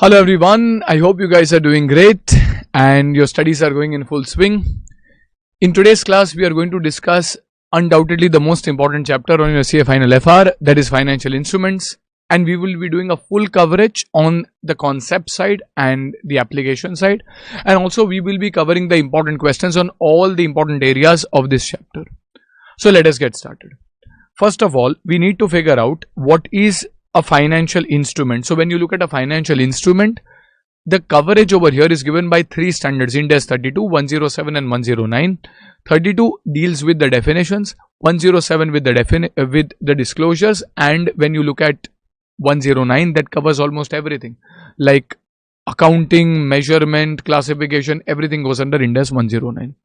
Hello everyone, I hope you guys are doing great and your studies are going in full swing. In today's class, we are going to discuss undoubtedly the most important chapter on your CFI Final FR, that is financial instruments, and we will be doing a full coverage on the concept side and the application side, and also we will be covering the important questions on all the important areas of this chapter. So let us get started. First of all, we need to figure out what is a financial instrument. So when you look at a financial instrument, the coverage over here is given by three standards: IND AS 32, 107 and 109. 32 deals with the definitions, 107 with the disclosures, and when you look at 109, that covers almost everything like accounting, measurement, classification, everything goes under IND AS 109.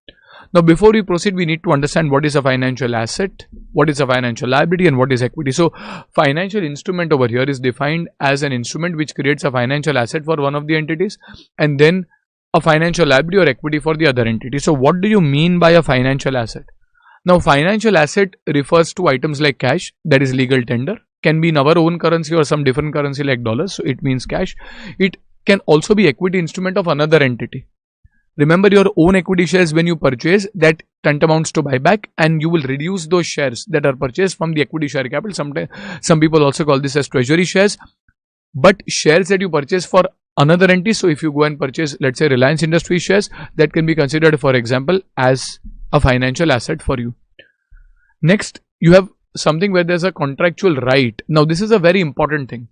Now, before we proceed, we need to understand what is a financial asset, what is a financial liability, and what is equity. So, financial instrument over here is defined as an instrument which creates a financial asset for one of the entities and then a financial liability or equity for the other entity. So, what do you mean by a financial asset? Now, financial asset refers to items like cash, that is legal tender, can be in our own currency or some different currency like dollars, so it means cash. It can also be equity instrument of another entity. Remember, your own equity shares, when you purchase, that tantamounts to buyback, and you will reduce those shares that are purchased from the equity share capital. Sometimes some people also call this as treasury shares, but shares that you purchase for another entity. So if you go and purchase, let's say, Reliance Industries shares, that can be considered, for example, as a financial asset for you. Next, you have something where there's a contractual right. Now, this is a very important thing.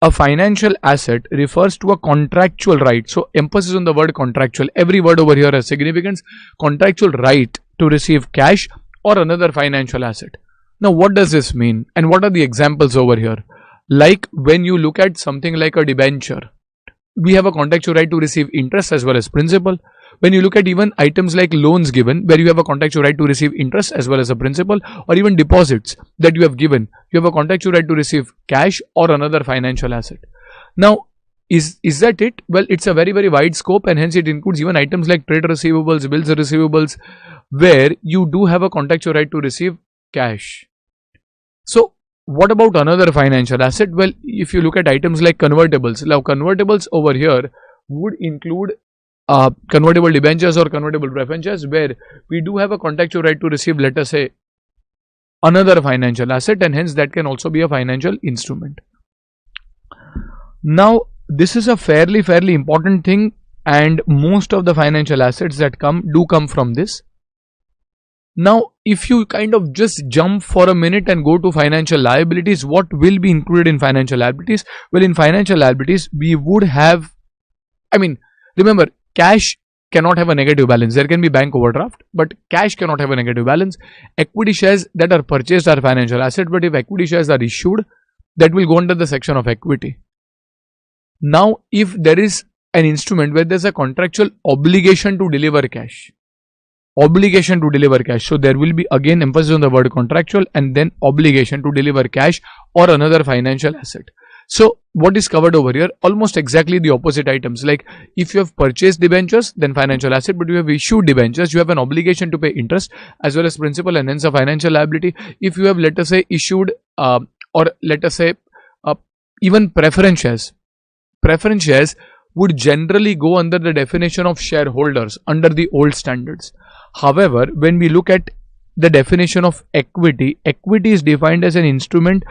A financial asset refers to a contractual right. So, emphasis on the word contractual. Every word over here has significance. Contractual right to receive cash or another financial asset. Now, what does this mean? And what are the examples over here? Like when you look at something like a debenture, we have a contractual right to receive interest as well as principal. When you look at even items like loans given, where you have a contractual right to receive interest as well as a principal, or even deposits that you have given, you have a contractual right to receive cash or another financial asset. Now, is that it? Well, it's a very, very wide scope, and hence it includes even items like trade receivables, bills receivables, where you do have a contractual right to receive cash. So, what about another financial asset? Well, if you look at items like convertibles, now convertibles over here would include convertible debentures or convertible preferences, where we do have a contractual right to receive, let us say, another financial asset, and hence that can also be a financial instrument. Now, this is a fairly important thing, and most of the financial assets that come from this. Now, if you kind of just jump for a minute and go to financial liabilities, what will be included in financial liabilities? Well, in financial liabilities, we would have, remember, cash cannot have a negative balance. There can be bank overdraft, but cash cannot have a negative balance. Equity shares that are purchased are financial asset, but if equity shares are issued, that will go under the section of equity. Now, if there is an instrument where there's a contractual obligation to deliver cash, so there will be again emphasis on the word contractual and then obligation to deliver cash or another financial asset. So what is covered over here? Almost exactly the opposite items. Like if you have purchased debentures, then financial asset, but you have issued debentures, you have an obligation to pay interest as well as principal, and hence a financial liability. If you have, let us say, issued even preference shares would generally go under the definition of shareholders under the old standards. However, when we look at the definition of equity, equity is defined as an instrument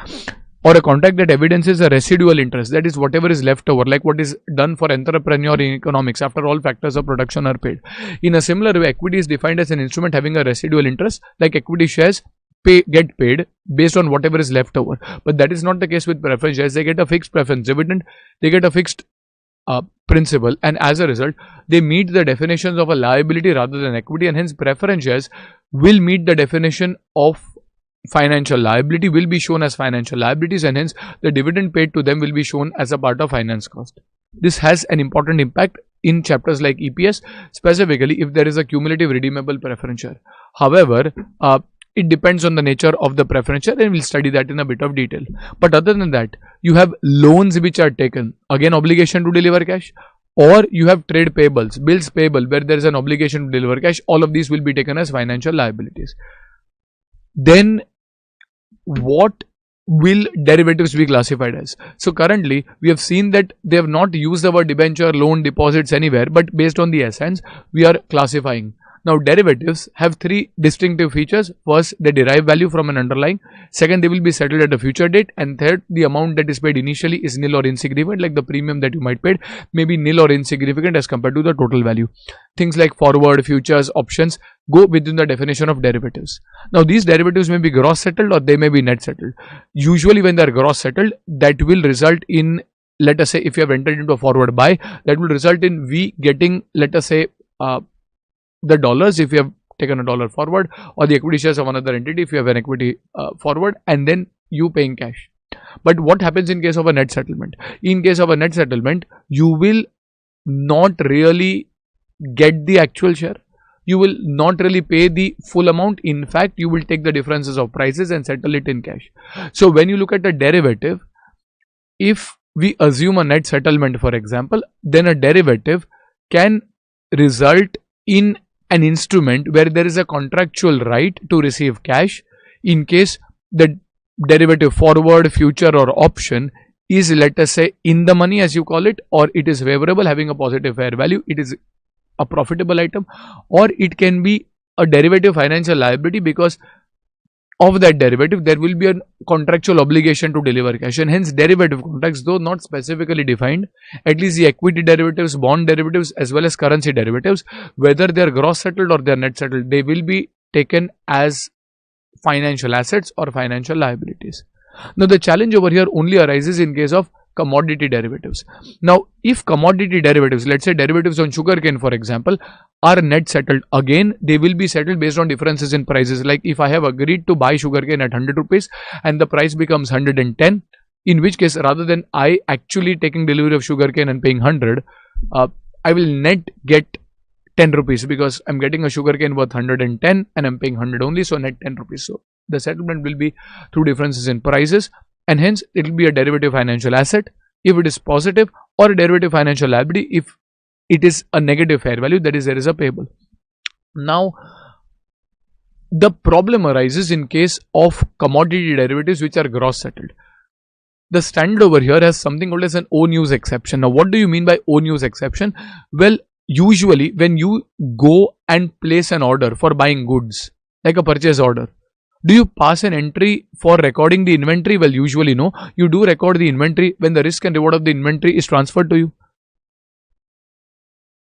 or a contract that evidences a residual interest, that is whatever is left over, like what is done for entrepreneur in economics after all factors of production are paid. In a similar way, equity is defined as an instrument having a residual interest, like equity shares get paid based on whatever is left over. But that is not the case with preference shares. They get a fixed preference dividend, they get a fixed principal, and as a result, they meet the definitions of a liability rather than equity, and hence preference shares will meet the definition of financial liability, will be shown as financial liabilities, and hence the dividend paid to them will be shown as a part of finance cost. This has an important impact in chapters like EPS, specifically if there is a cumulative redeemable preference share. However, it depends on the nature of the preference share, and we'll study that in a bit of detail. But other than that, you have loans which are taken, again obligation to deliver cash, or you have trade payables, bills payable, where there is an obligation to deliver cash. All of these will be taken as financial liabilities. Then what will derivatives be classified as? So currently we have seen that they have not used the word debenture, loan, deposits anywhere, but based on the essence we are classifying. Now derivatives have three distinctive features. First, they derive value from an underlying. Second, they will be settled at a future date. And third, the amount that is paid initially is nil or insignificant, like the premium that you might pay may be nil or insignificant as compared to the total value. Things like forward, futures, options go within the definition of derivatives. Now these derivatives may be gross settled or they may be net settled. Usually when they are gross settled, that will result in, let us say if you have entered into a forward buy, that will result in we getting, let us say, the dollars if you have taken a dollar forward, or the equity shares of another entity if you have an equity forward, and then you paying cash. But what happens in case of a net settlement? In case of a net settlement, you will not really get the actual share. You will not really pay the full amount. In fact, you will take the differences of prices and settle it in cash. So when you look at a derivative, if we assume a net settlement, for example, then a derivative can result in an instrument where there is a contractual right to receive cash in case the derivative forward, future or option is, let us say, in the money as you call it, or it is favorable, having a positive fair value, it is a profitable item, or it can be a derivative financial liability because of that derivative there will be a contractual obligation to deliver cash, and hence derivative contracts, though not specifically defined, at least the equity derivatives, bond derivatives as well as currency derivatives, whether they are gross settled or they are net settled, they will be taken as financial assets or financial liabilities. Now the challenge over here only arises in case of commodity derivatives. Now if commodity derivatives, let's say derivatives on sugarcane for example, are net settled, again they will be settled based on differences in prices. Like if I have agreed to buy sugarcane at 100 rupees and the price becomes 110, in which case rather than I actually taking delivery of sugarcane and paying 100, I will net get 10 rupees because I'm getting a sugarcane worth 110 and I'm paying 100 only, so net 10 rupees. So the settlement will be through differences in prices, and hence it will be a derivative financial asset if it is positive, or a derivative financial liability if it is a negative fair value, that is there is a payable. Now the problem arises in case of commodity derivatives which are gross settled. The standard over here has something called as an own use exception. Now what do you mean by own use exception? Well, usually when you go and place an order for buying goods, like a purchase order, do you pass an entry for recording the inventory? Well, usually no. You do record the inventory when the risk and reward of the inventory is transferred to you.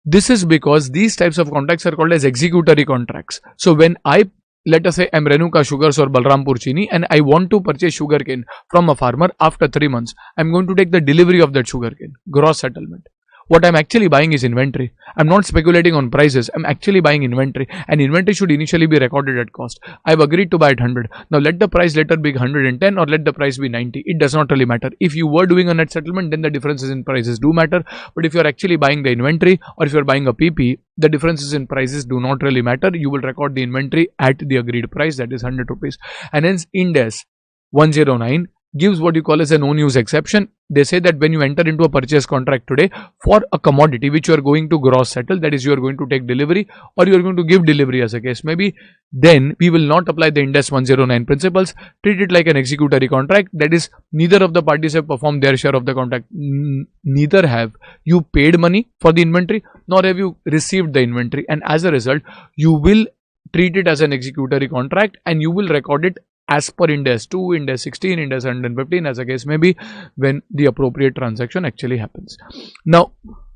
This is because these types of contracts are called as executory contracts. So when I, let us say I'm Renuka Sugars or Balrampur Chini and I want to purchase sugarcane from a farmer, after 3 months, I'm going to take the delivery of that sugarcane, gross settlement. What I'm actually buying is inventory. I'm not speculating on prices. I'm actually buying inventory, and inventory should initially be recorded at cost. I've agreed to buy at 100. Now let the price later be 110 or let the price be 90. It does not really matter. If you were doing a net settlement, then the differences in prices do matter. But if you're actually buying the inventory or if you're buying a PP, the differences in prices do not really matter. You will record the inventory at the agreed price, that is 100 rupees. And hence IND AS 109 gives what you call as an own use exception. They say that when you enter into a purchase contract today for a commodity which you are going to gross settle, that is you are going to take delivery or you are going to give delivery as a case maybe, then we will not apply the IND AS 109 principles. Treat it like an executory contract, that is neither of the parties have performed their share of the contract. Neither have you paid money for the inventory nor have you received the inventory, and as a result you will treat it as an executory contract and you will record it as per IND AS 2, IND AS 16, IND AS 115 as a case may be when the appropriate transaction actually happens. Now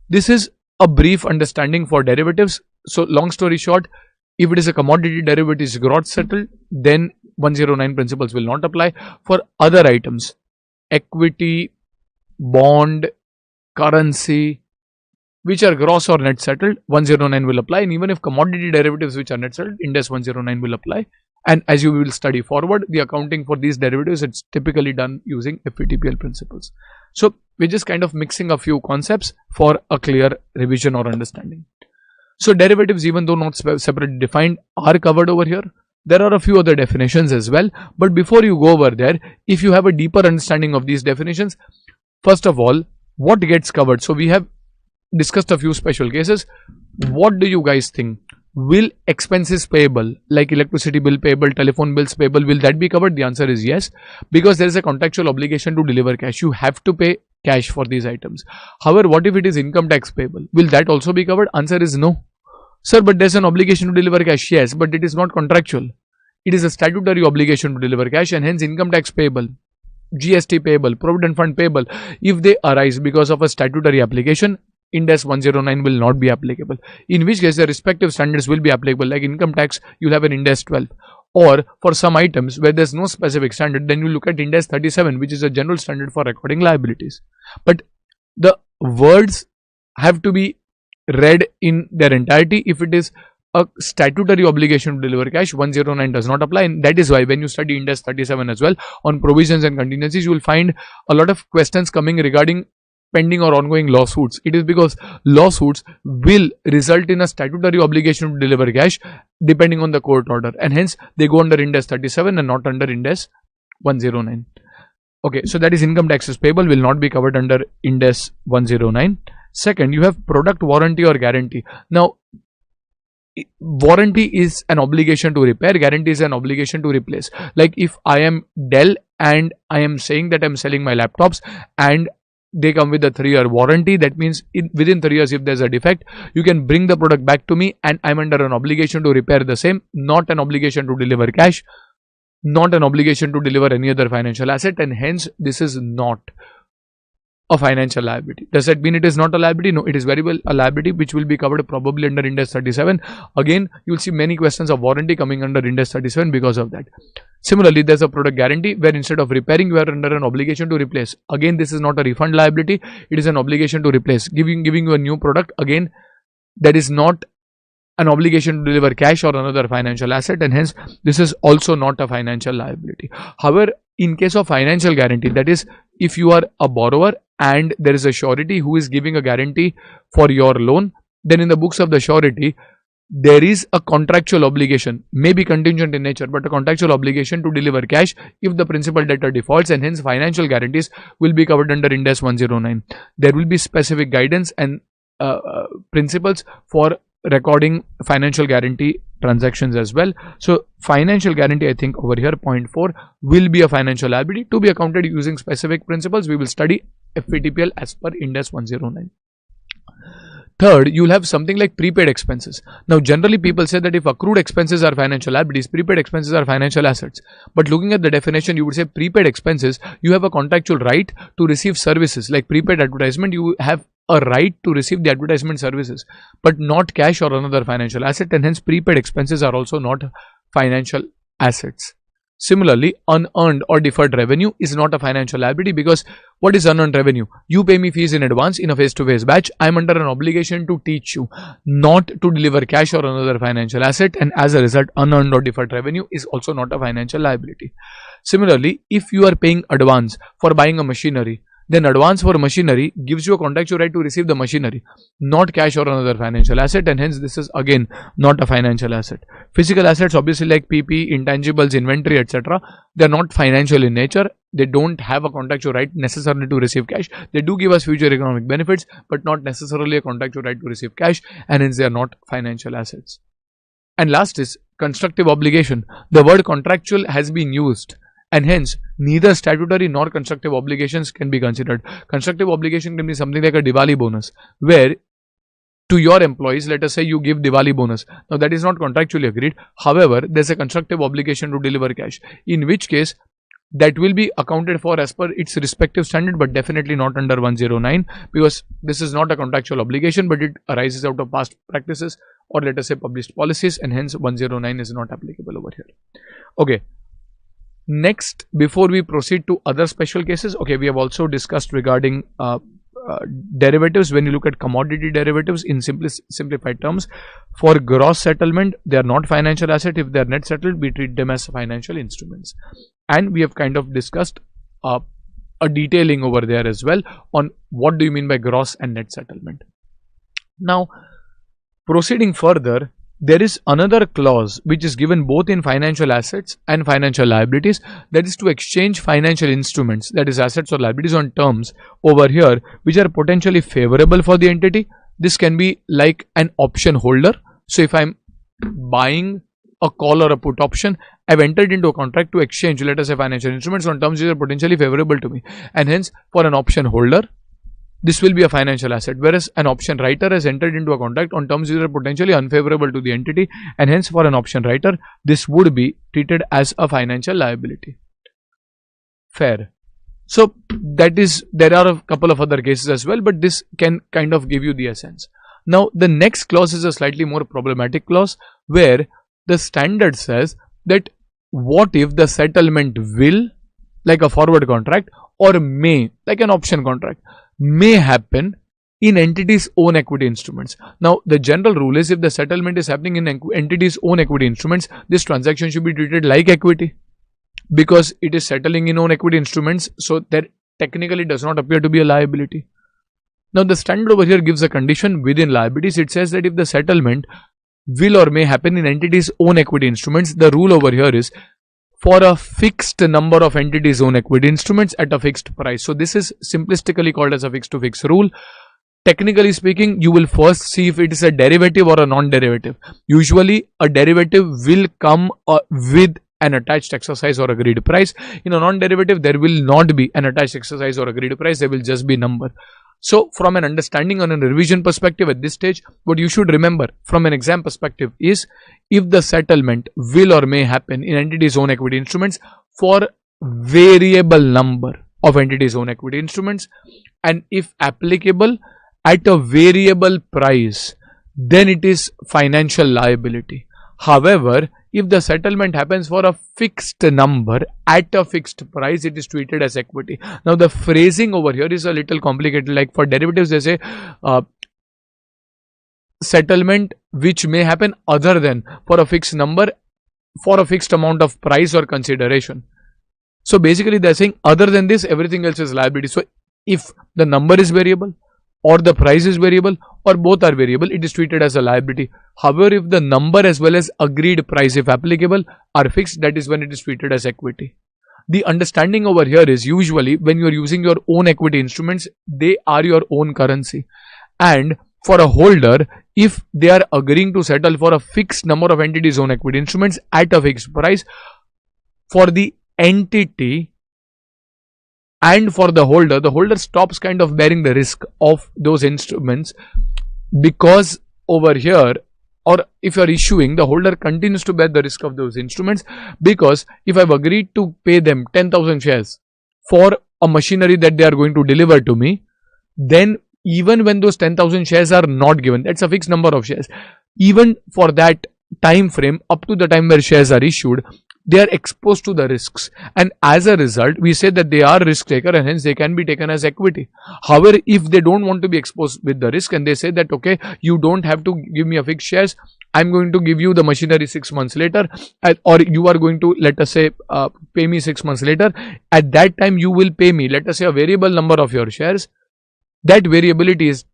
this is a brief understanding for derivatives. So long story short, if it is a commodity derivative is gross settled, then 109 principles will not apply. For other items, equity, bond, currency, which are gross or net settled, 109 will apply, and even if commodity derivatives which are net settled, IND AS 109 will apply. And as you will study forward, the accounting for these derivatives, it's typically done using FVTPL principles. So we're just kind of mixing a few concepts for a clear revision or understanding. So derivatives, even though not separately defined, are covered over here. There are a few other definitions as well. But before you go over there, if you have a deeper understanding of these definitions, first of all, what gets covered? So we have discussed a few special cases. What do you guys think? will expenses payable like electricity bill payable, telephone bills payable, will that be covered? The answer is yes, because there is a contractual obligation to deliver cash. You have to pay cash for these items. However, what if it is income tax payable? Will that also be covered? Answer is no. Sir, but there's an obligation to deliver cash. Yes, but it is not contractual. It is a statutory obligation to deliver cash, and hence income tax payable, GST payable, provident fund payable, if they arise because of a statutory application, Ind AS 109 will not be applicable. In which case the respective standards will be applicable. Like income tax, you'll have an Ind AS 12. Or for some items where there's no specific standard, then you look at Ind AS 37, which is a general standard for recording liabilities. But the words have to be read in their entirety. If it is a statutory obligation to deliver cash, 109 does not apply, and that is why when you study Ind AS 37 as well on provisions and contingencies, you will find a lot of questions coming regarding pending or ongoing lawsuits. It is because lawsuits will result in a statutory obligation to deliver cash depending on the court order, and hence they go under Ind AS 37 and not under Ind AS 109. Okay, so that is income taxes payable will not be covered under Ind AS 109. Second, you have product warranty or guarantee. Now, warranty is an obligation to repair, guarantee is an obligation to replace. Like if I am Dell and I am saying that I am selling my laptops and they come with a 3-year warranty, that means within 3 years if there's a defect, you can bring the product back to me and I'm under an obligation to repair the same, not an obligation to deliver cash, not an obligation to deliver any other financial asset, and hence this is not a financial liability. Does that mean it is not a liability? No, it is very well a liability which will be covered probably under Ind AS 37. Again, you will see many questions of warranty coming under Ind AS 37 because of that. Similarly, there's a product guarantee where instead of repairing, you are under an obligation to replace. Again, this is not a refund liability. It is an obligation to replace. Giving you a new product, again, that is not an obligation to deliver cash or another financial asset, and hence this is also not a financial liability. However, in case of financial guarantee, that is if you are a borrower and there is a surety who is giving a guarantee for your loan, then in the books of the surety, there is a contractual obligation, may be contingent in nature, but a contractual obligation to deliver cash if the principal debtor defaults, and hence financial guarantees will be covered under Ind AS 109. There will be specific guidance and principles for recording financial guarantee transactions as well. So financial guarantee, I think over here, point 4, will be a financial liability to be accounted using specific principles. We will study FVTPL as per Ind AS 109. Third, you will have something like prepaid expenses. Now, generally people say that if accrued expenses are financial liabilities, prepaid expenses are financial assets. But looking at the definition, you would say prepaid expenses, you have a contractual right to receive services like prepaid advertisement. You have a right to receive the advertisement services, but not cash or another financial asset, and hence prepaid expenses are also not financial assets. Similarly, unearned or deferred revenue is not a financial liability, because what is unearned revenue? You pay me fees in advance in a face-to-face batch. I am under an obligation to teach you, not to deliver cash or another financial asset, and as a result, unearned or deferred revenue is also not a financial liability. Similarly, if you are paying advance for buying a machinery, then advance for machinery gives you a contractual right to receive the machinery, not cash or another financial asset, and hence this is again not a financial asset. Physical assets, obviously, like PP, intangibles, inventory, etc., they are not financial in nature. They don't have a contractual right necessarily to receive cash. They do give us future economic benefits, but not necessarily a contractual right to receive cash, and hence they are not financial assets. And last is constructive obligation. The word contractual has been used, and hence neither statutory nor constructive obligations can be considered. Constructive obligation can be something like a Diwali bonus, where to your employees, let us say you give Diwali bonus. Now that is not contractually agreed. However, there is a constructive obligation to deliver cash, in which case that will be accounted for as per its respective standard, but definitely not under 109, because this is not a contractual obligation, but it arises out of past practices or let us say published policies, and hence 109 is not applicable over here. Okay. Next, before we proceed to other special cases, okay, we have also discussed regarding derivatives. When you look at commodity derivatives in simplified terms, for gross settlement, they are not financial asset. If they are net settled, we treat them as financial instruments. And we have kind of discussed a detailing over there as well on what do you mean by gross and net settlement. Now, proceeding further, there is another clause which is given both in financial assets and financial liabilities, that is to exchange financial instruments, that is assets or liabilities, on terms over here which are potentially favorable for the entity. This can be like an option holder. So if I'm buying a call or a put option. I've entered into a contract to exchange, let us say, financial instruments on terms which are potentially favorable to me, and hence for an option holder this will be a financial asset, whereas an option writer has entered into a contract on terms which are potentially unfavorable to the entity, and hence for an option writer this would be treated as a financial liability. Fair. So that is, there are a couple of other cases as well, but this can kind of give you the essence. Now the next clause is a slightly more problematic clause, where the standard says that what if the settlement will, like a forward contract, or may, like an option contract, may happen in entity's own equity instruments. Now the general rule is if the settlement is happening in entity's own equity instruments, this transaction should be treated like equity because it is settling in own equity instruments, so that technically does not appear to be a liability. Now the standard over here gives a condition within liabilities. It says that if the settlement will or may happen in entity's own equity instruments, the rule over here is for a fixed number of entities' own equity instruments at a fixed price. So this is simplistically called as a fixed to fixed rule. Technically speaking, you will first see if it is a derivative or a non-derivative. Usually a derivative will come with an attached exercise or agreed price. In a non-derivative there will not be an attached exercise or agreed price, there will just be number. So from an understanding on a revision perspective at this stage, what you should remember from an exam perspective is if the settlement will or may happen in entity's own equity instruments for variable number of entity's own equity instruments, and if applicable at a variable price, then it is financial liability. However, if the settlement happens for a fixed number at a fixed price, it is treated as equity. Now the phrasing over here is a little complicated. Like for derivatives they say settlement which may happen other than for a fixed number for a fixed amount of price or consideration. So basically they are saying other than this everything else is liability. So if the number is variable or the price is variable or both are variable, it is treated as a liability. However, if the number as well as agreed price, if applicable, are fixed, that is when it is treated as equity. The understanding over here is usually when you are using your own equity instruments, they are your own currency, and for a holder, if they are agreeing to settle for a fixed number of entities' own equity instruments at a fixed price, for the entity and for the holder stops kind of bearing the risk of those instruments, because over here, or if you are issuing, the holder continues to bear the risk of those instruments, because if I have agreed to pay them 10,000 shares for a machinery that they are going to deliver to me, then even when those 10,000 shares are not given, that's a fixed number of shares, even for that time frame up to the time where shares are issued, they are exposed to the risks, and as a result we say that they are risk taker and hence they can be taken as equity. However, if they don't want to be exposed with the risk and they say that okay, you don't have to give me a fixed shares, I'm going to give you the machinery 6 months later, or you are going to, let us say, pay me 6 months later, at that time you will pay me, let us say, a variable number of your shares. That variability is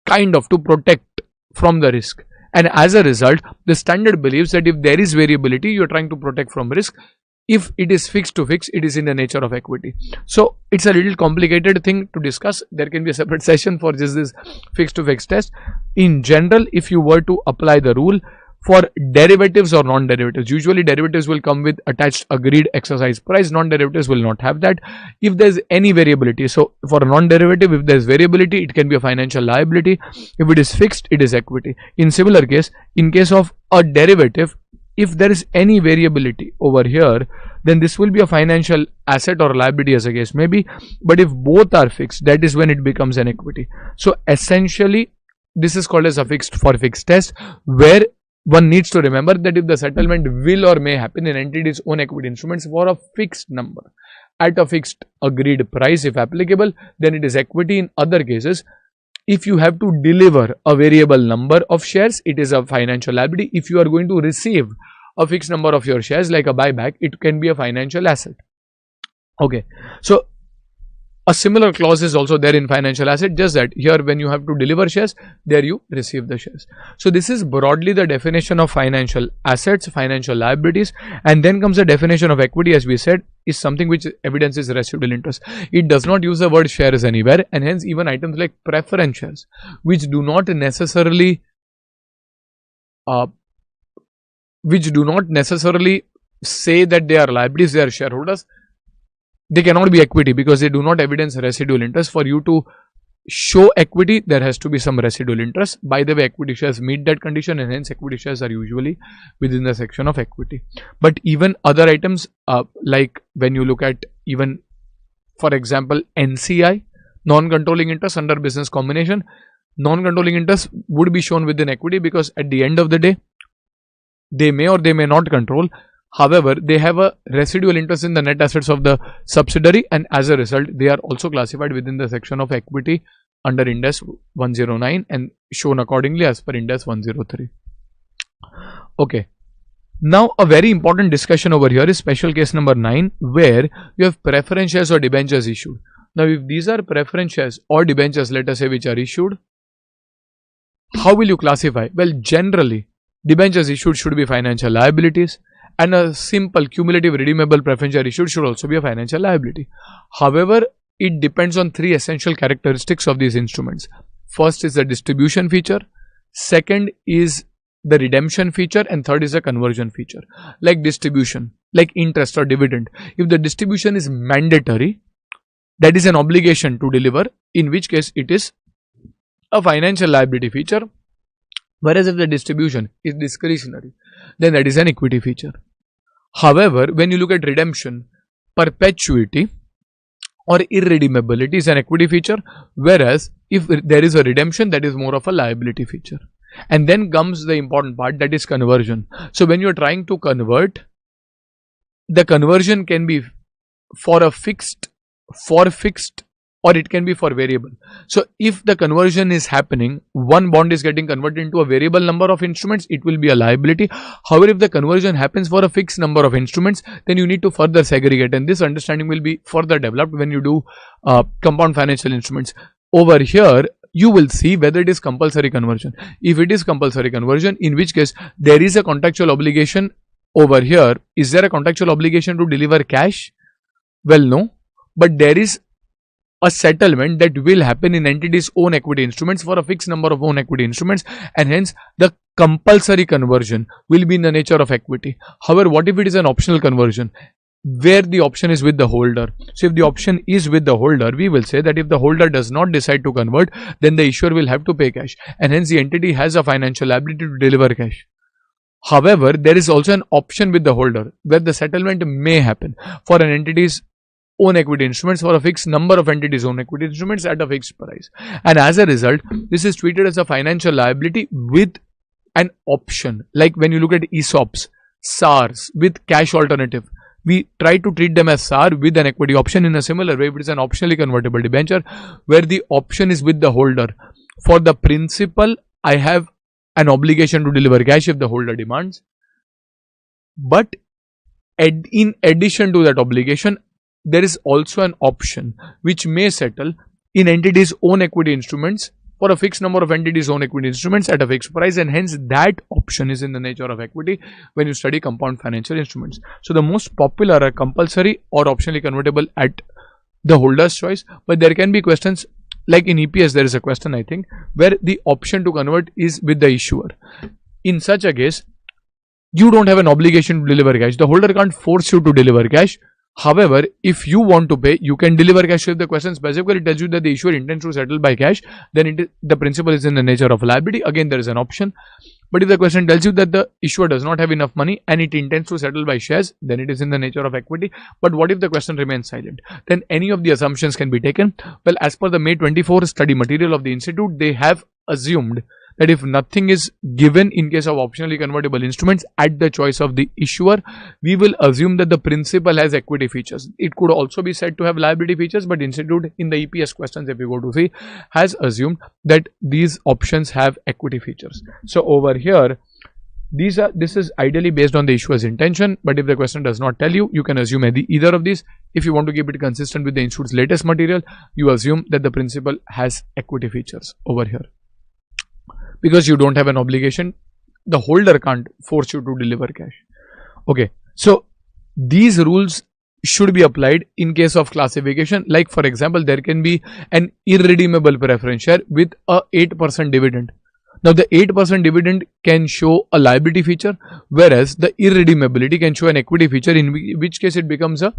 kind of to protect from the risk. And as a result, the standard believes that if there is variability, you are trying to protect from risk. If it is fixed to fixed, it is in the nature of equity. So it's a little complicated thing to discuss. There can be a separate session for just this fixed to fixed test. In general, if you were to apply the rule for derivatives or non-derivatives, usually derivatives will come with attached agreed exercise price, non-derivatives will not have that. If there is any variability, so for a non-derivative, if there is variability, it can be a financial liability. If it is fixed, it is equity. In similar case, in case of a derivative, if there is any variability over here, then this will be a financial asset or liability as a case may be. But if both are fixed, that is when it becomes an equity. So essentially, this is called as a fixed for fixed test, where one needs to remember that if the settlement will or may happen in entity's own equity instruments for a fixed number at a fixed agreed price, if applicable, then it is equity. In other cases, if you have to deliver a variable number of shares, it is a financial liability. If you are going to receive a fixed number of your shares like a buyback, it can be a financial asset. Okay, so a similar clause is also there in financial asset, just that here when you have to deliver shares, there you receive the shares. So this is broadly the definition of financial assets, financial liabilities, and then comes the definition of equity, as we said, is something which evidences residual interest. It does not use the word shares anywhere, and hence even items like preference shares, which do not necessarily which do not necessarily say that they are liabilities, they are shareholders, they cannot be equity because they do not evidence residual interest. For you to show equity, there has to be some residual interest. By the way, equity shares meet that condition, and hence equity shares are usually within the section of equity. But even other items, like when you look at even, for example, NCI, non-controlling interest under business combination, non-controlling interest would be shown within equity because at the end of the day, they may or they may not control. However, they have a residual interest in the net assets of the subsidiary, and as a result, they are also classified within the section of equity under Ind AS 109 and shown accordingly as per Ind AS 103. Okay. Now, a very important discussion over here is special case number 9, where you have preference shares or debentures issued. Now, if these are preference shares or debentures, let us say, which are issued, how will you classify? Well, generally, debentures issued should be financial liabilities, and a simple cumulative redeemable preference share issued should also be a financial liability. However, it depends on 3 essential characteristics of these instruments. First is the distribution feature, second is the redemption feature, and third is the conversion feature. Like distribution, like interest or dividend. If the distribution is mandatory, that is an obligation to deliver, in which case it is a financial liability feature. Whereas if the distribution is discretionary, then that is an equity feature. However, when you look at redemption, perpetuity or irredeemability is an equity feature, whereas if there is a redemption, that is more of a liability feature. And then comes the important part, that is conversion. So when you are trying to convert, the conversion can be for fixed, or it can be for variable. So if the conversion is happening, one bond is getting converted into a variable number of instruments, it will be a liability. However, if the conversion happens for a fixed number of instruments, then you need to further segregate, and this understanding will be further developed when you do compound financial instruments. Over here, you will see whether it is compulsory conversion. If it is compulsory conversion, in which case there is a contractual obligation over here. Is there a contractual obligation to deliver cash? Well, no, but there is a settlement that will happen in entity's own equity instruments for a fixed number of own equity instruments, and hence the compulsory conversion will be in the nature of equity. However, what if it is an optional conversion where the option is with the holder? So if the option is with the holder, we will say that if the holder does not decide to convert, then the issuer will have to pay cash, and hence the entity has a financial liability to deliver cash. However, there is also an option with the holder where the settlement may happen for an entity's own equity instruments for a fixed number of entities' own equity instruments at a fixed price, and as a result, this is treated as a financial liability with an option. Like when you look at ESOPs, SARs with cash alternative, we try to treat them as SAR with an equity option. In a similar way, if it is an optionally convertible debenture where the option is with the holder, for the principal, I have an obligation to deliver cash if the holder demands, but in addition to that obligation, there is also an option which may settle in entities' own equity instruments for a fixed number of entities' own equity instruments at a fixed price, and hence that option is in the nature of equity when you study compound financial instruments. So the most popular are compulsory or optionally convertible at the holder's choice, but there can be questions like in EPS there is a question, I think, where the option to convert is with the issuer. In such a case, you don't have an obligation to deliver cash. The holder can't force you to deliver cash. However, if you want to pay, you can deliver cash. If the question specifically tells you that the issuer intends to settle by cash, then the principal is in the nature of liability. Again, there is an option. But if the question tells you that the issuer does not have enough money and it intends to settle by shares, then it is in the nature of equity. But what if the question remains silent? Then any of the assumptions can be taken. Well, as per the May 24 study material of the institute, they have assumed that if nothing is given in case of optionally convertible instruments at the choice of the issuer, we will assume that the principal has equity features. It could also be said to have liability features, but institute in the EPS questions, if you go to see, has assumed that these options have equity features. So over here, this is ideally based on the issuer's intention, but if the question does not tell you, you can assume either of these. If you want to keep it consistent with the institute's latest material, you assume that the principal has equity features over here. Because you don't have an obligation, the holder can't force you to deliver cash. Okay, so these rules should be applied in case of classification. Like for example, there can be an irredeemable preference share with a 8% dividend. Now the 8% dividend can show a liability feature, whereas the irredeemability can show an equity feature, in which case it becomes a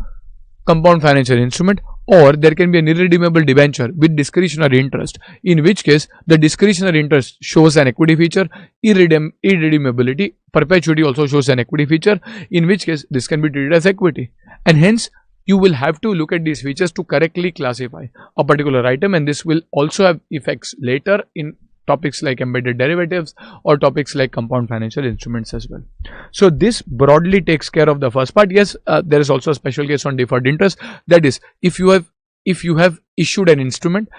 compound financial instrument. Or there can be an irredeemable debenture with discretionary interest, in which case the discretionary interest shows an equity feature, irredeemability, perpetuity also shows an equity feature, in which case this can be treated as equity. And hence you will have to look at these features to correctly classify a particular item, and this will also have effects later in topics like embedded derivatives or topics like compound financial instruments as well. So this broadly takes care of the first part. Yes, there is also a special case on deferred interest. That is, if you have issued an instrument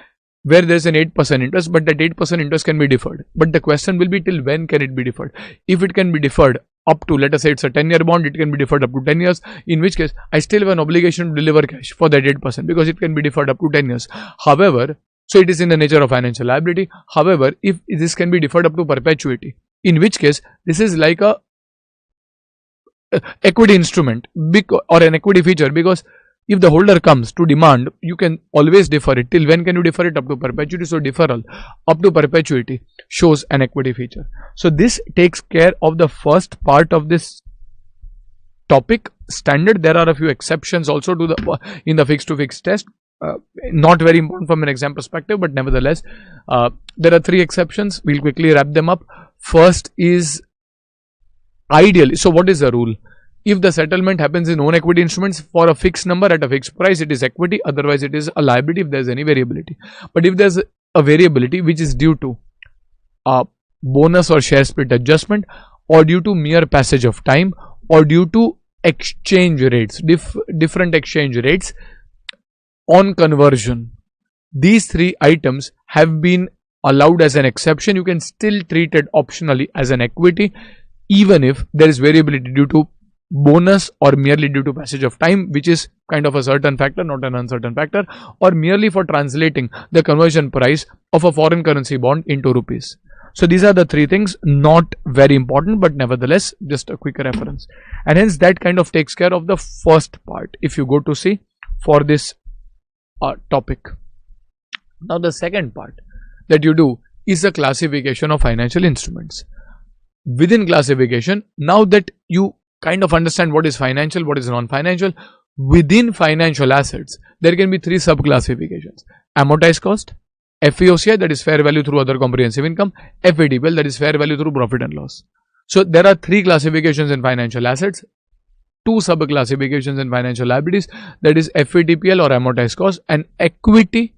where there is an 8% interest, but that 8% interest can be deferred. But the question will be, till when can it be deferred? If it can be deferred up to, let us say it's a 10-year bond, it can be deferred up to 10 years, in which case I still have an obligation to deliver cash for that 8% because it can be deferred up to 10 years. However, so it is in the nature of financial liability. However, if this can be deferred up to perpetuity, in which case this is like a equity instrument or an equity feature, because if the holder comes to demand, you can always defer it. Till when can you defer it? Up to perpetuity. So deferral up to perpetuity shows an equity feature. So this takes care of the first part of this topic. Standard. There are a few exceptions also to the in the fixed to fixed test. Not very important from an exam perspective, but nevertheless, there are 3 exceptions. We'll quickly wrap them up. First is ideally. So what is the rule? If the settlement happens in own equity instruments for a fixed number at a fixed price, it is equity. Otherwise, it is a liability if there is any variability. But if there is a variability which is due to a bonus or share split adjustment, or due to mere passage of time, or due to exchange rates, different exchange rates on conversion, these 3 items have been allowed as an exception. You can still treat it optionally as an equity, even if there is variability due to bonus or merely due to passage of time, which is kind of a certain factor, not an uncertain factor, or merely for translating the conversion price of a foreign currency bond into rupees. So these are the 3 things, not very important, but nevertheless just a quick reference. And hence that kind of takes care of the first part, if you go to see for this topic. Now the second part that you do is the classification of financial instruments. Within classification, now that you kind of understand what is financial, what is non-financial, within financial assets there can be 3 sub-classifications: amortized cost, FAOCI, that is fair value through other comprehensive income, FATPL, that is fair value through profit and loss. So there are 3 classifications in financial assets, 2 sub-classifications in financial liabilities, that is FATPL or amortized cost, and equity.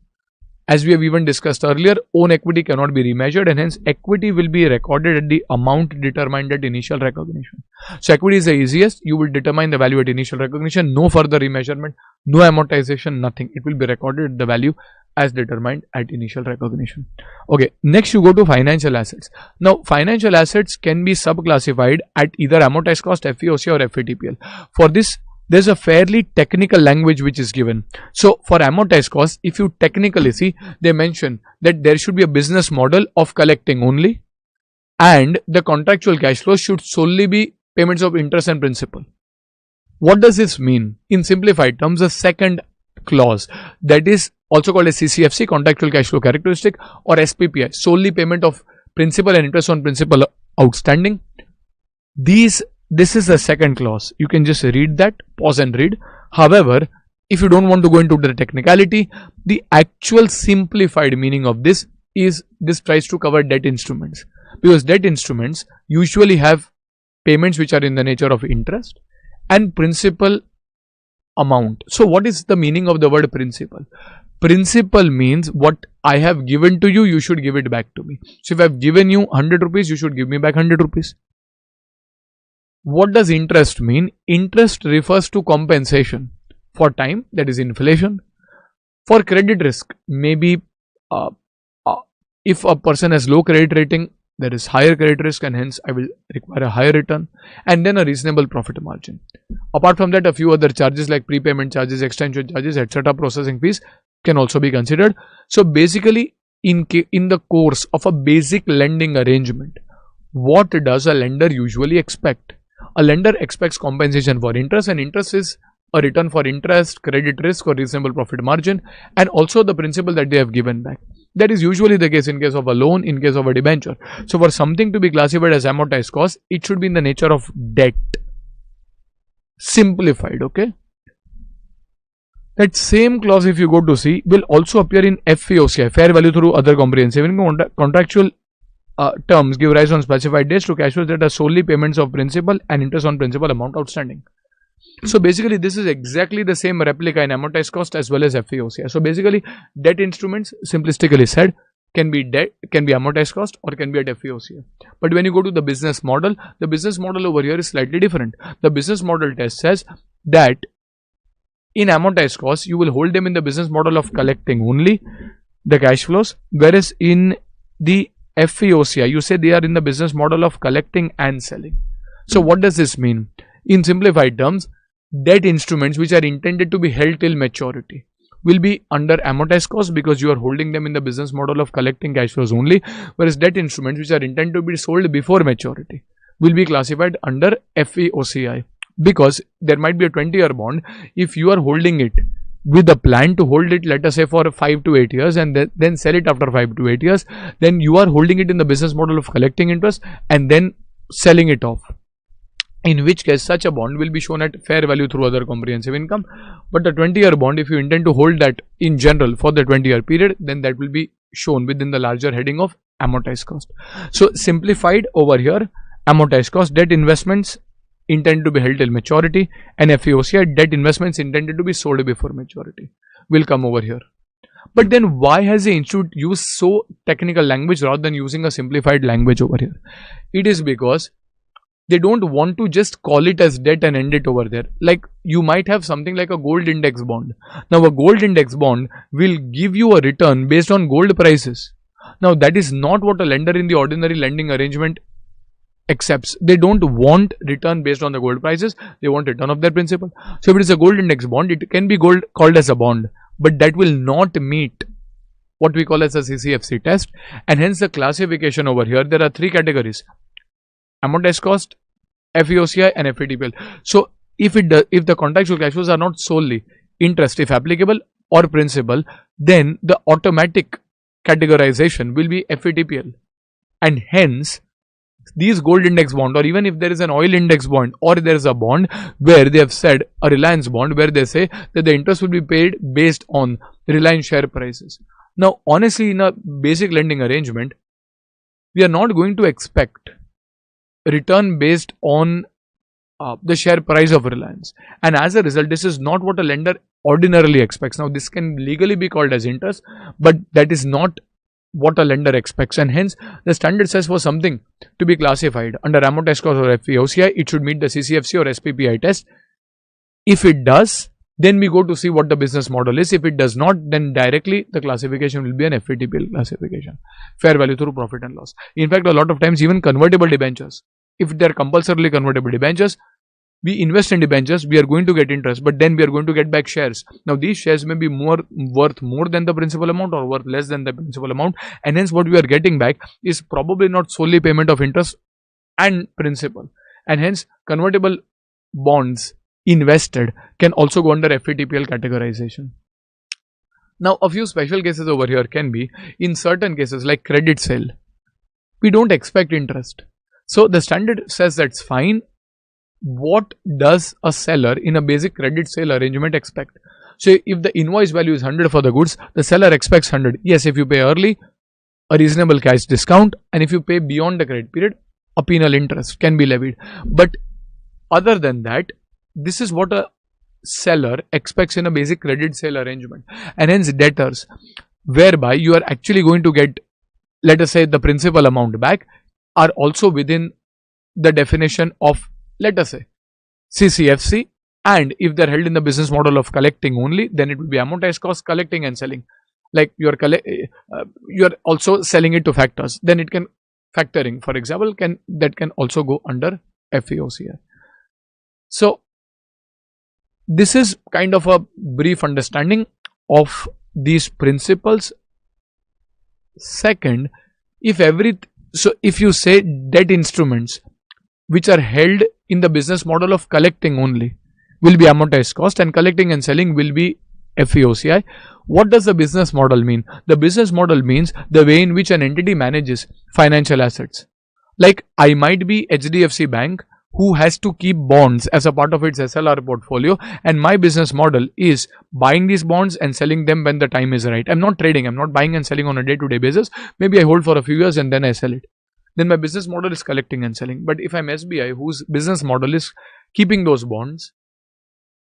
As we have even discussed earlier, own equity cannot be remeasured, and hence equity will be recorded at the amount determined at initial recognition. So equity is the easiest. You will determine the value at initial recognition, no further remeasurement, no amortization, nothing. It will be recorded at the value as determined at initial recognition. Okay, next you go to financial assets. Now financial assets can be sub-classified at either amortized cost, FAOCI or FATPL. For this, there's a fairly technical language which is given. So for amortized cost, if you technically see, they mention that there should be a business model of collecting only, and the contractual cash flows should solely be payments of interest and principal. What does this mean? In simplified terms, the second clause, that is also called as CCFC, contractual cash flow characteristic, or SPPI, solely payment of principal and interest on principal outstanding. This is the second clause. You can just read that, pause and read. However, if you don't want to go into the technicality, the actual simplified meaning of this is, this tries to cover debt instruments, because debt instruments usually have payments which are in the nature of interest and principal amount. So what is the meaning of the word principal? Principal means what I have given to you, you should give it back to me. So if I have given you 100 rupees, you should give me back 100 rupees. What does interest mean? Interest refers to compensation for time, that is inflation. For credit risk, maybe if a person has low credit rating, there is higher credit risk, and hence I will require a higher return, and then a reasonable profit margin. Apart from that, a few other charges like prepayment charges, extension charges, etc., processing fees can also be considered. So basically, in the course of a basic lending arrangement, what does a lender usually expect? A lender expects compensation for interest, and interest is a return for interest, credit risk, or reasonable profit margin, and also the principal that they have given back. That is usually the case in case of a loan, in case of a debenture. So for something to be classified as amortized cost, it should be in the nature of debt. Simplified, okay? That same clause, if you go to see, will also appear in FVOCI, fair value through other comprehensive income. Contractual terms give rise on specified dates to cash flows that are solely payments of principal and interest on principal amount outstanding. So basically this is exactly the same replica in amortized cost as well as FVOCI. So basically debt instruments, simplistically said, can be debt, can be amortized cost, or can be at FVOCI. But when you go to the business model over here is slightly different. The business model test says that in amortized cost you will hold them in the business model of collecting only the cash flows, whereas in the FVOCI you say they are in the business model of collecting and selling. So what does this mean? In simplified terms, debt instruments which are intended to be held till maturity will be under amortized cost because you are holding them in the business model of collecting cash flows only, whereas debt instruments which are intended to be sold before maturity will be classified under FVOCI, because there might be a 20-year bond. If you are holding it with a plan to hold it, let us say for 5 to 8 years, and then sell it after 5 to 8 years, then you are holding it in the business model of collecting interest and then selling it off. In which case such a bond will be shown at fair value through other comprehensive income. But the 20-year bond, if you intend to hold that in general for the 20-year period, then that will be shown within the larger heading of amortized cost. So simplified over here, amortized cost, debt investments intended to be held till maturity, and FVOCI, debt investments intended to be sold before maturity, will come over here. But then why has the institute used so technical language rather than using a simplified language over here? It is because they don't want to just call it as debt and end it over there. Like you might have something like a gold index bond. Now a gold index bond will give you a return based on gold prices. Now that is not what a lender in the ordinary lending arrangement accepts. They don't want return based on the gold prices. They want return of their principal. So if it is a gold index bond, it can be called as a bond, but that will not meet what we call as a CCFC test, and hence the classification over here. There are 3 categories: amortized cost, FVOCI and FATPL. So if the contractual cash flows are not solely interest, if applicable, or principal, then the automatic categorization will be FATPL, and hence these gold index bond, or even if there is an oil index bond, or there is a bond where they have said, a Reliance bond where they say that the interest will be paid based on Reliance share prices. Now honestly, in a basic lending arrangement, we are not going to expect return based on the share price of Reliance, and as a result this is not what a lender ordinarily expects. Now this can legally be called as interest, but that is not what a lender expects, and hence the standard says for something to be classified under amortized cost or FVOCI, it should meet the CCFC or SPPI test. If it does, then we go to see what the business model is. If it does not, then directly the classification will be an FATPL classification, fair value through profit and loss. In fact, a lot of times even convertible debentures, if they are compulsorily convertible debentures, we invest in debentures, we are going to get interest, but then we are going to get back shares. Now these shares may be worth more than the principal amount or worth less than the principal amount, and hence what we are getting back is probably not solely payment of interest and principal, and hence convertible bonds invested can also go under FATPL categorization. Now a few special cases over here can be in certain cases like credit sale. We don't expect interest, so the standard says that's fine. What does a seller in a basic credit sale arrangement expect? So if the invoice value is 100 for the goods, the seller expects 100. Yes, if you pay early, a reasonable cash discount, and if you pay beyond the credit period, a penal interest can be levied. But other than that, this is what a seller expects in a basic credit sale arrangement, and hence debtors, whereby you are actually going to get, let us say, the principal amount back, are also within the definition of, let us say, CCFC, and if they are held in the business model of collecting only, then it will be amortized cost, collecting and selling. Like you are also selling it to factors, then it can, factoring for example, can also go under FVOCI. So this is kind of a brief understanding of these principles. Second, if you say debt instruments which are held in the business model of collecting only will be amortized cost, and collecting and selling will be FVOCI. What does the business model mean? The business model means the way in which an entity manages financial assets. Like I might be HDFC Bank who has to keep bonds as a part of its SLR portfolio, and my business model is buying these bonds and selling them when the time is right. I'm not trading, I'm not buying and selling on a day-to-day basis. Maybe I hold for a few years and then I sell it. Then my business model is collecting and selling. But if I'm SBI whose business model is keeping those bonds,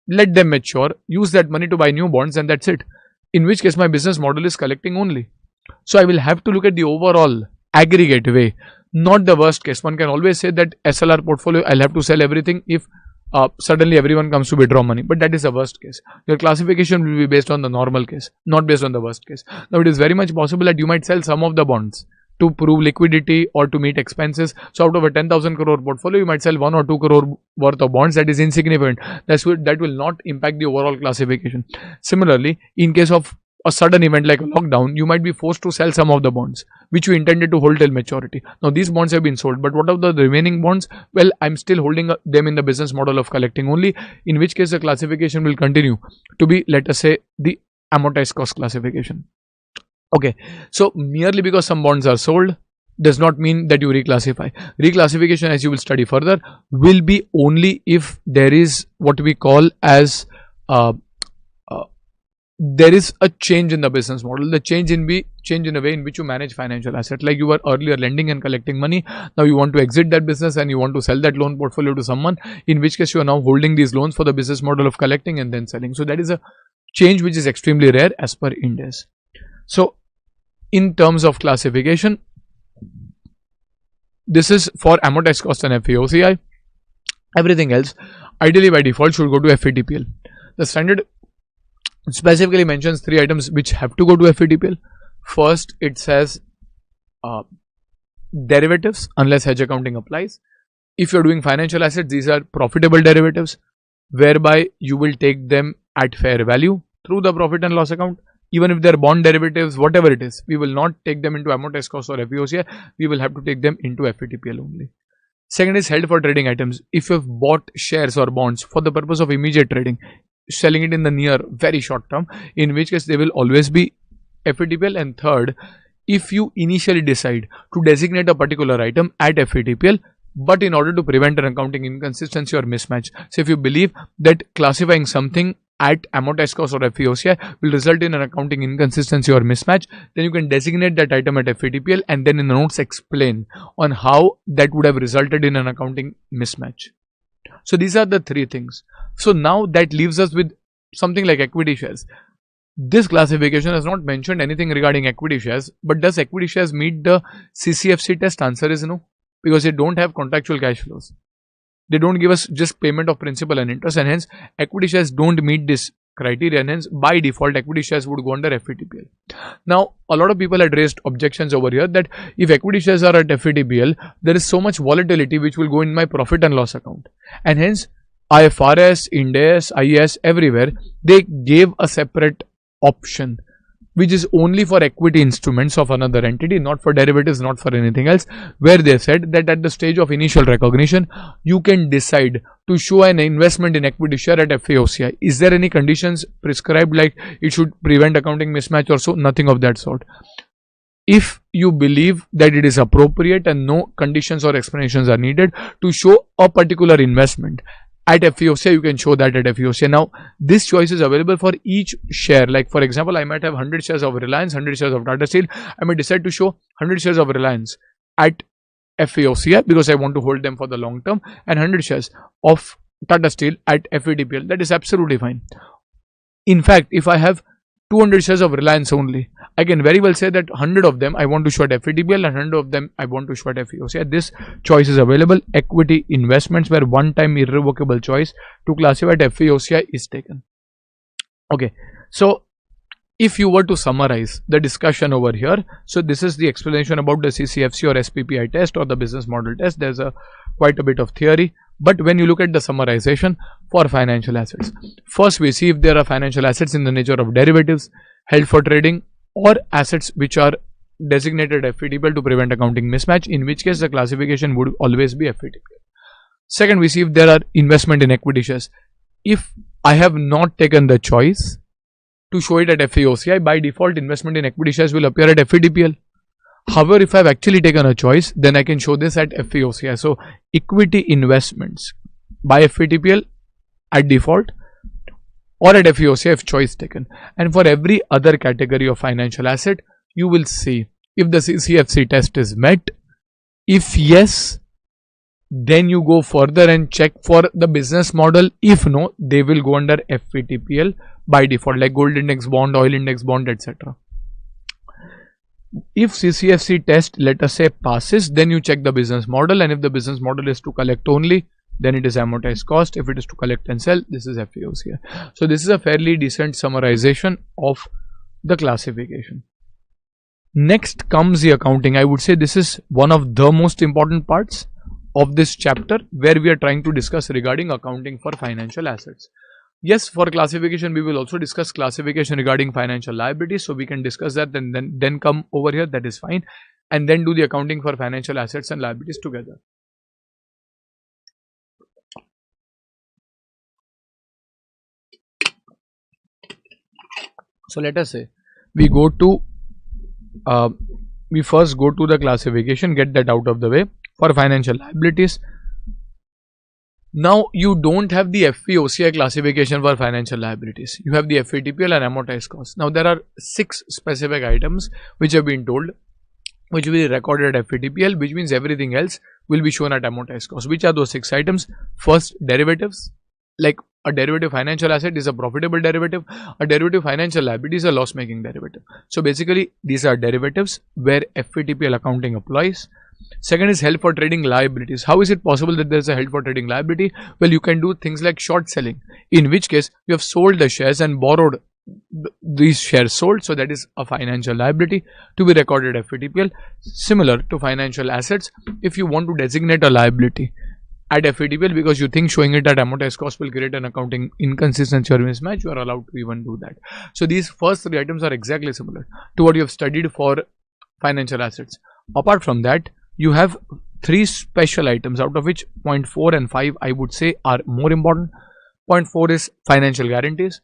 let them mature, use that money to buy new bonds, and that's it. In which case my business model is collecting only. So I will have to look at the overall aggregate way, not the worst case. One can always say that SLR portfolio, I'll have to sell everything if suddenly everyone comes to withdraw money, but that is the worst case. Your classification will be based on the normal case, not based on the worst case. Now it is very much possible that you might sell some of the bonds to prove liquidity or to meet expenses. So out of a 10,000 crore portfolio, you might sell 1 or 2 crore worth of bonds. That is insignificant. That will not impact the overall classification. Similarly, in case of a sudden event like a lockdown, you might be forced to sell some of the bonds which you intended to hold till maturity. Now these bonds have been sold, but what of the remaining bonds? Well, I'm still holding them in the business model of collecting only, in which case the classification will continue to be, let us say, the amortized cost classification. Okay, so merely because some bonds are sold does not mean that you reclassify. Reclassification, as you will study further, will be only if there is what we call as there is a change in the business model, the change in a way in which you manage financial assets. Like you were earlier lending and collecting money, now you want to exit that business and you want to sell that loan portfolio to someone, in which case you are now holding these loans for the business model of collecting and then selling. So that is a change which is extremely rare as per IND. So in terms of classification, this is for amortized cost and FVOCI. Everything else, ideally by default, should go to FVTPL. The standard specifically mentions 3 items which have to go to FVTPL. First, it says derivatives, unless hedge accounting applies. If you're doing financial assets, these are profitable derivatives, whereby you will take them at fair value through the profit and loss account. Even if they're bond derivatives, whatever it is, we will not take them into amortized cost or FVOCI. We will have to take them into FVTPL only. Second is held for trading items. If you have bought shares or bonds for the purpose of immediate trading, selling it in the near very short term, in which case they will always be FVTPL. And third, if you initially decide to designate a particular item at FVTPL, but in order to prevent an accounting inconsistency or mismatch, so if you believe that classifying something at amortized cost or FVOCI will result in an accounting inconsistency or mismatch, then you can designate that item at FVTPL and then in the notes explain on how that would have resulted in an accounting mismatch. So these are the 3 things. So now that leaves us with something like equity shares. This classification has not mentioned anything regarding equity shares, but does equity shares meet the CCFC test? Answer is no, because they don't have contractual cash flows. They don't give us just payment of principal and interest, and hence equity shares don't meet this criteria, and hence by default equity shares would go under FVTPL. Now a lot of people had raised objections over here that if equity shares are at FVTPL, there is so much volatility which will go in my profit and loss account, and hence IFRS, IND, IAS, everywhere they gave a separate option which is only for equity instruments of another entity, not for derivatives, not for anything else, where they said that at the stage of initial recognition, you can decide to show an investment in equity share at FVOCI. Is there any conditions prescribed like it should prevent accounting mismatch or so? Nothing of that sort. If you believe that it is appropriate and no conditions or explanations are needed to show a particular investment at FVOCI, you can show that at FVOCI. Now, this choice is available for each share. Like for example, I might have 100 shares of Reliance, 100 shares of Tata Steel. I might decide to show 100 shares of Reliance at FVOCI because I want to hold them for the long term, and 100 shares of Tata Steel at FVTPL. That is absolutely fine. In fact, if I have 200 shares of Reliance only, I can very well say that 100 of them I want to show at FVTPL and 100 of them I want to show at FVOCI. This choice is available. Equity investments where one-time irrevocable choice to classify at FVOCI is taken. Okay, so if you were to summarize the discussion over here, so this is the explanation about the CCFC or SPPI test or the business model test. There's quite a bit of theory, but when you look at the summarization for financial assets, first we see if there are financial assets in the nature of derivatives, held for trading, or assets which are designated FVTPL to prevent accounting mismatch, in which case the classification would always be FVTPL. Second, we see if there are investment in equity shares. If I have not taken the choice to show it at FAOCI. By default, investment in equity shares will appear at FVTPL. However, if I have actually taken a choice, then I can show this at FAOCI. So, equity investments by FVTPL at default or at FAOCI if choice taken. And for every other category of financial asset, you will see if the CFC test is met. If yes, then you go further and check for the business model. If no, they will go under FVTPL by default, like gold index bond, oil index bond, etc. If CFC test, let us say, passes, then you check the business model, and if the business model is to collect only, then it is amortized cost. If it is to collect and sell, this is FAOCI. So this is a fairly decent summarization of the classification. Next comes the accounting. I would say this is one of the most important parts of this chapter, where we are trying to discuss regarding accounting for financial assets. Yes, for classification, we will also discuss classification regarding financial liabilities. So we can discuss that and then come over here. That is fine. And then do the accounting for financial assets and liabilities together. So let us say we first go to the classification, get that out of the way for financial liabilities. Now you don't have the FVOCI classification for financial liabilities. You have the FVTPL and amortized cost. Now there are 6 specific items which have been told, which will be recorded at FVTPL, which means everything else will be shown at amortized cost. Which are those 6 items? First, derivatives. Like a derivative financial asset is a profitable derivative. A derivative financial liability is a loss-making derivative. So basically, these are derivatives where FVTPL accounting applies. Second is held for trading liabilities. How is it possible that there is a held for trading liability? Well, you can do things like short selling, in which case you have sold the shares and borrowed these shares sold. So that is a financial liability to be recorded at FVTPL. Similar to financial assets, if you want to designate a liability at FVTPL because you think showing it at amortized cost will create an accounting inconsistency or mismatch, you are allowed to even do that. So these first 3 items are exactly similar to what you have studied for financial assets. Apart from that, you have 3 special items, out of which point 4 and 5 I would say are more important. Point 4 is financial guarantees.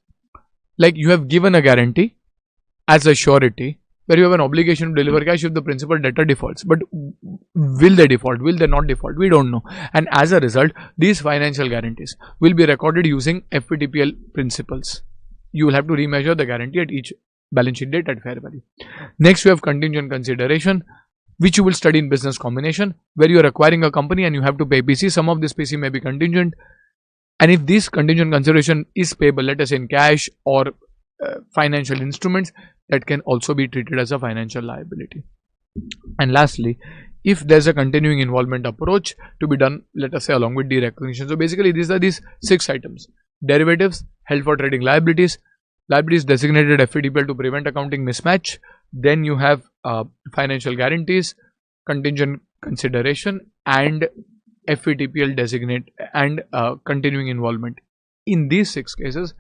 Like you have given a guarantee as a surety where you have an obligation to deliver cash if the principal debtor defaults. But will they default? Will they not default? We don't know. And as a result, these financial guarantees will be recorded using FVTPL principles. You will have to remeasure the guarantee at each balance sheet date at fair value. Next, we have contingent consideration, which you will study in business combination, where you are acquiring a company and you have to pay PC. Some of this PC may be contingent. And if this contingent consideration is payable, let us say in cash or financial instruments, that can also be treated as a financial liability. And lastly, if there's a continuing involvement approach to be done, let us say along with derecognition. So basically these are these 6 items: derivatives, held for trading liabilities, liabilities designated FVTPL to prevent accounting mismatch. Then you have financial guarantees, contingent consideration, and FVTPL designate and continuing involvement. In these 6 cases,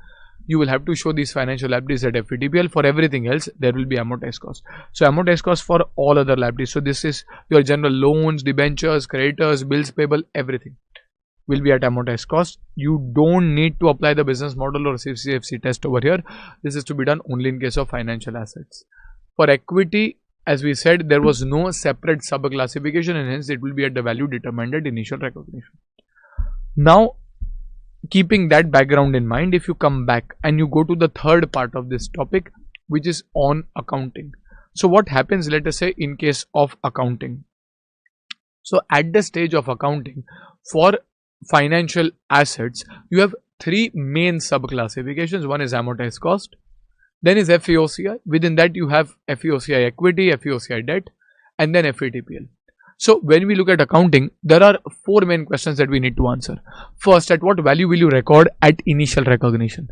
you will have to show these financial liabilities at FVTPL. For everything else, there will be amortized cost. So amortized cost for all other liabilities. So this is your general loans, debentures, creditors, bills payable, everything will be at amortized cost. You don't need to apply the business model or CFC test over here. This is to be done only in case of financial assets. For equity, as we said, there was no separate sub-classification, and hence it will be at the value determined at initial recognition. Now, keeping that background in mind, if you come back and you go to the third part of this topic, which is on accounting. So what happens, let us say, in case of accounting? So at the stage of accounting for financial assets, you have 3 main sub-classifications. One is amortized cost, then is FVOCI. Within that you have FVOCI equity, FVOCI debt, and then FVTPL. So when we look at accounting, there are 4 main questions that we need to answer. First, at what value will you record at initial recognition?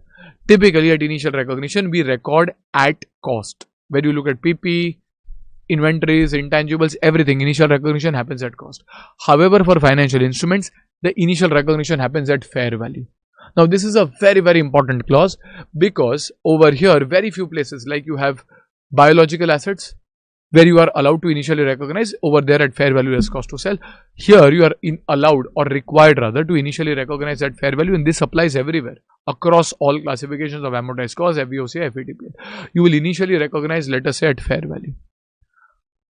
Typically at initial recognition, we record at cost. When you look at PP, inventories, intangibles, everything, initial recognition happens at cost. However, for financial instruments, the initial recognition happens at fair value. Now this is a very, very important clause, because over here, very few places, like you have biological assets, where you are allowed to initially recognize, over there at fair value less cost to sell. Here you are allowed or required rather to initially recognize at fair value, and this applies everywhere across all classifications of amortized cost, FVOCI, FATPL. You will initially recognize, let us say, at fair value.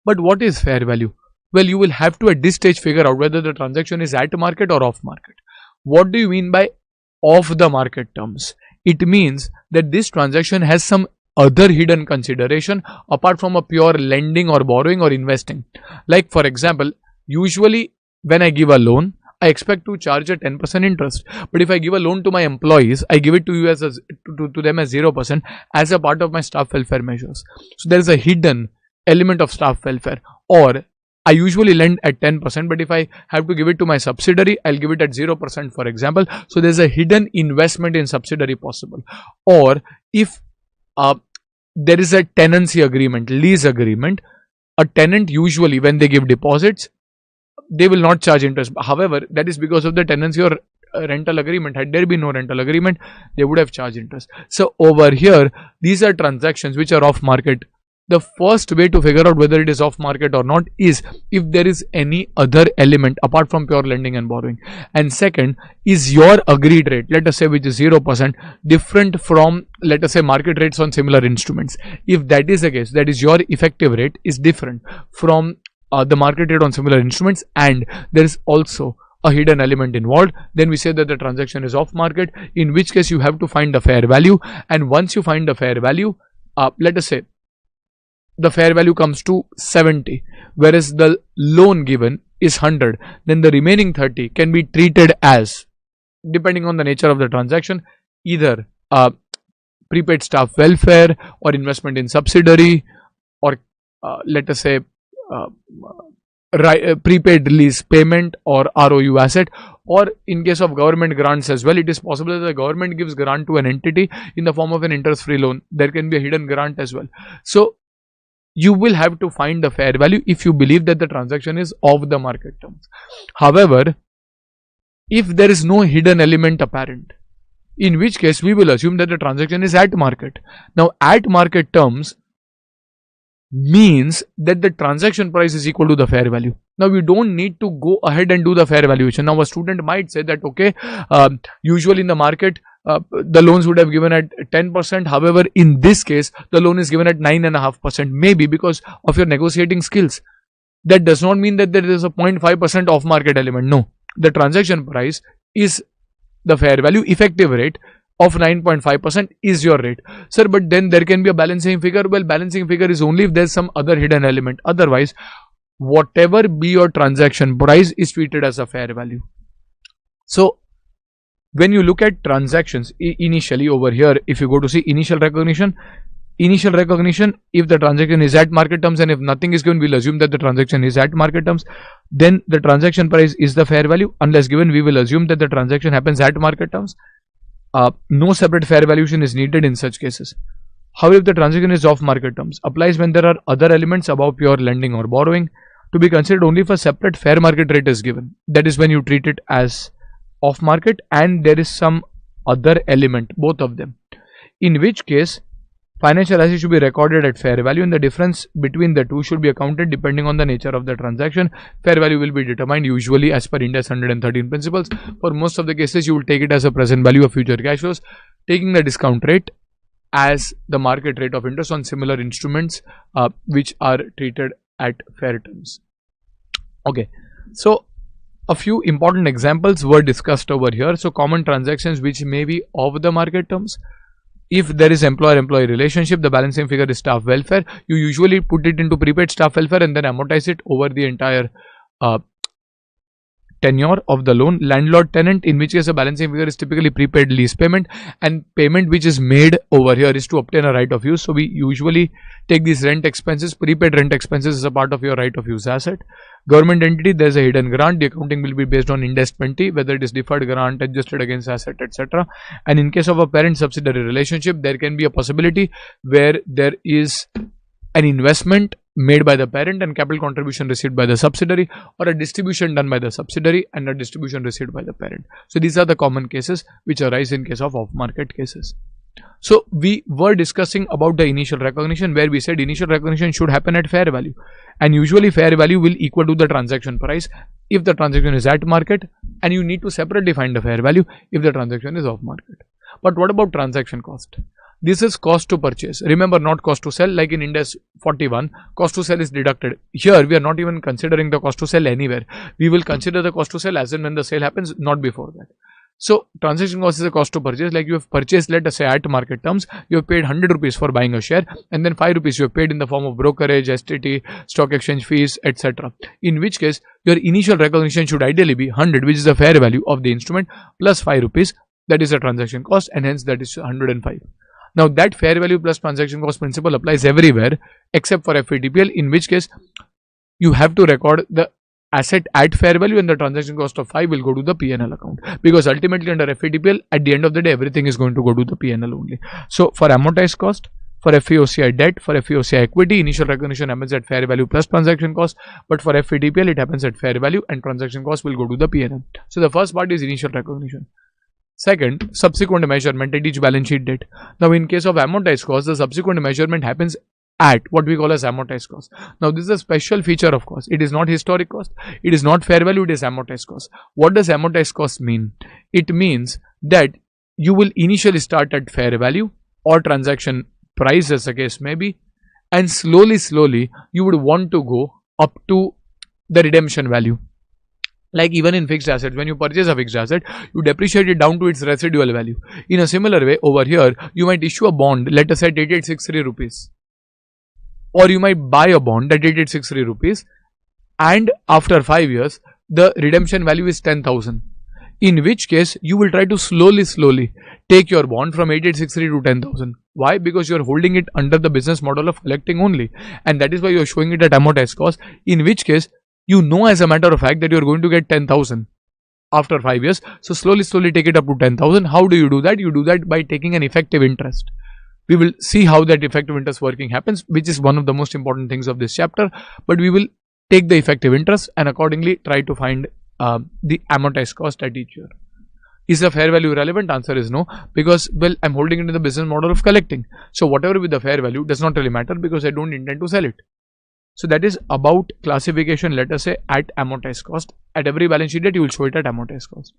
But what is fair value? Well, you will have to at this stage figure out whether the transaction is at market or off market. What do you mean by off the market terms? It means that this transaction has some other hidden consideration apart from a pure lending or borrowing or investing. Like for example, usually when I give a loan, I expect to charge a 10% interest. But if I give a loan to my employees, I give it to you as to them as 0% as a part of my staff welfare measures. So there is a hidden element of staff welfare. Or I usually lend at 10%, but if I have to give it to my subsidiary, I'll give it at 0%, for example. So there's a hidden investment in subsidiary possible. Or if there is a tenancy agreement, lease agreement, a tenant usually when they give deposits, they will not charge interest. However, that is because of the tenancy or rental agreement. Had there been no rental agreement, they would have charged interest. So over here, these are transactions which are off market. The first way to figure out whether it is off market or not is if there is any other element apart from pure lending and borrowing. And second, is your agreed rate, let us say which is 0%, different from, let us say, market rates on similar instruments. If that is the case, that is your effective rate is different from the market rate on similar instruments, and there is also a hidden element involved, then we say that the transaction is off market, in which case you have to find the fair value. And once you find the fair value, let us say the fair value comes to 70, whereas the loan given is 100, then the remaining 30 can be treated as, depending on the nature of the transaction, either prepaid staff welfare or investment in subsidiary, or let us say prepaid lease payment or ROU asset. Or in case of government grants as well, it is possible that the government gives grant to an entity in the form of an interest-free loan. There can be a hidden grant as well. So you will have to find the fair value if you believe that the transaction is off the market terms. However, if there is no hidden element apparent, in which case we will assume that the transaction is at market. Now, at market terms means that the transaction price is equal to the fair value. Now we don't need to go ahead and do the fair valuation. Now a student might say that okay, usually in the market the loans would have given at 10%. However, in this case the loan is given at 9.5%, maybe because of your negotiating skills. That does not mean that there is a 0.5% off market element. No, the transaction price is the fair value. Effective rate of 9.5% is your rate. Sir, but then there can be a balancing figure. Well, balancing figure is only if there's some other hidden element. Otherwise, whatever be your transaction price is treated as a fair value. So when you look at transactions initially over here, if you go to see initial recognition, if the transaction is at market terms, and if nothing is given, we'll assume that the transaction is at market terms, then the transaction price is the fair value. Unless given, we will assume that the transaction happens at market terms. No separate fair valuation is needed in such cases. However, if the transaction is off market terms, applies when there are other elements above pure lending or borrowing, to be considered only if a separate fair market rate is given. That is when you treat it as off market and there is some other element, both of them, in which case financial assets should be recorded at fair value, and the difference between the two should be accounted depending on the nature of the transaction. Fair value will be determined usually as per Ind AS 113 principles. For most of the cases, you will take it as a present value of future cash flows, taking the discount rate as the market rate of interest on similar instruments which are treated at fair terms. Okay, so a few important examples were discussed over here. So common transactions which may be off the market terms. If there is employer-employee relationship, the balancing figure is staff welfare. You usually put it into prepaid staff welfare and then amortize it over the entire tenure of the loan. Landlord-tenant, in which case a balancing figure is typically prepaid lease payment, and payment which is made over here is to obtain a right of use. So we usually take these rent expenses, prepaid rent expenses as a part of your right of use asset. Government entity, there is a hidden grant. The accounting will be based on Ind AS 20, whether it is deferred grant, adjusted against asset, etc. And in case of a parent subsidiary relationship, there can be a possibility where there is an investment made by the parent and capital contribution received by the subsidiary, or a distribution done by the subsidiary and a distribution received by the parent. So these are the common cases which arise in case of off-market cases. So we were discussing about the initial recognition, where we said initial recognition should happen at fair value, and usually fair value will equal to the transaction price if the transaction is at market, and you need to separately find the fair value if the transaction is off market. But what about transaction cost? This is cost to purchase. Remember, not cost to sell. Like in Index 41, cost to sell is deducted. Here we are not even considering the cost to sell anywhere. We will consider the cost to sell as and when the sale happens, not before that. So transaction cost is a cost to purchase. Like you have purchased, let us say at market terms, you have paid 100 rupees for buying a share, and then 5 rupees you have paid in the form of brokerage, STT, stock exchange fees, etc. In which case your initial recognition should ideally be 100, which is the fair value of the instrument, plus 5 rupees, that is a transaction cost, and hence that is 105. Now that fair value plus transaction cost principle applies everywhere except for FVTPL, in which case you have to record the asset at fair value and the transaction cost of 5 will go to the P&L account, because ultimately under FVTPL at the end of the day everything is going to go to the P&L only. So for amortized cost, for FVOCI debt, for FVOCI equity, initial recognition happens at fair value plus transaction cost, but for FVTPL it happens at fair value and transaction cost will go to the P&L. So the first part is initial recognition. Second, subsequent measurement at each balance sheet date. Now in case of amortized cost, the subsequent measurement happens at what we call as amortized cost. Now this is a special feature of cost. It is not historic cost, it is not fair value, it is amortized cost. What does amortized cost mean? It means that you will initially start at fair value or transaction price as the case may be, and slowly you would want to go up to the redemption value. Like even in fixed assets, when you purchase a fixed asset, you depreciate it down to its residual value. In a similar way, over here, you might issue a bond, let us say at 8863 rupees. Or you might buy a bond at 8863 rupees, and after 5 years, the redemption value is 10,000. In which case, you will try to slowly take your bond from 8863 to 10,000. Why? Because you are holding it under the business model of collecting only. And that is why you are showing it at amortized cost. In which case, you know as a matter of fact that you are going to get 10,000 after 5 years. So slowly take it up to 10,000. How do you do that? You do that by taking an effective interest. We will see how that effective interest working happens, which is one of the most important things of this chapter. But we will take the effective interest and accordingly try to find the amortized cost at each year. Is the fair value relevant? Answer is no, because well, I'm holding it in the business model of collecting. So whatever with the fair value does not really matter because I don't intend to sell it. So that is about classification, let us say at amortized cost. At every balance sheet date, you will show it at amortized cost.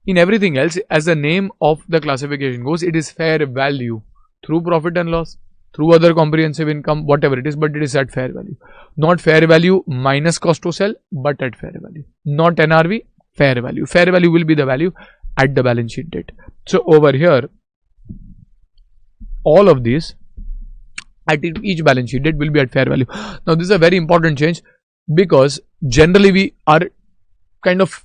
In everything else, as the name of the classification goes, it is fair value through profit and loss, through other comprehensive income, whatever it is, but it is at fair value. Not fair value minus cost to sell, but at fair value. Not NRV, fair value. Fair value will be the value at the balance sheet date. So over here, all of these at each balance sheet date will be at fair value. Now this is a very important change, because generally we are kind of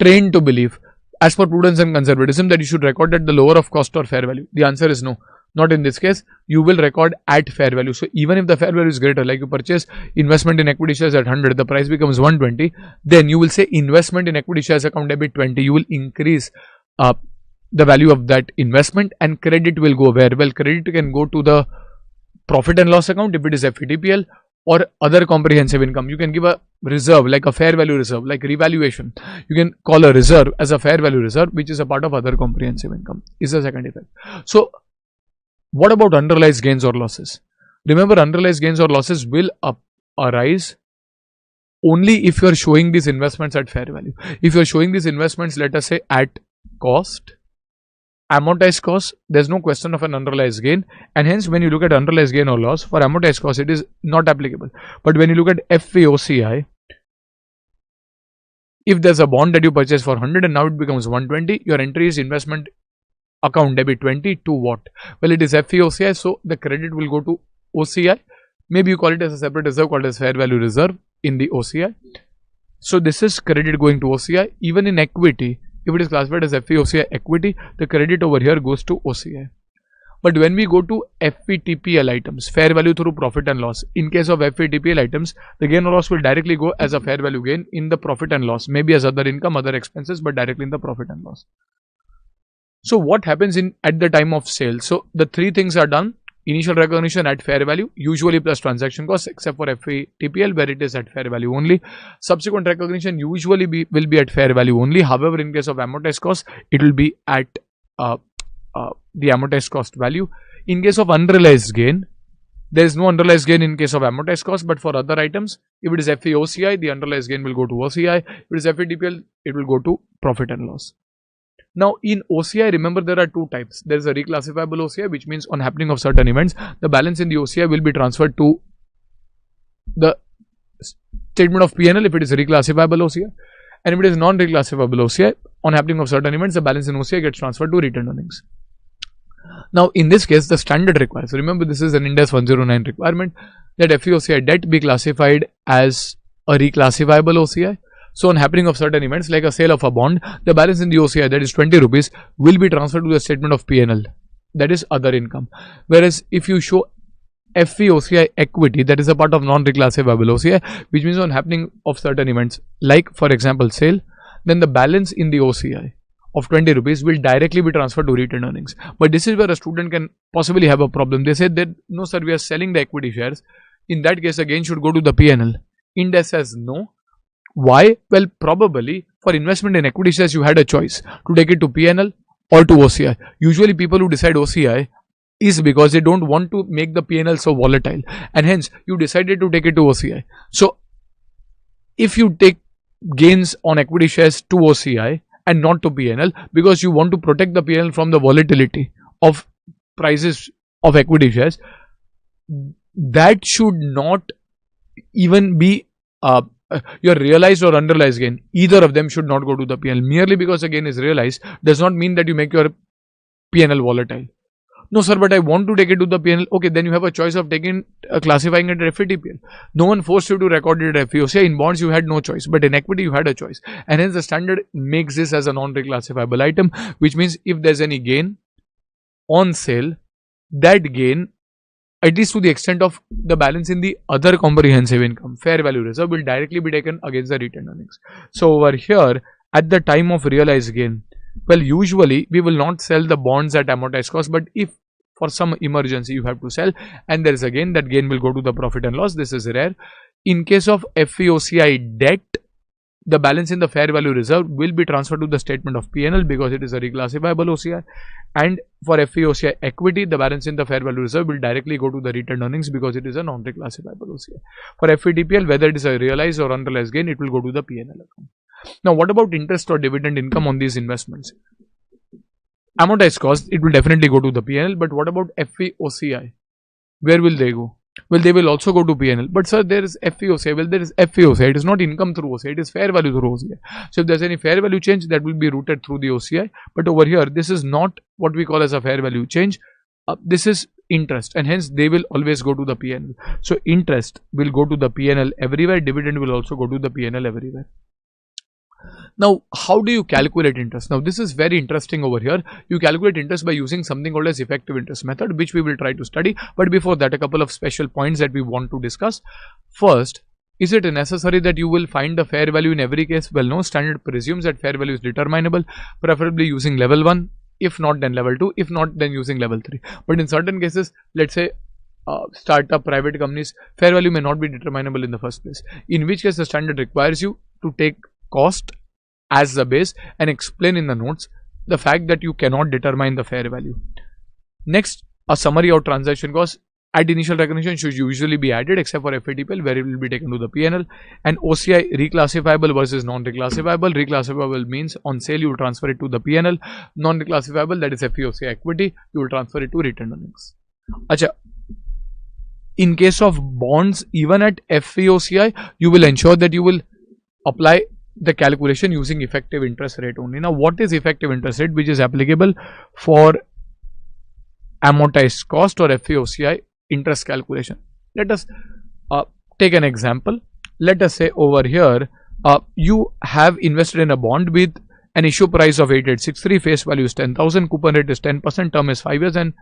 trained to believe, as per prudence and conservatism, that you should record at the lower of cost or fair value. The answer is no. Not in this case. You will record at fair value. So even if the fair value is greater, like you purchase investment in equity shares at 100, the price becomes 120, then you will say investment in equity shares account debit 20. You will increase the value of that investment, and credit will go where? Well, credit can go to the profit and loss account if it is FVTPL, or other comprehensive income. You can give a reserve, like a fair value reserve, like revaluation. You can call a reserve as a fair value reserve, which is a part of other comprehensive income. Is the second effect. So what about unrealized gains or losses? Remember, unrealized gains or losses will arise only if you are showing these investments at fair value. If you are showing these investments, let us say at cost, amortized cost, there's no question of an unrealized gain, and hence when you look at unrealized gain or loss for amortized cost, it is not applicable. But when you look at FVOCI, if there's a bond that you purchase for 100 and now it becomes 120, your entry is investment account debit 20 to what? Well, it is FVOCI, so the credit will go to OCI. Maybe you call it as a separate reserve called as fair value reserve in the OCI. So this is credit going to OCI. Even in equity, if it is classified as FVOCI equity, the credit over here goes to OCI. But when we go to FVTPL items, fair value through profit and loss, in case of FVTPL items, the gain or loss will directly go as a fair value gain in the profit and loss, maybe as other income, other expenses, but directly in the profit and loss. So what happens at the time of sale? So the three things are done. Initial recognition at fair value, usually plus transaction costs, except for FVTPL where it is at fair value only. Subsequent recognition usually will be at fair value only. However, in case of amortized cost, it will be at the amortized cost value. In case of unrealized gain, there is no unrealized gain in case of amortized cost, but for other items, if it is FA OCI, the unrealized gain will go to OCI. If it is FA DPL, it will go to profit and loss. Now in OCI, remember there are two types. There is a reclassifiable OCI, which means on happening of certain events, the balance in the OCI will be transferred to the statement of P&L if it is reclassifiable OCI. And if it is non-reclassifiable OCI, on happening of certain events, the balance in OCI gets transferred to retained earnings. Now in this case, the standard requires, remember this is an Ind AS 109 requirement, that FVOCI debt be classified as a reclassifiable OCI. So on happening of certain events like a sale of a bond, the balance in the OCI, that is 20 rupees, will be transferred to the statement of P&L, that is other income. Whereas if you show FVOCI equity, that is a part of non-reclassifiable OCI, which means on happening of certain events like for example sale, then the balance in the OCI of 20 rupees will directly be transferred to retained earnings. But this is where a student can possibly have a problem. They say that no sir, we are selling the equity shares. In that case, again should go to the P&L. Ind AS says no. Why? Well, probably for investment in equity shares, you had a choice to take it to P&L or to OCI. Usually people who decide OCI is because they don't want to make the P&L so volatile, and hence you decided to take it to OCI. So if you take gains on equity shares to OCI and not to P&L, because you want to protect the P&L from the volatility of prices of equity shares, that should not even be your realized or unrealized gain. Either of them should not go to the P&L. Merely because a gain is realized does not mean that you make your P&L volatile. No sir, but I want to take it to the P&L. Okay, then you have a choice of taking classifying it at FVTPL. No one forced you to record it at FVOCI. In bonds you had no choice, but in equity you had a choice, and hence the standard makes this as a non-reclassifiable item, which means if there's any gain on sale, that gain, at least to the extent of the balance in the other comprehensive income, fair value reserve, will directly be taken against the retained earnings. So over here, at the time of realized gain, well, usually we will not sell the bonds at amortized cost, but if for some emergency you have to sell and there is a gain, that gain will go to the profit and loss. This is rare. In case of FVOCI debt, the balance in the fair value reserve will be transferred to the statement of P&L because it is a reclassifiable OCI. And for FVOCI equity, the balance in the fair value reserve will directly go to the retained earnings because it is a non-reclassifiable OCI. For FVTPL, whether it is a realized or unrealized gain, it will go to the P&L account. Now, what about interest or dividend income on these investments? Amortized cost, it will definitely go to the P&L, but what about FVOCI? Where will they go? Well, they will also go to P&L. But sir, there is FVOCI. Well, there is FVOCI. It is not income through OCI. It is fair value through OCI. So if there is any fair value change, that will be routed through the OCI. But over here, this is not what we call as a fair value change. This is interest, and hence they will always go to the P&L. So interest will go to the P&L everywhere. Dividend will also go to the P&L everywhere. Now, how do you calculate interest? Now, this is very interesting over here. You calculate interest by using something called as effective interest method, which we will try to study. But before that, a couple of special points that we want to discuss. First, is it necessary that you will find the fair value in every case? Well, no. Standard presumes that fair value is determinable, preferably using level 1. If not, then level 2. If not, then using level 3. But in certain cases, let's say startup, private companies, fair value may not be determinable in the first place. In which case, the standard requires you to take cost as the base and explain in the notes the fact that you cannot determine the fair value. Next, a summary of transaction costs at initial recognition should usually be added except for FATPL, where it will be taken to the P&L. And OCI reclassifiable versus non-reclassifiable. Reclassifiable means on sale you will transfer it to the P&L. Non-reclassifiable, that is FVOCI equity, you will transfer it to retained earnings. Acha. In case of bonds, even at FVOCI, you will ensure that you will apply the calculation using effective interest rate only. Now, what is effective interest rate, which is applicable for amortized cost or FVOCI interest calculation? Let us take an example. Let us say over here, you have invested in a bond with an issue price of 8863, face value is 10,000, coupon rate is 10%, term is 5 years, and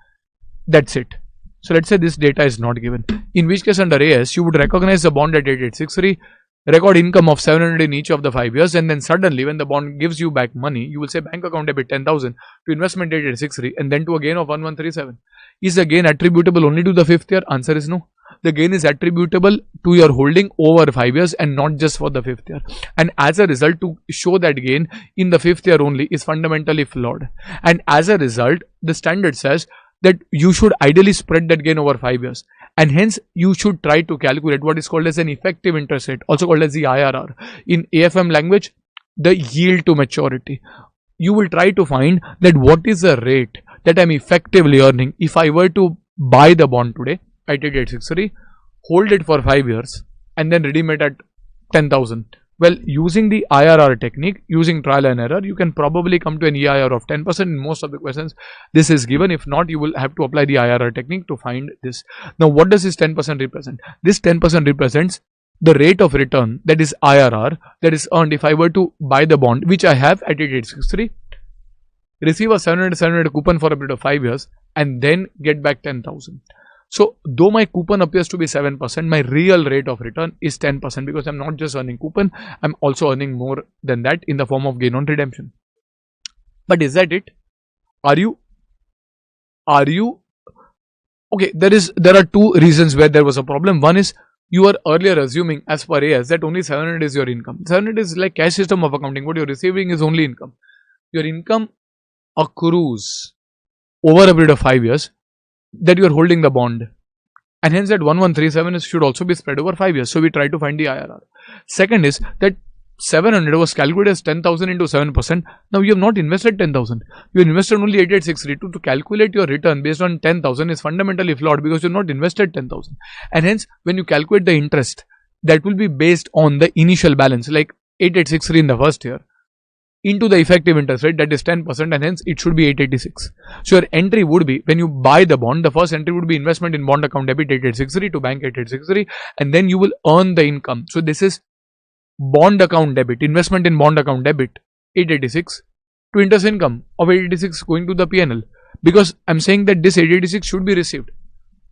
that's it. So let's say this data is not given, in which case under AS you would recognize the bond at 8863, record income of 700 in each of the 5 years, and then suddenly when the bond gives you back money, you will say bank account debit 10,000 to investment date 863 and then to a gain of 1137. Is the gain attributable only to the 5th year? Answer is no. the gain is attributable to your holding over 5 years and not just for the 5th year. And as a result, to show that gain in the 5th year only is fundamentally flawed. And as a result, the standard says that you should ideally spread that gain over 5 years. And hence, you should try to calculate what is called as an effective interest rate, also called as the IRR. In AFM language, the yield to maturity. You will try to find that what is the rate that I'm effectively earning if I were to buy the bond today at 8863, hold it for 5 years and then redeem it at 10,000. Well, using the IRR technique, using trial and error, you can probably come to an EIR of 10%. In most of the questions, this is given. If not, you will have to apply the IRR technique to find this. Now, what does this 10% represent? This 10% represents the rate of return, that is IRR, that is earned if I were to buy the bond, which I have at 8863, receive a 700 coupon for a period of 5 years, and then get back 10,000. So, though my coupon appears to be 7%, my real rate of return is 10% because I'm not just earning coupon, I'm also earning more than that in the form of gain on redemption. But is that it? Are you? Okay, there are two reasons where there was a problem. One is, you were earlier assuming as per AS that only 700 is your income. 700 is like cash system of accounting. What you're receiving is only income. Your income accrues over a period of 5 years that you're holding the bond. And hence that 1137 should also be spread over 5 years. So we try to find the IRR. Second is that 700 was calculated as 10,000 into 7%. Now you have not invested 10,000. You invested only 8862. To calculate your return based on 10,000 is fundamentally flawed because you have not invested 10,000. And hence, when you calculate the interest, that will be based on the initial balance, like 8863 in the first year, into the effective interest rate, that is 10%, and hence it should be 886. So your entry would be, when you buy the bond, the first entry would be investment in bond account debit 8863 to bank 8863, and then you will earn the income. So this is bond account debit, investment in bond account debit 886 to interest income of 886 going to the PNL, because I'm saying that this 886 should be received.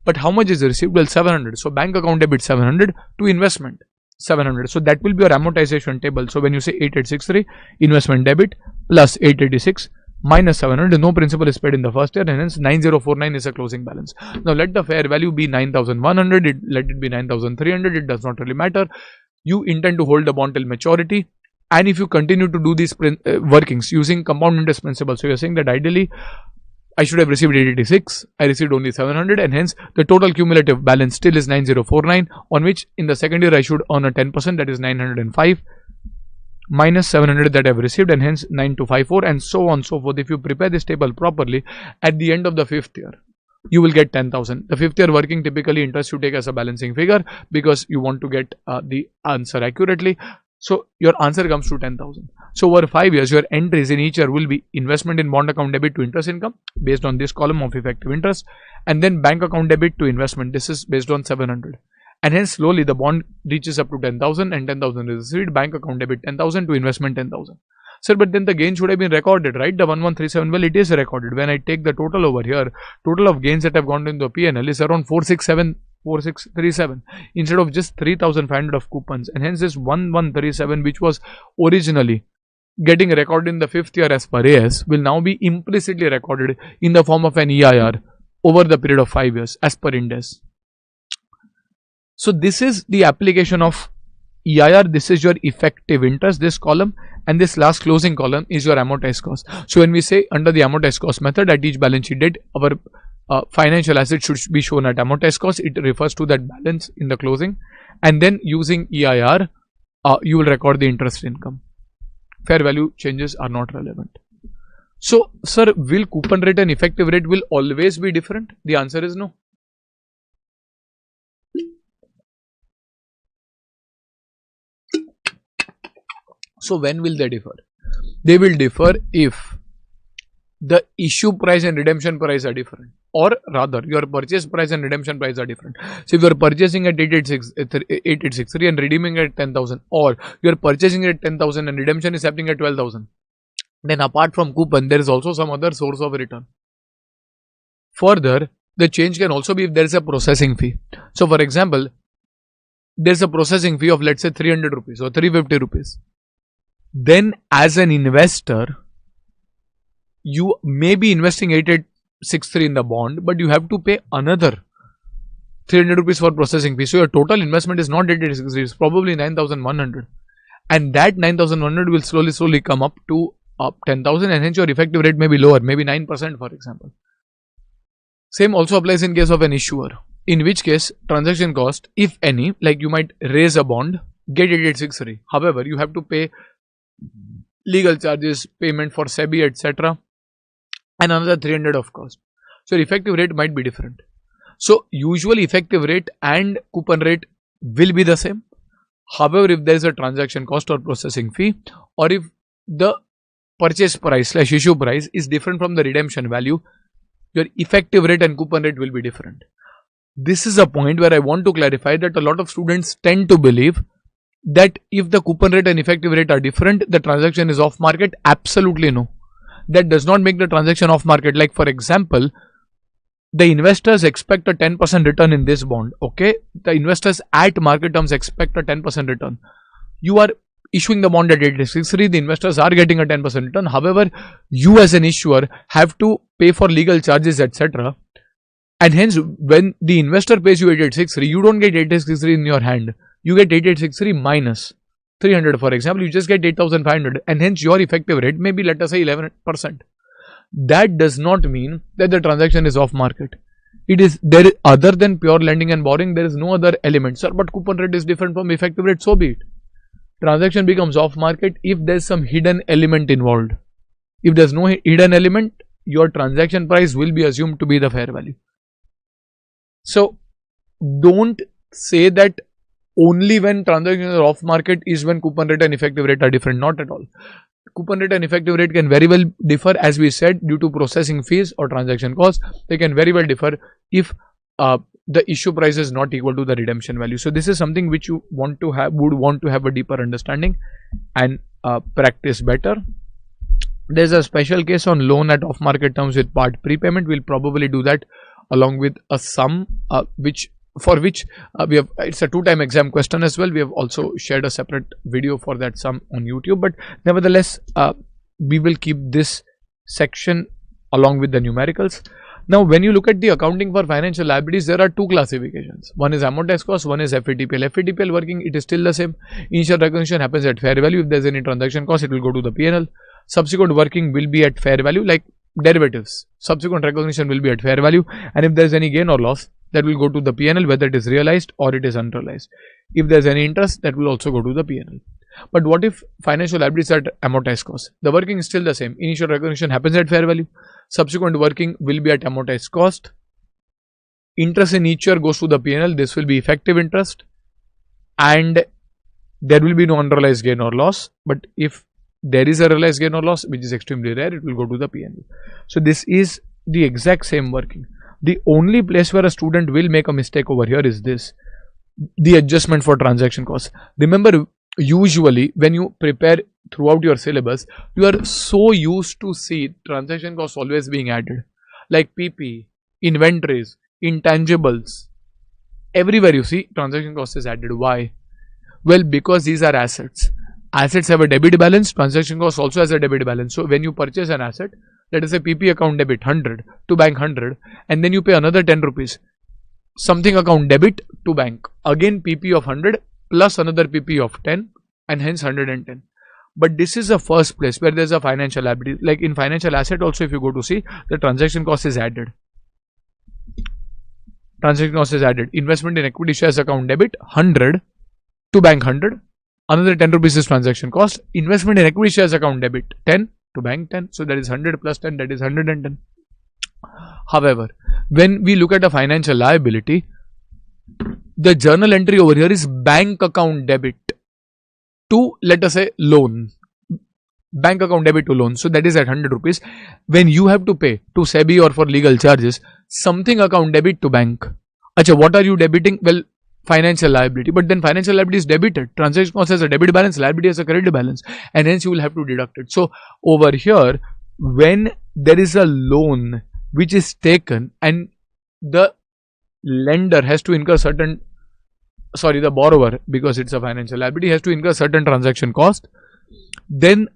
But how much is received? Well, 700. So bank account debit 700 to investment 700. So that will be your amortization table. So when you say 8863 investment debit plus 886 minus 700, no principal is paid in the first year, and hence 9049 is a closing balance. Now let the fair value be 9100, let it be 9300, it does not really matter. You intend to hold the bond till maturity, and if you continue to do these workings using compound interest principle, so you're saying that ideally I should have received 886, I received only 700, and hence the total cumulative balance still is 9049, on which in the second year I should earn a 10%, that is 905 minus 700 that I have received, and hence 9254, and so on and so forth. If you prepare this table properly, at the end of the 5th year you will get 10,000. The 5th year working, typically interest you take as a balancing figure because you want to get the answer accurately. So your answer comes to 10,000. So over 5 years, your entries in each year will be investment in bond account debit to interest income based on this column of effective interest, and then bank account debit to investment. This is based on 700. And hence slowly the bond reaches up to 10,000, and 10,000 is received, bank account debit 10,000 to investment 10,000. Sir, but then the gain should have been recorded, right? The 1137, well, it is recorded. When I take the total over here, total of gains that have gone into the PNL is around 4637 instead of just 3,500 of coupons, and hence this 1137, which was originally getting recorded in the 5th year as per AS, will now be implicitly recorded in the form of an EIR over the period of 5 years as per IND. So this is the application of EIR. This is your effective interest, this column, and this last closing column is your amortized cost. So when we say under the amortized cost method, at each balance sheet date, our financial asset should be shown at amortized cost. It refers to that balance in the closing, and then using EIR, you will record the interest income. Fair value changes are not relevant. So, sir, will coupon rate and effective rate will always be different? The answer is no. So when will they differ? They will differ if the issue price and redemption price are different, or rather your purchase price and redemption price are different. So if you are purchasing at 8863 and redeeming at 10,000, or you are purchasing at 10,000 and redemption is happening at 12,000, then apart from coupon there is also some other source of return. Further, the change can also be if there is a processing fee. So for example, there is a processing fee of, let's say, 300 rupees or 350 rupees. Then as an investor, you may be investing 8863 in the bond, but you have to pay another 300 rupees for processing fee. So your total investment is not 863, it's probably 9,100. And that 9,100 will slowly come up to 10,000, and hence your effective rate may be lower, maybe 9% for example. Same also applies in case of an issuer, in which case transaction cost, if any, like you might raise a bond, get 8863. However, you have to pay legal charges, payment for SEBI, etc. and another 300 of cost. So your effective rate might be different. So usually effective rate and coupon rate will be the same. However, if there is a transaction cost or processing fee, or if the purchase price / issue price is different from the redemption value, your effective rate and coupon rate will be different. This is a point where I want to clarify that a lot of students tend to believe that if the coupon rate and effective rate are different, the transaction is off market. Absolutely no. That does not make the transaction off market. Like for example, the investors expect a 10% return in this bond. Okay, the investors at market terms expect a 10% return. You are issuing the bond at 863, the investors are getting a 10% return. However, you as an issuer have to pay for legal charges, etc. And hence, when the investor pays you 8863, you don't get 8863 in your hand. You get 8863 minus 300, for example, you just get 8,500, and hence your effective rate may be, let us say, 11%. That does not mean that the transaction is off market. It is there, other than pure lending and borrowing, there is no other element. Sir, but coupon rate is different from effective rate, so be it. Transaction becomes off market if there is some hidden element involved. If there is no hidden element, your transaction price will be assumed to be the fair value. So don't say that only when transactions are off market is when coupon rate and effective rate are different. Not at all. Coupon rate and effective rate can very well differ, as we said, due to processing fees or transaction costs. They can very well differ if the issue price is not equal to the redemption value. So this is something which you would want to have a deeper understanding and practice better. There's a special case on loan at off market terms with part prepayment. We'll probably do that along with a sum for which we have, it's a 2-time exam question as well. We have also shared a separate video for that sum on YouTube, but nevertheless we will keep this section along with the numericals. Now when you look at the accounting for financial liabilities, there are 2 classifications. One is amortized cost, one is FATPL. FATPL working, it is still the same. Initial recognition happens at fair value. If there is any transaction cost, it will go to the P&L. Subsequent working will be at fair value, like derivatives. Subsequent recognition will be at fair value, and if there is any gain or loss, that will go to the P&L, whether it is realized or it is unrealized. If there is any interest, that will also go to the P&L. But what if financial liabilities are at amortized cost? The working is still the same. Initial recognition happens at fair value. Subsequent working will be at amortized cost. Interest in each year goes to the P&L. This will be effective interest, and there will be no unrealized gain or loss. But if there is a realized gain or loss, which is extremely rare, it will go to the P&L. So this is the exact same working. The only place where a student will make a mistake over here is this, the adjustment for transaction costs. Remember, usually when you prepare throughout your syllabus, you are so used to see transaction costs always being added, like PP, inventories, intangibles. Everywhere you see transaction cost is added. Why? Well, because these are assets. Assets have a debit balance, transaction cost also has a debit balance. So when you purchase an asset, let us say PP account debit 100 to bank 100, and then you pay another 10 rupees. Something account debit to bank, again PP of 100 plus another PP of 10, and hence 110. But this is the first place where there is a financial liability. Like in financial asset also, if you go to see, the transaction cost is added. Transaction cost is added. Investment in equity shares account debit 100 to bank 100. Another 10 rupees is transaction cost. Investment in equity shares account debit 10 to bank 10. So that is 100 plus 10, that is 110. However, when we look at a financial liability, the journal entry over here is bank account debit to, let us say, loan. Bank account debit to loan. So that is at 100 rupees. When you have to pay to SEBI or for legal charges, something account debit to bank. Acha, what are you debiting? Well, financial liability. But then financial liability is debited. Transaction cost has a debit balance, liability has a credit balance, and hence you will have to deduct it. So over here, when there is a loan which is taken and the lender has to incur certain, the borrower, because it's a financial liability, has to incur certain transaction cost, then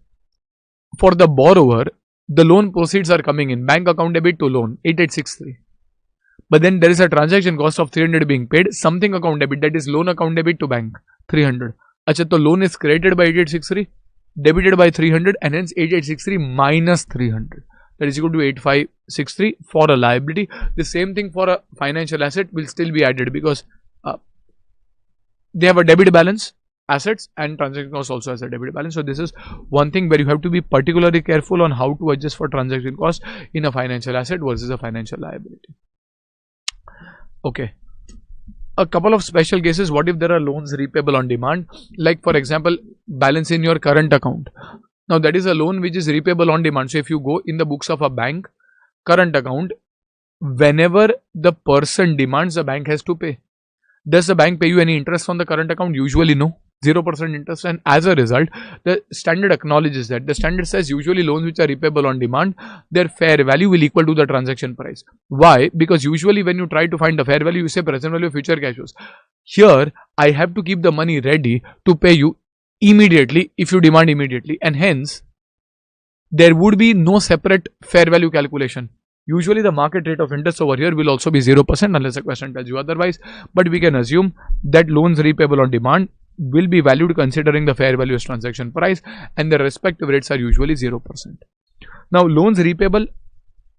for the borrower, the loan proceeds are coming in, bank account debit to loan 8863. but then there is a transaction cost of 300 being paid, something account debit, that is loan account debit to bank 300. Acha, so loan is credited by 8863, debited by 300, and hence 8863 minus 300, that is equal to 8563 for a liability. The same thing for a financial asset will still be added because they have a debit balance, assets, and transaction cost also has a debit balance. So this is one thing where you have to be particularly careful on how to adjust for transaction cost in a financial asset versus a financial liability. Okay, a couple of special cases. What if there are loans repayable on demand, like for example balance in your current account? Now that is a loan which is repayable on demand. So if you go in the books of a bank, current account, whenever the person demands, the bank has to pay. Does the bank pay you any interest on the current account? Usually no, 0% interest, and as a result the standard acknowledges that. The standard says usually loans which are repayable on demand, their fair value will equal to the transaction price. Why? Because usually when you try to find the fair value, you say present value of future cash flows. Here I have to keep the money ready to pay you immediately if you demand immediately, and hence there would be no separate fair value calculation. Usually the market rate of interest over here will also be 0% unless the question tells you otherwise, but we can assume that loans repayable on demand will be valued considering the fair value as transaction price, and the respective rates are usually 0%. Now loans repayable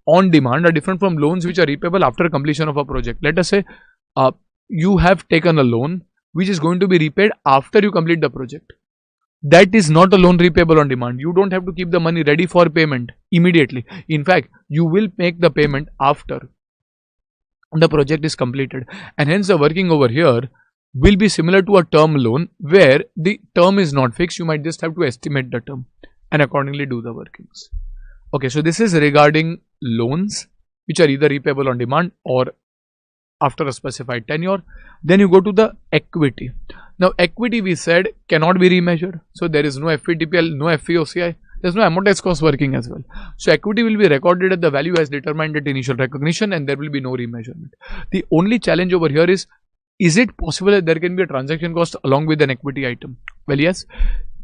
on demand are different from loans which are repayable after completion of a project. Let us say you have taken a loan which is going to be repaid after you complete the project. That is not a loan repayable on demand. You don't have to keep the money ready for payment immediately. In fact, you will make the payment after the project is completed, and hence the working over here will be similar to a term loan where the term is not fixed. You might just have to estimate the term and accordingly do the workings. Okay, so this is regarding loans which are either repayable on demand or after a specified tenure. Then you go to the equity. Now equity, we said, cannot be remeasured. So there is no FVTPL, no FVOCI. There is no amortized cost working as well. So equity will be recorded at the value as determined at initial recognition, and there will be no remeasurement. The only challenge over here is it possible that there can be a transaction cost along with an equity item? Well, yes.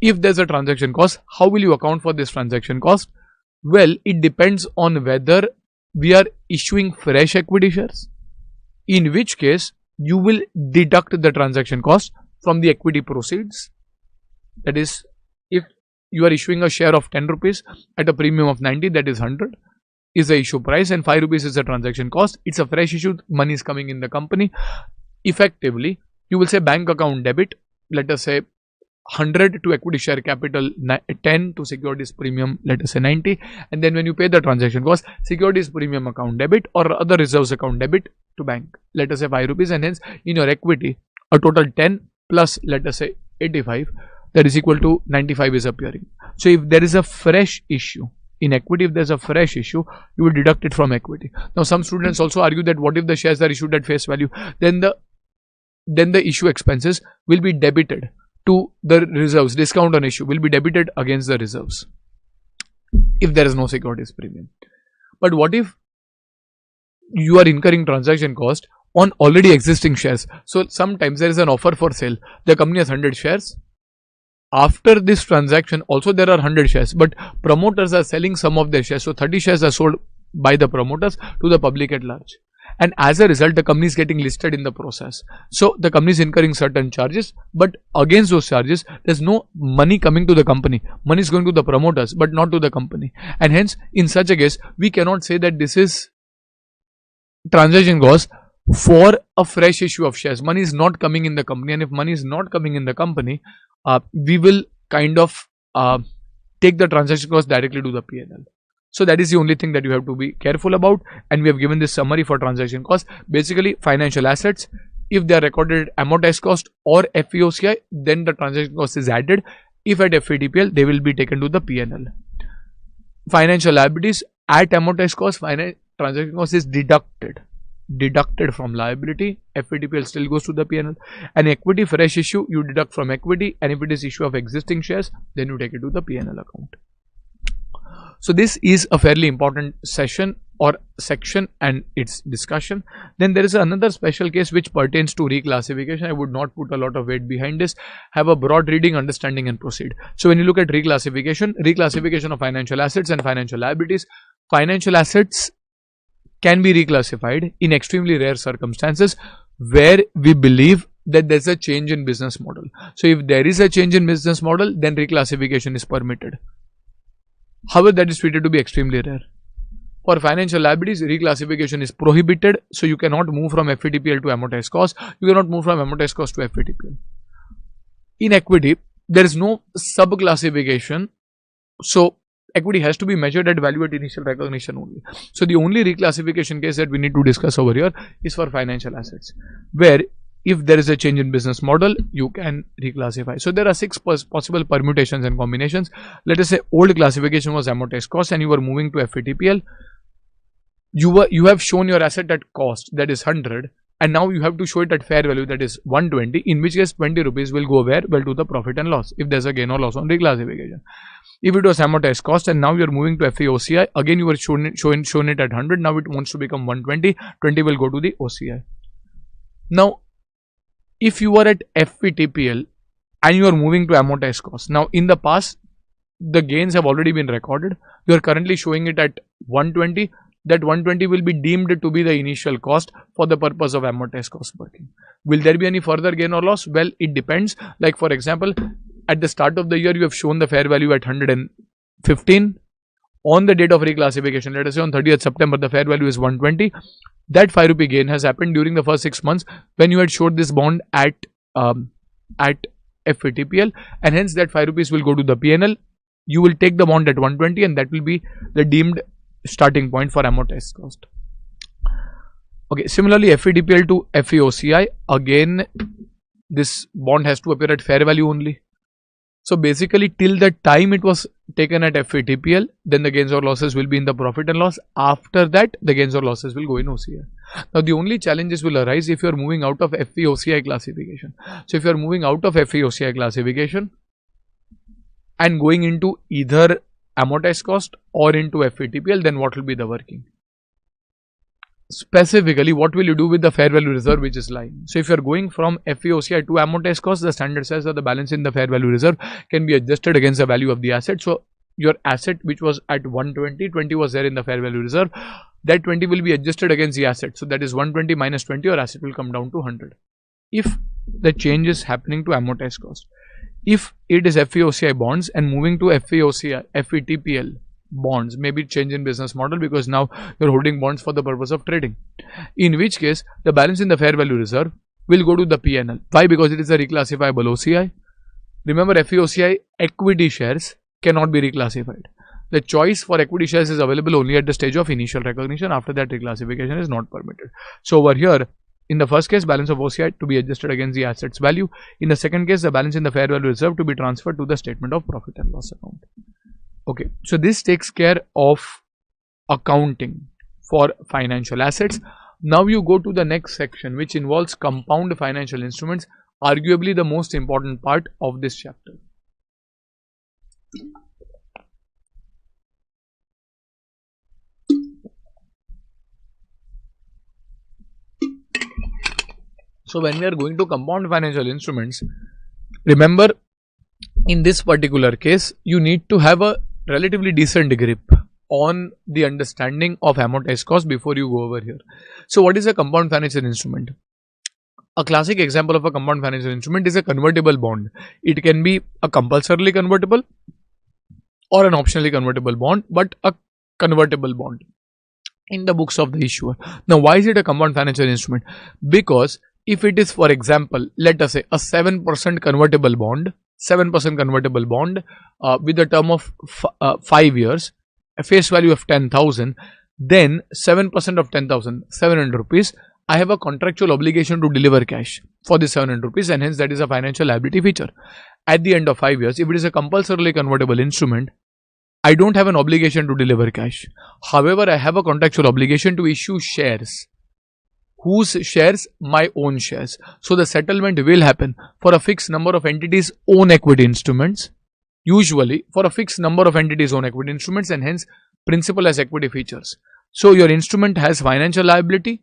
If there is a transaction cost, how will you account for this transaction cost? Well, it depends on whether we are issuing fresh equity shares, in which case you will deduct the transaction cost from the equity proceeds. That is, if you are issuing a share of 10 rupees at a premium of 90, that is 100 is the issue price, and 5 rupees is the transaction cost. It's a fresh issue, money is coming in the company. Effectively, you will say bank account debit, let us say 100 to equity share capital, 10 to securities premium, let us say 90, and then when you pay the transaction cost, securities premium account debit or other reserves account debit to bank, let us say 5 rupees, and hence in your equity a total 10 plus let us say 85, that is equal to 95 is appearing. So if there is a fresh issue in equity, if there is a fresh issue, you will deduct it from equity. Now some students also argue that what if the shares are issued at face value, then the issue expenses will be debited to the reserves. Discount on issue will be debited against the reserves if there is no securities premium. But what if you are incurring transaction cost on already existing shares? So sometimes there is an offer for sale. The company has 100 shares. After this transaction also there are 100 shares, but promoters are selling some of their shares. So 30 shares are sold by the promoters to the public at large, and as a result the company is getting listed in the process. So the company is incurring certain charges, but against those charges there is no money coming to the company. Money is going to the promoters but not to the company, and hence in such a case we cannot say that this is transaction cost for a fresh issue of shares. Money is not coming in the company, and if money is not coming in the company, we will kind of take the transaction cost directly to the P&L. So that is the only thing that you have to be careful about, and we have given this summary for transaction cost. Basically financial assets, if they are recorded at amortized cost or FVOCI, then the transaction cost is added. If at FVTPL, they will be taken to the P&L. Financial liabilities at amortized cost, transaction cost is deducted from liability. FVTPL still goes to the P&L. An equity fresh issue, you deduct from equity, and if it is issue of existing shares, then you take it to the P&L account. So this is a fairly important session or section and its discussion. Then there is another special case which pertains to reclassification. I would not put a lot of weight behind this. Have a broad reading, understanding, and proceed. So when you look at reclassification of financial assets and financial liabilities, financial assets can be reclassified in extremely rare circumstances where we believe that there's a change in business model. So if there is a change in business model, then reclassification is permitted. However, that is treated to be extremely rare. For financial liabilities, reclassification is prohibited. So you cannot move from FVTPL to amortized cost. You cannot move from amortized cost to FVTPL. In equity, there is no sub-classification. So equity has to be measured at value at initial recognition only. So the only reclassification case that we need to discuss over here is for financial assets, where if there is a change in business model, you can reclassify. So there are 6 possible permutations and combinations. Let us say old classification was amortized cost and you were moving to FVTPL. You have shown your asset at cost, that is 100, and now you have to show it at fair value, that is 120, in which case 20 rupees will go where? Well, to the profit and loss, if there's a gain or loss on reclassification. If it was amortized cost and now you're moving to FA OCI, again you were shown it at 100, now it wants to become 120, 20 will go to the OCI. Now, if you were at FVTPL and you are moving to amortized cost, now in the past, the gains have already been recorded. You are currently showing it at 120. That 120 will be deemed to be the initial cost for the purpose of amortized cost working. Will there be any further gain or loss? Well, it depends. Like for example, at the start of the year, you have shown the fair value at 115. On the date of reclassification, let us say on 30th September, the fair value is 120. That 5 rupee gain has happened during the first 6 months when you had showed this bond at FVTPL, and hence that 5 rupees will go to the PNL. You will take the bond at 120 and that will be the deemed starting point for amortized cost. Okay, similarly FVTPL to FVOCI, again this bond has to appear at fair value only. So basically till the time it was taken at FVTPL, then the gains or losses will be in the profit and loss. After that, the gains or losses will go in OCI. Now the only challenges will arise if you are moving out of FVOCI classification. So if you are moving out of FVOCI classification and going into either amortized cost or into FVTPL, then what will be the working? Specifically, what will you do with the fair value reserve which is lying? So if you are going from FVOCI to amortized cost, the standard says that the balance in the fair value reserve can be adjusted against the value of the asset. So your asset which was at 120, 20 was there in the fair value reserve, that 20 will be adjusted against the asset. So that is 120 minus 20, your asset will come down to 100. If the change is happening to amortized cost, if it is FVOCI bonds and moving to FVTPL bonds, maybe change in business model because now you're holding bonds for the purpose of trading, in which case the balance in the fair value reserve will go to the PNL. Why? Because it is a reclassifiable OCI. Remember, FVOCI equity shares cannot be reclassified. The choice for equity shares is available only at the stage of initial recognition. After that, reclassification is not permitted. So over here, in the first case, balance of OCI to be adjusted against the assets value. In the second case, the balance in the fair value reserve to be transferred to the statement of profit and loss account. Okay, so this takes care of accounting for financial assets. Now you go to the next section, which involves compound financial instruments, arguably the most important part of this chapter. So when we are going to compound financial instruments, remember in this particular case, you need to have a relatively decent grip on the understanding of amortized cost before you go over here. So what is a compound financial instrument? A classic example of a compound financial instrument is a convertible bond. It can be a compulsorily convertible or an optionally convertible bond, but a convertible bond in the books of the issuer. Now why is it a compound financial instrument? Because if it is, for example, let us say a 7% convertible bond, with a term of 5 years, a face value of 10,000, then 7% of 10,000, 700 rupees, I have a contractual obligation to deliver cash for the 700 rupees, and hence that is a financial liability feature. At the end of 5 years, if it is a compulsorily convertible instrument, I don't have an obligation to deliver cash. However, I have a contractual obligation to issue shares. Whose shares? My own shares. So the settlement will happen for a fixed number of entities' own equity instruments, usually for a fixed number of entities' own equity instruments, and hence principal as equity features. So your instrument has financial liability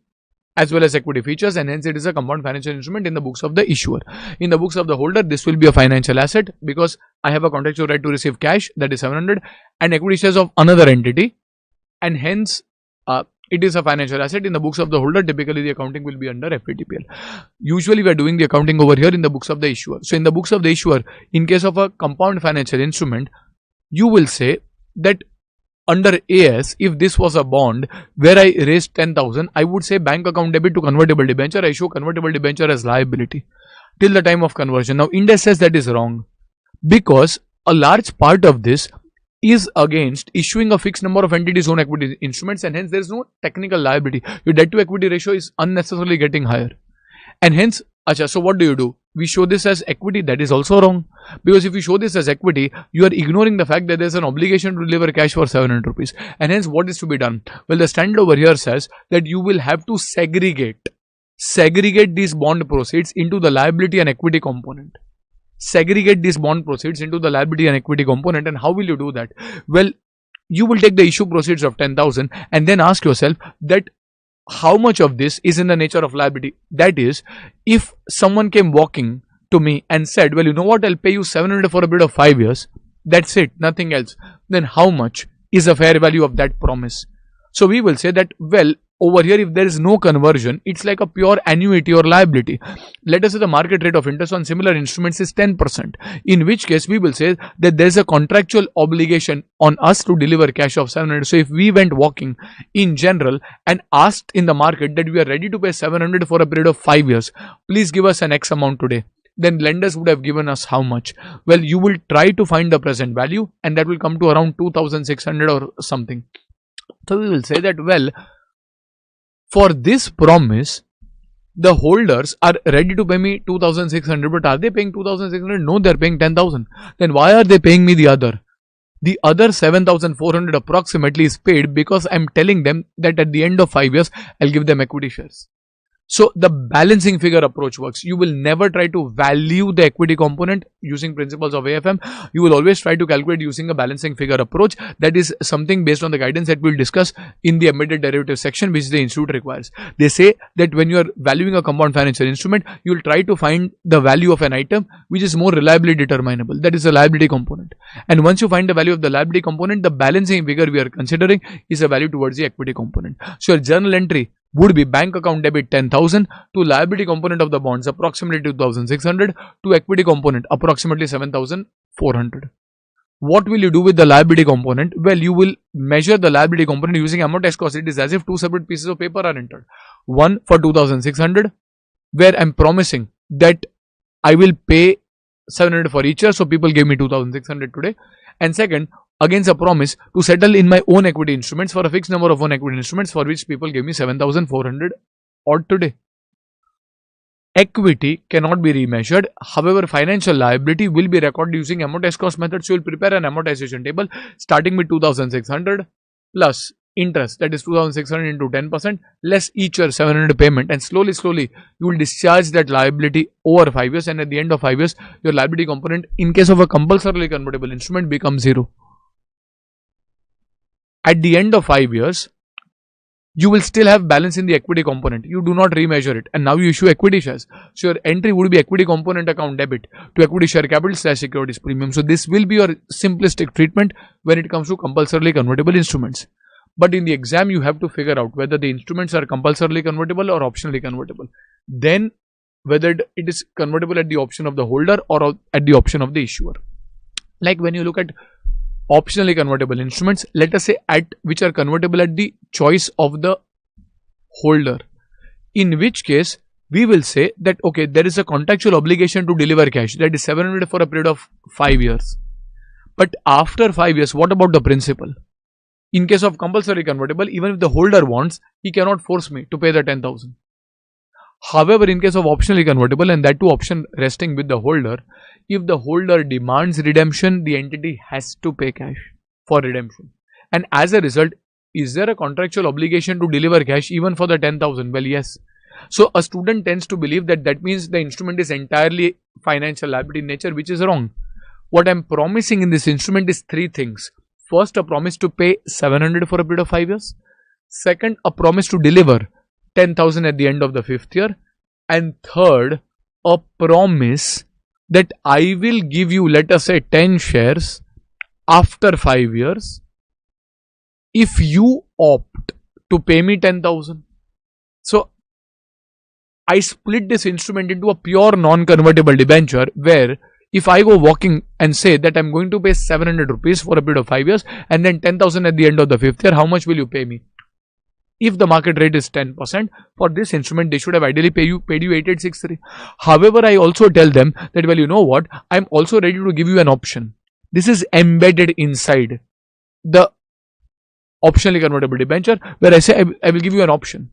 as well as equity features, and hence it is a compound financial instrument in the books of the issuer. In the books of the holder, this will be a financial asset because I have a contractual right to receive cash, that is 700, and equity shares of another entity, and hence It is a financial asset. In the books of the holder, typically the accounting will be under FVTPL. Usually we are doing the accounting over here in the books of the issuer. So in the books of the issuer, in case of a compound financial instrument, you will say that under AS, if this was a bond where I raised 10,000, I would say bank account debit to convertible debenture. I show convertible debenture as liability till the time of conversion. Now IND says that is wrong, because a large part of this is against issuing a fixed number of entities' own equity instruments, and hence there is no technical liability. Your debt to equity ratio is unnecessarily getting higher, and hence, so what do? We show this as equity. That is also wrong, because if you show this as equity, you are ignoring the fact that there is an obligation to deliver cash for 700 rupees, and hence what is to be done? Well, the standard over here says that you will have to segregate these bond proceeds into the liability and equity component. Segregate these bond proceeds into the liability and equity component. And how will you do that? Well, you will take the issue proceeds of 10,000 and then ask yourself that how much of this is in the nature of liability. That is, if someone came walking to me and said, well, you know what, I'll pay you 700 for a period of 5 years, that's it, nothing else, then how much is the fair value of that promise? So we will say that, well, over here, if there is no conversion, it's like a pure annuity or liability. Let us say the market rate of interest on similar instruments is 10%, in which case we will say that there is a contractual obligation on us to deliver cash of 700. So if we went walking in general and asked in the market that we are ready to pay 700 for a period of 5 years, please give us an X amount today, then lenders would have given us how much? Well, you will try to find the present value, and that will come to around 2,600 or something. So we will say that, well, for this promise, the holders are ready to pay me 2,600, but are they paying 2,600? No, they are paying 10,000. Then why are they paying me the other? The other 7,400 approximately is paid because I am telling them that at the end of 5 years, I'll give them equity shares. So the balancing figure approach works. You will never try to value the equity component using principles of AFM. You will always try to calculate using a balancing figure approach. That is something based on the guidance that we will discuss in the embedded derivative section, which the institute requires. They say that when you are valuing a compound financial instrument, you will try to find the value of an item which is more reliably determinable. That is the liability component. And once you find the value of the liability component, the balancing figure we are considering is a value towards the equity component. So your journal entry would be bank account debit 10,000 to liability component of the bonds approximately 2,600 to equity component approximately 7,400. What will you do with the liability component? Well, you will measure the liability component using amortized cost. It is as if two separate pieces of paper are entered. One for 2,600, where I am promising that I will pay 700 for each year, so people gave me 2,600 today. And second, against a promise to settle in my own equity instruments for a fixed number of own equity instruments for which people gave me 7,400 odd today. Equity cannot be remeasured. However, financial liability will be recorded using amortized cost method. So you will prepare an amortization table starting with 2,600 plus interest, that is 2,600 into 10% less each year 700 payment, and slowly you will discharge that liability over 5 years, and at the end of 5 years your liability component in case of a compulsorily convertible instrument becomes 0. At the end of 5 years, you will still have balance in the equity component. You do not remeasure it, and now you issue equity shares. So your entry would be equity component account debit to equity share capital / securities premium. So this will be your simplistic treatment when it comes to compulsorily convertible instruments. But in the exam, you have to figure out whether the instruments are compulsorily convertible or optionally convertible. Then whether it is convertible at the option of the holder or at the option of the issuer. Like when you look at optionally convertible instruments, let us say which are convertible at the choice of the holder, in which case we will say that okay, there is a contractual obligation to deliver cash, that is 700 for a period of 5 years. But after 5 years, what about the principal? In case of compulsory convertible, even if the holder wants, he cannot force me to pay the 10,000. However, in case of optionally convertible, and that too option resting with the holder, if the holder demands redemption, the entity has to pay cash for redemption. And as a result, is there a contractual obligation to deliver cash even for the 10,000? Well, yes. So a student tends to believe that means the instrument is entirely financial liability in nature, which is wrong. What I am promising in this instrument is 3 things. First, a promise to pay 700 for a period of 5 years. Second, a promise to deliver 10,000 at the end of the 5th year. And third, a promise that I will give you, let us say, 10 shares after 5 years if you opt to pay me 10,000. So I split this instrument into a pure non-convertible debenture where if I go walking and say that I'm going to pay 700 rupees for a period of 5 years and then 10,000 at the end of the 5th year, how much will you pay me? If the market rate is 10%, for this instrument, they should have ideally paid you 8863. However, I also tell them that, well, you know what, I'm also ready to give you an option. This is embedded inside the optionally convertible debenture where I say I will give you an option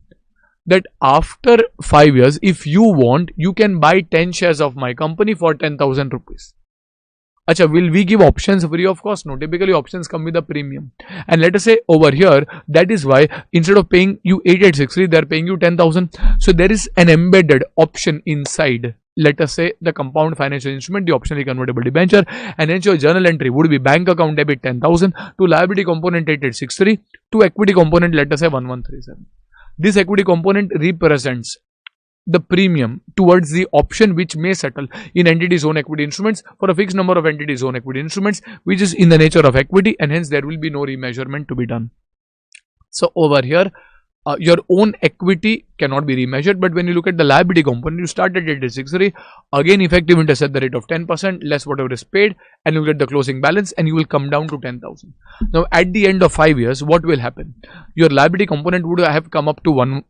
that after 5 years, if you want, you can buy 10 shares of my company for 10,000 rupees. Acha, will we give options free of cost? No, typically options come with a premium. And let us say over here, that is why instead of paying you 8863, they are paying you 10,000. So there is an embedded option inside, let us say the compound financial instrument, the optionally convertible debenture, and hence your journal entry would be bank account debit 10,000 to liability component 8863 to equity component, let us say 1137. This equity component represents the premium towards the option which may settle in entity's own equity instruments for a fixed number of entities' own equity instruments, which is in the nature of equity, and hence there will be no remeasurement to be done. So over here, your own equity cannot be remeasured, but when you look at the liability component, you start at 8863, again effective interest at the rate of 10% less whatever is paid, and you get the closing balance and you will come down to 10,000. Now at the end of 5 years, what will happen? Your liability component would have come up to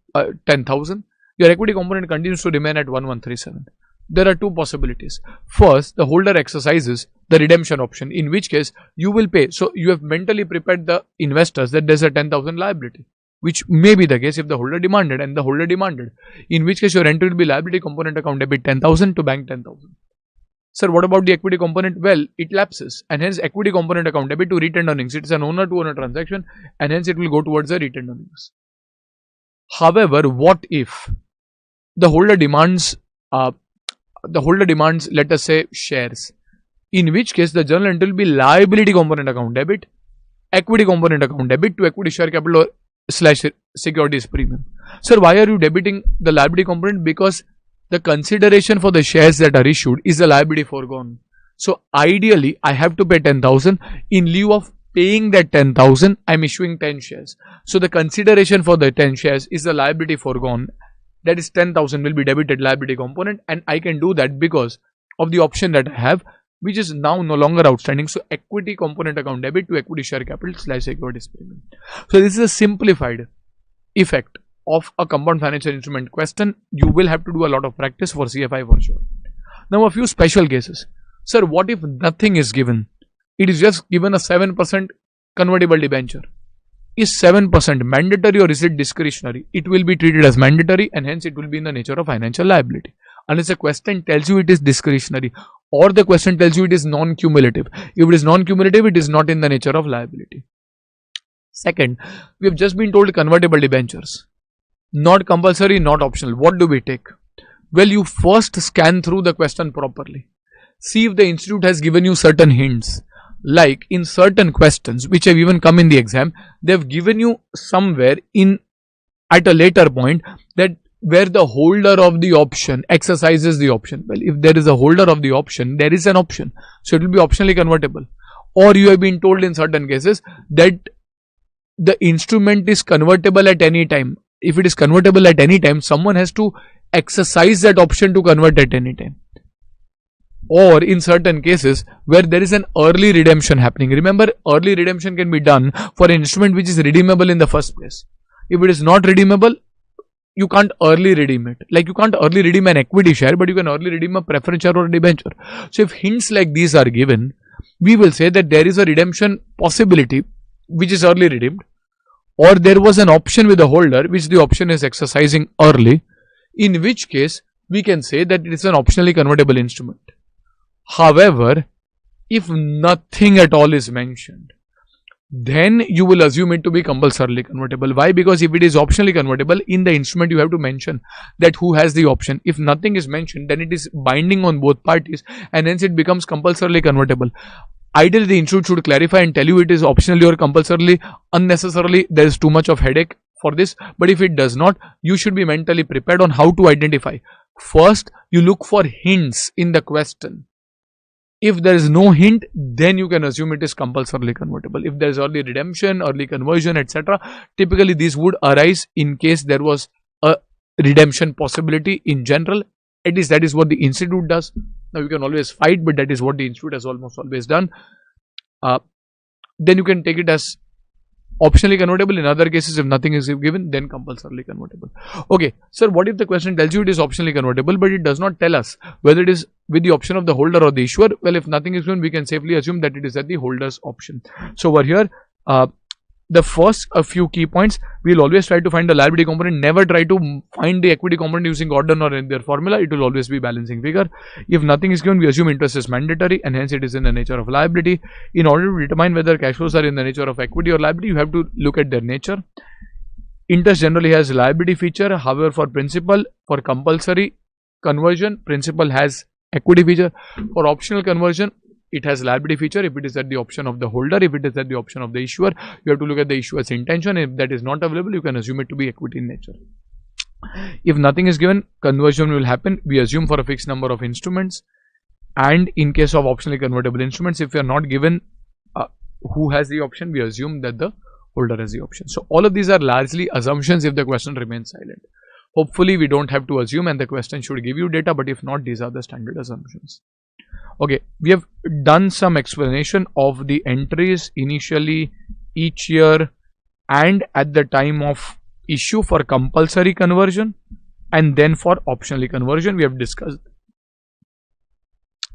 10,000. Your equity component continues to remain at 1137. There are two possibilities. First, the holder exercises the redemption option, in which case you will pay. So you have mentally prepared the investors that there's a 10,000 liability, which may be the case if the holder demanded, and the holder demanded, in which case your entry will be liability component account debit 10,000 to bank 10,000. Sir, what about the equity component? Well, it lapses, and hence equity component account debit to retained earnings. It is an owner to owner transaction, and hence it will go towards the retained earnings. However, what if the holder demands, let us say, shares, in which case the journal entry will be liability component account debit, equity component account debit to equity share capital / securities premium. Sir, why are you debiting the liability component? Because the consideration for the shares that are issued is a liability foregone. So ideally, I have to pay 10,000. In lieu of paying that 10,000, I am issuing 10 shares. So the consideration for the 10 shares is the liability foregone. That is 10,000 will be debited liability component, and I can do that because of the option that I have, which is now no longer outstanding. So equity component account debit to equity share capital / securities premium. So this is a simplified effect of a compound financial instrument question. You will have to do a lot of practice for CFI for sure. Now a few special cases. Sir, what if nothing is given? It is just given a 7% convertible debenture. Is 7% mandatory or is it discretionary? It will be treated as mandatory, and hence it will be in the nature of financial liability. Unless the question tells you it is discretionary, or the question tells you it is non-cumulative. If it is non-cumulative, it is not in the nature of liability. Second, we have just been told convertible debentures. Not compulsory, not optional. What do we take? Well, you first scan through the question properly. See if the institute has given you certain hints. Like in certain questions which have even come in the exam, they have given you somewhere in at a later point that where the holder of the option exercises the option. Well, if there is a holder of the option, there is an option. So it will be optionally convertible. Or you have been told in certain cases that the instrument is convertible at any time. If it is convertible at any time, someone has to exercise that option to convert at any time. Or in certain cases where there is an early redemption happening. Remember, early redemption can be done for an instrument which is redeemable in the first place. If it is not redeemable, you can't early redeem it. Like you can't early redeem an equity share, but you can early redeem a preference share or a debenture. So if hints like these are given, we will say that there is a redemption possibility which is early redeemed, or there was an option with the holder which the option is exercising early, in which case we can say that it is an optionally convertible instrument. However, if nothing at all is mentioned, then you will assume it to be compulsorily convertible. Why? Because if it is optionally convertible, in the instrument you have to mention that who has the option. If nothing is mentioned, then it is binding on both parties, and hence it becomes compulsorily convertible. Ideally, the institute should clarify and tell you it is optionally or compulsorily. Unnecessarily, there is too much of headache for this. But if it does not, you should be mentally prepared on how to identify. First, you look for hints in the question. If there is no hint, then you can assume it is compulsorily convertible. If there is early redemption, early conversion, etc., typically these would arise in case there was a redemption possibility in general. At least that is what the institute does. Now you can always fight, but that is what the institute has almost always done. Then you can take it as optionally convertible. In other cases, if nothing is given, then compulsorily convertible. Okay, sir, what if the question tells you it is optionally convertible, but it does not tell us whether it is with the option of the holder or the issuer? Well, if nothing is given, we can safely assume that it is at the holder's option. So over here, the first a few key points, we will always try to find the liability component. Never try to find the equity component using Gordon or in their formula. It will always be balancing figure. If nothing is given, we assume interest is mandatory and hence it is in the nature of liability. In order to determine whether cash flows are in the nature of equity or liability, you have to look at their nature. Interest generally has liability feature. However, for principal, for compulsory conversion, principal has equity feature. For optional conversion, it has liability feature if it is at the option of the holder. If it is at the option of the issuer, you have to look at the issuer's intention. If that is not available, you can assume it to be equity in nature. If nothing is given, conversion will happen. We assume for a fixed number of instruments. And in case of optionally convertible instruments, if we are not given who has the option, we assume that the holder has the option. So all of these are largely assumptions if the question remains silent. Hopefully we don't have to assume and the question should give you data, but if not, these are the standard assumptions. Okay, we have done some explanation of the entries initially, each year, and at the time of issue for compulsory conversion, and then for optionally conversion we have discussed.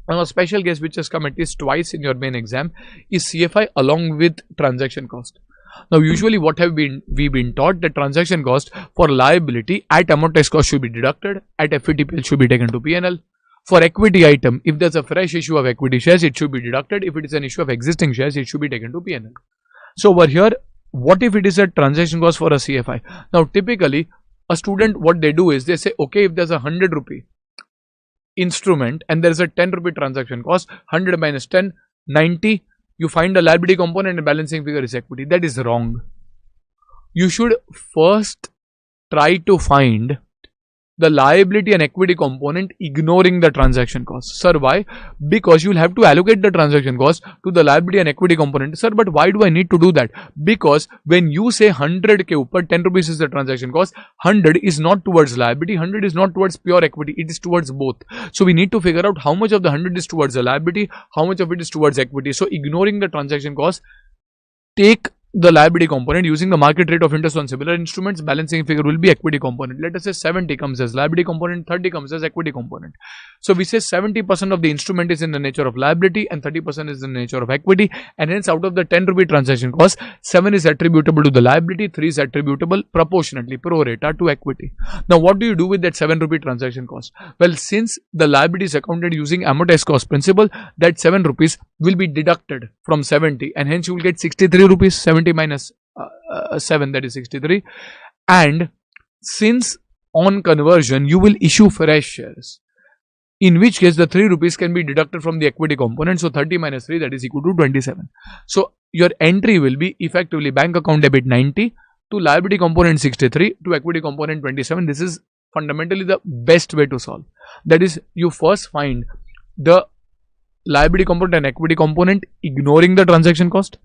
Now a special case which has come at least twice in your main exam is CFI along with transaction cost. Now usually what have we been taught, that transaction cost for liability at amortized cost should be deducted, at FVTPL should be taken to PNL. For equity item, if there's a fresh issue of equity shares, it should be deducted. If it is an issue of existing shares, it should be taken to PNL. So over here, what if it is a transaction cost for a CFI? Now typically, a student, what they do is they say, okay, if there's a 100 rupee instrument and there's a 10 rupee transaction cost, 100 minus 10, 90, you find a liability component and balancing figure is equity. That is wrong. You should first try to find the liability and equity component ignoring the transaction cost. Sir, why? Because you will have to allocate the transaction cost to the liability and equity component. Sir, but why do I need to do that? Because when you say 100 ke upar 10 rupees is the transaction cost, 100 is not towards liability, 100 is not towards pure equity, it is towards both. So we need to figure out how much of the 100 is towards the liability, how much of it is towards equity. So ignoring the transaction cost, take the liability component using the market rate of interest on similar instruments. Balancing figure will be equity component. Let us say 70 comes as liability component, 30 comes as equity component. So we say 70% of the instrument is in the nature of liability and 30% is in the nature of equity, and hence out of the 10 rupee transaction cost, 7 is attributable to the liability, 3 is attributable proportionately pro rata to equity. Now what do you do with that 7 rupee transaction cost? Well, since the liability is accounted using amortized cost principle, that 7 rupees will be deducted from 70 and hence you will get 63 rupees. 70 minus 7, that is 63. And since on conversion you will issue fresh shares, in which case the 3 rupees can be deducted from the equity component. So 30 minus 3, that is equal to 27. So your entry will be effectively bank account debit 90 to liability component 63 to equity component 27. This is fundamentally the best way to solve. That is, you first find the liability component and equity component ignoring the transaction cost,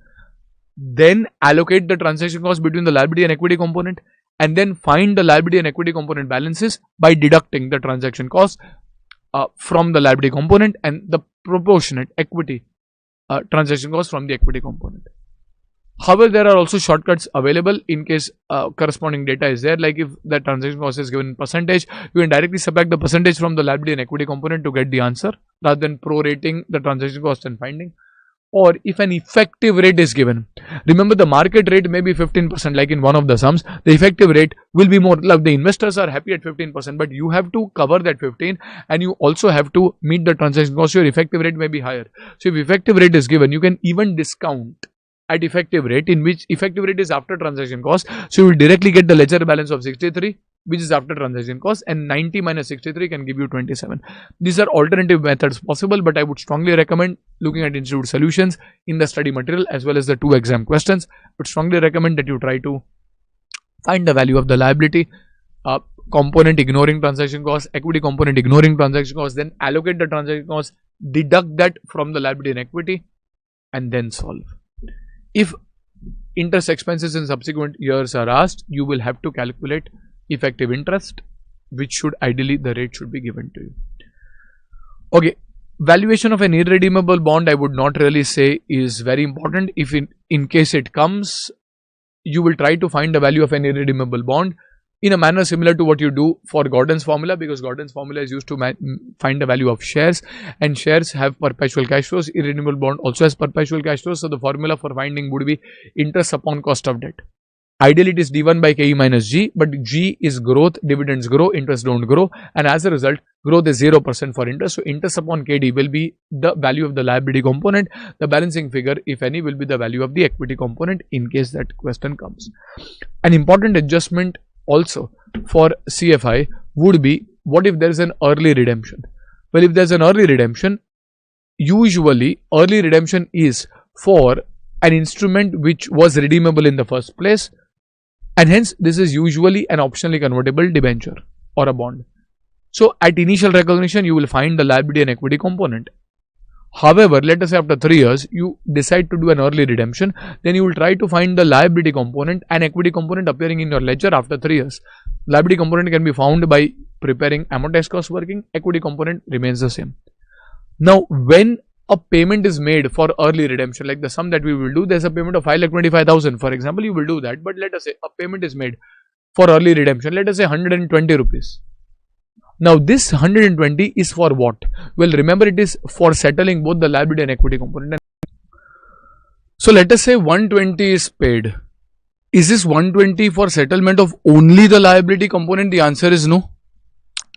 then allocate the transaction cost between the liability and equity component, and then find the liability and equity component balances by deducting the transaction cost from the liability component and the proportionate equity transaction cost from the equity component. However, there are also shortcuts available in case corresponding data is there. Like if the transaction cost is given in percentage, you can directly subtract the percentage from the liability and equity component to get the answer rather than prorating the transaction cost and finding. Or if an effective rate is given, remember the market rate may be 15%, like in one of the sums, the effective rate will be more. Like the investors are happy at 15%, but you have to cover that 15 and you also have to meet the transaction cost. Your effective rate may be higher. So if effective rate is given, you can even discount at effective rate, in which effective rate is after transaction cost. So you will directly get the ledger balance of 63, which is after transaction cost, and 90 minus 63 can give you 27. These are alternative methods possible, but I would strongly recommend looking at institute solutions in the study material as well as the 2 exam questions. I would strongly recommend that you try to find the value of the liability component ignoring transaction cost, equity component ignoring transaction cost, then allocate the transaction cost, deduct that from the liability and equity, and then solve. If interest expenses in subsequent years are asked, you will have to calculate effective interest, which should ideally the rate should be given to you. Okay, valuation of an irredeemable bond, I would not really say is very important. If in case it comes, you will try to find the value of an irredeemable bond in a manner similar to what you do for Gordon's formula, because Gordon's formula is used to find the value of shares, and shares have perpetual cash flows. Irredeemable bond also has perpetual cash flows. So the formula for finding would be interest upon cost of debt. Ideally, it is d1 by ke minus g, but g is growth, dividends grow, interest don't grow, and as a result, growth is 0% for interest. So interest upon kd will be the value of the liability component. The balancing figure, if any, will be the value of the equity component in case that question comes. An important adjustment also for CFI would be, what if there is an early redemption? Well, if there is an early redemption, usually early redemption is for an instrument which was redeemable in the first place, and hence this is usually an optionally convertible debenture or a bond. So at initial recognition, you will find the liability and equity component. However, let us say after 3 years, you decide to do an early redemption, then you will try to find the liability component and equity component appearing in your ledger after 3 years. Liability component can be found by preparing amortized cost working, equity component remains the same. Now, when a payment is made for early redemption, like the sum that we will do, there's a payment of 5,25,000, for example, you will do that, but let us say a payment is made for early redemption, let us say 120 rupees. Now this 120 is for what? Well, remember, it is for settling both the liability and equity component. So let us say 120 is paid. Is this 120 for settlement of only the liability component? The answer is no.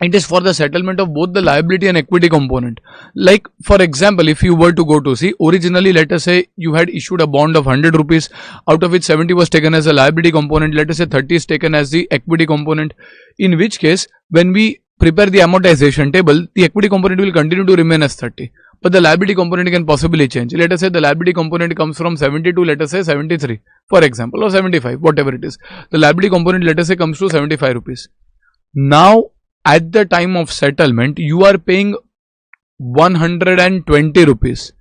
It is for the settlement of both the liability and equity component. Like for example, if you were to go to see, originally let us say you had issued a bond of 100 rupees, out of which 70 was taken as a liability component, let us say 30 is taken as the equity component, in which case when we prepare the amortization table, the equity component will continue to remain as 30, but the liability component can possibly change. Let us say the liability component comes from 70 to, let us say, 73, for example, or 75, whatever it is. The liability component, let us say, comes to 75 rupees. Now, at the time of settlement, you are paying 120 rupees.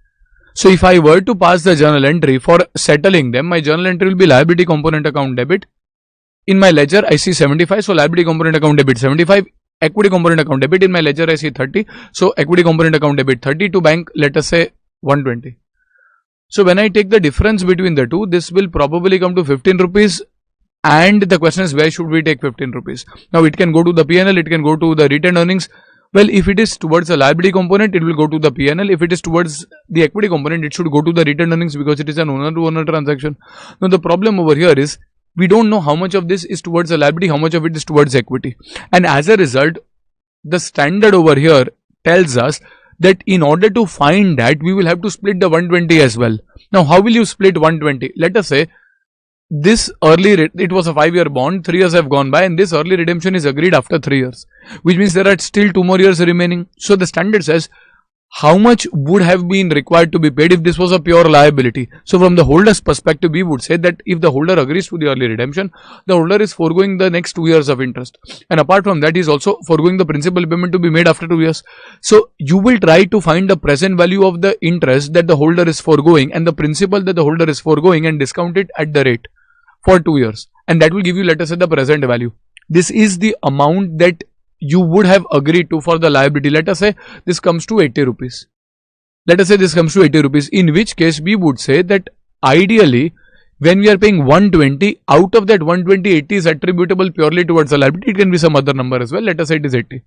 So, if I were to pass the journal entry for settling them, my journal entry will be liability component account debit. In my ledger, I see 75, so liability component account debit 75. Equity component account debit. In my ledger I see 30, so equity component account debit 30, to bank let us say 120. So when I take the difference between the two, this will probably come to 15 rupees, and the question is, where should we take 15 rupees? Now it can go to the P&L, it can go to the retained earnings. Well, if it is towards the liability component, it will go to the P&L. If it is towards the equity component, it should go to the retained earnings, because it is an owner to owner transaction. Now the problem over here is, we don't know how much of this is towards the liability, how much of it is towards equity. And as a result, the standard over here tells us that in order to find that, we will have to split the 120 as well. Now, how will you split 120? Let us say this it was a 5-year bond, 3 years have gone by, and this early redemption is agreed after 3 years, which means there are still 2 more years remaining. So the standard says, how much would have been required to be paid if this was a pure liability? So from the holder's perspective, we would say that if the holder agrees to the early redemption, the holder is foregoing the next 2 years of interest, and apart from that, he is also foregoing the principal payment to be made after 2 years. So you will try to find the present value of the interest that the holder is foregoing and the principal that the holder is foregoing, and discount it at the rate for 2 years, and that will give you, let us say, the present value. This is the amount that you would have agreed to for the liability. Let us say this comes to 80 rupees. Let us say this comes to 80 rupees, in which case we would say that ideally, when we are paying 120, out of that 120, 80 is attributable purely towards the liability. It can be some other number as well. Let us say it is 80.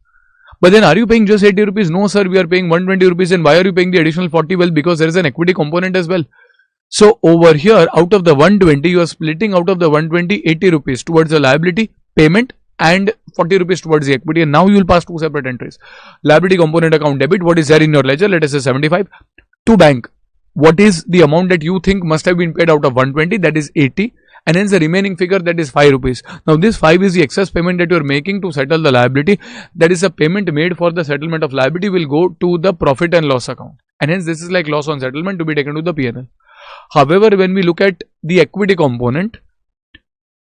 But then, are you paying just 80 rupees? No, sir, we are paying 120 rupees. And why are you paying the additional 40? Well, because there is an equity component as well. So over here, out of the 120, you are splitting out of the 120, 80 rupees towards the liability payment and 40 rupees towards the equity, and now you will pass 2 separate entries. Liability component account debit, what is there in your ledger, let us say 75, to bank, what is the amount that you think must have been paid out of 120, that is 80, and hence the remaining figure, that is 5 rupees. Now this 5 is the excess payment that you are making to settle the liability, that is a payment made for the settlement of liability, will go to the profit and loss account, and hence this is like loss on settlement to be taken to the P&L. However, when we look at the equity component,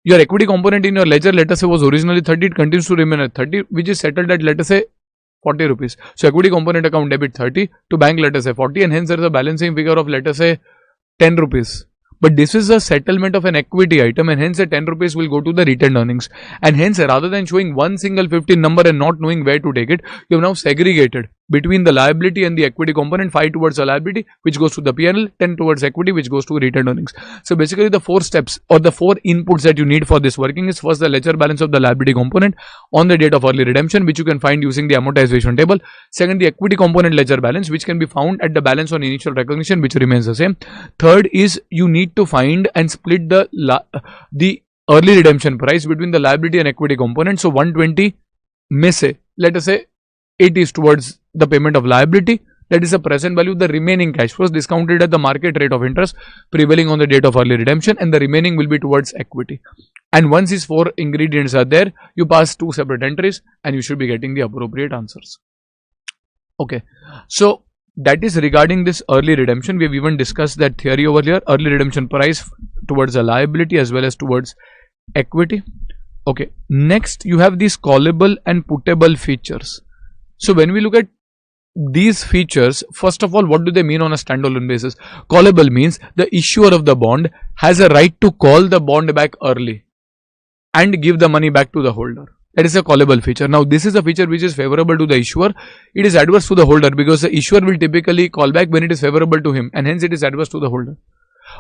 your equity component in your ledger, let us say, was originally 30, it continues to remain at 30, which is settled at, let us say, 40 rupees. So equity component account debit 30, to bank let us say 40, and hence there is a balancing figure of let us say 10 rupees. But this is a settlement of an equity item, and hence the 10 rupees will go to the retained earnings. And hence, rather than showing one single 15 number and not knowing where to take it, you have now segregated between the liability and the equity component, 5 towards the liability, which goes to the P&L, 10 towards equity, which goes to retained earnings. So basically the 4 steps or the 4 inputs that you need for this working is: first, the ledger balance of the liability component on the date of early redemption, which you can find using the amortization table. Second, the equity component ledger balance, which can be found at the balance on initial recognition, which remains the same. Third is you need to find and split the early redemption price between the liability and equity component. So 120 may say, let us say 80 is towards the payment of liability, that is the present value. The remaining cash flows discounted at the market rate of interest prevailing on the date of early redemption, and the remaining will be towards equity. And once these 4 ingredients are there, you pass 2 separate entries and you should be getting the appropriate answers. Okay, so that is regarding this early redemption. We have even discussed that theory over here: early redemption price towards the liability as well as towards equity. Okay, next you have these callable and puttable features. So when we look at these features, first of all, what do they mean on a standalone basis? Callable means the issuer of the bond has a right to call the bond back early and give the money back to the holder. That is a callable feature. Now this is a feature which is favorable to the issuer. It is adverse to the holder because the issuer will typically call back when it is favorable to him, and hence it is adverse to the holder.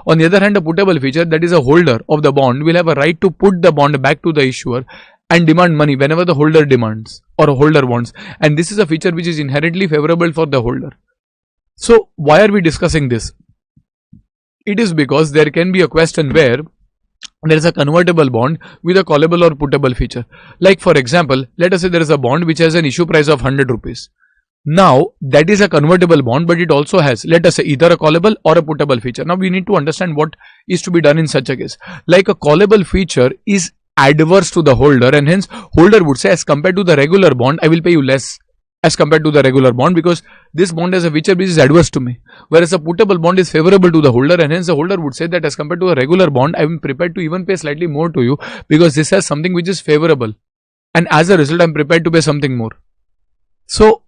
On the other hand, a puttable feature, that is a holder of the bond will have a right to put the bond back to the issuer and demand money whenever the holder demands or a holder wants, and this is a feature which is inherently favorable for the holder. So why are we discussing this? It is because there can be a question where there is a convertible bond with a callable or puttable feature. Like for example, let us say there is a bond which has an issue price of 100 rupees. Now that is a convertible bond, but it also has, let us say, either a callable or a puttable feature. Now we need to understand what is to be done in such a case. Like a callable feature is adverse to the holder, and hence holder would say, as compared to the regular bond, I will pay you less as compared to the regular bond because this bond has a feature which is adverse to me. Whereas a puttable bond is favorable to the holder, and hence the holder would say that as compared to a regular bond, I am prepared to even pay slightly more to you because this has something which is favorable, and as a result I am prepared to pay something more. So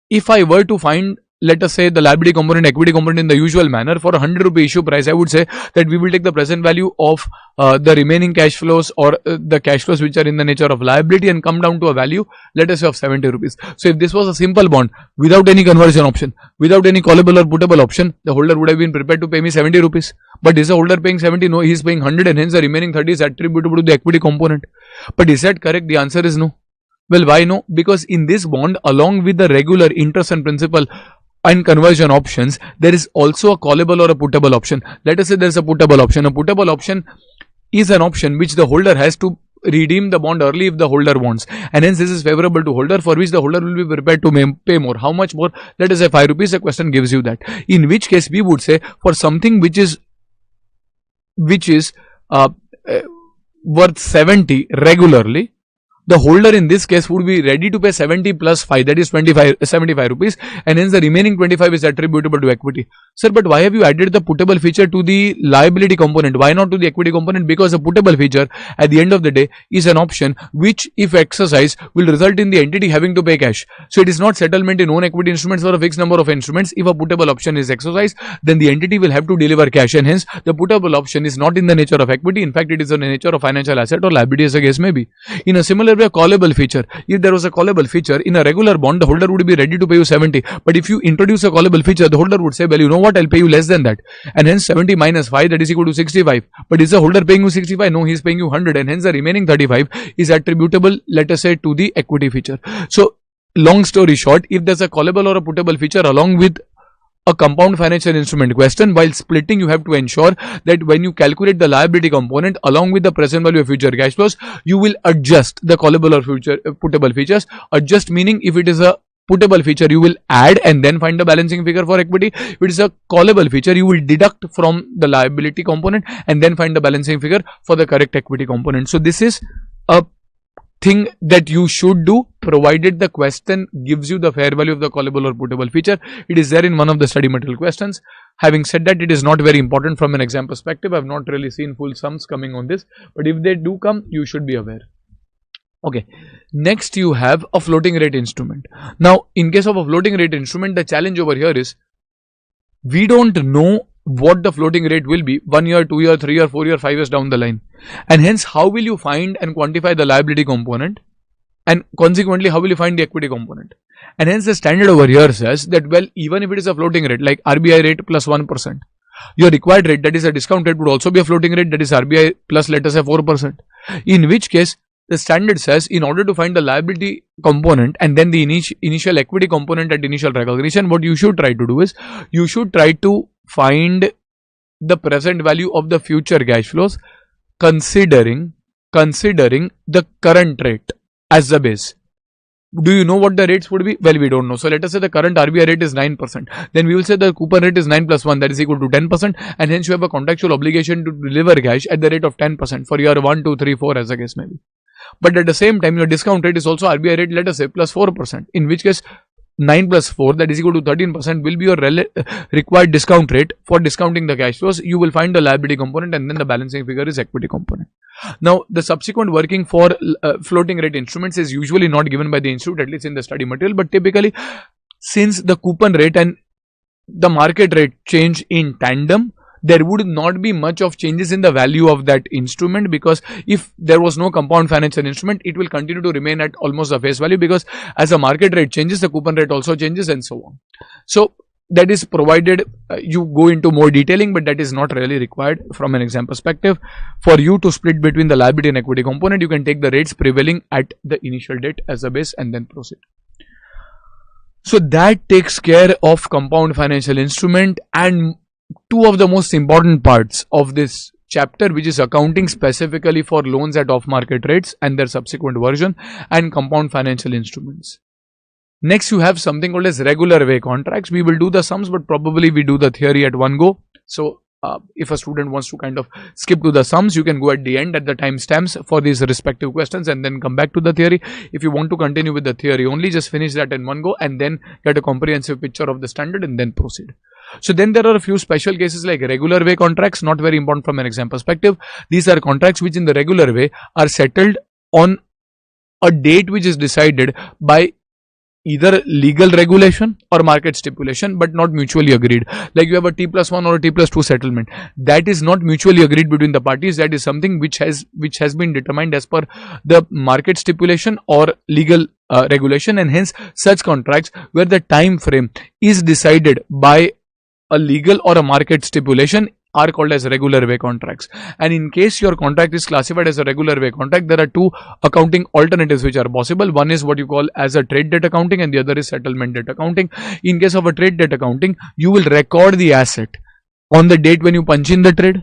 if I were to find, let us say, the liability component, equity component in the usual manner for a 100 rupee issue price, I would say that we will take the present value of the remaining cash flows or the cash flows which are in the nature of liability and come down to a value, let us say, of 70 rupees. So if this was a simple bond without any conversion option, without any callable or puttable option, the holder would have been prepared to pay me 70 rupees. But is the holder paying 70? No, he is paying 100, and hence the remaining 30 is attributable to the equity component. But is that correct? The answer is no. Well, why no? Because in this bond, along with the regular interest and principal and conversion options, there is also a callable or a puttable option. Let us say there is a puttable option. A puttable option is an option which the holder has to redeem the bond early if the holder wants, and hence this is favorable to holder, for which the holder will be prepared to pay more. How much more? Let us say 5 rupees. The question gives you that. In which case we would say for something which is worth 70 regularly, the holder in this case would be ready to pay 70 plus 5, that is 75 rupees, and hence the remaining 25 is attributable to equity. Sir, but why have you added the puttable feature to the liability component? Why not to the equity component? Because a puttable feature at the end of the day is an option which, if exercised, will result in the entity having to pay cash. So it is not settlement in own equity instruments for a fixed number of instruments. If a puttable option is exercised, then the entity will have to deliver cash, and hence the puttable option is not in the nature of equity. In fact, it is in the nature of financial asset or liability, as the case may be. In a similar way, a callable feature, if there was a callable feature in a regular bond, the holder would be ready to pay you 70, but if you introduce a callable feature, the holder would say, well, you know what, I'll pay you less than that, and hence 70 minus 5, that is equal to 65. But is the holder paying you 65? No, he is paying you 100, and hence the remaining 35 is attributable, let us say, to the equity feature. So long story short, if there's a callable or a puttable feature along with a compound financial instrument question, while splitting, you have to ensure that when you calculate the liability component along with the present value of future cash flows, you will adjust the callable or puttable features. Adjust meaning, if it is a puttable feature, you will add and then find the balancing figure for equity. If it is a callable feature, you will deduct from the liability component and then find the balancing figure for the correct equity component. So this is a thing that you should do, provided the question gives you the fair value of the callable or puttable feature. It is there in one of the study material questions. Having said that, it is not very important from an exam perspective. I have not really seen full sums coming on this, but if they do come, you should be aware. Okay. Next, you have a floating rate instrument. Now, in case of a floating rate instrument, the challenge over here is we don't know what the floating rate will be 1 year, 2 year, 3 year, 4 year, 5 years down the line. And hence, how will you find and quantify the liability component? And consequently, how will you find the equity component? And hence, the standard over here says that, well, even if it is a floating rate like RBI rate plus 1%, your required rate, that is a discount rate, would also be a floating rate, that is RBI plus, let us say, 4%. In which case, the standard says in order to find the liability component and then the initial equity component at initial recognition, what you should try to do is you should try to find the present value of the future cash flows considering the current rate as the base. Do you know what the rates would be? Well, we don't know. So let us say the current RBI rate is 9%. Then we will say the coupon rate is 9 plus 1, that is equal to 10%. And hence you have a contractual obligation to deliver cash at the rate of 10% for year 1, 2, 3, 4 as the case may be. But at the same time, your discount rate is also RBI rate, let us say, plus 4%. In which case, 9 plus 4, that is equal to 13%, will be your required discount rate for discounting the cash flows. You will find the liability component and then the balancing figure is equity component. Now, the subsequent working for floating rate instruments is usually not given by the institute, at least in the study material. But typically, since the coupon rate and the market rate change in tandem, there would not be much of changes in the value of that instrument, because if there was no compound financial instrument, it will continue to remain at almost the face value, because as the market rate changes, the coupon rate also changes and so on. So that is provided you go into more detailing, but that is not really required from an exam perspective. For you to split between the liability and equity component, you can take the rates prevailing at the initial date as a base and then proceed. So that takes care of compound financial instrument and two of the most important parts of this chapter, which is accounting specifically for loans at off-market rates and their subsequent version, and compound financial instruments. Next, you have something called as regular way contracts. We will do the sums, but probably we do the theory at one go. So if a student wants to kind of skip to the sums, you can go at the end at the timestamps for these respective questions and then come back to the theory. If you want to continue with the theory only, just finish that in one go and then get a comprehensive picture of the standard and then proceed. So then there are a few special cases like regular way contracts, not very important from an exam perspective. These are contracts which in the regular way are settled on a date which is decided by either legal regulation or market stipulation, but not mutually agreed. Like you have a T+1 or a T+2 settlement. That is not mutually agreed between the parties. That is something which has been determined as per the market stipulation or legal regulation, and hence such contracts where the time frame is decided by a legal or a market stipulation are called as regular way contracts. And in case your contract is classified as a regular way contract, there are two accounting alternatives which are possible. One is what you call as a trade debt accounting and the other is settlement debt accounting. In case of a trade debt accounting, you will record the asset on the date when you punch in the trade,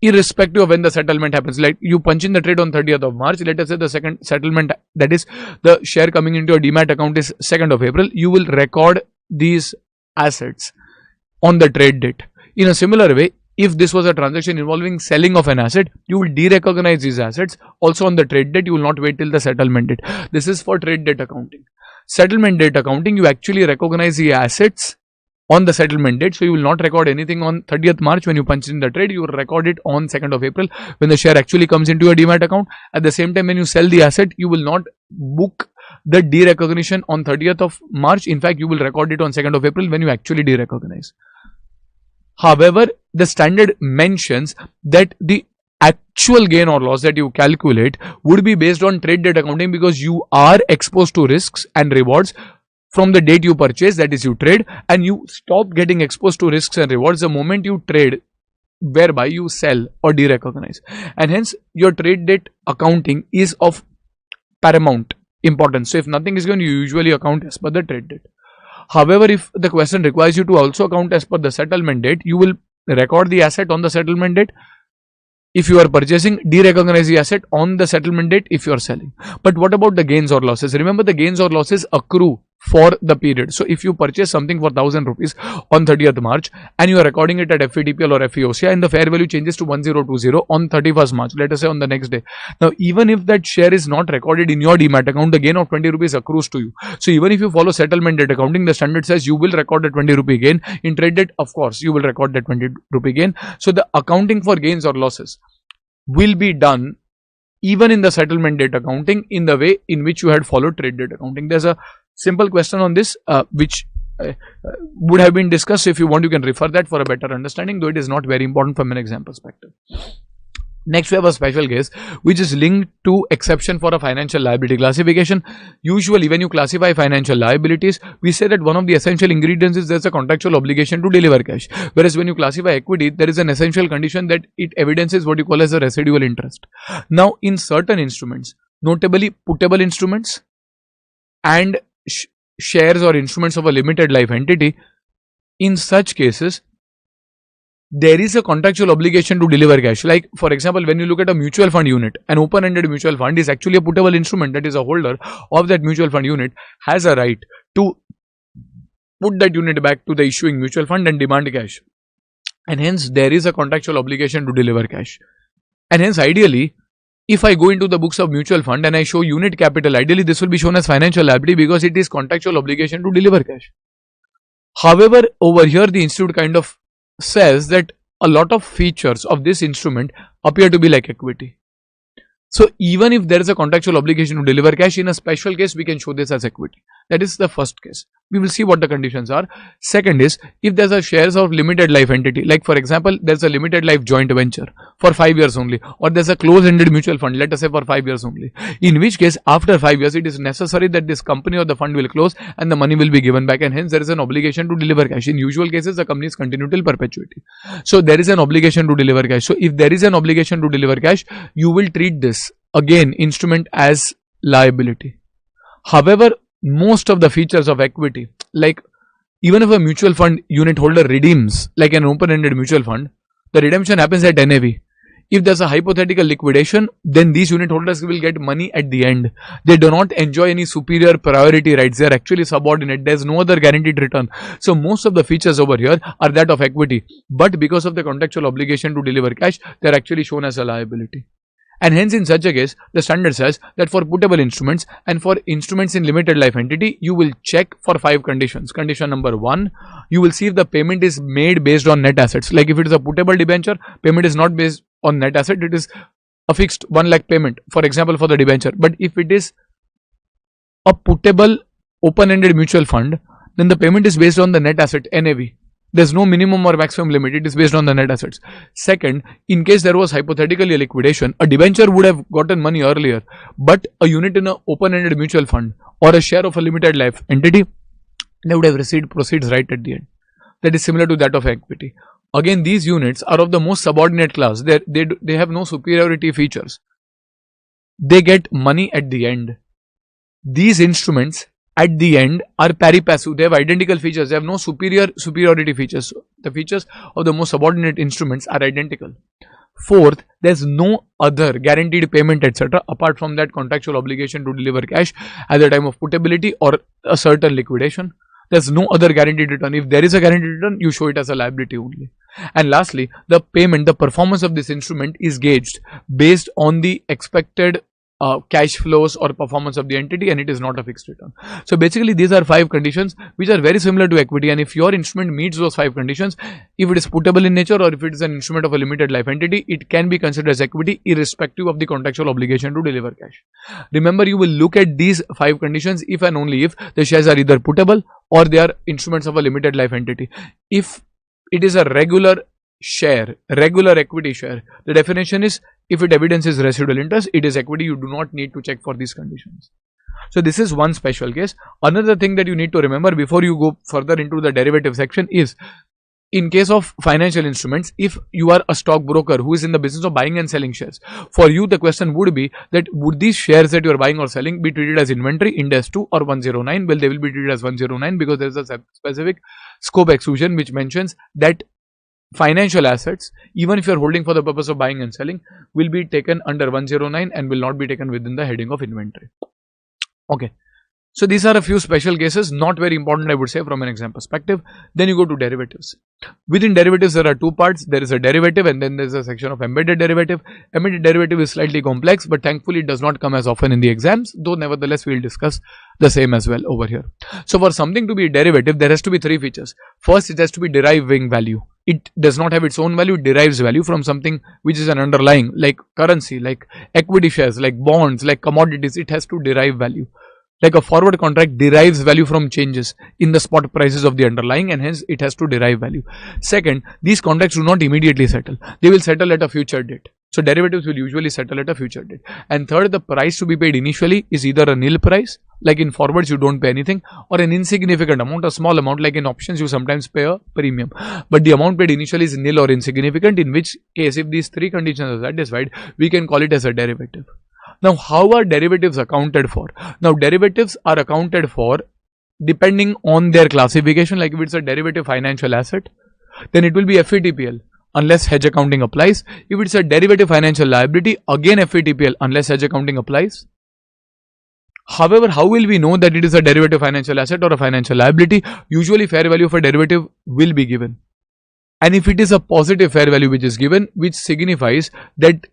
irrespective of when the settlement happens. Like you punch in the trade on 30th of March, let us say the second settlement, that is the share coming into a demat account, is 2nd of April, you will record these assets on the trade date. In a similar way, if this was a transaction involving selling of an asset, you will derecognize these assets also on the trade date. You will not wait till the settlement date. This is for trade date accounting. Settlement date accounting, you actually recognize the assets on the settlement date. So you will not record anything on 30th March when you punch in the trade. You will record it on 2nd of April when the share actually comes into your demat account. At the same time, when you sell the asset, you will not book the derecognition on 30th of March. In fact, you will record it on 2nd of April when you actually derecognize. However, the standard mentions that the actual gain or loss that you calculate would be based on trade date accounting, because you are exposed to risks and rewards from the date you purchase, that is you trade, and you stop getting exposed to risks and rewards the moment you trade, whereby you sell or derecognize. And hence your trade date accounting is of paramount importance. So if nothing is going, you usually account as per the trade date. However, if the question requires you to also account as per the settlement date, you will record the asset on the settlement date. If you are purchasing, derecognize the asset on the settlement date if you are selling. But what about the gains or losses? Remember, the gains or losses accrue for the period. So if you purchase something for 1000 rupees on 30th March and you are recording it at FVTPL or FVOCI and the fair value changes to 1020 on 31st March, let us say on the next day. Now, even if that share is not recorded in your demat account, the gain of 20 rupees accrues to you. So even if you follow settlement date accounting, the standard says you will record the 20 rupee gain. In trade date, of course, you will record the 20 rupee gain. So the accounting for gains or losses will be done even in the settlement date accounting in the way in which you had followed trade date accounting. There's a simple question on this which would have been discussed. If you want, you can refer that for a better understanding, though it is not very important from an exam perspective. Next, we have a special case which is linked to exception for a financial liability classification. Usually, when you classify financial liabilities, we say that one of the essential ingredients is there's a contractual obligation to deliver cash. Whereas when you classify equity, there is an essential condition that it evidences what you call as a residual interest. Now, in certain instruments, notably puttable instruments and shares or instruments of a limited life entity, in such cases, there is a contractual obligation to deliver cash. Like, for example, when you look at a mutual fund unit, an open-ended mutual fund is actually a puttable instrument. That is, a holder of that mutual fund unit has a right to put that unit back to the issuing mutual fund and demand cash. And hence, there is a contractual obligation to deliver cash. And hence, ideally, if I go into the books of mutual fund and I show unit capital, ideally this will be shown as financial liability because it is contractual obligation to deliver cash. However, over here, the institute kind of says that a lot of features of this instrument appear to be like equity. So even if there is a contractual obligation to deliver cash, in a special case, we can show this as equity. That is the first case. We will see what the conditions are. Second is, if there's a shares of limited life entity, like for example, there's a limited life joint venture for 5 years only, or there's a closed-ended mutual fund, let us say for 5 years only, in which case, after 5 years, it is necessary that this company or the fund will close and the money will be given back, and hence there is an obligation to deliver cash. In usual cases, the companies continue till perpetuity. So there is an obligation to deliver cash. So if there is an obligation to deliver cash, you will treat this again instrument as liability. However, most of the features of equity, like even if a mutual fund unit holder redeems, like an open-ended mutual fund, the redemption happens at NAV. If there's a hypothetical liquidation, then these unit holders will get money at the end. They do not enjoy any superior priority rights. They are actually subordinate. There's no other guaranteed return. So most of the features over here are that of equity. But because of the contractual obligation to deliver cash, they are actually shown as a liability. And hence, in such a case, the standard says that for puttable instruments and for instruments in limited life entity, you will check for 5 conditions. Condition number 1, you will see if the payment is made based on net assets. Like if it is a puttable debenture, payment is not based on net asset, it is a fixed 1 lakh payment, for example, for the debenture. But if it is a puttable open-ended mutual fund, then the payment is based on the net asset, NAV. There's no minimum or maximum limit. It is based on the net assets. Second, in case there was hypothetically a liquidation, a debenture would have gotten money earlier, but a unit in an open-ended mutual fund or a share of a limited life entity, they would have received proceeds right at the end. That is similar to that of equity. Again, these units are of the most subordinate class. They have no superiority features. They get money at the end. These instruments at the end are pari passu. They have identical features. They have no superiority features. The features of the most subordinate instruments are identical. Fourth, there's no other guaranteed payment, etc. apart from that contractual obligation to deliver cash at the time of puttability or a certain liquidation. There's no other guaranteed return. If there is a guaranteed return, you show it as a liability only. And lastly, the payment, the performance of this instrument is gauged based on the expected cash flows or performance of the entity, and it is not a fixed return. So basically, these are 5 conditions which are very similar to equity, and if your instrument meets those 5 conditions, if it is puttable in nature or if it is an instrument of a limited life entity, it can be considered as equity irrespective of the contractual obligation to deliver cash. Remember, you will look at these 5 conditions if and only if the shares are either puttable or they are instruments of a limited life entity. If it is a regular share, regular equity share, the definition is if it evidences residual interest, it is equity. You do not need to check for these conditions. So this is one special case. Another thing that you need to remember before you go further into the derivative section is, in case of financial instruments, if you are a stockbroker who is in the business of buying and selling shares, for you the question would be that would these shares that you are buying or selling be treated as inventory, Ind AS 2 or 109? Well, they will be treated as 109 because there is a specific scope exclusion which mentions that financial assets, even if you are holding for the purpose of buying and selling, will be taken under 109 and will not be taken within the heading of inventory. Okay. So these are a few special cases, not very important, I would say, from an exam perspective. Then you go to derivatives. Within derivatives, there are two parts. There is a derivative and then there is a section of embedded derivative. Embedded derivative is slightly complex, but thankfully it does not come as often in the exams, though nevertheless we will discuss the same as well over here. So for something to be a derivative, there has to be three features. First, it has to be deriving value. It does not have its own value, it derives value from something which is an underlying, like currency, like equity shares, like bonds, like commodities. It has to derive value. Like a forward contract derives value from changes in the spot prices of the underlying, and hence it has to derive value. Second, these contracts do not immediately settle. They will settle at a future date. So derivatives will usually settle at a future date. And third, the price to be paid initially is either a nil price, like in forwards you don't pay anything, or an insignificant amount, a small amount, like in options you sometimes pay a premium. But the amount paid initially is nil or insignificant, in which case if these three conditions are satisfied, we can call it as a derivative. Now, how are derivatives accounted for? Now, derivatives are accounted for depending on their classification. Like if it's a derivative financial asset, then it will be FVTPL unless hedge accounting applies. If it's a derivative financial liability, again FVTPL unless hedge accounting applies. However, how will we know that it is a derivative financial asset or a financial liability? Usually fair value of a derivative will be given. And if it is a positive fair value which is given, which signifies that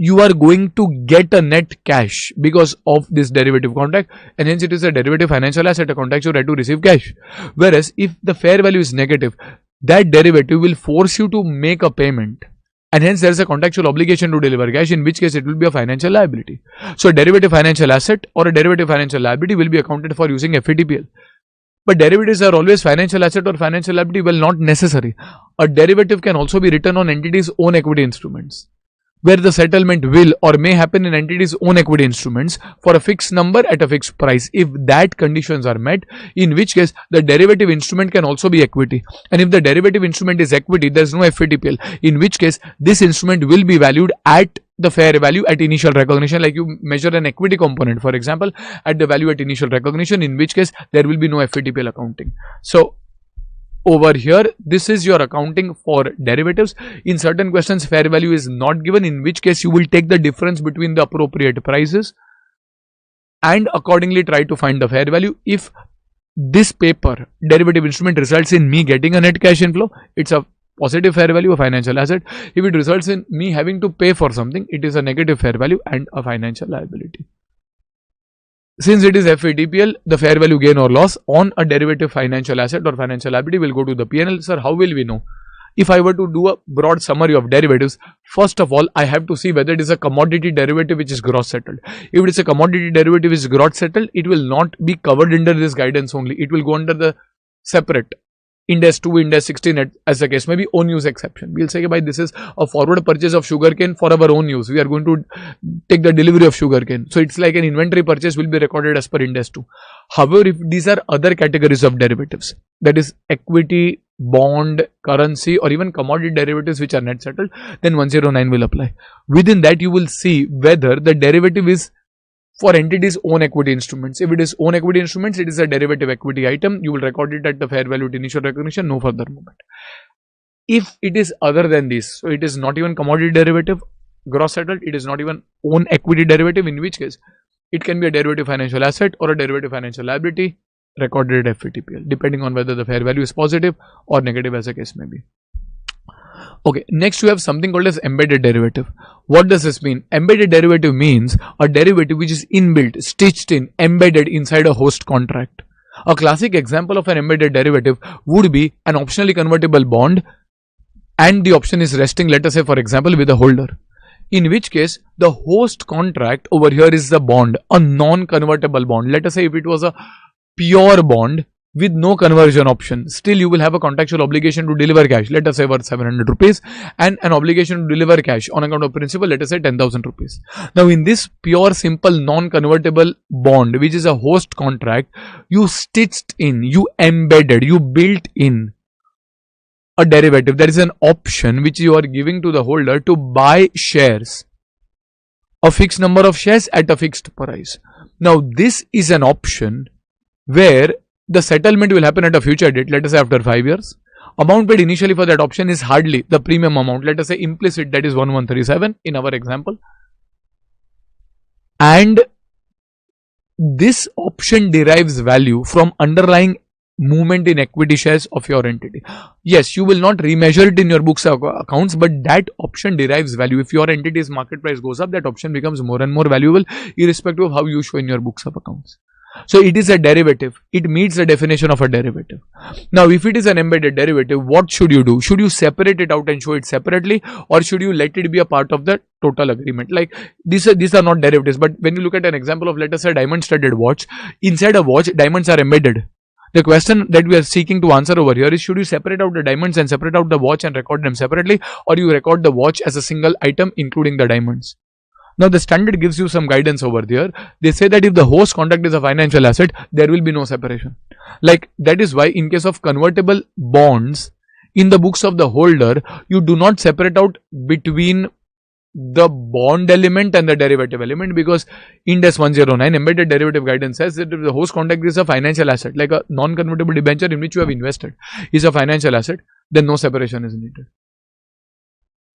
you are going to get a net cash because of this derivative contract, and hence it is a derivative financial asset, a contractual right to receive cash. Whereas if the fair value is negative, that derivative will force you to make a payment, and hence there is a contractual obligation to deliver cash, in which case it will be a financial liability. So a derivative financial asset or a derivative financial liability will be accounted for using FVTPL. But derivatives are always financial asset or financial liability? Well, not necessary. A derivative can also be written on entity's own equity instruments, where the settlement will or may happen in entity's own equity instruments for a fixed number at a fixed price, if that conditions are met, in which case the derivative instrument can also be equity. And if the derivative instrument is equity, there is no FVTPL, in which case this instrument will be valued at the fair value at initial recognition. Like you measure an equity component, for example, at the value at initial recognition, in which case there will be no FVTPL accounting. So over here, this is your accounting for derivatives. In certain questions, fair value is not given, in which case you will take the difference between the appropriate prices and accordingly try to find the fair value. If this paper derivative instrument results in me getting a net cash inflow, it's a positive fair value, a financial asset. If it results in me having to pay for something, it is a negative fair value and a financial liability. Since it is FVTPL, the fair value gain or loss on a derivative financial asset or financial liability will go to the P&L. Sir, how will we know? If I were to do a broad summary of derivatives, first of all, I have to see whether it is a commodity derivative which is gross settled. If it is a commodity derivative which is gross settled, it will not be covered under this guidance only. It will go under the separate Index 2, Index 16 as the case may be, own use exception. We'll say, by this is a forward purchase of sugarcane for our own use. We are going to take the delivery of sugarcane. So it's like an inventory purchase will be recorded as per Index 2. However, if these are other categories of derivatives, that is equity, bond, currency, or even commodity derivatives which are net settled, then 109 will apply. Within that, you will see whether the derivative is for entity's own equity instruments. If it is own equity instruments, it is a derivative equity item. You will record it at the fair value at initial recognition, no further movement. If it is other than this, so it is not even commodity derivative, gross settled, it is not even own equity derivative, in which case it can be a derivative financial asset or a derivative financial liability recorded at FVTPL, depending on whether the fair value is positive or negative as the case may be. Okay, next you have something called as embedded derivative. What does this mean? Embedded derivative means a derivative which is inbuilt, stitched in, embedded inside a host contract. A classic example of an embedded derivative would be an optionally convertible bond, and the option is resting, let us say for example, with a holder. In which case the host contract over here is the bond, a non-convertible bond. Let us say if it was a pure bond with no conversion option, still you will have a contractual obligation to deliver cash, let us say worth 700 rupees, and an obligation to deliver cash on account of principal, let us say 10,000 rupees. Now in this pure simple non-convertible bond, which is a host contract, you stitched in, you embedded, you built in a derivative. There is an option which you are giving to the holder to buy shares, a fixed number of shares at a fixed price. Now this is an option where the settlement will happen at a future date, let us say after 5 years. Amount paid initially for that option is hardly the premium amount, let us say implicit, that is 1137 in our example. And this option derives value from underlying movement in equity shares of your entity. Yes, you will not remeasure it in your books accounts, but that option derives value. If your entity's market price goes up, that option becomes more and more valuable, irrespective of how you show in your books of accounts. So it is a derivative. It meets the definition of a derivative. Now, if it is an embedded derivative, what should you do? Should you separate it out and show it separately, or should you let it be a part of the total agreement? Like these are not derivatives, but when you look at an example of, let us say, diamond studded watch, inside a watch, diamonds are embedded. The question that we are seeking to answer over here is, should you separate out the diamonds and separate out the watch and record them separately, or you record the watch as a single item including the diamonds? Now the standard gives you some guidance over there. They say that if the host contract is a financial asset, there will be no separation. Like that is why in case of convertible bonds, in the books of the holder, you do not separate out between the bond element and the derivative element, because IND 109 embedded derivative guidance says that if the host contract is a financial asset, like a non-convertible debenture in which you have invested is a financial asset, then no separation is needed.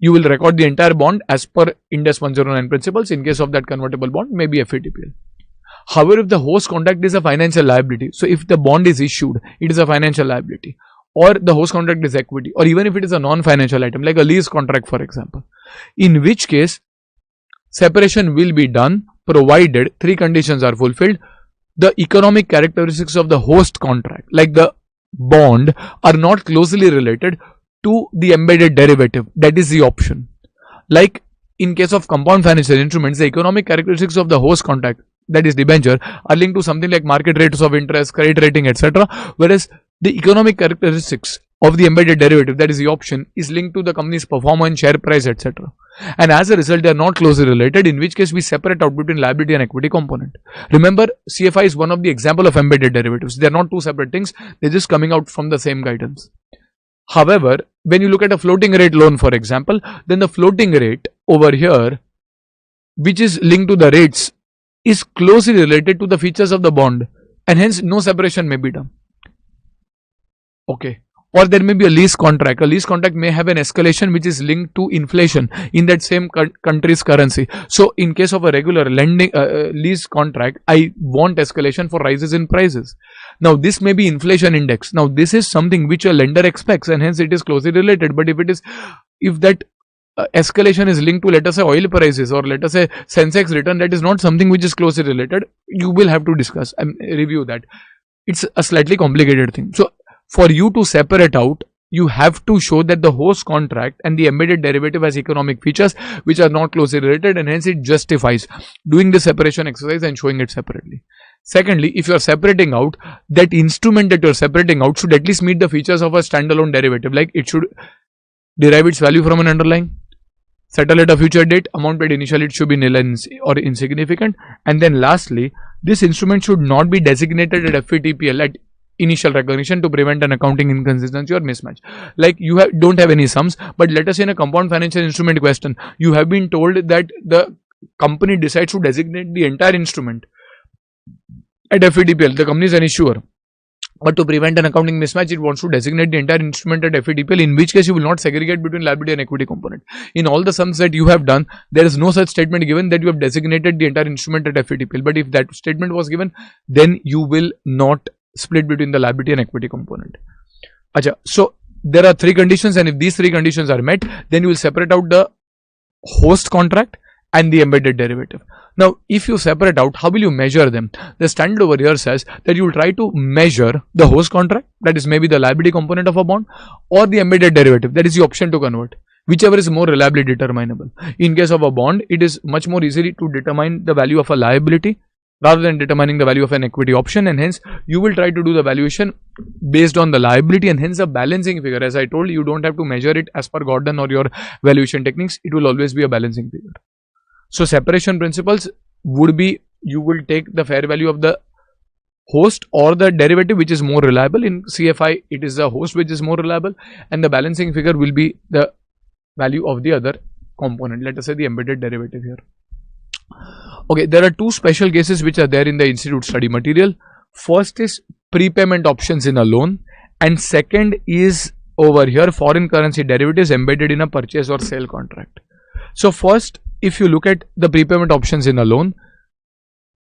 You will record the entire bond as per IND 109 principles. In case of that convertible bond, maybe FATPL. However, if the host contract is a financial liability, so if the bond is issued, it is a financial liability, or the host contract is equity, or even if it is a non-financial item like a lease contract, for example, in which case separation will be done provided three conditions are fulfilled. The economic characteristics of the host contract, like the bond, are not closely related to the embedded derivative. That is the option. Like in case of compound financial instruments, the economic characteristics of the host contract, that is debenture, are linked to something like market rates of interest, credit rating, etc. Whereas the economic characteristics of the embedded derivative, that is the option, is linked to the company's performance, share price, etc. And as a result, they are not closely related, in which case we separate out between liability and equity component. Remember, CFI is one of the example of embedded derivatives. They are not two separate things. They are just coming out from the same guidance. However, when you look at a floating rate loan, for example, then the floating rate over here, which is linked to the rates, is closely related to the features of the bond, and hence no separation may be done. Okay. Or there may be a lease contract. A lease contract may have an escalation which is linked to inflation in that same country's currency. So in case of a regular lending lease contract, I want escalation for rises in prices. Now this may be inflation index. Now this is something which a lender expects, and hence it is closely related. But if that escalation is linked to, let us say, oil prices, or let us say Sensex return, that is not something which is closely related. You will have to discuss and review that. It's a slightly complicated thing. So for you to separate out, you have to show that the host contract and the embedded derivative has economic features which are not closely related, and hence it justifies doing the separation exercise and showing it separately. Secondly, if you are separating out, that instrument that you are separating out should at least meet the features of a standalone derivative, like it should derive its value from an underlying, settle at a future date, amount paid initially, it should be nil or insignificant, and then lastly, this instrument should not be designated at FATPL at initial recognition to prevent an accounting inconsistency or mismatch. Like you don't have any sums, but let us say in a compound financial instrument question, you have been told that the company decides to designate the entire instrument at FATPL. The company is an issuer, but to prevent an accounting mismatch, it wants to designate the entire instrument at FATPL, in which case you will not segregate between liability and equity component. In all the sums that you have done, there is no such statement given that you have designated the entire instrument at FATPL. But if that statement was given, then you will not split between the liability and equity component. Acha, so there are three conditions, and if these three conditions are met, then you will separate out the host contract and the embedded derivative. Now, if you separate out, how will you measure them? The standard over here says that you will try to measure the host contract, that is maybe the liability component of a bond, or the embedded derivative, that is the option to convert, whichever is more reliably determinable. In case of a bond, it is much more easy to determine the value of a liability rather than determining the value of an equity option, and hence you will try to do the valuation based on the liability, and hence a balancing figure. As I told you, you don't have to measure it as per Gordon or your valuation techniques. It will always be a balancing figure. So separation principles would be, you will take the fair value of the host or the derivative which is more reliable. In CFI, it is the host which is more reliable, and the balancing figure will be the value of the other component, let us say the embedded derivative here. Okay, there are two special cases which are there in the institute study material. First is prepayment options in a loan, and second is over here foreign currency derivatives embedded in a purchase or sale contract. So first, if you look at the prepayment options in a loan,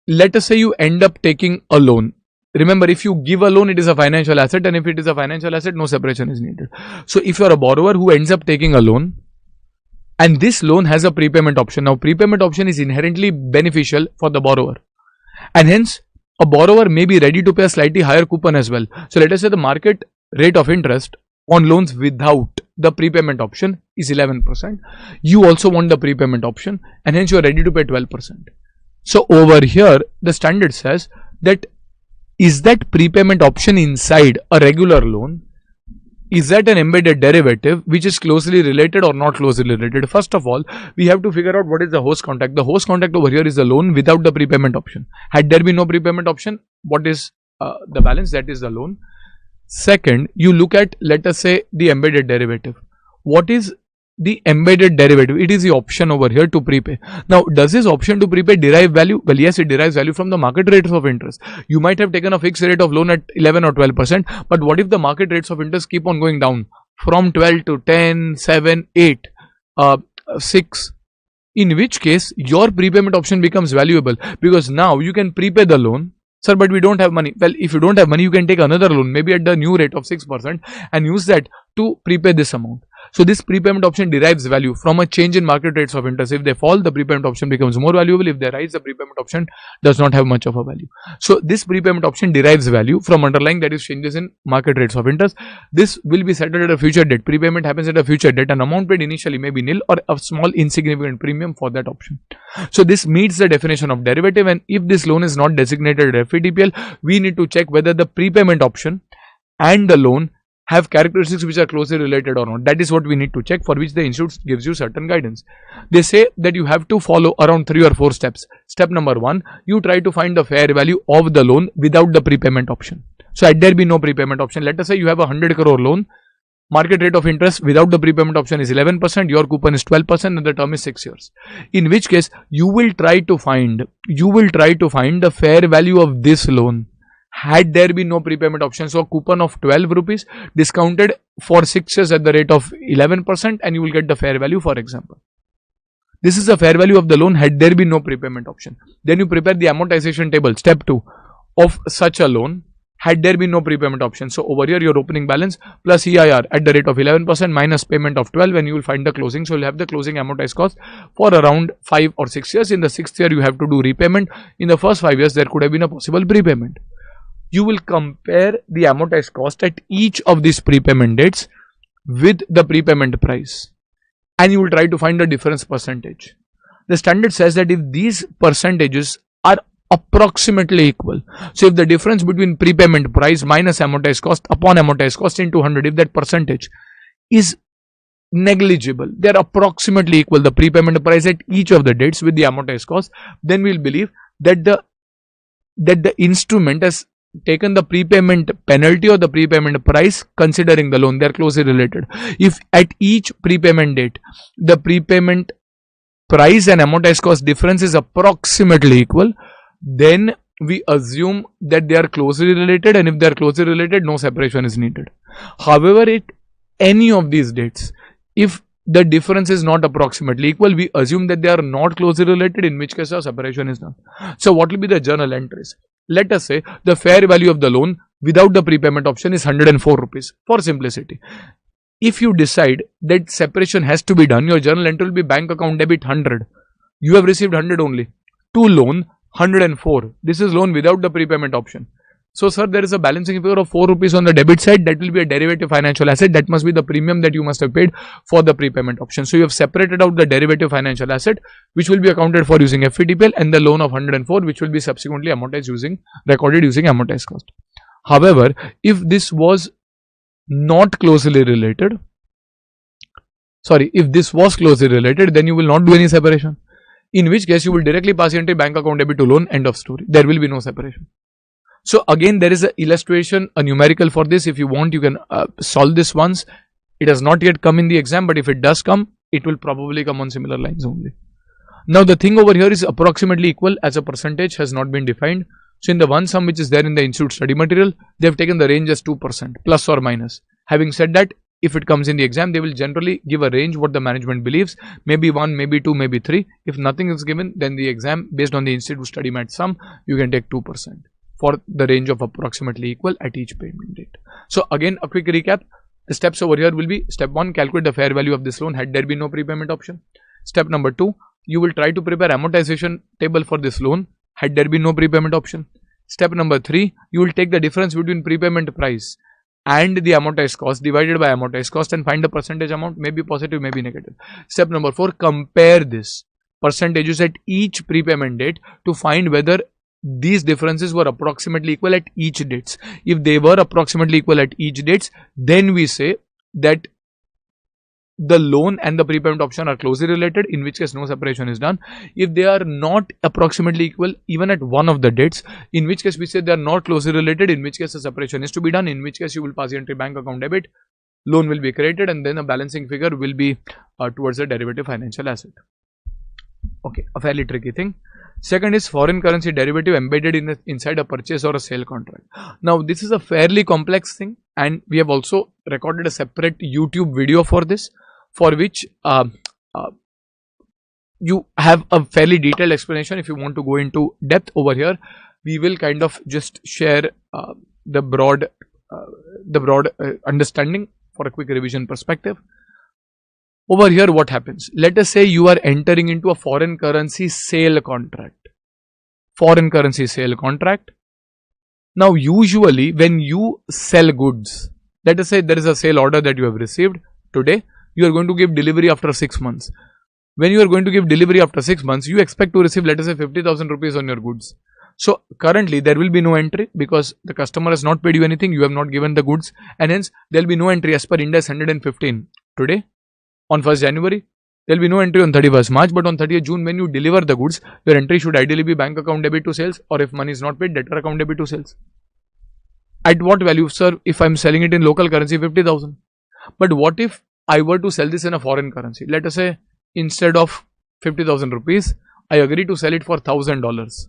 let us say you end up taking a loan remember, if you give a loan, it is a financial asset, and if it is a financial asset, no separation is needed. So if you are a borrower who ends up taking a loan, and this loan has a prepayment option. Now, prepayment option is inherently beneficial for the borrower, and hence a borrower may be ready to pay a slightly higher coupon as well. So let us say the market rate of interest on loans without the prepayment option is 11%. You also want the prepayment option, and hence you are ready to pay 12%. So over here, the standard says that is that prepayment option inside a regular loan? Is that an embedded derivative which is closely related or not closely related? First of all, we have to figure out what is the host contract. The host contract over here is the loan without the prepayment option. Had there been no prepayment option, what is the balance? That is the loan. Second, you look at, let us say, the embedded derivative. What is the embedded derivative? It is the option over here to prepay. Now, does this option to prepay derive value? Well, yes, it derives value from the market rates of interest. You might have taken a fixed rate of loan at 11 or 12%, but what if the market rates of interest keep on going down from 12 to 10, 7, 8, 6? In which case, your prepayment option becomes valuable, because now you can prepay the loan. Sir, but we don't have money. Well, if you don't have money, you can take another loan, maybe at the new rate of 6%, and use that to prepay this amount. So this prepayment option derives value from a change in market rates of interest. If they fall, the prepayment option becomes more valuable. If they rise, the prepayment option does not have much of a value. So this prepayment option derives value from underlying, that is, changes in market rates of interest. This will be settled at a future date. Prepayment happens at a future date. An amount paid initially may be nil or a small insignificant premium for that option. So this meets the definition of derivative, and if this loan is not designated FVTPL, we need to check whether the prepayment option and the loan have characteristics which are closely related or not. That is what we need to check, for which the institute gives you certain guidance. They say that you have to follow around 3 or 4 steps. Step number 1, you try to find the fair value of the loan without the prepayment option. So had there be no prepayment option, let us say you have a 100 crore loan, market rate of interest without the prepayment option is 11%, your coupon is 12%, and the term is 6 years. In which case, you will try to find the fair value of this loan had there been no prepayment option. So a coupon of 12 rupees discounted for 6 years at the rate of 11%, and you will get the fair value, for example. This is the fair value of the loan had there been no prepayment option. Then you prepare the amortization table, step 2, of such a loan had there been no prepayment option. So over here, your opening balance plus EIR at the rate of 11% minus payment of 12, and you will find the closing. So you'll have the closing amortized cost for around 5 or 6 years. In the 6th year, you have to do repayment. In the first 5 years, there could have been a possible prepayment. You will compare the amortized cost at each of these prepayment dates with the prepayment price, and you will try to find the difference percentage. The standard says that if these percentages are approximately equal, so if the difference between prepayment price minus amortized cost upon amortized cost into 100, if that percentage is negligible, they are approximately equal, the prepayment price at each of the dates with the amortized cost, then we will believe that the instrument has taken the prepayment penalty or the prepayment price considering the loan. They are closely related. If at each prepayment date the prepayment price and amortized cost difference is approximately equal, then we assume that they are closely related, and if they are closely related, no separation is needed. However, at any of these dates, if the difference is not approximately equal, we assume that they are not closely related, in which case a separation is done. So what will be the journal entries? Let us say the fair value of the loan without the prepayment option is 104 rupees for simplicity. If you decide that separation has to be done, your journal entry will be bank account debit 100. You have received 100 only. To loan 104. This is loan without the prepayment option. So sir, there is a balancing figure of 4 rupees on the debit side. That will be a derivative financial asset. That must be the premium that you must have paid for the prepayment option. So you have separated out the derivative financial asset, which will be accounted for using FVTPL, and the loan of 104, which will be subsequently amortized recorded using amortized cost. However, if this was not closely related, if this was closely related, then you will not do any separation. In which case, you will directly pass your entry bank account debit to loan, end of story. There will be no separation. So again, there is an illustration, a numerical for this. If you want, you can solve this once. It has not yet come in the exam, but if it does come, it will probably come on similar lines only. Now the thing over here is approximately equal, as a percentage has not been defined. So in the one sum which is there in the institute study material, they have taken the range as 2%, plus or minus. Having said that, if it comes in the exam, they will generally give a range what the management believes, maybe 1, maybe 2, maybe 3. If nothing is given, then the exam based on the institute study mat sum, you can take 2%. for the range of approximately equal at each payment date. So again, a quick recap. The steps over here will be: step 1, calculate the fair value of this loan had there been no prepayment option. Step number 2, you will try to prepare amortization table for this loan had there been no prepayment option. Step number 3, you will take the difference between prepayment price and the amortized cost divided by amortized cost and find the percentage amount, may be positive, may be negative. Step number 4, compare this percentages at each prepayment date to find whether these differences were approximately equal at each dates. If they were approximately equal at each dates, then we say that the loan and the prepayment option are closely related, in which case no separation is done. If they are not approximately equal even at one of the dates, in which case we say they are not closely related, in which case a separation is to be done, in which case you will pass the entry bank account debit, loan will be created, and then a balancing figure will be towards the derivative financial asset. Okay, a fairly tricky thing. Second is foreign currency derivative embedded inside a purchase or a sale contract. Now this is a fairly complex thing, and we have also recorded a separate YouTube video for this, for which you have a fairly detailed explanation. If you want to go into depth over here, we will kind of just share the broad understanding for a quick revision perspective. Over here, what happens? Let us say you are entering into a foreign currency sale contract. Foreign currency sale contract. Now, usually when you sell goods, let us say there is a sale order that you have received today, you are going to give delivery after 6 months. When you are going to give delivery after 6 months, you expect to receive, let us say, 50,000 rupees on your goods. So currently there will be no entry because the customer has not paid you anything, you have not given the goods, and hence there will be no entry as per Ind AS 115 today. On 1st January, there will be no entry on 31st March, but on 30th June, when you deliver the goods, your entry should ideally be bank account debit to sales, or if money is not paid, debtor account debit to sales. At what value, sir? If I am selling it in local currency, 50,000. But what if I were to sell this in a foreign currency? Let us say instead of 50,000 rupees, I agree to sell it for $1,000.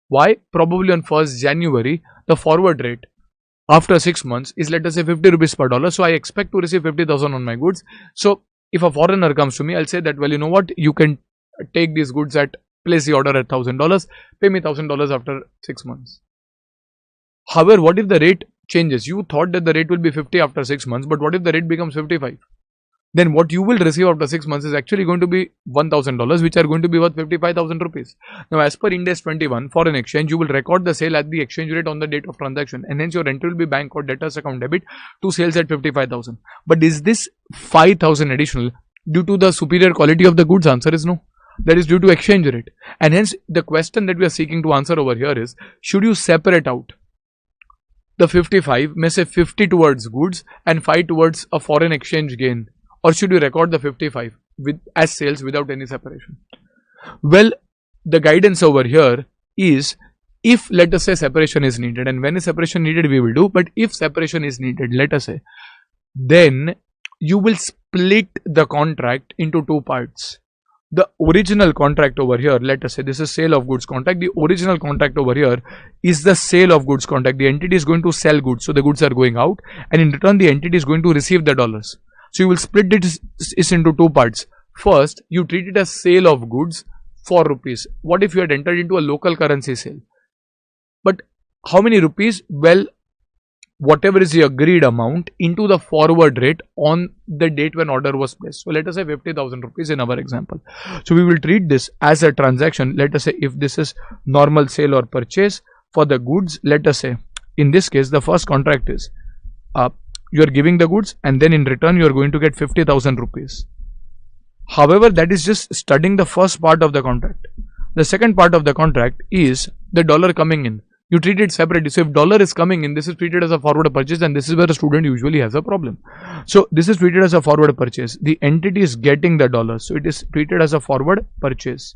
Why? Probably on 1st January, the forward rate after 6 months is, let us say, 50 rupees per dollar. So I expect to receive 50,000 on my goods. So if a foreigner comes to me, I'll say that, well, you know what, you can take these goods at, place the order at $1,000, pay me $1,000 after 6 months. However, what if the rate changes? You thought that the rate will be 50 after 6 months, but what if the rate becomes 55? Then what you will receive after 6 months is actually going to be $1,000, which are going to be worth 55,000 rupees. Now, as per Ind AS 21, foreign exchange, you will record the sale at the exchange rate on the date of transaction, and hence your entry will be bank or debtors account debit to sales at 55,000. But is this 5,000 additional due to the superior quality of the goods? Answer is no. That is due to exchange rate. And hence the question that we are seeking to answer over here is, should you separate out the 55, may say 50 towards goods and 5 towards a foreign exchange gain? Or should you record the 55 as sales without any separation? Well, the guidance over here is, if let us say separation is needed, and when is separation needed we will do, but if separation is needed, let us say, then you will split the contract into 2 parts. The original contract over here, let us say this is sale of goods contract. The original contract over here is the sale of goods contract. The entity is going to sell goods, so the goods are going out, and in return the entity is going to receive the dollars. So you will split this into 2 parts. First, you treat it as sale of goods for rupees. What if you had entered into a local currency sale? But how many rupees? Well, whatever is the agreed amount into the forward rate on the date when order was placed. So let us say 50,000 rupees in our example. So we will treat this as a transaction. Let us say if this is normal sale or purchase for the goods, let us say in this case the first contract is you are giving the goods, and then in return you are going to get 50,000 rupees. However, that is just studying the first part of the contract. The second part of the contract is the dollar coming in. You treat it separately. So if dollar is coming in, this is treated as a forward purchase, and this is where a student usually has a problem. So this is treated as a forward purchase. The entity is getting the dollars, so it is treated as a forward purchase.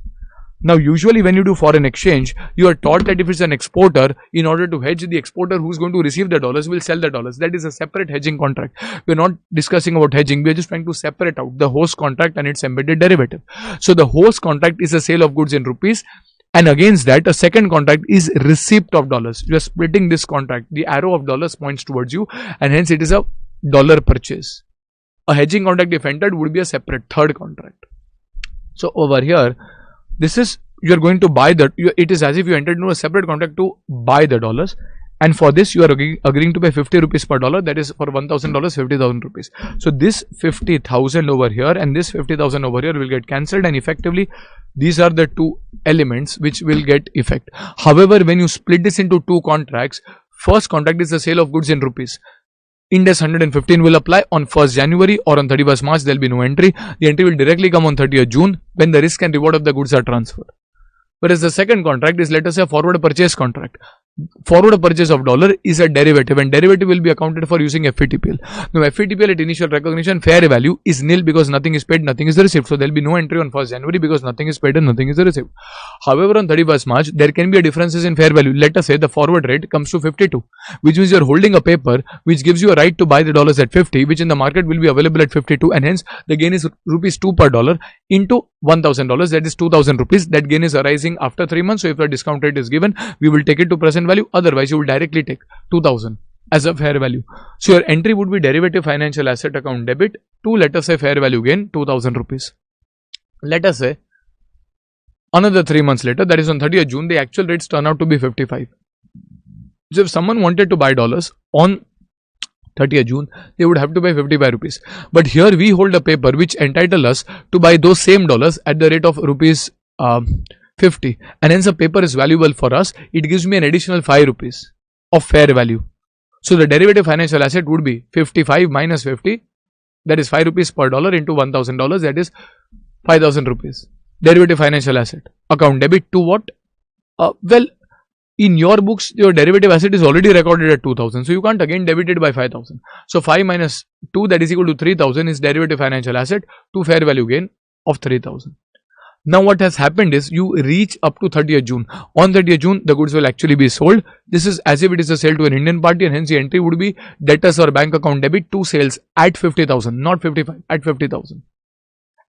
Now, usually when you do foreign exchange, you are taught that if it's an exporter, in order to hedge, the exporter who's going to receive the dollars will sell the dollars. That is a separate hedging contract. We're not discussing about hedging. We're just trying to separate out the host contract and its embedded derivative. So the host contract is a sale of goods in rupees, and against that, a second contract is receipt of dollars. You are splitting this contract. The arrow of dollars points towards you, and hence it is a dollar purchase. A hedging contract, if entered, would be a separate third contract. So over here, this is you are going to buy that. It is as if you entered into a separate contract to buy the dollars. And for this, you are agreeing to pay 50 rupees per dollar. That is for $1,000, 50,000 rupees. So this 50,000 over here and this 50,000 over here will get cancelled, and effectively these are the two elements which will get effect. However, when you split this into two contracts, first contract is the sale of goods in rupees. Ind AS 115 will apply on 1st January or on 31st March. There will be no entry. The entry will directly come on 30th June when the risk and reward of the goods are transferred. Whereas the second contract is, let us say, a forward purchase contract. Forward purchase of dollar is a derivative, and derivative will be accounted for using FVTPL. Now FVTPL at initial recognition fair value is nil because nothing is paid, nothing is received. So there will be no entry on 1st January because nothing is paid and nothing is received. However, on 31st March, there can be a differences in fair value. Let us say the forward rate comes to 52, which means you are holding a paper which gives you a right to buy the dollars at 50, which in the market will be available at 52, and hence the gain is rupees 2 per dollar into $1,000, that is 2,000 rupees. That gain is arising after 3 months. So if a discount rate is given, we will take it to present value. Otherwise, you will directly take 2,000 as a fair value. So your entry would be derivative financial asset account debit to, let us say, fair value gain 2,000 rupees. Let us say another 3 months later, that is on 30th June, the actual rates turn out to be 55. So if someone wanted to buy dollars on 30th June, they would have to pay 55 rupees. But here we hold a paper which entitle us to buy those same dollars at the rate of rupees 50, and hence the paper is valuable for us. It gives me an additional 5 rupees of fair value. So the derivative financial asset would be 55 minus 50, that is 5 rupees per dollar into $1,000, that is 5,000 rupees. Derivative financial asset account debit to what? Well, in your books, your derivative asset is already recorded at 2,000. So you can't again debit it by 5,000. So 5 minus 2, that is equal to 3,000, is derivative financial asset to fair value gain of 3,000. Now what has happened is you reach up to 30th June. On 30th June, the goods will actually be sold. This is as if it is a sale to an Indian party, and hence the entry would be debtors or bank account debit to sales at 50,000, not 55, at 50,000.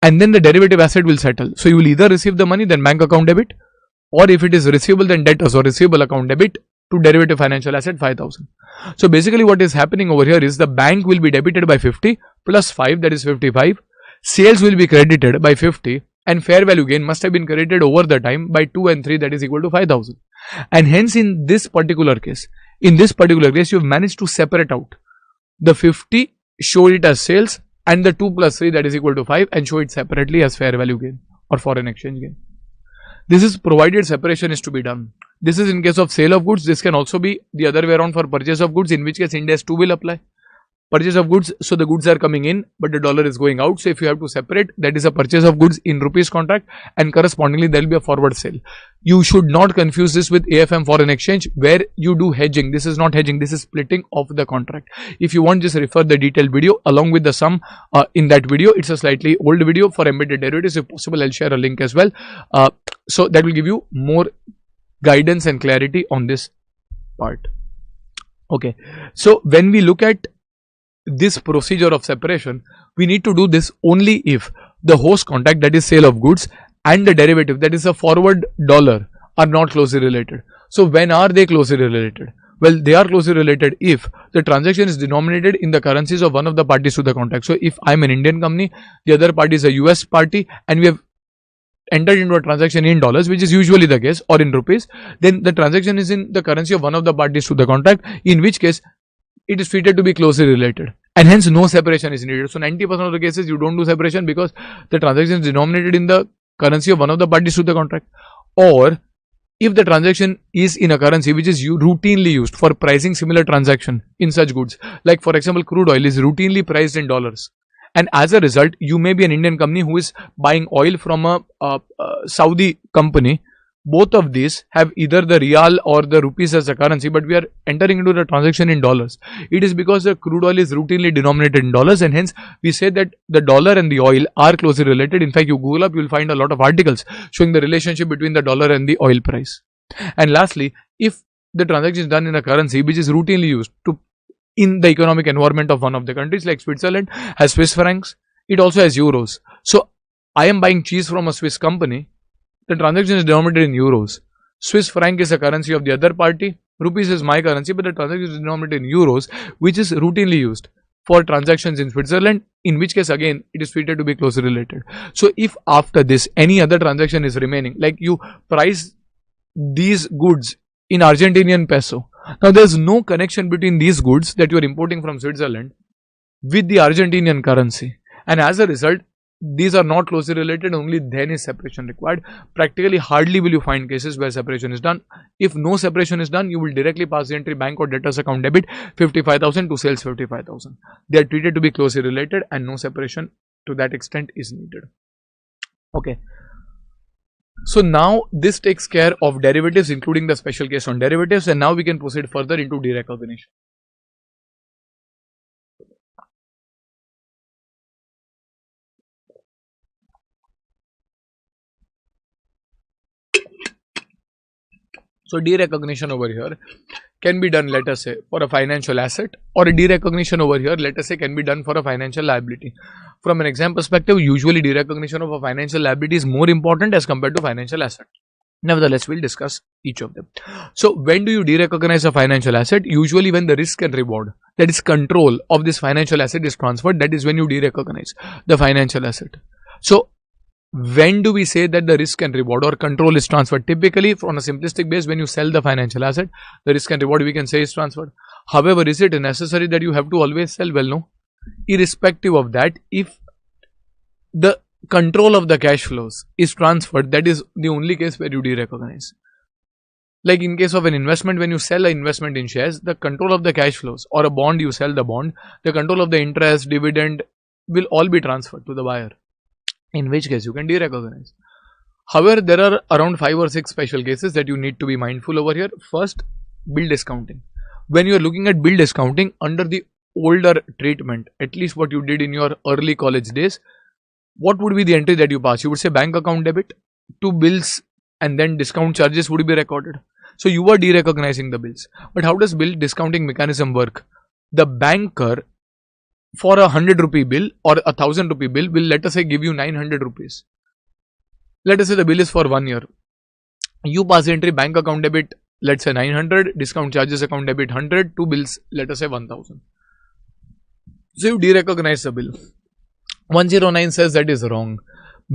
And then the derivative asset will settle. So you will either receive the money, then bank account debit, or if it is receivable, then debtors or receivable account debit to derivative financial asset 5,000. So basically what is happening over here is the bank will be debited by 50 plus 5, that is 55. Sales will be credited by 50, and fair value gain must have been credited over the time by 2 and 3, that is equal to 5,000. And hence in this particular case, you have managed to separate out the 50, show it as sales, and the 2 plus 3, that is equal to 5, and show it separately as fair value gain or foreign exchange gain. This is provided separation is to be done. This is in case of sale of goods. This can also be the other way around for purchase of goods, in which case Ind AS 2 will apply. Purchase of goods, so the goods are coming in but the dollar is going out. So if you have to separate, that is a purchase of goods in rupees contract, and correspondingly there will be a forward sale. You should not confuse this with AFM foreign exchange, where you do hedging. This is not hedging, this is splitting of the contract. If you want, just refer the detailed video along with the sum in that video. It's a slightly old video for embedded derivatives. If possible, I'll share a link as well. So that will give you more guidance and clarity on this part. Okay, so when we look at this procedure of separation, we need to do this only if the host contract, that is sale of goods, and the derivative, that is a forward dollar, are not closely related. So when are they closely related? Well, they are closely related if the transaction is denominated in the currencies of one of the parties to the contract. So if I'm an Indian company, the other party is a US party, and we have entered into a transaction in dollars, which is usually the case, or in rupees, then the transaction is in the currency of one of the parties to the contract, in which case it is treated to be closely related, and hence no separation is needed. So 90% of the cases you don't do separation because the transaction is denominated in the currency of one of the parties to the contract. Or if the transaction is in a currency which is routinely used for pricing similar transaction in such goods, like for example crude oil is routinely priced in dollars, and as a result you may be an Indian company who is buying oil from a Saudi company. Both of these have either the real or the rupees as a currency, but we are entering into the transaction in dollars. It is because the crude oil is routinely denominated in dollars, and hence we say that the dollar and the oil are closely related. In fact, you Google up, you will find a lot of articles showing the relationship between the dollar and the oil price. And lastly, if the transaction is done in a currency which is routinely used in the economic environment of one of the countries, like Switzerland has Swiss francs, it also has euros. So I am buying cheese from a Swiss company. The transaction is denominated in euros. Swiss franc is a currency of the other party. Rupees is my currency, but the transaction is denominated in euros, which is routinely used for transactions in Switzerland, in which case again it is treated to be closely related. So if after this any other transaction is remaining, like you price these goods in Argentinian peso, now there is no connection between these goods that you are importing from Switzerland with the Argentinian currency, and as a result these are not closely related, only then is separation required. Practically hardly will you find cases where separation is done. If no separation is done, you will directly pass the entry bank or debtors account debit 55,000 to sales 55,000. They are treated to be closely related and no separation to that extent is needed. Okay. So now this takes care of derivatives, including the special case on derivatives, and now we can proceed further into derecognition. So derecognition over here can be done, let us say, for a financial asset, or a derecognition over here, let us say, can be done for a financial liability. From an exam perspective, usually derecognition of a financial liability is more important as compared to financial asset. Nevertheless, we'll discuss each of them. So when do you derecognize a financial asset? Usually when the risk and reward, that is control of this financial asset, is transferred, that is when you derecognize the financial asset. So when do we say that the risk and reward or control is transferred? Typically, on a simplistic base, when you sell the financial asset, the risk and reward we can say is transferred. However, is it necessary that you have to always sell? Well, no. Irrespective of that, if the control of the cash flows is transferred, that is the only case where you derecognize. Like in case of an investment, when you sell an investment in shares, the control of the cash flows, or a bond, you sell the bond, the control of the interest, dividend will all be transferred to the buyer, in which case you can derecognize. However, there are around 5 or 6 special cases that you need to be mindful over here. First, bill discounting. When you are looking at bill discounting under the older treatment, at least what you did in your early college days, what would be the entry that you pass? You would say bank account debit to bills, and then discount charges would be recorded. So you are derecognizing the bills. But how does bill discounting mechanism work? The banker, for a 100 rupee bill or a 1000 rupee bill, will, let us say, give you 900 rupees. Let us say the bill is for 1 year. You pass the entry bank account debit, let's say 900, discount charges account debit 100, two bills, let us say 1000. So you derecognize the bill. 109 says that is wrong,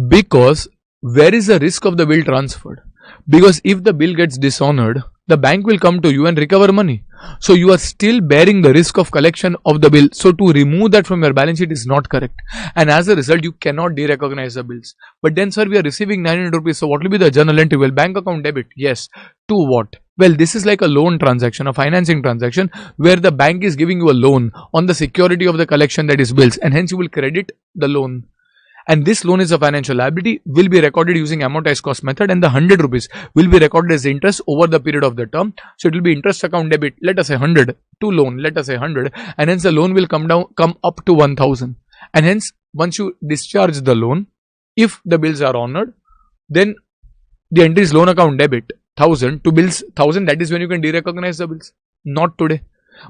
because where is the risk of the bill transferred? Because if the bill gets dishonored, the bank will come to you and recover money. So you are still bearing the risk of collection of the bill. So to remove that from your balance sheet is not correct. And as a result, you cannot derecognize the bills. But then, sir, we are receiving 900 rupees. So what will be the journal entry? Well, bank account debit. Yes. To what? Well, this is like a loan transaction, a financing transaction, where the bank is giving you a loan on the security of the collection, that is bills, and hence you will credit the loan. And this loan is a financial liability, will be recorded using amortized cost method, and the 100 rupees will be recorded as interest over the period of the term. So it will be interest account debit, let us say 100, to loan, let us say 100, and hence the loan will come up to 1000. And hence, once you discharge the loan, if the bills are honored, then the entry is loan account debit 1000 to bills 1000. That is when you can derecognize the bills, not today.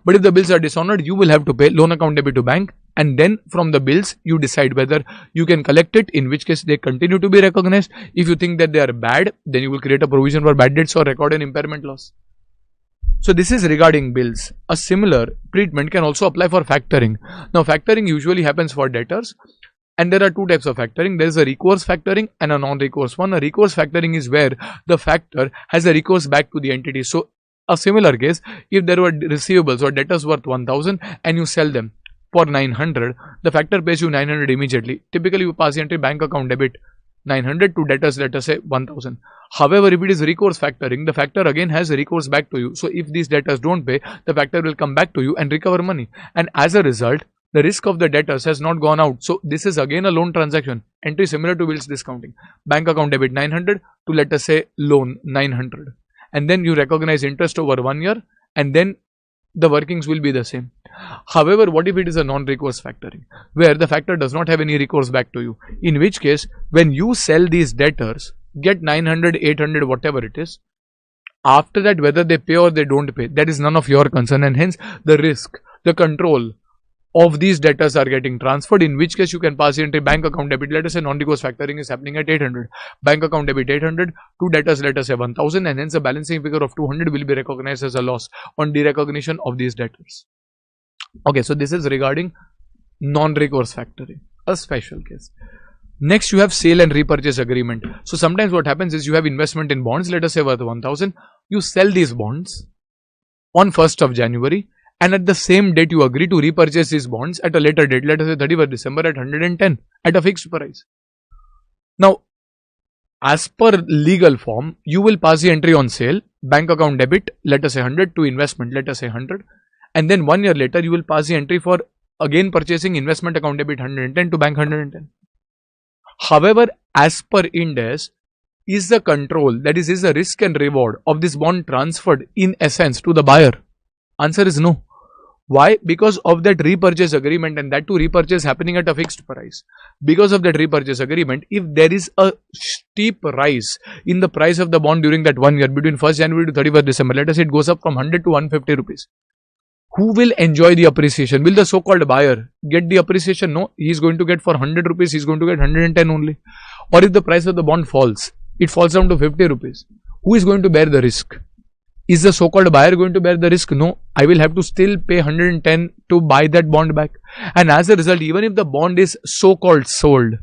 But if the bills are dishonored, you will have to pay loan account debit to bank, and then from the bills you decide whether you can collect it, in which case they continue to be recognized. If you think that they are bad, then you will create a provision for bad debts or record an impairment loss. So this is regarding bills. A similar treatment can also apply for factoring. Now factoring usually happens for debtors, and there are two types of factoring. There is a recourse factoring and a non-recourse one. A recourse factoring is where the factor has a recourse back to the entity. So a similar case, if there were receivables or debtors worth 1000 and you sell them for 900, the factor pays you 900 immediately. Typically, you pass the entry bank account debit 900 to debtors, let us say 1000. However, if it is recourse factoring, the factor again has a recourse back to you. So if these debtors don't pay, the factor will come back to you and recover money. And as a result, the risk of the debtors has not gone out. So this is again a loan transaction. Entry similar to bills discounting. Bank account debit 900 to, let us say, loan 900. And then you recognize interest over 1 year, and then the workings will be the same. However, what if it is a non-recourse factoring, where the factor does not have any recourse back to you? In which case, when you sell these debtors, get 900, 800, whatever it is, after that, whether they pay or they don't pay, that is none of your concern, and hence the risk, the control of these debtors are getting transferred, in which case you can pass the entry bank account debit. Let us say non-recourse factoring is happening at 800, bank account debit 800, to debtors, let us say 1000, and hence the balancing figure of 200 will be recognized as a loss on derecognition of these debtors. Okay, so this is regarding non-recourse factoring, a special case. Next, you have sale and repurchase agreement. So sometimes what happens is you have investment in bonds, let us say worth 1000, you sell these bonds on 1st of January, and at the same date you agree to repurchase these bonds at a later date, let us say 31st December at 110 at a fixed price. Now, as per legal form, you will pass the entry on sale, bank account debit, let us say 100, to investment, let us say 100, and then 1 year later you will pass the entry for again purchasing investment account debit 110 to bank 110. However, as per IND, is the control, that is the risk and reward of this bond transferred in essence to the buyer? Answer is no. Why? Because of that repurchase agreement, and that too repurchase happening at a fixed price. Because of that repurchase agreement, if there is a steep rise in the price of the bond during that 1 year between 1st January to 31st December, let us say it goes up from 100 to 150 rupees. Who will enjoy the appreciation? Will the so-called buyer get the appreciation? No, he is going to get for 100 rupees, he is going to get 110 only. Or if the price of the bond falls, it falls down to 50 rupees. Who is going to bear the risk? Is the so-called buyer going to bear the risk? No, I will have to still pay 110 to buy that bond back. And as a result, even if the bond is so-called sold,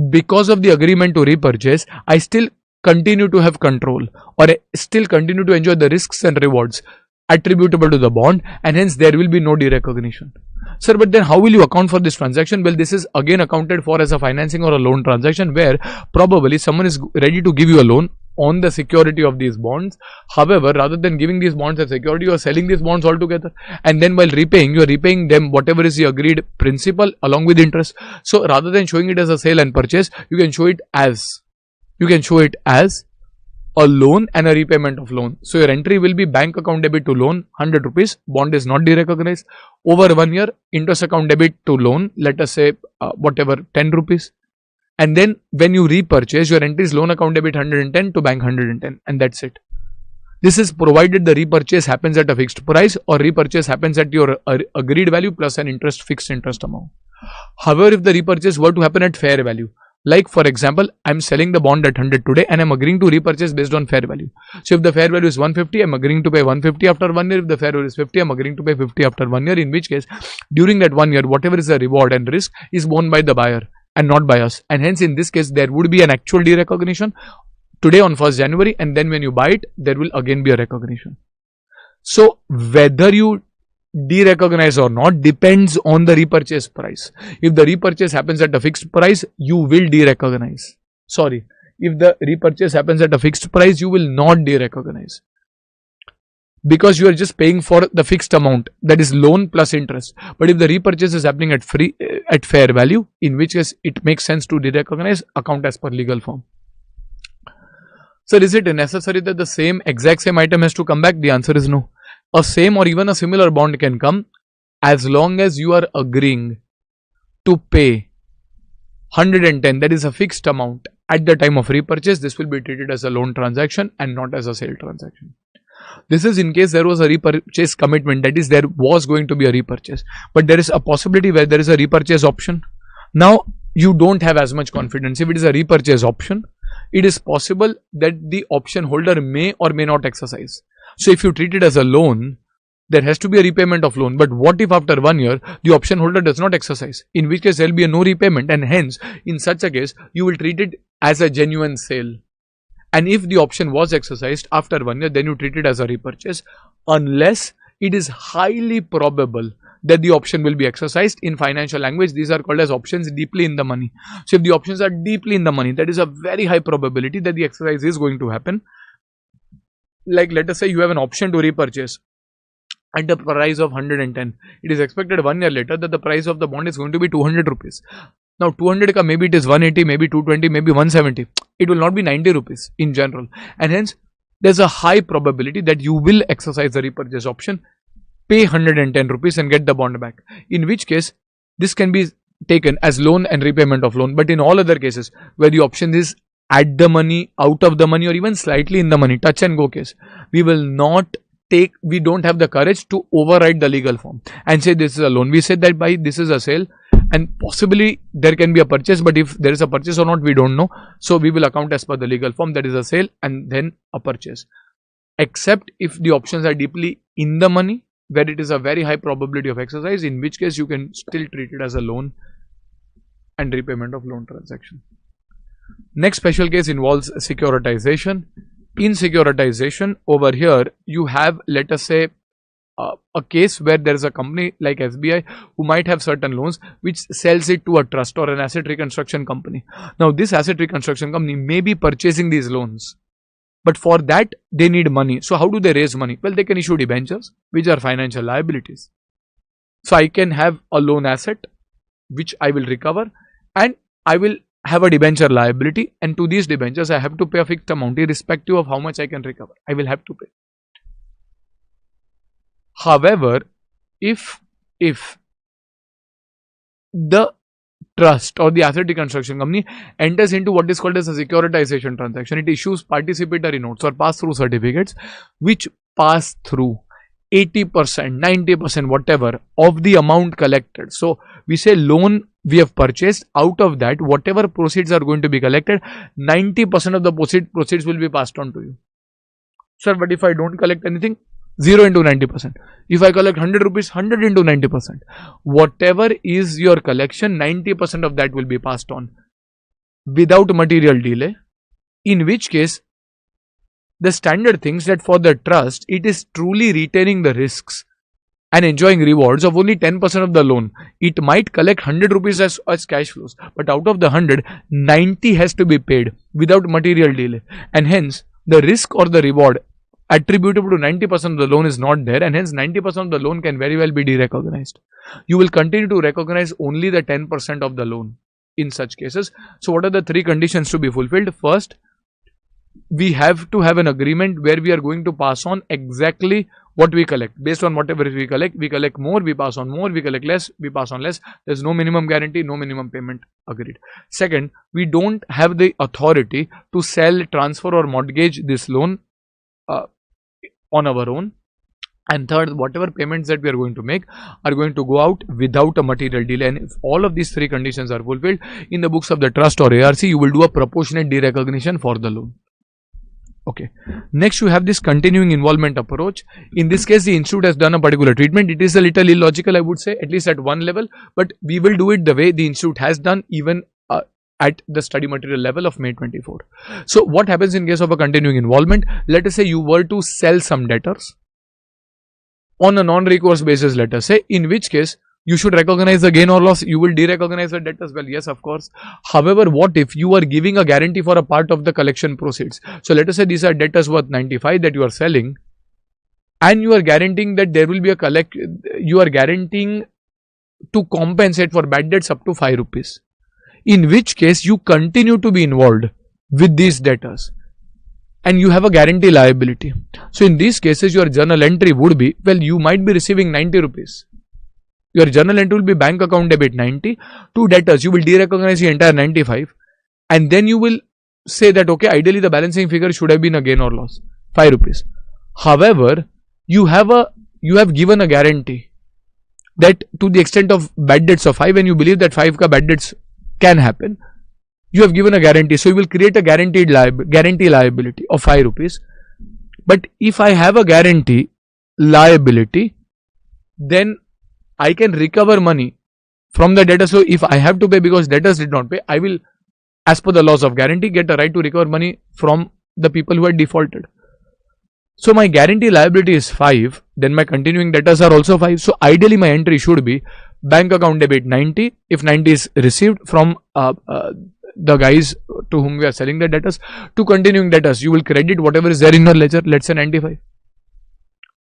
because of the agreement to repurchase, I still continue to have control, or I still continue to enjoy the risks and rewards attributable to the bond, and hence there will be no derecognition. Sir, but then how will you account for this transaction? Well, this is again accounted for as a financing or a loan transaction, where probably someone is ready to give you a loan on the security of these bonds. However, rather than giving these bonds as security, you are selling these bonds altogether, and then while repaying, you are repaying them whatever is the agreed principal along with interest. So rather than showing it as a sale and purchase, you can show it as a loan and a repayment of loan. So your entry will be bank account debit to loan 100 rupees, bond is not derecognized. Over 1 year, interest account debit to loan, let us say whatever 10 rupees. And then when you repurchase, your entry is loan account debit 110 to bank 110, and that's it. This is provided the repurchase happens at a fixed price, or repurchase happens at your agreed value plus an fixed interest amount. However, if the repurchase were to happen at fair value, like for example, I am selling the bond at 100 today and I am agreeing to repurchase based on fair value. So if the fair value is 150, I am agreeing to pay 150 after 1 year. If the fair value is 50, I am agreeing to pay 50 after 1 year, in which case during that 1 year, whatever is the reward and risk is borne by the buyer and not by us. And hence in this case, there would be an actual derecognition today on 1st January, and then when you buy it, there will again be a recognition. So whether you derecognize or not depends on the repurchase price. If the repurchase happens at a fixed price, you will derecognize. Sorry, if the repurchase happens at a fixed price, you will not derecognize, because you are just paying for the fixed amount, that is loan plus interest. But if the repurchase is happening at fair value, in which case it makes sense to derecognize, account as per legal form. So is it necessary that the exact same item has to come back? The answer is no. A same or even a similar bond can come as long as you are agreeing to pay 110, that is a fixed amount at the time of repurchase. This will be treated as a loan transaction and not as a sale transaction. This is in case there was a repurchase commitment, that is there was going to be a repurchase, but there is a possibility where there is a repurchase option. Now you don't have as much confidence. If it is a repurchase option, it is possible that the option holder may or may not exercise. So if you treat it as a loan, there has to be a repayment of loan. But what if after 1 year, the option holder does not exercise? In which case there will be a no repayment, and hence in such a case, you will treat it as a genuine sale. And if the option was exercised after 1 year, then you treat it as a repurchase, unless it is highly probable that the option will be exercised. In financial language, these are called as options deeply in the money. So if the options are deeply in the money, that is a very high probability that the exercise is going to happen. Like let us say you have an option to repurchase at the price of 110. It is expected 1 year later that the price of the bond is going to be 200 rupees. Now 200 ka maybe it is 180, maybe 220, maybe 170. It will not be 90 rupees in general. And hence there's a high probability that you will exercise the repurchase option, pay 110 rupees and get the bond back. In which case this can be taken as loan and repayment of loan. But in all other cases where the option is at the money, out of the money, or even slightly in the money, touch and go case, we don't have the courage to override the legal form and say this is a loan. We said that by this is a sale, and possibly there can be a purchase, but if there is a purchase or not, we don't know. So we will account as per the legal form, that is a sale and then a purchase. Except if the options are deeply in the money, where it is a very high probability of exercise, in which case you can still treat it as a loan and repayment of loan transaction. Next special case involves securitization. In securitization, over here you have, let us say, a case where there is a company like SBI who might have certain loans which sells it to a trust or an asset reconstruction company. Now this asset reconstruction company may be purchasing these loans, but for that they need money. So how do they raise money? Well, they can issue debentures, which are financial liabilities. So I can have a loan asset which I will recover, and I will have a debenture liability, and to these debentures I have to pay a fixed amount irrespective of how much I can recover. I will have to pay. However, if the trust or the asset reconstruction company enters into what is called as a securitization transaction, it issues participatory notes or pass-through certificates which pass through 80%, 90%, whatever of the amount collected. So we say loan we have purchased, out of that whatever proceeds are going to be collected, 90% of the proceeds will be passed on to you. Sir, but if I don't collect anything? 0 into 90%. If I collect 100 rupees, 100 into 90%. Whatever is your collection, 90% of that will be passed on without material delay. In which case, the standard thinks that for the trust, it is truly retaining the risks and enjoying rewards of only 10% of the loan. It might collect 100 rupees as cash flows, but out of the 100, 90 has to be paid without material delay. And hence, the risk or the reward attributable to 90% of the loan is not there, and hence 90% of the loan can very well be derecognized. You will continue to recognize only the 10% of the loan in such cases. So what are the three conditions to be fulfilled? First, we have to have an agreement where we are going to pass on exactly what we collect. Based on whatever we collect more, we pass on more, we collect less, we pass on less. There is no minimum guarantee, no minimum payment, agreed. Second, we don't have the authority to sell, transfer or mortgage this loan on our own. And third, whatever payments that we are going to make are going to go out without a material delay. And if all of these three conditions are fulfilled, in the books of the trust or ARC, you will do a proportionate derecognition for the loan. Okay. Next, you have this continuing involvement approach. In this case, the institute has done a particular treatment. It is a little illogical, I would say, at least at one level, but we will do it the way the institute has done, even at the study material level of May 24. So what happens in case of a continuing involvement? Let us say you were to sell some debtors on a non-recourse basis, let us say, in which case you should recognize the gain or loss. You will derecognize the debt as well. Yes, of course. However, what if you are giving a guarantee for a part of the collection proceeds? So let us say these are debtors worth 95 that you are selling, and you are guaranteeing that there will be a you are guaranteeing to compensate for bad debts up to 5 rupees. In which case you continue to be involved with these debtors and you have a guarantee liability. So in these cases, your journal entry would be, well, you might be receiving 90 rupees. Your journal entry will be bank account debit 90 to debtors. You will derecognize the entire 95, and then you will say that, okay, ideally the balancing figure should have been a gain or loss, 5 rupees. However, you have given a guarantee that to the extent of bad debts of 5, and you believe that 5 ka bad debts can happen, you have given a guarantee. So you will create a guarantee liability of 5 rupees. But if I have a guarantee liability, then I can recover money from the debtor. So if I have to pay because debtors did not pay, I will, as per the laws of guarantee, get a right to recover money from the people who had defaulted. So my guarantee liability is 5, then my continuing debtors are also 5. So ideally my entry should be bank account debit 90, if 90 is received from the guys to whom we are selling the debtors, to continuing debtors, you will credit whatever is there in your ledger, let's say 95.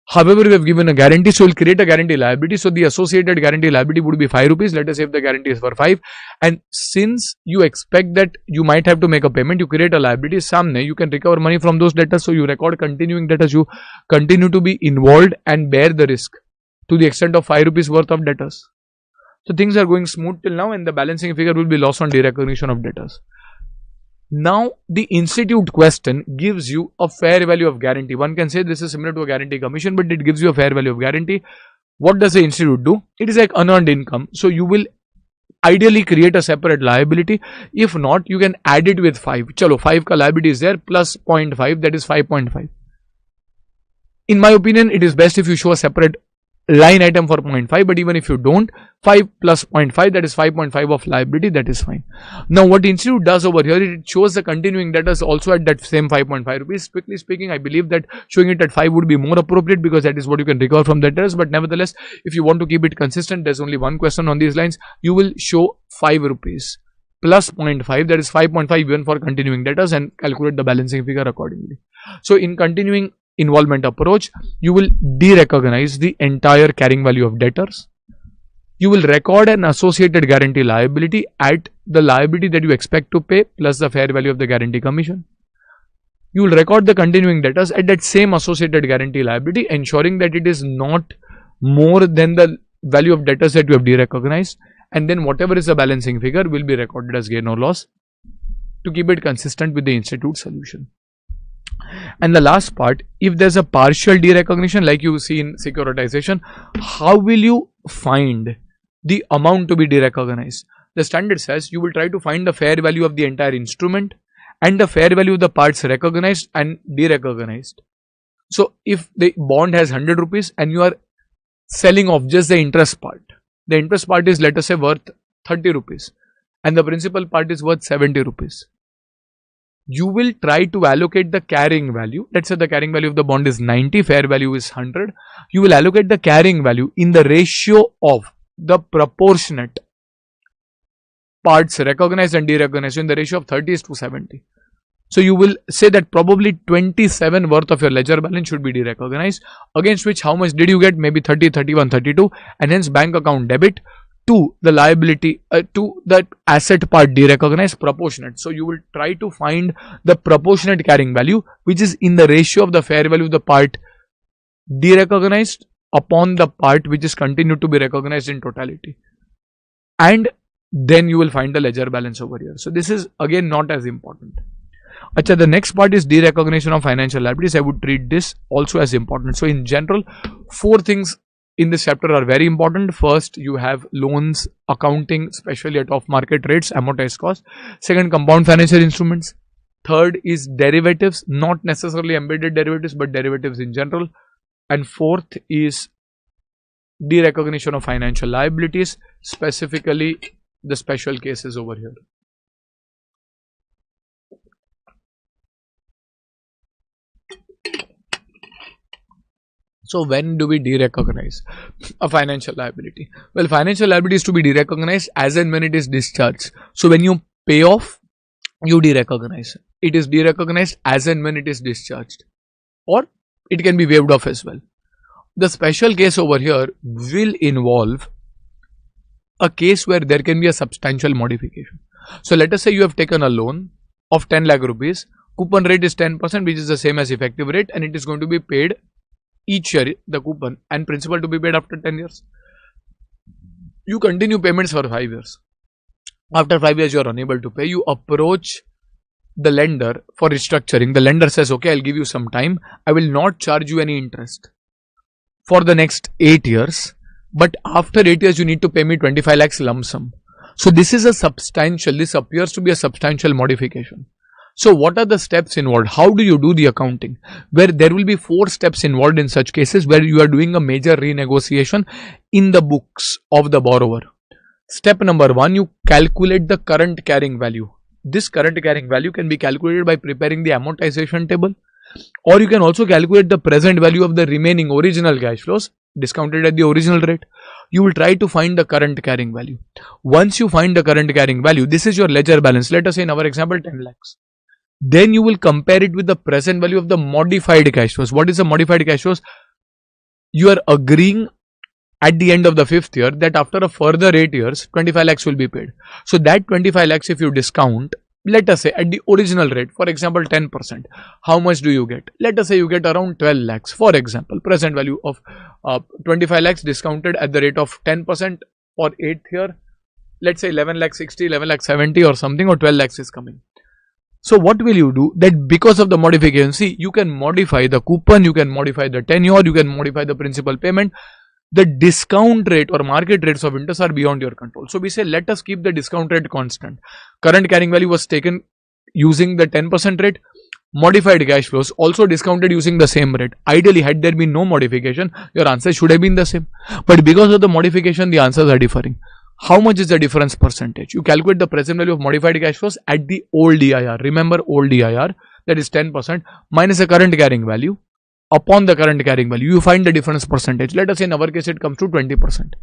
However, we have given a guarantee, so we will create a guarantee liability. So the associated guarantee liability would be 5 rupees. Let us say if the guarantee is for 5, and since you expect that you might have to make a payment, you create a liability. Samne, you can recover money from those debtors. So you record continuing debtors. You continue to be involved and bear the risk to the extent of 5 rupees worth of debtors. So things are going smooth till now, and the balancing figure will be lost on derecognition of debtors. Now, the institute question gives you a fair value of guarantee. One can say this is similar to a guarantee commission, but it gives you a fair value of guarantee. What does the institute do? It is like unearned income. So you will ideally create a separate liability. If not, you can add it with 5. Chalo, 5 ka liability is there plus 0.5, that is 5.5. In my opinion, it is best if you show a separate line item for 0.5, but even if you don't, 5 plus 0.5, that is 5.5 of liability, that is fine. Now what institute does over here, it shows the continuing debtors also at that same 5.5 rupees. Quickly speaking, I believe that showing it at 5 would be more appropriate because that is what you can recover from the debtors, but nevertheless, if you want to keep it consistent, there's only one question on these lines. You will show 5 rupees plus 0.5, that is 5.5 even for continuing debtors, and calculate the balancing figure accordingly. So in continuing involvement approach, you will derecognize the entire carrying value of debtors. You will record an associated guarantee liability at the liability that you expect to pay plus the fair value of the guarantee commission. You will record the continuing debtors at that same associated guarantee liability, ensuring that it is not more than the value of debtors that you have derecognized, and then whatever is the balancing figure will be recorded as gain or loss to keep it consistent with the institute solution. And the last part, if there's a partial derecognition like you see in securitization, how will you find the amount to be derecognized? The standard says you will try to find the fair value of the entire instrument and the fair value of the parts recognized and derecognized. So if the bond has 100 rupees and you are selling off just the interest part, the interest part is, let us say, worth 30 rupees and the principal part is worth 70 rupees. You will try to allocate the carrying value. Let's say the carrying value of the bond is 90, fair value is 100. You will allocate the carrying value in the ratio of the proportionate parts recognized and derecognized, in the ratio of 30 is to 70. So you will say that probably 27 worth of your ledger balance should be derecognized, against which how much did you get? Maybe 30, 31, 32, and hence bank account debit to the liability, to the asset part derecognized proportionate. So you will try to find the proportionate carrying value, which is in the ratio of the fair value of the part derecognized upon the part which is continued to be recognized in totality, and then you will find the ledger balance over here. So this is again not as important. Achha, the next part is derecognition of financial liabilities. I would treat this also as important. So in general, 4 things in this chapter are very important. First, you have loans accounting, especially at off market rates, amortized cost. Second, compound financial instruments. Third is derivatives, not necessarily embedded derivatives, but derivatives in general. And fourth is derecognition of financial liabilities, specifically the special cases over here. So when do we derecognize a financial liability? Well, financial liability is to be derecognized as and when it is discharged. So when you pay off, you derecognize. It is derecognized as and when it is discharged, or it can be waived off as well. The special case over here will involve a case where there can be a substantial modification. So let us say you have taken a loan of 10 lakh rupees. Coupon rate is 10%, which is the same as effective rate, and it is going to be paid each year, the coupon, and principal to be paid after 10 years. You continue payments for 5 years. After 5 years, you are unable to pay. You approach the lender for restructuring. The lender says, okay, I'll give you some time. I will not charge you any interest for the next 8 years. But after 8 years, you need to pay me 25 lakhs lump sum. So this is a substantial, this appears to be a substantial modification. So what are the steps involved? How do you do the accounting? Where there will be 4 steps involved in such cases where you are doing a major renegotiation in the books of the borrower. Step number 1, you calculate the current carrying value. This current carrying value can be calculated by preparing the amortization table, or you can also calculate the present value of the remaining original cash flows discounted at the original rate. You will try to find the current carrying value. Once you find the current carrying value, this is your ledger balance. Let us say in our example 10 lakhs. Then you will compare it with the present value of the modified cash flows. What is the modified cash flows? You are agreeing at the end of the 5th year that after a further 8 years, 25 lakhs will be paid. So that 25 lakhs, if you discount, let us say at the original rate, for example 10%, how much do you get? Let us say you get around 12 lakhs. For example, present value of 25 lakhs discounted at the rate of 10% for 8th year. Let's say 11 lakhs 60, 11 lakhs 70 or something, or 12 lakhs is coming. So what will you do? That because of the modification, see, you can modify the coupon, you can modify the tenure, you can modify the principal payment. The discount rate or market rates of interest are beyond your control. So we say, let us keep the discount rate constant. Current carrying value was taken using the 10% rate. modified cash flows also discounted using the same rate. Ideally, had there been no modification, your answer should have been the same. But because of the modification, the answers are differing. How much is the difference percentage? You calculate the present value of modified cash flows at the old EIR. Remember old EIR, that is 10% minus the current carrying value upon the current carrying value. You find the difference percentage. Let us say in our case it comes to 20%.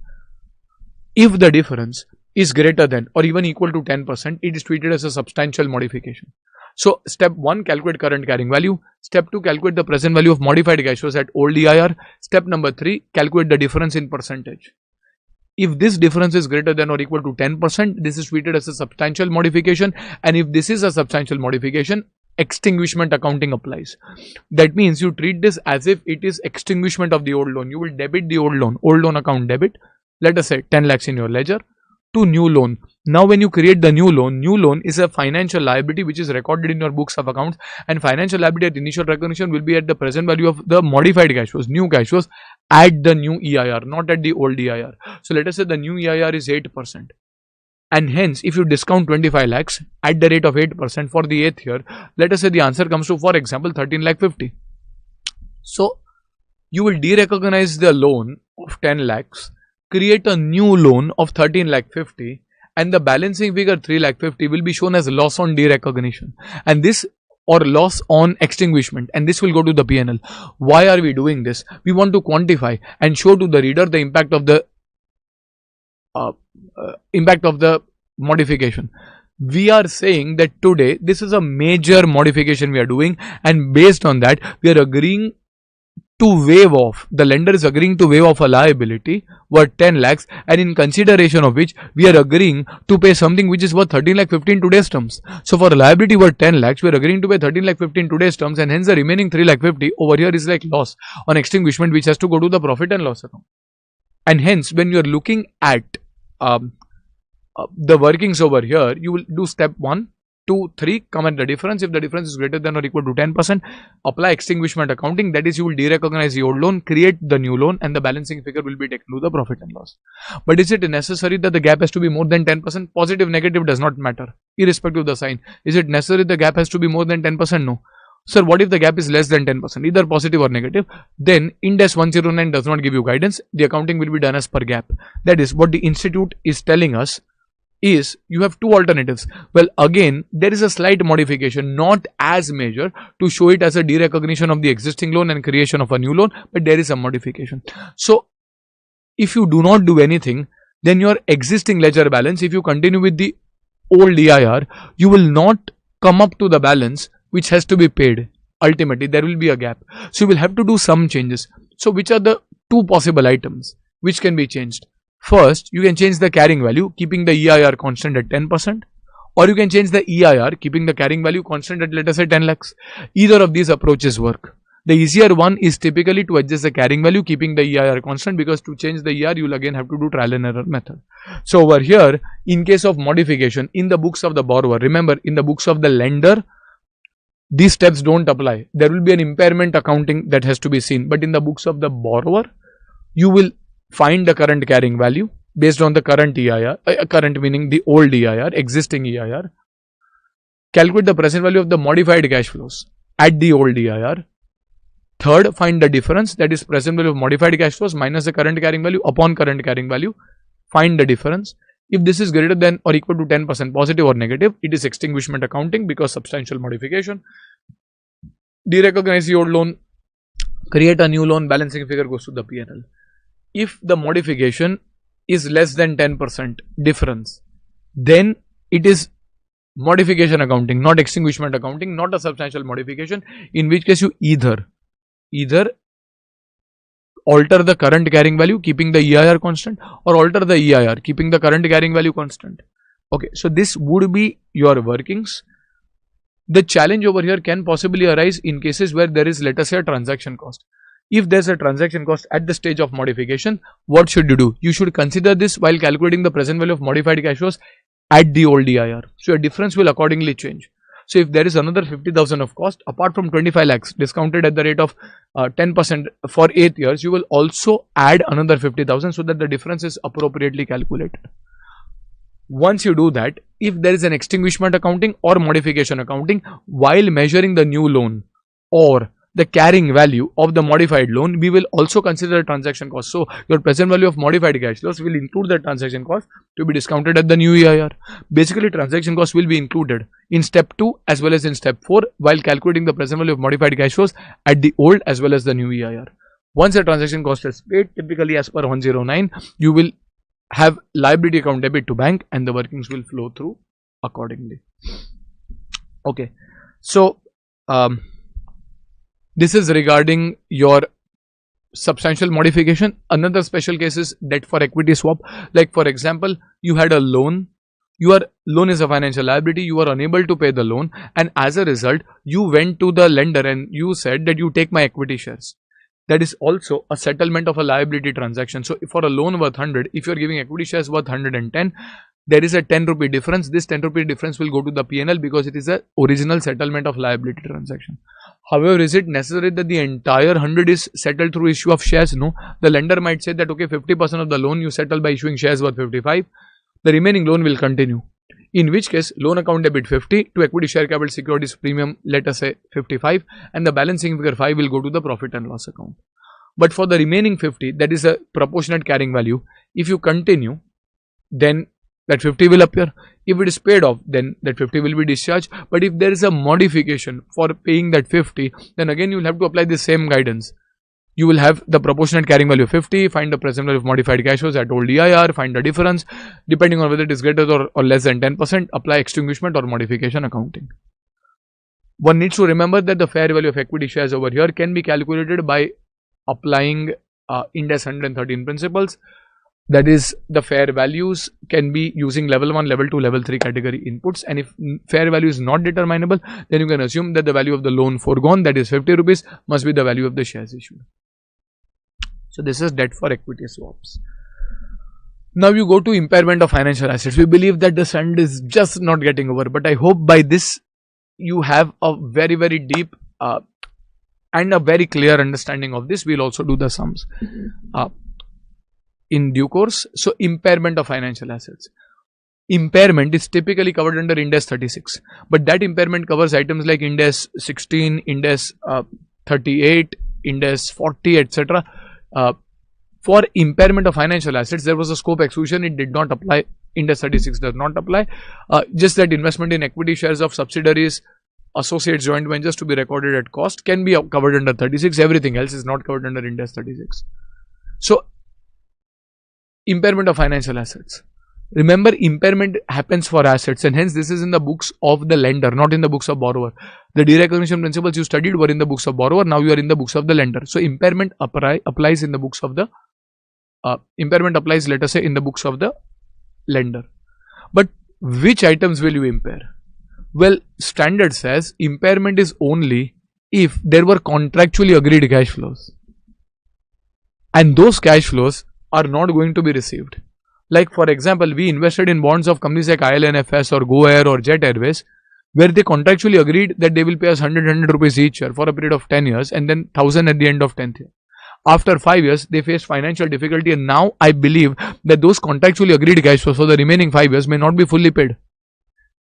If the difference is greater than or even equal to 10%, it is treated as a substantial modification. So step 1, calculate current carrying value. Step 2, calculate the present value of modified cash flows at old EIR. Step number 3, calculate the difference in percentage. If this difference is greater than or equal to 10%, this is treated as a substantial modification. And if this is a substantial modification, extinguishment accounting applies. That means you treat this as if it is extinguishment of the old loan. You will debit the old loan account debit. Let us say 10 lakhs in your ledger to new loan. Now when you create the new loan is a financial liability which is recorded in your books of accounts, and financial liability at initial recognition will be at the present value of the modified cash flows, new cash flows at the new EIR, not at the old EIR. So let us say the new EIR is 8%. And hence, if you discount 25 lakhs at the rate of 8% for the 8th year, let us say the answer comes to, for example, 13 lakh 50. So you will derecognize the loan of 10 lakhs, create a new loan of 13 lakh 50, and the balancing figure 3 lakh 50 will be shown as loss on derecognition, and this, or loss on extinguishment, and this will go to the P&L. Why are we doing this? We want to quantify and show to the reader the impact of the modification. We are saying that today this is a major modification we are doing, and based on that we are agreeing to waive off, the lender is agreeing to waive off a liability worth 10 lakhs, and in consideration of which we are agreeing to pay something which is worth 13 lakh 50 in today's terms. So for a liability worth 10 lakhs, we are agreeing to pay 13 lakh 50 in today's terms, and hence the remaining 3 lakh 50 over here is like loss on extinguishment, which has to go to the profit and loss account. And hence when you are looking at the workings over here, you will do step 1, 2, 3, come at the difference. If the difference is greater than or equal to 10%, apply extinguishment accounting. That is, you will derecognize the old loan, create the new loan, and the balancing figure will be taken to the profit and loss. But is it necessary that the gap has to be more than 10%? Positive, negative does not matter, irrespective of the sign. Is it necessary the gap has to be more than 10%? No. Sir, what if the gap is less than 10%, either positive or negative? Then Ind AS 109 does not give you guidance. The accounting will be done as per gap. That is what the institute is telling us. Is you have two alternatives. Well, again, there is a slight modification, not as major, to show it as a derecognition of the existing loan and creation of a new loan, but there is a modification. So if you do not do anything, then your existing ledger balance, if you continue with the old EIR, you will not come up to the balance which has to be paid. Ultimately there will be a gap, so you will have to do some changes. So which are the two possible items which can be changed? First, you can change the carrying value, keeping the EIR constant at 10%, or you can change the EIR, keeping the carrying value constant at, let us say, 10 lakhs. Either of these approaches work. The easier one is typically to adjust the carrying value, keeping the EIR constant, because to change the EIR, you will again have to do trial and error method. So over here, in case of modification, in the books of the borrower, remember, in the books of the lender, these steps don't apply. There will be an impairment accounting that has to be seen, but in the books of the borrower, you will find the current carrying value based on the current EIR, current meaning the old EIR, existing EIR. Calculate the present value of the modified cash flows at the old EIR. Third, find the difference, that is present value of modified cash flows minus the current carrying value upon current carrying value. Find the difference. If this is greater than or equal to 10%, positive or negative, it is extinguishment accounting because substantial modification. Derecognize the old loan, create a new loan, balancing figure goes to the P&L. If the modification is less than 10% difference, then it is modification accounting, not extinguishment accounting, not a substantial modification, in which case you either alter the current carrying value, keeping the EIR constant, or alter the EIR, keeping the current carrying value constant. Okay, so this would be your workings. The challenge over here can possibly arise in cases where there is, let us say, a transaction cost. If there's a transaction cost at the stage of modification, what should you do? You should consider this while calculating the present value of modified cash flows at the old EIR. So your difference will accordingly change. So if there is another 50,000 of cost, apart from 25 lakhs discounted at the rate of 10% for 8 years, you will also add another 50,000 so that the difference is appropriately calculated. Once you do that, if there is an extinguishment accounting or modification accounting while measuring the new loan or the carrying value of the modified loan, we will also consider transaction cost. So your present value of modified cash flows will include the transaction cost to be discounted at the new EIR. Basically, transaction cost will be included in step 2 as well as in step 4 while calculating the present value of modified cash flows at the old as well as the new EIR. Once the transaction cost is paid, typically as per 109, you will have liability account debit to bank and the workings will flow through accordingly. Okay, so this is regarding your substantial modification. Another special case is debt for equity swap. Like for example, you had a loan, your loan is a financial liability, you are unable to pay the loan, and as a result you went to the lender and you said that you take my equity shares. That is also a settlement of a liability transaction. So for a loan worth 100, if you are giving equity shares worth 110, there is a 10 rupee difference. This 10 rupee difference will go to the P&L because it is a original settlement of liability transaction. However, is it necessary that the entire 100 is settled through issue of shares? No. The lender might say that okay, 50% of the loan you settle by issuing shares worth 55. The remaining loan will continue. In which case, loan account debit 50 to equity share capital securities premium, let us say 55, and the balancing figure 5 will go to the profit and loss account. But for the remaining 50, that is a proportionate carrying value. If you continue, then that 50 will appear. If it is paid off, then that 50 will be discharged. But if there is a modification for paying that 50, then again you will have to apply the same guidance. You will have the proportionate carrying value of 50, find the present value of modified cash flows at old EIR, find the difference, depending on whether it is greater or less than 10%, apply extinguishment or modification accounting. One needs to remember that the fair value of equity shares over here can be calculated by applying IND 113 principles. That is, the fair values can be using level 1, level 2, level 3 category inputs, and if fair value is not determinable, then you can assume that the value of the loan foregone, that is 50 rupees, must be the value of the shares issued. So this is debt for equity swaps. Now you go to impairment of financial assets. We believe that the trend is just not getting over, but I hope by this you have a very, very deep and a very clear understanding of this. We'll also do the sums in due course. So impairment of financial assets. Impairment is typically covered under IND 36, but that impairment covers items like IND 16, IND 38, IND 40, etc. For impairment of financial assets, there was a scope exclusion. It did not apply. IND 36 does not apply. Just that investment in equity shares of subsidiaries, associates, joint ventures to be recorded at cost can be covered under 36. Everything else is not covered under IND 36. So impairment of financial assets. Remember, impairment happens for assets, and hence this is in the books of the lender, not in the books of borrower. The derecognition principles you studied were in the books of borrower. Now you are in the books of the lender. So impairment applies in the books of the impairment applies, let us say, in the books of the lender. But which items will you impair? Well, standard says impairment is only if there were contractually agreed cash flows, and those cash flows are not going to be received. Like for example, we invested in bonds of companies like ILNFS or Go Air or Jet Airways, where they contractually agreed that they will pay us 100 rupees each year for a period of 10 years and then 1000 at the end of 10th year. After 5 years, they faced financial difficulty, and now I believe that those contractually agreed cash flows for the remaining 5 years may not be fully paid.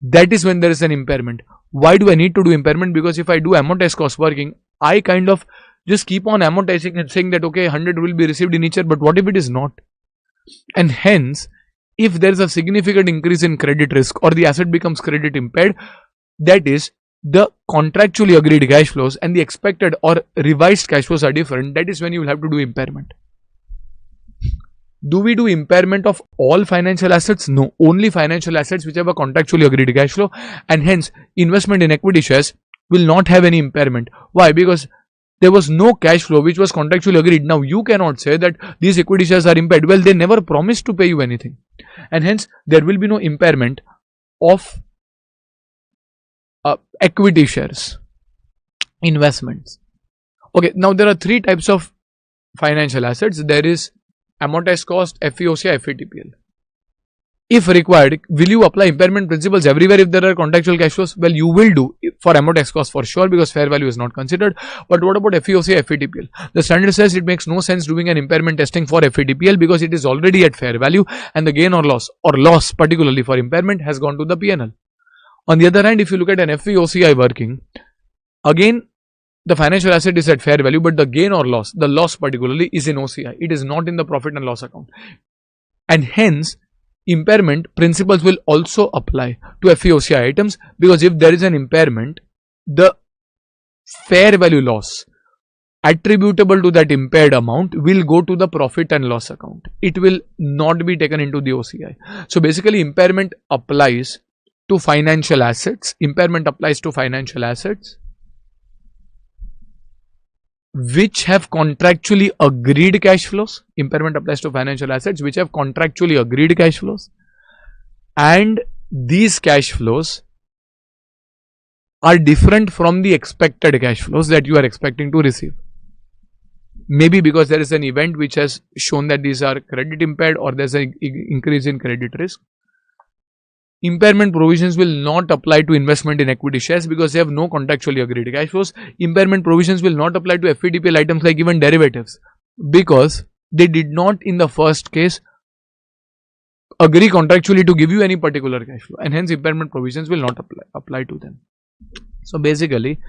That is when there is an impairment. Why do I need to do impairment? Because if I do amortized cost working, I kind of just keep on amortizing and saying that okay, 100 will be received in each year, but what if it is not? And hence, if there is a significant increase in credit risk or the asset becomes credit impaired, that is, the contractually agreed cash flows and the expected or revised cash flows are different, that is when you will have to do impairment. Do we do impairment of all financial assets? No, only financial assets which have a contractually agreed cash flow, and hence investment in equity shares will not have any impairment. Why? Because there was no cash flow which was contractually agreed. Now you cannot say that these equity shares are impaired. Well, they never promised to pay you anything, and hence there will be no impairment of equity shares, investments. Okay, now there are three types of financial assets. There is amortized cost, FEOCI, FATPL. If required, will you apply impairment principles everywhere if there are contractual cash flows? Well, you will do for amortized cost for sure, because fair value is not considered. But what about FEOC, FETPL? The standard says it makes no sense doing an impairment testing for FETPL because it is already at fair value and the gain or loss particularly for impairment has gone to the P&L. On the other hand, if you look at an FEOCI working, again the financial asset is at fair value, but the gain or loss, the loss particularly, is in OCI. It is not in the profit and loss account. And hence, impairment principles will also apply to FEOCI items, because if there is an impairment, the fair value loss attributable to that impaired amount will go to the profit and loss account. It will not be taken into the OCI. So basically, impairment applies to financial assets. Impairment applies to financial assets which have contractually agreed cash flows. Impairment applies to financial assets which have contractually agreed cash flows, and these cash flows are different from the expected cash flows that you are expecting to receive. Maybe because there is an event which has shown that these are credit impaired, or there's an increase in credit risk. Impairment provisions will not apply to investment in equity shares because they have no contractually agreed cash flows. Impairment provisions will not apply to FVTPL items like even derivatives, because they did not in the first case agree contractually to give you any particular cash flow, and hence impairment provisions will not apply to them. So basically,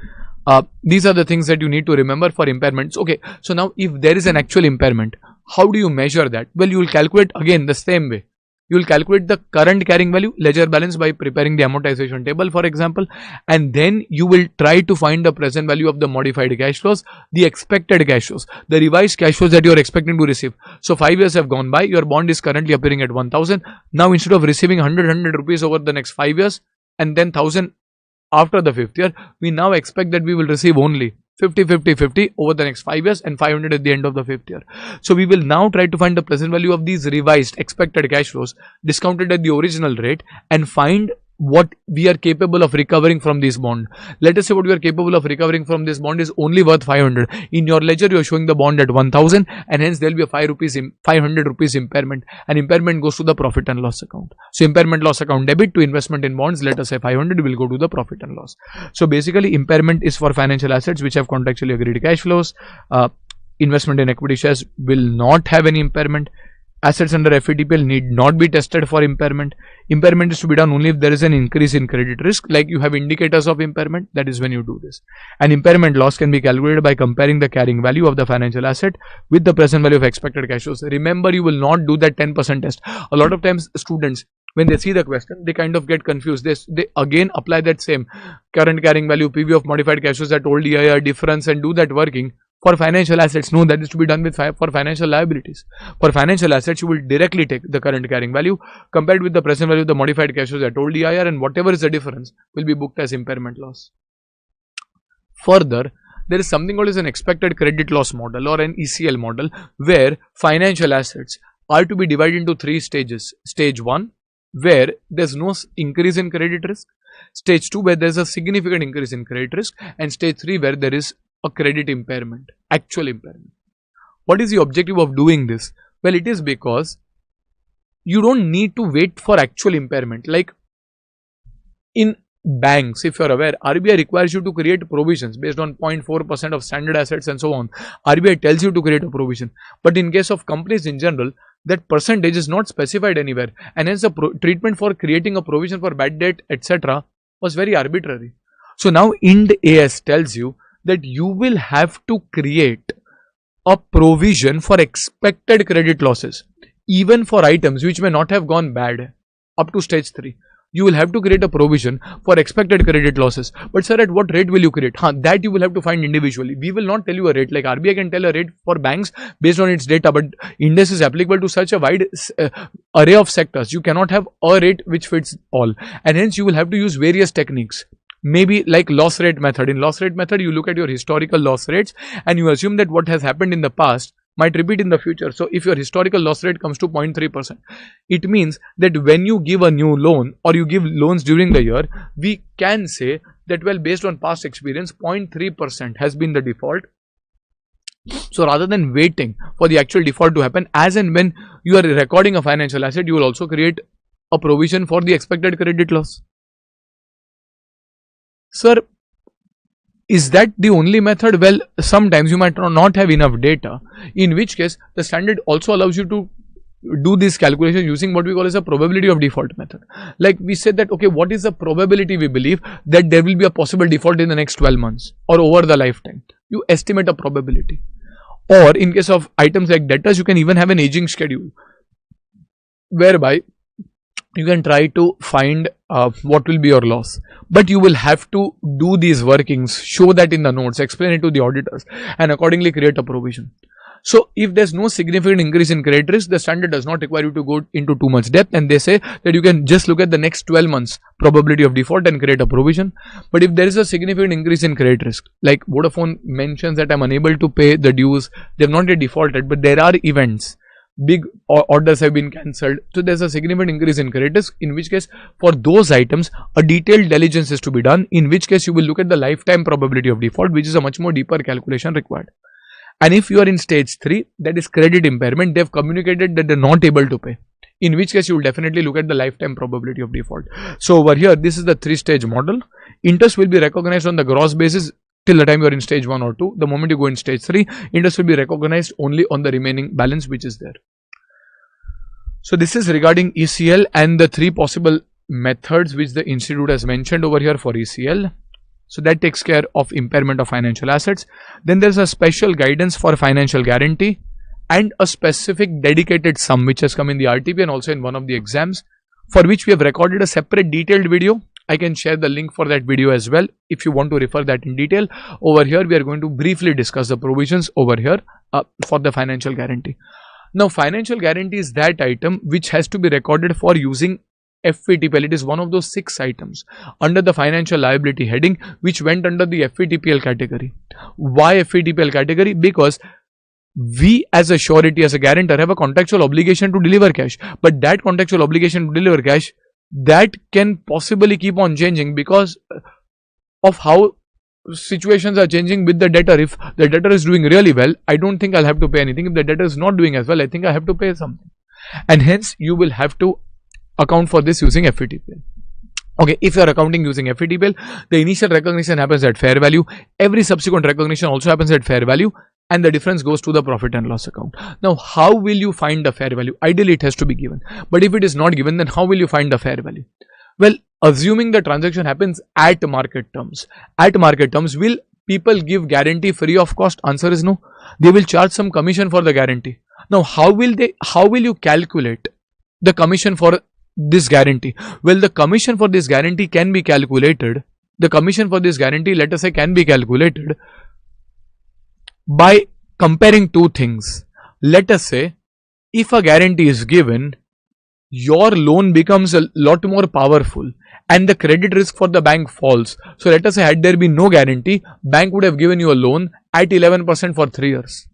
these are the things that you need to remember for impairments. Okay, so now if there is an actual impairment, how do you measure that? Well, you will calculate again the same way. You will calculate the current carrying value, ledger balance, by preparing the amortization table, for example, and then you will try to find the present value of the modified cash flows, the expected cash flows, the revised cash flows that you are expecting to receive. So 5 years have gone by, your bond is currently appearing at 1000. Now instead of receiving 100 rupees over the next 5 years and then 1000 after the 5th year, we now expect that we will receive only 50 over the next 5 years and 500 at the end of the 5th year. So we will now try to find the present value of these revised expected cash flows discounted at the original rate and find what we are capable of recovering from this bond. Let us say what we are capable of recovering from this bond is only worth 500. In your ledger, you are showing the bond at 1000, and hence there will be a 500 rupees impairment, and impairment goes to the profit and loss account. So impairment loss account debit to investment in bonds, let us say 500 will go to the profit and loss. So basically, impairment is for financial assets which have contractually agreed cash flows. Investment in equity shares will not have any impairment. Assets under FVTPL need not be tested for impairment. Impairment is to be done only if there is an increase in credit risk, like you have indicators of impairment. That is when you do this. An impairment loss can be calculated by comparing the carrying value of the financial asset with the present value of expected cash flows. Remember, you will not do that 10% test. A lot of times students, when they see the question, they kind of get confused. They again apply that same current carrying value, PV of modified cash flows at old EIR difference, and do that working. For financial assets, no, that is to be done with for financial liabilities. For financial assets, you will directly take the current carrying value compared with the present value of the modified cash flows at old EIR, and whatever is the difference will be booked as impairment loss. Further, there is something called as an expected credit loss model, or an ECL model, where financial assets are to be divided into 3 stages. Stage 1, where there is no increase in credit risk. Stage 2, where there is a significant increase in credit risk. And stage 3, where there is a credit impairment, actual impairment. What is the objective of doing this? Well, it is because you don't need to wait for actual impairment. Like in banks, if you are aware, RBI requires you to create provisions based on 0.4% of standard assets and so on. RBI tells you to create a provision. But in case of companies in general, that percentage is not specified anywhere, and hence the treatment for creating a provision for bad debt, etc. was very arbitrary. So now IND AS tells you that you will have to create a provision for expected credit losses, even for items which may not have gone bad up to stage 3. You will have to create a provision for expected credit losses. But sir, at what rate will you create? That you will have to find individually. We will not tell you a rate. Like RBI can tell a rate for banks based on its data, but IND-AS is applicable to such a wide array of sectors. You cannot have a rate which fits all, and hence you will have to use various techniques. Maybe like loss rate method. In loss rate method, you look at your historical loss rates and you assume that what has happened in the past might repeat in the future. So if your historical loss rate comes to 0.3%, it means that when you give a new loan or you give loans during the year, we can say that, well, based on past experience, 0.3% has been the default. So rather than waiting for the actual default to happen, as and when you are recording a financial asset, you will also create a provision for the expected credit loss. Sir, is that the only method? Well, sometimes you might not have enough data, in which case the standard also allows you to do this calculation using what we call as a probability of default method. Like we said that, okay, what is the probability we believe that there will be a possible default in the next 12 months or over the lifetime? You estimate a probability. Or in case of items like debtors, you can even have an aging schedule, whereby you can try to find what will be your loss, but you will have to do these workings, show that in the notes, explain it to the auditors, and accordingly create a provision. So if there's no significant increase in credit risk, the standard does not require you to go into too much depth, and they say that you can just look at the next 12 months probability of default and create a provision. But if there is a significant increase in credit risk, like Vodafone mentions that I'm unable to pay the dues, they've not yet defaulted, but there are events, big orders have been cancelled, so there's a significant increase in credit risk, in which case for those items a detailed diligence is to be done, in which case you will look at the lifetime probability of default, which is a much more deeper calculation required. And if you are in stage 3, that is credit impairment, they've communicated that they're not able to pay, in which case you will definitely look at the lifetime probability of default. So over here, this is the 3-stage model. Interest will be recognized on the gross basis till the time you are in stage 1 or 2. The moment you go in stage 3, interest will be recognized only on the remaining balance which is there. So this is regarding ECL and the 3 possible methods which the institute has mentioned over here for ECL. So that takes care of impairment of financial assets. Then there's a special guidance for financial guarantee and a specific dedicated sum which has come in the RTP and also in one of the exams, for which we have recorded a separate detailed video. I can share the link for that video as well if you want to refer that in detail. Over here we are going to briefly discuss the provisions over here for the financial guarantee. Now financial guarantee is that item which has to be recorded for using FVTPL. It is one of those 6 items under the financial liability heading which went under the FVTPL category. Why FVTPL category? Because we as a surety, as a guarantor, have a contractual obligation to deliver cash, but that contractual obligation to deliver cash, that can possibly keep on changing because of how situations are changing with the debtor. If the debtor is doing really well, I don't think I'll have to pay anything. If the debtor is not doing as well, I think I have to pay something, and hence you will have to account for this using FVTPL. Okay, if you are accounting using FVTPL, the initial recognition happens at fair value. Every subsequent recognition also happens at fair value, and the difference goes to the profit and loss account. Now, how will you find the fair value? Ideally, it has to be given. But if it is not given, then how will you find the fair value? Well, assuming the transaction happens at market terms. At market terms, will people give guarantee free of cost? Answer is no. They will charge some commission for the guarantee. Now, how will you calculate the commission for this guarantee? Well, the commission for this guarantee can be calculated. The commission for this guarantee, let us say, can be calculated by comparing 2 things. Let us say, if a guarantee is given, your loan becomes a lot more powerful and the credit risk for the bank falls. So let us say, had there been no guarantee, bank would have given you a loan at 11% for 3 years.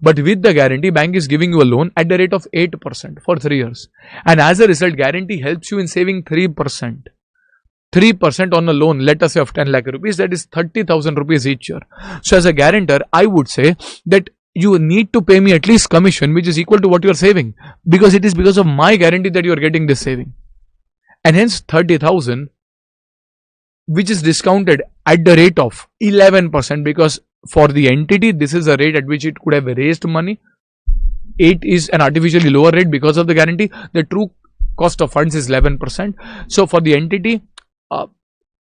But with the guarantee, bank is giving you a loan at the rate of 8% for 3 years. And as a result, guarantee helps you in saving 3%. 3% on a loan, let us say of 10 lakh rupees, that is 30,000 rupees each year. So as a guarantor, I would say that you need to pay me at least commission which is equal to what you are saving, because it is because of my guarantee that you are getting this saving. And hence 30,000, which is discounted at the rate of 11%, because for the entity, this is a rate at which it could have raised money. 8 is an artificially lower rate because of the guarantee. The true cost of funds is 11%. So for the entity,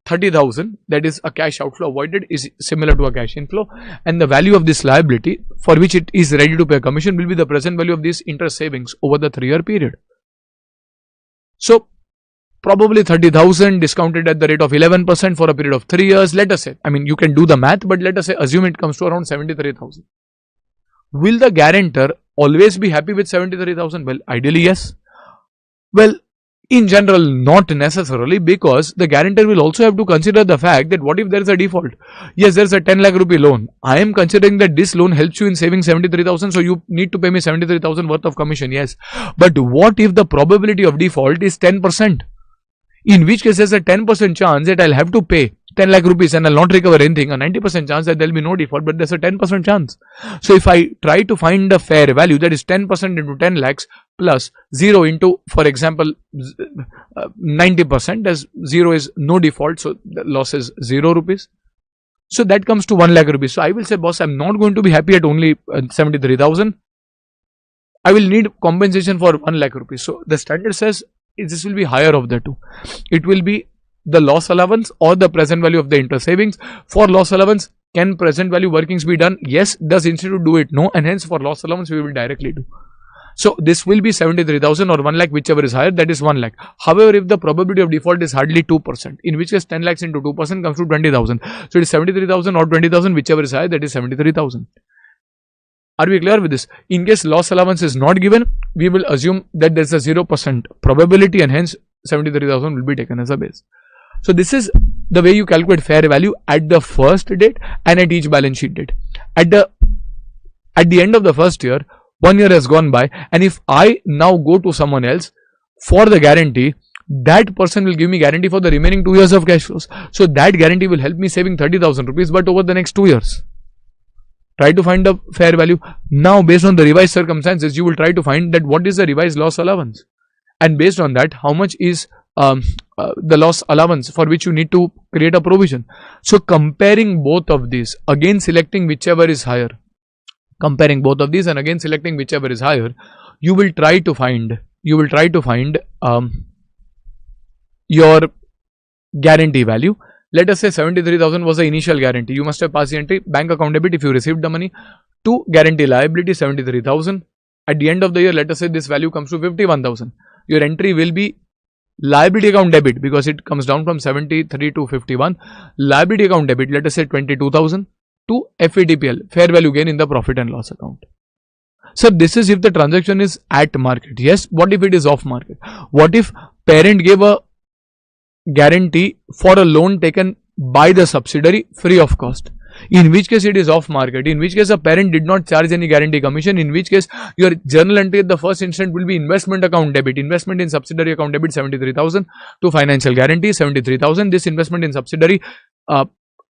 30,000, that is a cash outflow avoided, is similar to a cash inflow, and the value of this liability for which it is ready to pay a commission will be the present value of these interest savings over the 3-year period. So probably 30,000 discounted at the rate of 11% for a period of 3 years. Let us say, I mean, you can do the math, but let us say, assume it comes to around 73,000. Will the guarantor always be happy with 73,000? Well, ideally, yes. Well, in general, not necessarily, because the guarantor will also have to consider the fact that what if there is a default? Yes, there is a 10 lakh rupee loan. I am considering that this loan helps you in saving 73,000, so you need to pay me 73,000 worth of commission. Yes, but what if the probability of default is 10%? In which case, there's a 10% chance that I'll have to pay 10 lakh rupees and I'll not recover anything. A 90% chance that there'll be no default, but there's a 10% chance. So if I try to find the fair value, that is 10% into 10 lakhs, plus 0 into, for example, 90%, as 0 is no default, so the loss is 0 rupees. So that comes to 1 lakh rupees. So I will say, boss, I'm not going to be happy at only 73,000. I will need compensation for 1 lakh rupees. So the standard says this will be higher of the two. It will be the loss allowance or the present value of the interest savings. For loss allowance, can present value workings be done? Yes. Does institute do it? No. And hence for loss allowance, we will directly do. So this will be 73,000 or 1 lakh, whichever is higher, that is 1 lakh. However, if the probability of default is hardly 2%, in which case 10 lakhs into 2% comes to 20,000. So it is 73,000 or 20,000, whichever is higher, that is 73,000. Are we clear with this? In case loss allowance is not given, we will assume that there is a 0% probability and hence 73,000 will be taken as a base. So this is the way you calculate fair value at the first date and at each balance sheet date. At the end of the first year, 1 year has gone by, and if I now go to someone else for the guarantee, that person will give me guarantee for the remaining 2 years of cash flows. So that guarantee will help me saving 30,000 rupees, but over the next 2 years. Try to find the fair value. Now, based on the revised circumstances, you will try to find that what is the revised loss allowance, and based on that, how much is the loss allowance for which you need to create a provision. So comparing both of these, again selecting whichever is higher. Comparing both of these and again selecting whichever is higher, you will try to find your guarantee value. Let us say 73,000 was the initial guarantee. You must have passed the entry bank account debit if you received the money to guarantee liability 73,000. At the end of the year, let us say this value comes to 51,000. Your entry will be liability account debit because it comes down from 73 to 51. Liability account debit, let us say 22,000 to FATPL, fair value gain in the profit and loss account. So this is if the transaction is at market. Yes, what if it is off market? What if parent gave a guarantee for a loan taken by the subsidiary free of cost? In which case it is off market, in which case a parent did not charge any guarantee commission, in which case your journal entry at the first instant will be investment account debit, investment in subsidiary account debit 73,000 to financial guarantee 73,000. This investment in subsidiary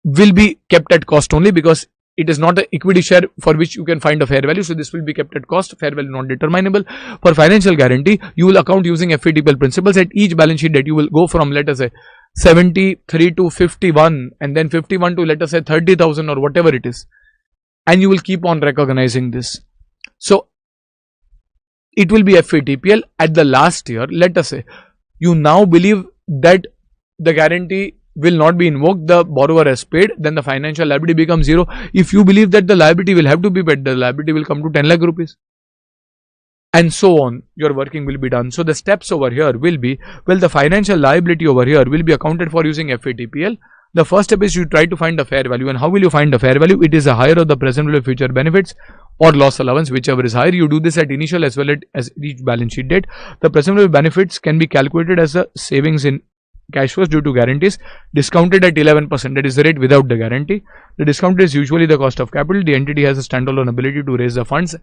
will be kept at cost only because it is not an equity share for which you can find a fair value. So this will be kept at cost, fair value not determinable. For financial guarantee, you will account using FATPL principles. At each balance sheet date, you will go from, let us say, 73 to 51 and then 51 to, let us say, 30,000 or whatever it is, and you will keep on recognizing this. So it will be FATPL. At the last year, let us say you now believe that the guarantee will not be invoked, the borrower has paid, then the financial liability becomes 0. If you believe that the liability will have to be paid, the liability will come to 10 lakh rupees. And so on, your working will be done. So the steps over here will be, well, the financial liability over here will be accounted for using FATPL. The first step is you try to find a fair value. And how will you find a fair value? It is a higher of the present value of future benefits or loss allowance, whichever is higher. You do this at initial as well as each balance sheet date. The present value of benefits can be calculated as the savings in cash flows due to guarantees, discounted at 11%, that is the rate without the guarantee. The discount is usually the cost of capital. The entity has a standalone ability to raise the funds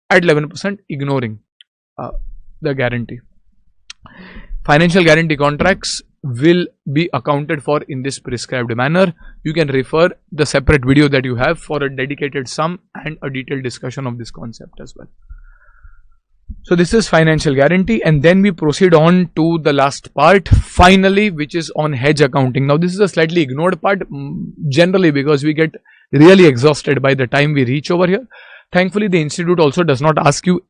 at 11%, ignoring the guarantee. Financial guarantee contracts will be accounted for in this prescribed manner. You can refer the separate video that you have for a dedicated sum and a detailed discussion of this concept as well. So this is financial guarantee, and then we proceed on to the last part finally, which is on hedge accounting. Now this is a slightly ignored part generally because we get really exhausted by the time we reach over here. Thankfully the institute also does not ask you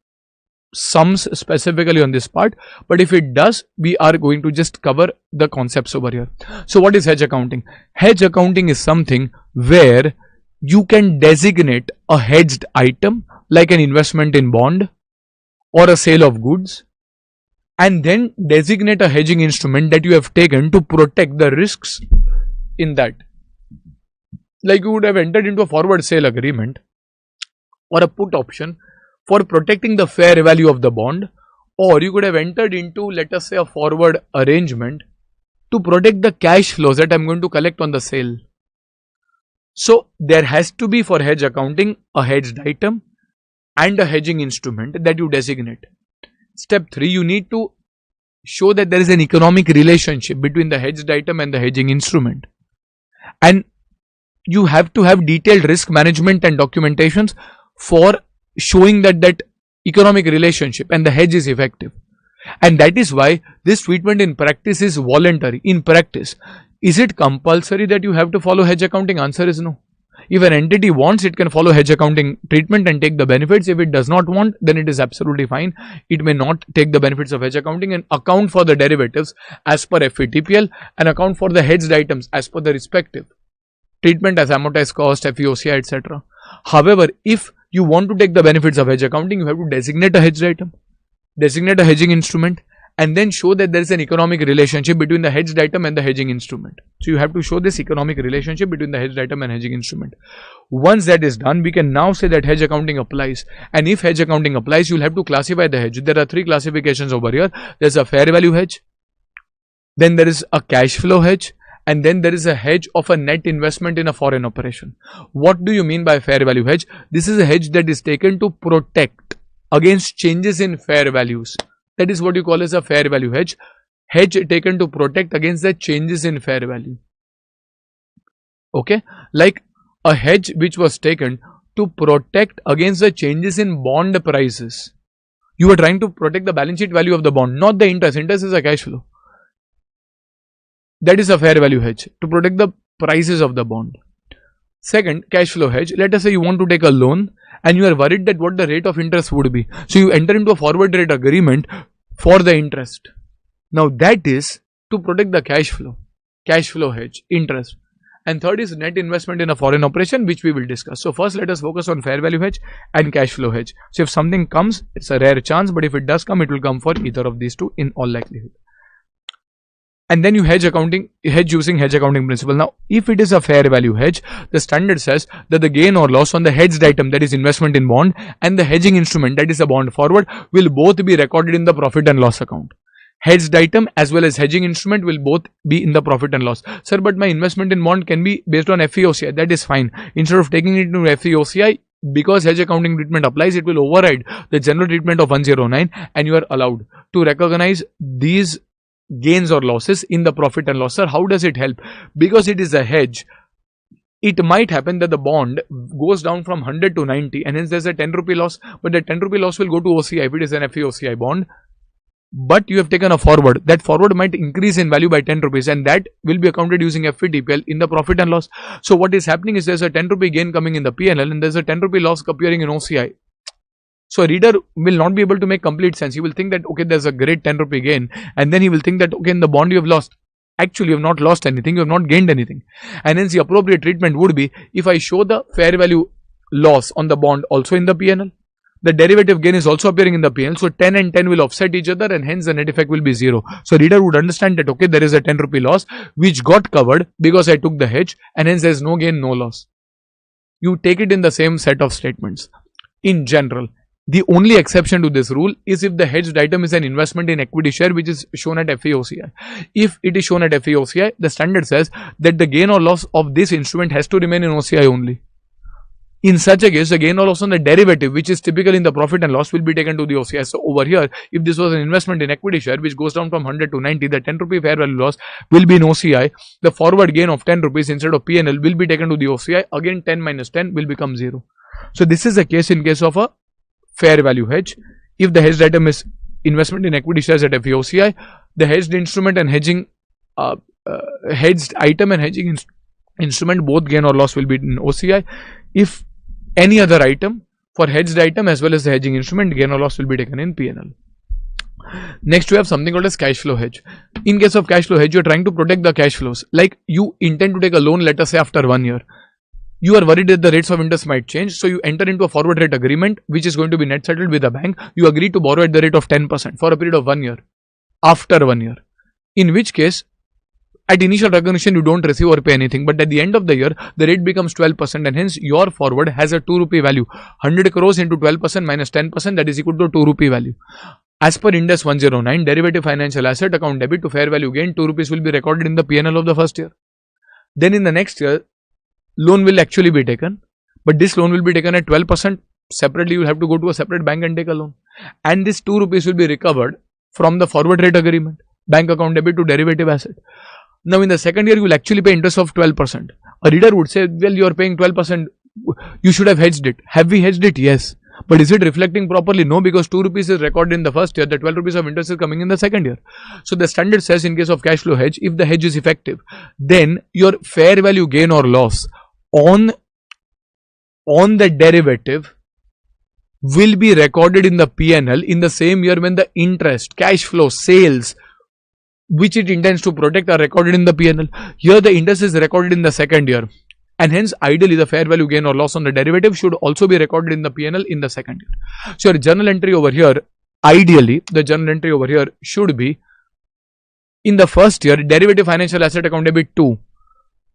sums specifically on this part, but if it does, we are going to just cover the concepts over here. So what is hedge accounting? Hedge accounting is something where you can designate a hedged item like an investment in bond or a sale of goods, and then designate a hedging instrument that you have taken to protect the risks in that. Like you would have entered into a forward sale agreement or a put option for protecting the fair value of the bond, or you could have entered into, let us say, a forward arrangement to protect the cash flows that I am going to collect on the sale. So there has to be, for hedge accounting, a hedged item and a hedging instrument that you designate. Step 3, you need to show that there is an economic relationship between the hedged item and the hedging instrument, and you have to have detailed risk management and documentations for showing that economic relationship and the hedge is effective. And that is why this treatment in practice is voluntary. In practice, is it compulsory that you have to follow hedge accounting? Answer is no. If an entity wants, it can follow hedge accounting treatment and take the benefits. If it does not want, then it is absolutely fine. It may not take the benefits of hedge accounting and account for the derivatives as per FVTPL and account for the hedged items as per the respective treatment as amortized cost, FVOCI, etc. However, if you want to take the benefits of hedge accounting, you have to designate a hedged item, designate a hedging instrument, and then show that there is an economic relationship between the hedged item and the hedging instrument. So you have to show this economic relationship between the hedged item and hedging instrument. Once that is done, we can now say that hedge accounting applies. And if hedge accounting applies, you'll have to classify the hedge. There are three classifications over here. There's a fair value hedge, then there is a cash flow hedge, and then there is a hedge of a net investment in a foreign operation. What do you mean by fair value hedge? This is a hedge that is taken to protect against changes in fair values. That is what you call as a fair value hedge. Hedge taken to protect against the changes in fair value. Okay, like a hedge which was taken to protect against the changes in bond prices. You are trying to protect the balance sheet value of the bond, not the interest. Interest is a cash flow. That is a fair value hedge to protect the prices of the bond. Second, cash flow hedge. Let us say you want to take a loan and you are worried that what the rate of interest would be. So you enter into a forward rate agreement for the interest. Now that is to protect the cash flow hedge, interest. And third is net investment in a foreign operation, which we will discuss. So first let us focus on fair value hedge and cash flow hedge. So if something comes, it's a rare chance, but if it does come, it will come for either of these two in all likelihood. And then you hedge using hedge accounting principle. Now, if it is a fair value hedge, the standard says that the gain or loss on the hedged item, that is investment in bond, and the hedging instrument, that is a bond forward, will both be recorded in the profit and loss account. Hedged item as well as hedging instrument will both be in the profit and loss. Sir, but my investment in bond can be based on FVOCI. That is fine. Instead of taking it into FVOCI, because hedge accounting treatment applies, it will override the general treatment of 109 and you are allowed to recognize these gains or losses in the profit and loss. Sir, how does it help? Because it is a hedge, it might happen that the bond goes down from 100 to 90 and hence there's a 10 rupee loss, but the 10 rupee loss will go to OCI if it is an FVOCI bond. But you have taken a forward. That forward might increase in value by 10 rupees and that will be accounted using FVTPL in the profit and loss. So what is happening is there's a 10 rupee gain coming in the PNL and there's a 10 rupee loss appearing in OCI. So a reader will not be able to make complete sense. He will think that, okay, there's a great 10 rupee gain. And then he will think that, okay, in the bond you have lost. Actually, you have not lost anything. You have not gained anything. And hence the appropriate treatment would be, if I show the fair value loss on the bond also in the PNL, the derivative gain is also appearing in the PNL. So 10 and 10 will offset each other and hence the net effect will be 0. So reader would understand that, okay, there is a 10 rupee loss which got covered because I took the hedge and hence there is no gain, no loss. You take it in the same set of statements. In general, the only exception to this rule is if the hedged item is an investment in equity share which is shown at FVOCI. If it is shown at FVOCI, the standard says that the gain or loss of this instrument has to remain in OCI only. In such a case, the gain or loss on the derivative, which is typical in the profit and loss, will be taken to the OCI. So over here, if this was an investment in equity share which goes down from 100 to 90, the 10 rupee fair value loss will be in OCI. The forward gain of 10 rupees instead of PNL will be taken to the OCI. Again, 10 minus 10 will become 0. So this is the case in case of a fair value hedge. If the hedged item is investment in equity shares at FVOCI, the hedged instrument and hedging hedged item and hedging instrument, both gain or loss will be in OCI. If any other item, for hedged item as well as the hedging instrument, gain or loss will be taken in PNL. Next we have something called as cash flow hedge. In case of cash flow hedge, you are trying to protect the cash flows. Like you intend to take a loan, let us say after 1 year. You are worried that the rates of interest might change, so you enter into a forward rate agreement which is going to be net settled with the bank. You agree to borrow at the rate of 10% for a period of 1 year, after 1 year. In which case, at initial recognition you don't receive or pay anything, but at the end of the year the rate becomes 12% and hence your forward has a 2 rupee value. 100 crores into 12% minus 10%, that is equal to 2 rupee value. As per Ind AS 109, derivative financial asset account debit to fair value gain, 2 rupees will be recorded in the PNL of the first year. Then in the next year, loan will actually be taken, but this loan will be taken at 12%. Separately, you will have to go to a separate bank and take a loan. And this 2 rupees will be recovered from the forward rate agreement, bank account debit to derivative asset. Now in the second year, you will actually pay interest of 12%. A reader would say, well, you are paying 12%. You should have hedged it. Have we hedged it? Yes. But is it reflecting properly? No, because 2 rupees is recorded in the first year, the 12 rupees of interest is coming in the second year. So the standard says in case of cash flow hedge, if the hedge is effective, then your fair value gain or loss on the derivative will be recorded in the P&L in the same year when the interest, cash flow, sales, which it intends to protect, are recorded in the P&L. Here the interest is recorded in the second year, and hence ideally the fair value gain or loss on the derivative should also be recorded in the P&L in the second year. So your journal entry over here, ideally the journal entry over here should be in the first year, derivative financial asset account debit 2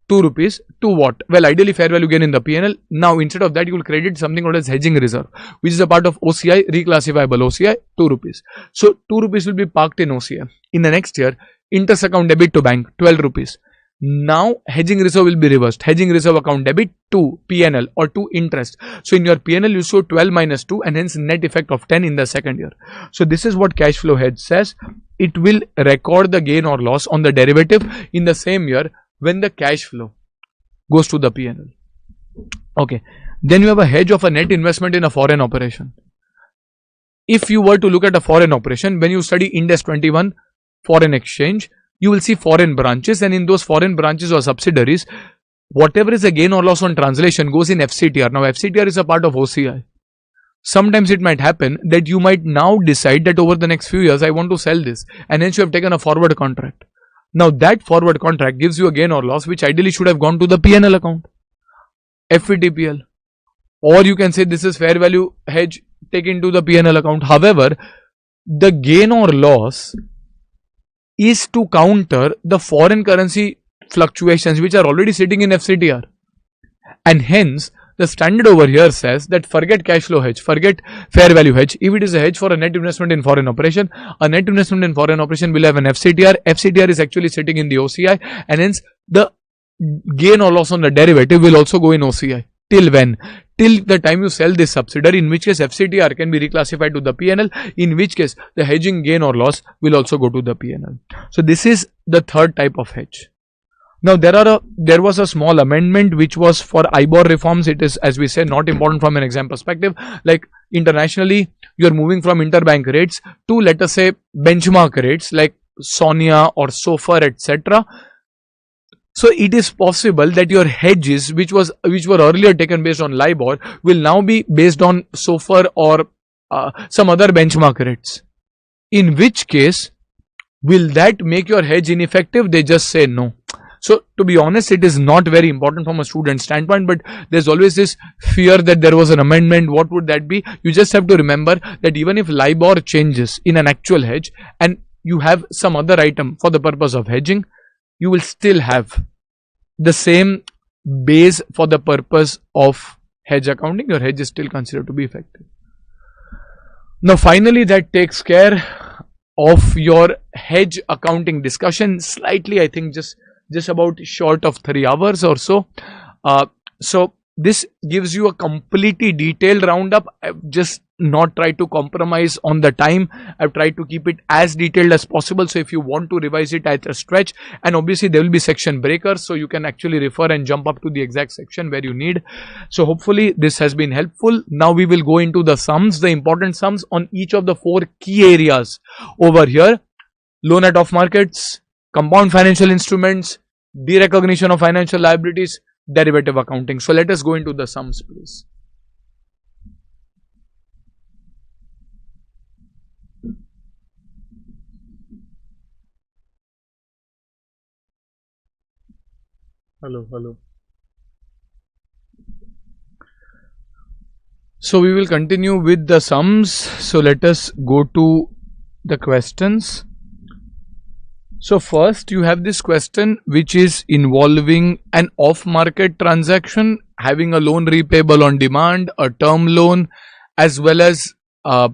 rupees to what? Well, ideally fair value gain in the P&L. Now instead of that you will credit something called as hedging reserve, which is a part of OCI, reclassifiable OCI, 2 rupees. So 2 rupees will be parked in OCI. In the next year, interest account debit to bank 12 rupees. Now hedging reserve will be reversed. Hedging reserve account debit to P&L or to interest. So in your P&L you show 12 minus 2 and hence net effect of 10 in the second year. So this is what cash flow hedge says. It will record the gain or loss on the derivative in the same year when the cash flow goes to the P&L. Okay. Then you have a hedge of a net investment in a foreign operation. If you were to look at a foreign operation, when you study Index 21 foreign exchange, you will see foreign branches, and in those foreign branches or subsidiaries, whatever is a gain or loss on translation goes in FCTR. Now FCTR is a part of OCI. Sometimes it might happen that you might now decide that over the next few years I want to sell this, and hence you have taken a forward contract. Now that forward contract gives you a gain or loss which ideally should have gone to the P&L account, FVTPL, or you can say this is fair value hedge taken to the P&L account. However, the gain or loss is to counter the foreign currency fluctuations which are already sitting in FCTR, and hence the standard over here says that forget cash flow hedge, forget fair value hedge. If it is a hedge for a net investment in foreign operation, a net investment in foreign operation will have an FCTR. FCTR is actually sitting in the OCI, and hence the gain or loss on the derivative will also go in OCI. Till when? Till the time you sell this subsidiary, in which case FCTR can be reclassified to the P&L, in which case the hedging gain or loss will also go to the P&L. So this is the third type of hedge. Now there was a small amendment which was for IBOR reforms. It is, as we say, not important from an exam perspective. Like internationally, you are moving from interbank rates to, let us say, benchmark rates like SONIA or SOFR, etc. So it is possible that your hedges, which were earlier taken based on LIBOR, will now be based on SOFR or some other benchmark rates. In which case, will that make your hedge ineffective? They just say no. So to be honest, it is not very important from a student standpoint, but there's always this fear that there was an amendment. What would that be? You just have to remember that even if LIBOR changes in an actual hedge and you have some other item for the purpose of hedging, you will still have the same base for the purpose of hedge accounting. Your hedge is still considered to be effective. Now finally, that takes care of your hedge accounting discussion. Slightly, I think just about short of 3 hours or so. So this gives you a completely detailed roundup. I've just not tried to compromise on the time. I've tried to keep it as detailed as possible. So if you want to revise it at a stretch, and obviously there will be section breakers, so you can actually refer and jump up to the exact section where you need. So hopefully this has been helpful. Now we will go into the sums, the important sums on each of the 4 key areas over here: loan at off markets, compound financial instruments, derecognition of financial liabilities, derivative accounting. So let us go into the sums, please. Hello. So we will continue with the sums. So let us go to the questions. So first you have this question which is involving an off-market transaction, having a loan repayable on demand, a term loan, as well as a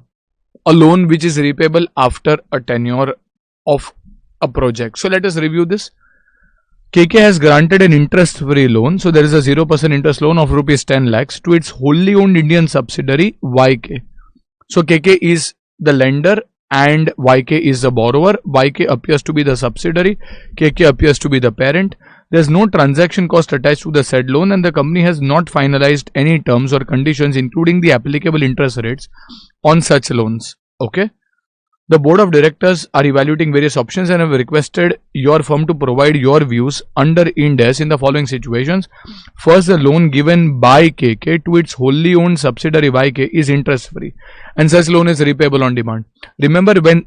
loan which is repayable after a tenure of a project. So let us review this. KK has granted an interest-free loan. So there is a 0% interest loan of rupees 10 lakhs to its wholly owned Indian subsidiary YK. So KK is the lender and YK is the borrower. YK appears to be the subsidiary, KK appears to be the parent. There's no transaction cost attached to the said loan, and the company has not finalized any terms or conditions, including the applicable interest rates on such loans. Okay. The board of directors are evaluating various options and have requested your firm to provide your views under IND AS in the following situations. First, the loan given by KK to its wholly owned subsidiary YK is interest free, and such loan is repayable on demand. Remember, when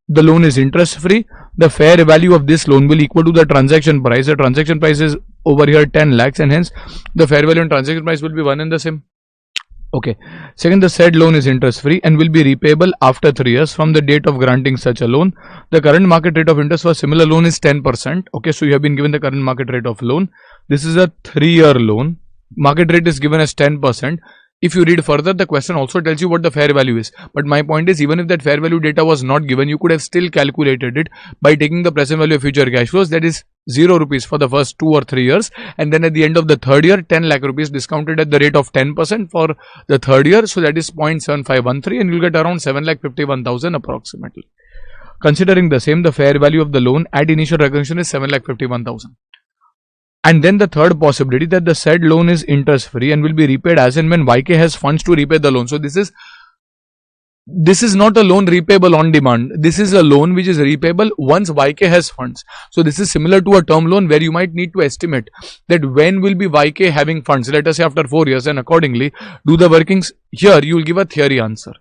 the loan is interest free, the fair value of this loan will equal to the transaction price. The transaction price is over here 10 lakhs, and hence the fair value and transaction price will be one and the same. Okay. Second, the said loan is interest free and will be repayable after 3 years from the date of granting such a loan. The current market rate of interest for a similar loan is 10%. Okay, so you have been given the current market rate of loan. This is a 3-year loan. Market rate is given as 10%. If you read further, the question also tells you what the fair value is. But my point is, even if that fair value data was not given, you could have still calculated it by taking the present value of future cash flows, that is 0 rupees for the first 2 or 3 years, and then at the end of the third year, 10 lakh rupees discounted at the rate of 10% for the third year. So that is 0.7513, and you'll get around 7,51,000 approximately. Considering the same, the fair value of the loan at initial recognition is 7,51,000. And then the third possibility, that the said loan is interest free and will be repaid as and when YK has funds to repay the loan. So this is not a loan repayable on demand. This is a loan which is repayable once YK has funds. So this is similar to a term loan where you might need to estimate that when will be YK having funds, let us say after 4 years, and accordingly do the workings. Here you will give a theory answer.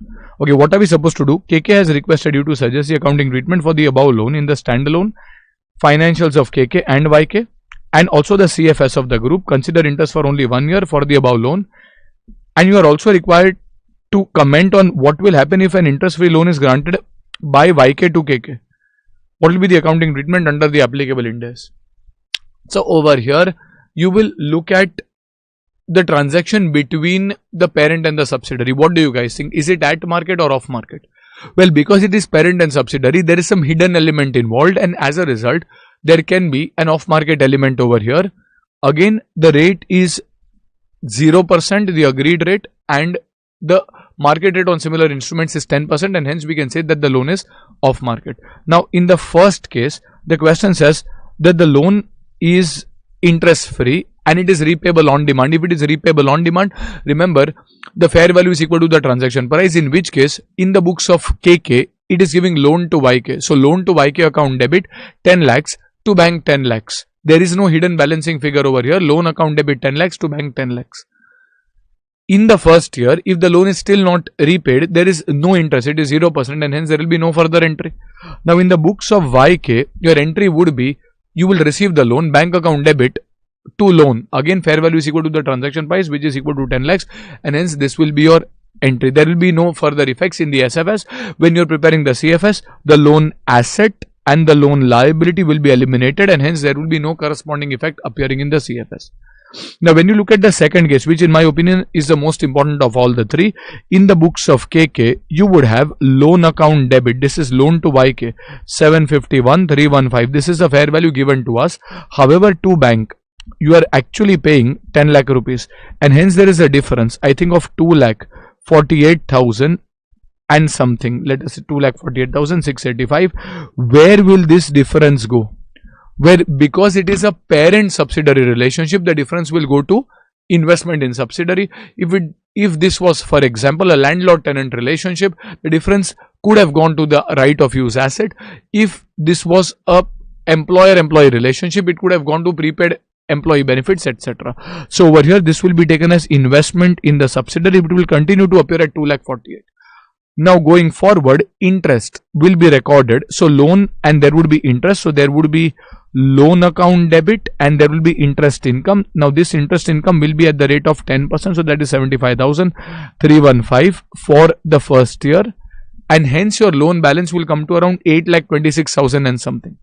Okay, what are we supposed to do? KK has requested you to suggest the accounting treatment for the above loan in the standalone financials of KK and YK, and also the CFS of the group. Consider interest for only 1 year for the above loan, and you are also required to comment on what will happen if an interest free loan is granted by YK to KK. What will be the accounting treatment under the applicable IND AS? So over here you will look at the transaction between the parent and the subsidiary. What do you guys think? Is it at market or off market? Well, because it is parent and subsidiary, there is some hidden element involved, and as a result there can be an off-market element over here. Again, the rate is 0%, the agreed rate, and the market rate on similar instruments is 10%, and hence we can say that the loan is off-market. Now, in the first case, the question says that the loan is interest-free and it is repayable on demand. If it is repayable on demand, remember, the fair value is equal to the transaction price, in which case, in the books of KK, it is giving loan to YK. So, loan to YK account debit 10 lakhs. To bank 10 lakhs. There is no hidden balancing figure over here. Loan account debit 10 lakhs to bank 10 lakhs. In the first year, if the loan is still not repaid, there is no interest. It is 0%, and hence there will be no further entry. Now, in the books of YK, your entry would be, you will receive the loan, bank account debit to loan. Again, fair value is equal to the transaction price, which is equal to 10 lakhs, and hence this will be your entry. There will be no further effects in the SFS. When you are preparing the CFS, the loan asset and the loan liability will be eliminated, and hence there will be no corresponding effect appearing in the CFS. Now, when you look at the second case, which in my opinion is the most important of all the three, in the books of KK, you would have loan account debit. This is loan to YK, 751,315. This is the fair value given to us. However, to bank, you are actually paying 10 lakh rupees, and hence there is a difference, I think, of 2,48,000 and something. Let us say 2,48,685. Where will this difference go? Where, because it is a parent subsidiary relationship, the difference will go to investment in subsidiary. If this was, for example, a landlord tenant relationship, the difference could have gone to the right of use asset. If this was a employer employee relationship, it could have gone to prepaid employee benefits, etc. So over here this will be taken as investment in the subsidiary. It will continue to appear at 2,48,000. Now, going forward, interest will be recorded. So, loan, and there would be interest. So, there would be loan account debit and there will be interest income. Now, this interest income will be at the rate of 10%. So, that is 75,315 for the first year. And hence, your loan balance will come to around 8,26,000 and something.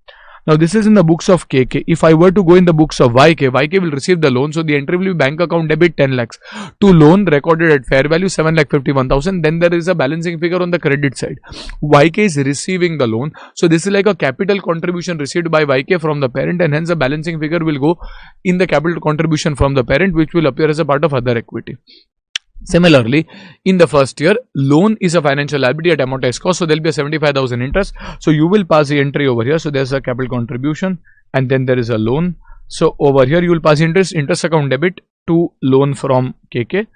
Now, this is in the books of KK. If I were to go in the books of YK, YK will receive the loan. So, the entry will be bank account debit 10 lakhs to loan recorded at fair value 7,51,000. Then there is a balancing figure on the credit side. YK is receiving the loan. So, this is like a capital contribution received by YK from the parent, and hence a balancing figure will go in the capital contribution from the parent, which will appear as a part of other equity. Similarly, in the first year, loan is a financial liability at amortized cost. So, there will be a 75,000 interest. So, you will pass the entry over here. So, there is a capital contribution and then there is a loan. So over here you will pass interest account debit to loan from KK,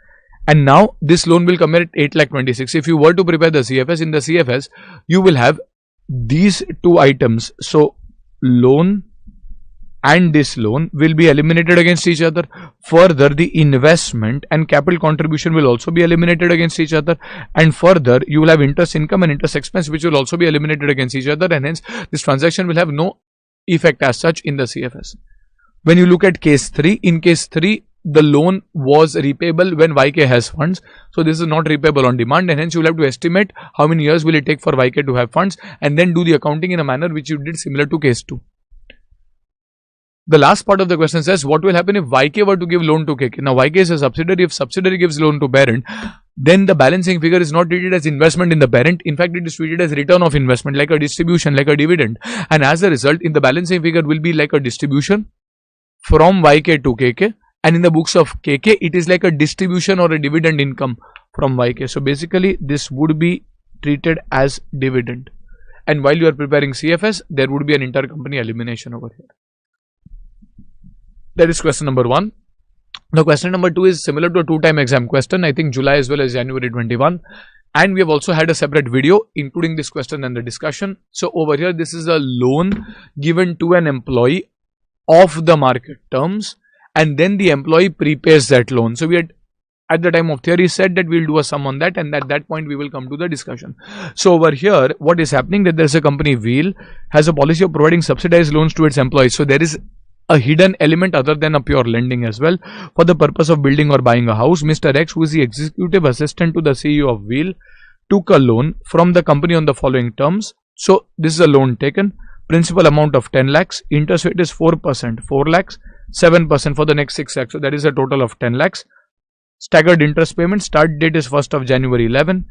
and now this loan will come at 8,26,000. If you were to prepare the CFS, in the CFS you will have these two items. So loan and this loan will be eliminated against each other. Further, the investment and capital contribution will also be eliminated against each other, and further you will have interest income and interest expense which will also be eliminated against each other, and hence this transaction will have no effect as such in the CFS. When you look at case 3, in case 3 the loan was repayable when YK has funds, so this is not repayable on demand, and hence you will have to estimate how many years will it take for YK to have funds, and then do the accounting in a manner which you did similar to case 2. The last part of the question says, what will happen if YK were to give loan to KK? Now YK is a subsidiary. If subsidiary gives loan to parent, then the balancing figure is not treated as investment in the parent. In fact, it is treated as return of investment, like a distribution, like a dividend. And as a result, in the balancing figure will be like a distribution from YK to KK. And in the books of KK, it is like a distribution or a dividend income from YK. So basically, this would be treated as dividend. And while you are preparing CFS, there would be an intercompany elimination over here. That is question number 1. Now question number 2 is similar to a 2-time exam question, I think July as well as January 21. And we have also had a separate video including this question and the discussion. So over here, this is a loan given to an employee of the market terms, and then the employee prepays that loan. So we had at the time of theory said that we'll do a sum on that, and at that point we will come to the discussion. So over here, what is happening, that there is a company Wheel has a policy of providing subsidized loans to its employees. So there is a hidden element other than a pure lending as well. For the purpose of building or buying a house, Mr. X, who is the executive assistant to the CEO of Wheel, took a loan from the company on the following terms. So this is a loan taken. Principal amount of 10 lakhs. Interest rate is 4%, 4 lakhs, 7% for the next 6 lakhs. So that is a total of 10 lakhs. Staggered interest payment. Start date is 1st of January 11.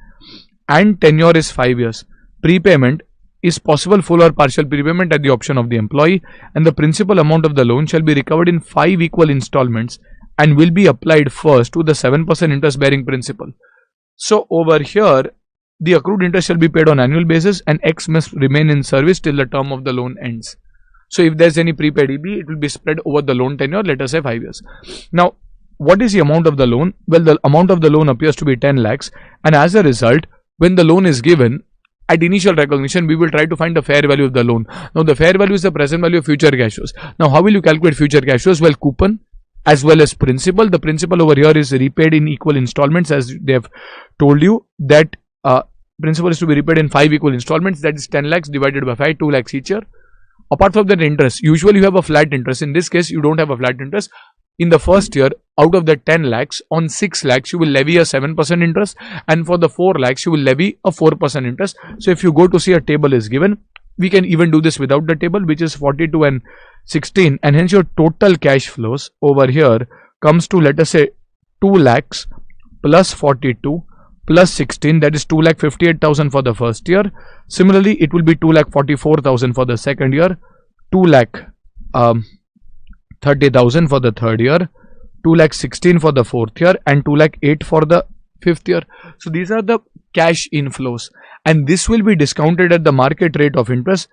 And tenure is 5 years. Prepayment is possible full or partial prepayment at the option of the employee, and the principal amount of the loan shall be recovered in 5 equal installments and will be applied first to the 7% interest bearing principal. So over here, the accrued interest shall be paid on annual basis, and X must remain in service till the term of the loan ends. So if there is any prepaid EB, it will be spread over the loan tenure, let us say 5 years. Now, what is the amount of the loan? Well, the amount of the loan appears to be 10 lakhs, and as a result, when the loan is given, at initial recognition, we will try to find the fair value of the loan. Now, the fair value is the present value of future cash flows. Now, how will you calculate future cash flows? Well, coupon as well as principal. The principal over here is repaid in equal installments, as they have told you that principal is to be repaid in 5 equal installments. That is 10 lakhs divided by 5, 2 lakhs each year. Apart from that, interest. Usually, you have a flat interest. In this case, you don't have a flat interest. In the first year, out of the 10 lakhs, on 6 lakhs, you will levy a 7% interest, and for the 4 lakhs, you will levy a 4% interest. So, if you go to see a table is given, we can even do this without the table, which is 42 and 16, and hence your total cash flows over here comes to, let us say, 2 lakhs plus 42 plus 16, that is 2,58,000 for the first year. Similarly, it will be 2,44,000 for the second year, 2,30,000 for the third year, 2,16,000 for the fourth year, and 2,08,000 for the fifth year. So these are the cash inflows, and this will be discounted at the market rate of interest.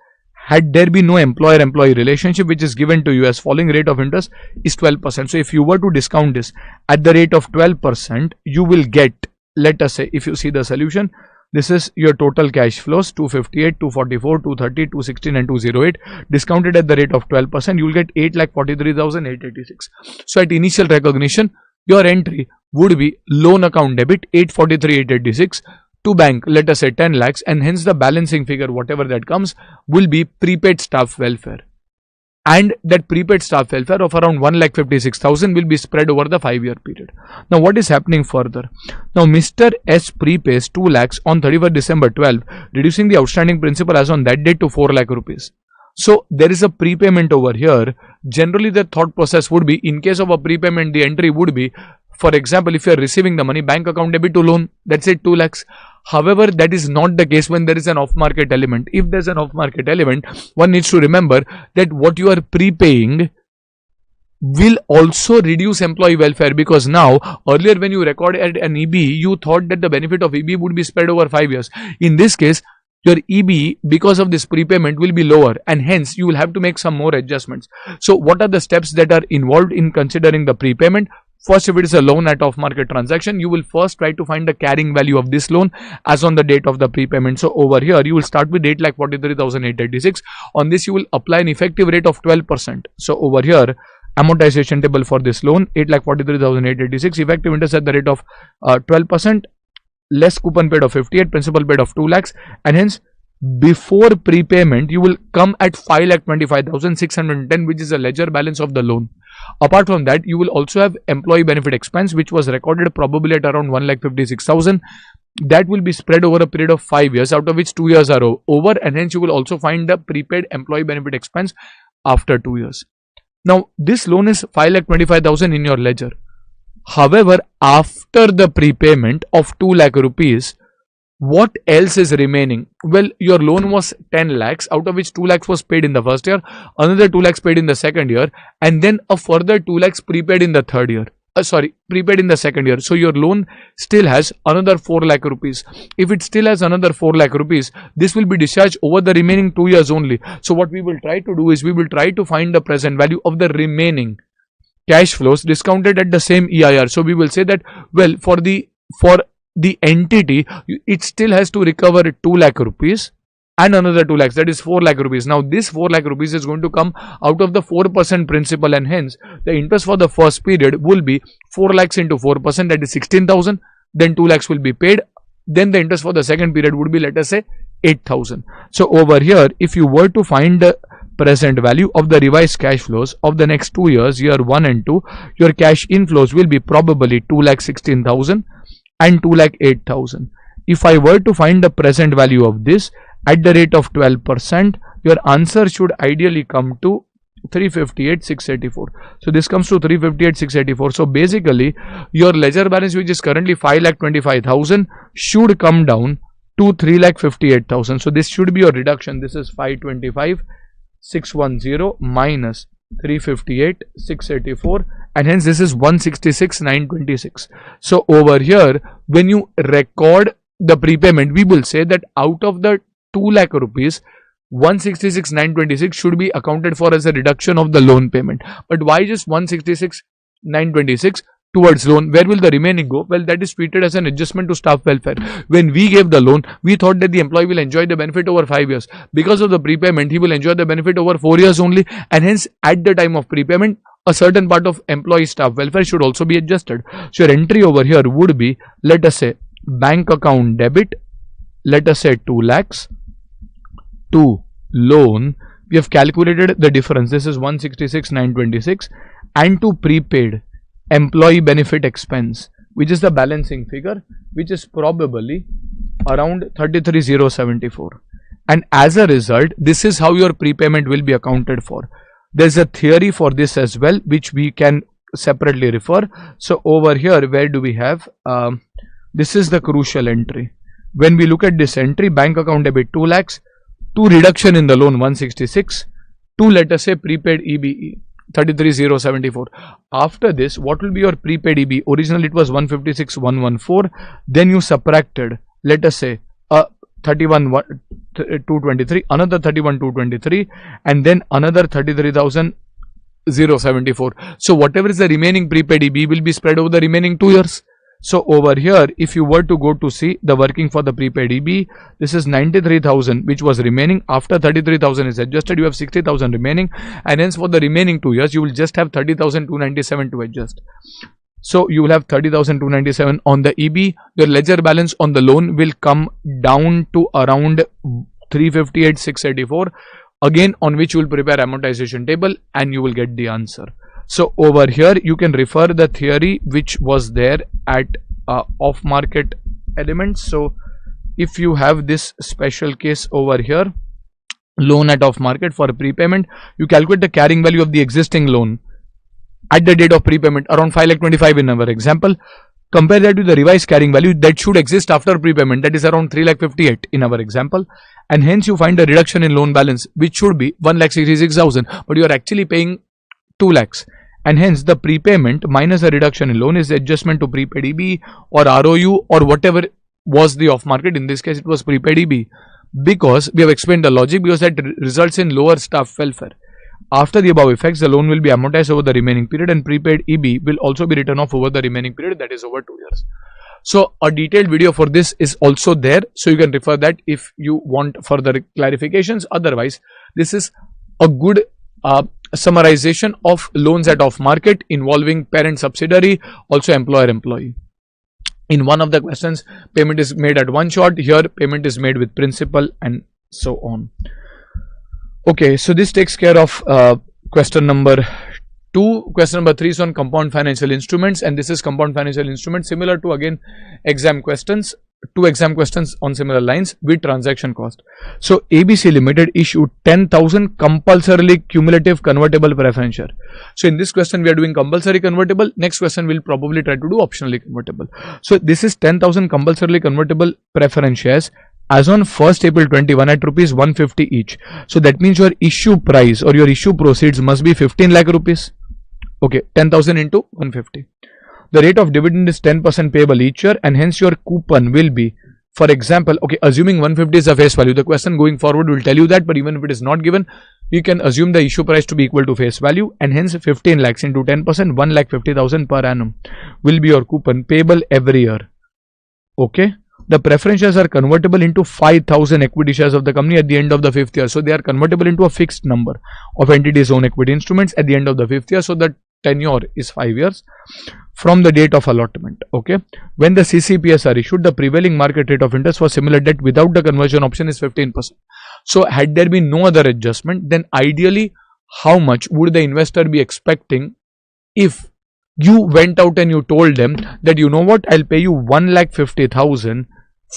Had there been no employer-employee relationship, which is given to you as falling rate of interest is 12%. So if you were to discount this at the rate of 12%, you will get, let us say, if you see the solution, this is your total cash flows, 258, 244, 230, 216 and 208. Discounted at the rate of 12%, you will get 8,43,886. So at initial recognition, your entry would be loan account debit 843,886 to bank, let us say 10 lakhs, and hence the balancing figure, whatever that comes, will be prepaid staff welfare. And that prepaid staff welfare of around 1,56,000 will be spread over the 5-year period. Now, what is happening further? Now, Mr. S prepays 2 lakhs on 31st December 12, reducing the outstanding principal as on that date to 4 lakh rupees. So, there is a prepayment over here. Generally, the thought process would be, in case of a prepayment, the entry would be, for example, if you are receiving the money, bank account debit to loan, that's it, 2 lakhs. However, that is not the case when there is an off-market element. If there is an off-market element, one needs to remember that what you are prepaying will also reduce employee welfare, because now, earlier when you recorded an EB, you thought that the benefit of EB would be spread over 5 years. In this case, your EB because of this prepayment will be lower, and hence you will have to make some more adjustments. So what are the steps that are involved in considering the prepayment? First, if it is a loan at off-market transaction, you will first try to find the carrying value of this loan as on the date of the prepayment. So over here, you will start with 8,43,886. On this, you will apply an effective rate of 12%. So over here, amortization table for this loan, 8,43,886, effective interest at the rate of 12%, less coupon paid of 58, principal paid of 2 lakhs, and hence before prepayment you will come at 5,25,610, which is a ledger balance of the loan. Apart from that, you will also have employee benefit expense, which was recorded probably at around 1,56,000. That will be spread over a period of 5 years, out of which 2 years are over, and hence you will also find the prepaid employee benefit expense after 2 years. Now this loan is 5,25,000 in your ledger. However, after the prepayment of 2 lakh rupees, what else is remaining? Well, your loan was 10 lakhs, out of which 2 lakhs was paid in the first year, another 2 lakhs paid in the second year, and then a further 2 lakhs prepaid in the third year. Prepaid in the second year. So your loan still has another 4 lakh rupees. If it still has another 4 lakh rupees, this will be discharged over the remaining 2 years only. So what we will try to do is we will try to find the present value of the remaining cash flows discounted at the same EIR. So we will say that, well, for the entity, it still has to recover 2 lakh rupees and another 2 lakhs, that is 4 lakh rupees. Now this 4 lakh rupees is going to come out of the 4% principal, and hence the interest for the first period will be 4 lakhs into 4%, that is 16,000. Then 2 lakhs will be paid. Then the interest for the second period would be, let us say, 8,000. So over here, if you were to find the present value of the revised cash flows of the next 2 years, year 1 and 2, your cash inflows will be probably 2,16,000 and 2,08,000. If I were to find the present value of this at the rate of 12%, your answer should ideally come to 358,684. So this comes to 358,684. So basically, your ledger balance, which is currently 5,25,000, should come down to 3,58,000. So this should be your reduction. This is 525,610 minus 358,684, and hence this is 166,926. So over here, when you record the prepayment, we will say that out of the 2 lakh rupees, 166,926 should be accounted for as a reduction of the loan payment. But why just 166,926 towards loan? Where will the remaining go? Well, that is treated as an adjustment to staff welfare. When we gave the loan, we thought that the employee will enjoy the benefit over 5 years. Because of the prepayment, he will enjoy the benefit over 4 years only, and hence at the time of prepayment, a certain part of employee staff welfare should also be adjusted. So your entry over here would be, let us say, bank account debit, let us say 2 lakhs, to loan, we have calculated the difference, this is 166,926, and to prepaid employee benefit expense, which is the balancing figure, which is probably around 33,074. And as a result, this is how your prepayment will be accounted for. There's a theory for this as well, which we can separately refer. So over here, where do we have, this is the crucial entry. When we look at this entry, bank account debit 2 lakhs, to reduction in the loan 166, to let us say prepaid EBE 33,074. After this, what will be your prepaid EB? Originally it was 156,114. Then you subtracted, let us say, 31,223, another 31,223, and then another 33,074. So whatever is the remaining prepaid EB will be spread over the remaining 2 years. So over here, if you were to go to see the working for the prepaid EB, this is 93,000 which was remaining. After 33,000 is adjusted, you have 60,000 remaining, and hence for the remaining 2 years, you will just have 30,297 to adjust. So you will have 30,297 on the EB. Your ledger balance on the loan will come down to around 358,684. Again, on which you will prepare amortization table and you will get the answer. So over here, you can refer the theory which was there at off-market elements. So if you have this special case over here, loan at off-market for prepayment, you calculate the carrying value of the existing loan at the date of prepayment, around 5,25,000 in our example. Compare that with the revised carrying value that should exist after prepayment, that is around 3,58,000 in our example, and hence you find a reduction in loan balance which should be 1,66,000, but you are actually paying 2 lakhs, and hence the prepayment minus a reduction in loan is the adjustment to prepaid EB or ROU or whatever was the off market. In this case it was prepaid EB because we have explained the logic, because that results in lower staff welfare. After the above effects, the loan will be amortized over the remaining period, and prepaid EB will also be written off over the remaining period, that is over 2 years. So a detailed video for this is also there, so you can refer that if you want further clarifications. Otherwise, this is a good summarization of loans at off market involving parent subsidiary, also employer employee. In one of the questions, payment is made at one shot. Here, payment is made with principal and so on. Okay, so this takes care of question number 2. Question number 3 is on compound financial instruments, and this is compound financial instruments similar to again exam questions. 2 exam questions on similar lines with transaction cost. So ABC Limited issued 10,000 compulsorily cumulative convertible preference share. So in this question we are doing compulsory convertible. Next question we'll probably try to do optionally convertible. So this is 10,000 compulsorily convertible preference shares as on 1st April 21 at rupees 150 each. So that means your issue price or your issue proceeds must be 15 lakh rupees. Okay, 10,000 into 150. The rate of dividend is 10% payable each year, and hence your coupon will be, for example, okay, assuming 150 is the face value. The question going forward will tell you that, but even if it is not given, you can assume the issue price to be equal to face value, and hence 15 lakhs into 10%, 1,50,000 per annum will be your coupon payable every year. Okay. The preference shares are convertible into 5,000 equity shares of the company at the end of the 5th year. So they are convertible into a fixed number of entities' own equity instruments at the end of the 5th year. So the tenure is 5 years from the date of allotment. Okay. When the CCPS are issued, the prevailing market rate of interest for similar debt without the conversion option is 15%. So had there been no other adjustment, then ideally how much would the investor be expecting if you went out and you told them that, you know what, I'll pay you 1,50,000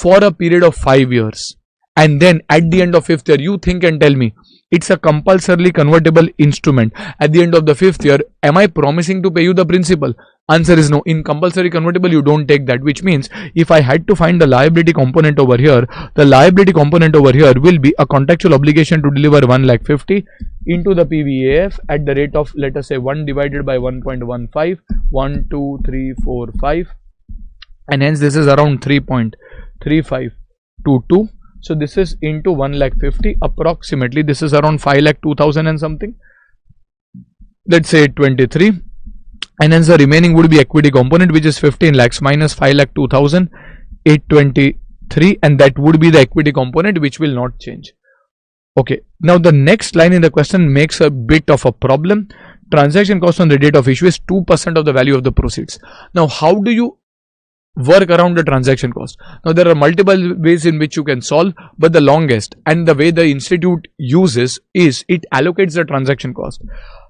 for a period of 5 years, and then at the end of 5th year you think and tell me it's a compulsorily convertible instrument. At the end of the 5th year, am I promising to pay you the principal? Answer is no. In compulsory convertible you don't take that, which means if I had to find the liability component over here, the liability component over here will be a contractual obligation to deliver 1,50,000 into the PVAF at the rate of, let us say, 1 divided by 1.15, 1, 2, 3, 4, 5, and hence this is around 3.3522. So this is into 1,50,000 approximately. This is around 5,02,000 and something. Let's say 23, and hence the remaining would be equity component, which is 15 lakhs minus 5,02,000, 823, and that would be the equity component, which will not change. Okay. Now the next line in the question makes a bit of a problem. Transaction cost on the date of issue is 2% of the value of the proceeds. Now how do you work around the transaction cost? Now there are multiple ways in which you can solve, but the longest and the way the institute uses is it allocates the transaction cost,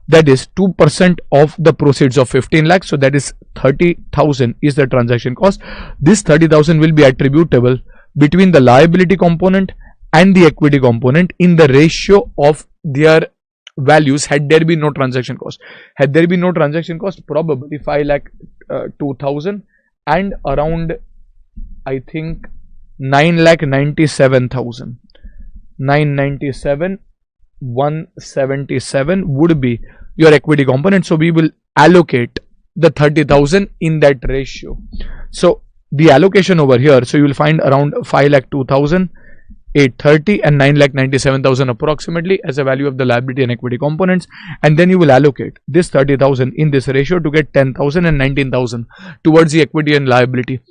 that is 2% of the proceeds of 15 lakhs. So that is 30,000 is the transaction cost. This 30,000 will be attributable between the liability component and the equity component in the ratio of their values had there been no transaction cost. Had there been no transaction cost, probably 5,02,000 and around, I think, 9,97,000, 997, 177 would be your equity component. So we will allocate the 30,000 in that ratio. So the allocation over here, so you will find around 5,02,000, 830 and 9,97,000 approximately as a value of the liability and equity components, and then you will allocate this 30,000 in this ratio to get 10,000 and 19,000 towards the equity and liability.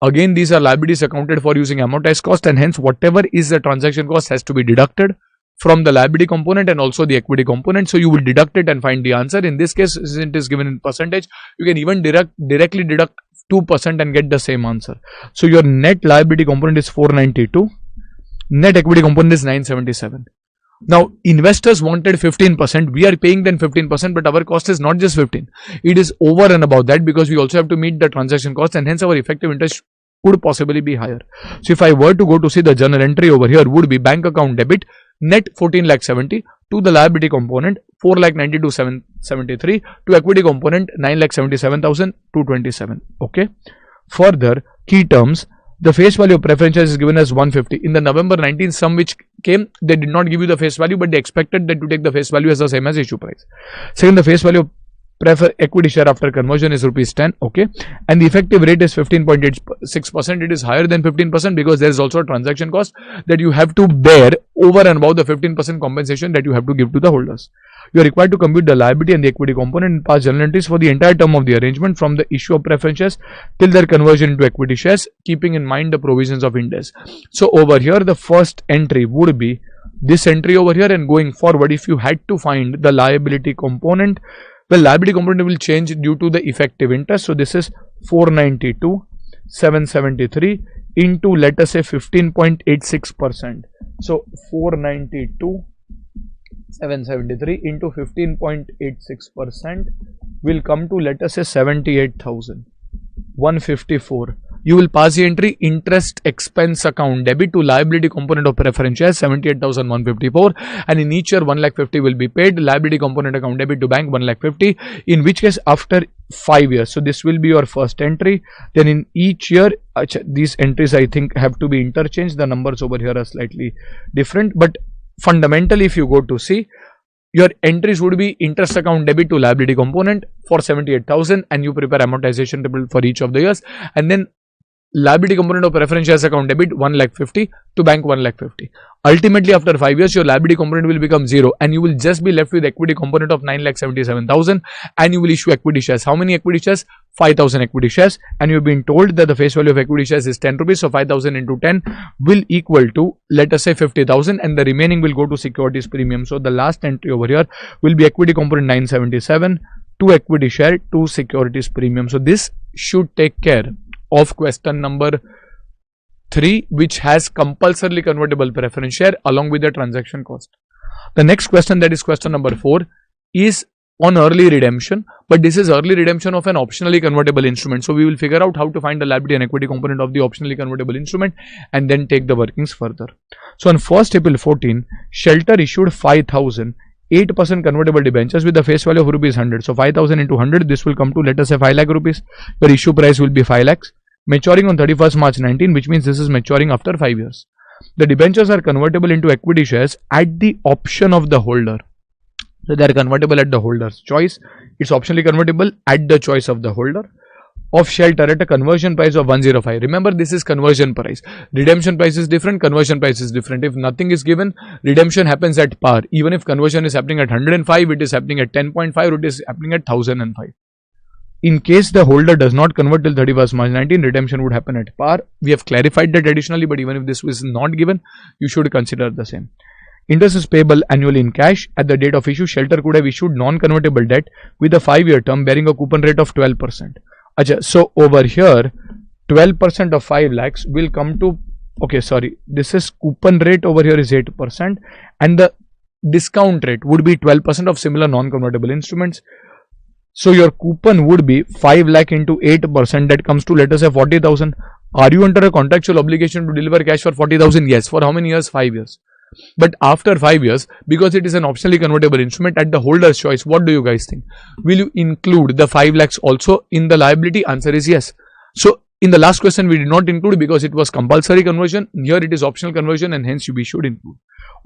Again, these are liabilities accounted for using amortized cost, and hence whatever is the transaction cost has to be deducted from the liability component and also the equity component. So you will deduct it and find the answer. In this case, since it is given in percentage, you can even directly deduct 2% and get the same answer. So your net liability component is 492. Net equity component is 977. Now investors wanted 15%. We are paying them 15%, but our cost is not just 15. It is over and above that, because we also have to meet the transaction cost, and hence our effective interest could possibly be higher. So if I were to go to see the journal entry over here, would be bank account debit net 14,70,000 to the liability component 4,92,773 to equity component 9,77,227. Okay. Further, key terms. The face value of preference shares is given as 150. In the November 19th sum which came, they did not give you the face value, but they expected that to take the face value as the same as issue price. Second, the face value of equity share after conversion is rupees 10. Okay, and the effective rate is 15.86%. It is higher than 15% because there is also a transaction cost that you have to bear over and above the 15% compensation that you have to give to the holders. You are required to compute the liability and the equity component and pass journal entries for the entire term of the arrangement from the issue of preference shares till their conversion into equity shares, keeping in mind the provisions of IND. So over here, the first entry would be this entry over here, and going forward, if you had to find the liability component, well, liability component will change due to the effective interest. So this is 492,773 into, let us say, 15.86%. So 492,773 into 15.86% will come to, let us say, 78,154. You will pass the entry interest expense account debit to liability component of preference shares 78,154, and in each year 1,50,000 will be paid. Liability component account debit to bank 1,50,000, in which case after 5 years. So this will be your first entry. Then in each year, these entries I think have to be interchanged. The numbers over here are slightly different, but fundamentally if you go to see, your entries would be interest account debit to liability component for 78,000, and you prepare amortization table for each of the years, and then liability component of preference shares account debit 1,50,000 to bank 1,50,000. Ultimately after 5 years your liability component will become 0 and you will just be left with equity component of 9,77,000, and you will issue equity shares. How many equity shares? 5,000 equity shares, and you have been told that the face value of equity shares is 10 rupees. So 5,000 into 10 will equal to, let us say, 50,000, and the remaining will go to securities premium. So the last entry over here will be equity component 977 to equity share to securities premium. So this should take care of question number 3, which has compulsorily convertible preference share along with the transaction cost. The next question, that is question number 4, is on early redemption, but this is early redemption of an optionally convertible instrument. So we will figure out how to find the liability and equity component of the optionally convertible instrument and then take the workings further. So on 1st April 14, Shelter issued 5,000 8% convertible debentures with the face value of rupees 100. So 5,000 into 100, this will come to, let us say, 5 lakh rupees. Your issue price will be 5 lakhs. Maturing on 31st March 19, which means this is maturing after 5 years. The debentures are convertible into equity shares at the option of the holder. So they are convertible at the holder's choice. It's optionally convertible at the choice of the holder of Shelter at a conversion price of 105. Remember, this is conversion price. Redemption price is different, conversion price is different. If nothing is given, redemption happens at par. Even if conversion is happening at 105, it is happening at 10.5, it is happening at 1005. In case the holder does not convert till 31st March 19, redemption would happen at par. We have clarified that additionally, but even if this was not given, you should consider the same. Interest is payable annually in cash. At the date of issue, Shelter could have issued non-convertible debt with a 5-year term bearing a coupon rate of 12%. So over here, 12% of 5 lakhs will come to, okay, sorry, this is coupon rate over here is 8%, and the discount rate would be 12% of similar non-convertible instruments. So your coupon would be 5 lakh into 8%, that comes to, let us say, 40,000. Are you under a contractual obligation to deliver cash for 40,000? Yes. For how many years? 5 years. But after 5 years, because it is an optionally convertible instrument at the holder's choice, what do you guys think? Will you include the 5 lakhs also in the liability? Answer is yes. So in the last question, we did not include because it was compulsory conversion. Here it is optional conversion, and hence we should include.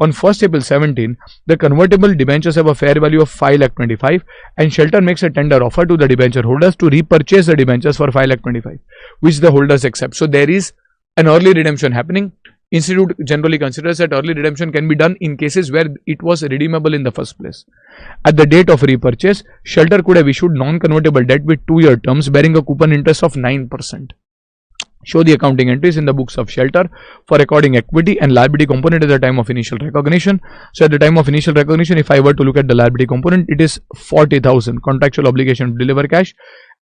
On 1st April 17, the convertible debentures have a fair value of 5,25,000 and Shelter makes a tender offer to the debenture holders to repurchase the debentures for 5,25,000, which the holders accept. So there is an early redemption happening. Institute generally considers that early redemption can be done in cases where it was redeemable in the first place. At the date of repurchase, Shelter could have issued non-convertible debt with 2-year terms bearing a coupon interest of 9%. Show the accounting entries in the books of Shelter for recording equity and liability component at the time of initial recognition. So at the time of initial recognition, if I were to look at the liability component, it is 40,000 contractual obligation to deliver cash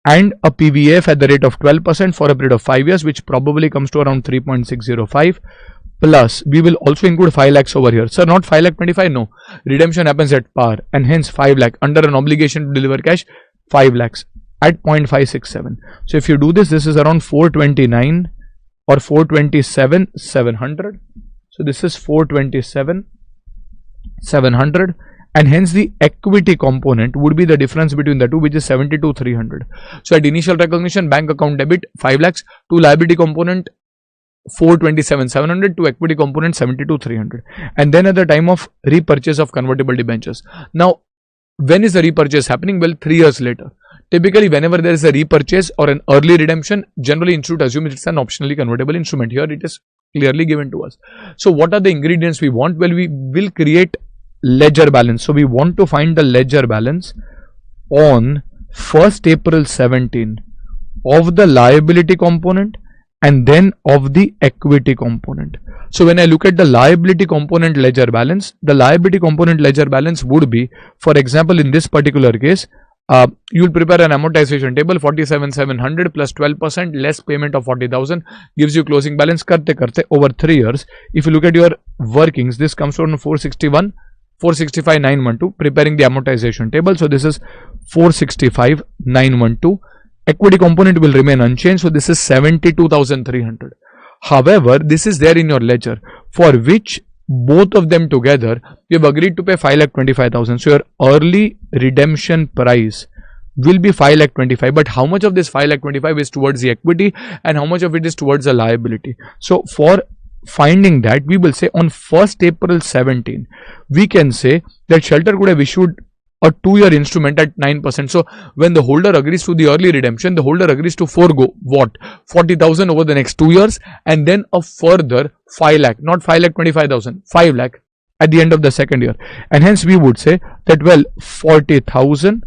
and a PVF at the rate of 12% for a period of 5 years, which probably comes to around 3.605. Plus, we will also include 5 lakhs over here. Sir, not 5,25,000, no. Redemption happens at par, and hence 5 lakh under an obligation to deliver cash, 5 lakhs at 0.567. So if you do this, this is around 429 or 427, 700. So this is 427, 700. And hence the equity component would be the difference between the two, which is 72,300. So at initial recognition, bank account debit 5 lakhs to liability component 427,700 to equity component 72,300, and then at the time of repurchase of convertible debentures. Now When is the repurchase happening? Well, 3 years later. Typically, whenever there is a repurchase or an early redemption, generally institute assume it's an optionally convertible instrument. Here it is clearly given to us. So what are the ingredients we want? Well, we will create ledger balance. So we want to find the ledger balance on 1st April 17 of the liability component and then of the equity component. So when I look at the liability component ledger balance, the liability component ledger balance would be, for example, in this particular case, you will prepare an amortization table. 47,700 plus 12% less payment of 40,000 gives you closing balance karte over 3 years. If you look at your workings, this comes from 465,912, preparing the amortization table. So this is 465,912. Equity component will remain unchanged. So this is 72,300. However, this is there in your ledger, for which both of them together, you have agreed to pay 5,25,000. So your early redemption price will be 5,25,000. But how much of this 5,25,000 is towards the equity and how much of it is towards the liability? So for finding that, we will say on 1st April 17, we can say that Shelter could have issued a 2-year instrument at 9%. So when the holder agrees to the early redemption, the holder agrees to forego what? 40,000 over the next 2 years and then a further 5 lakh, not 5,25,000, 5 lakh at the end of the second year. And hence we would say that, well, 40,000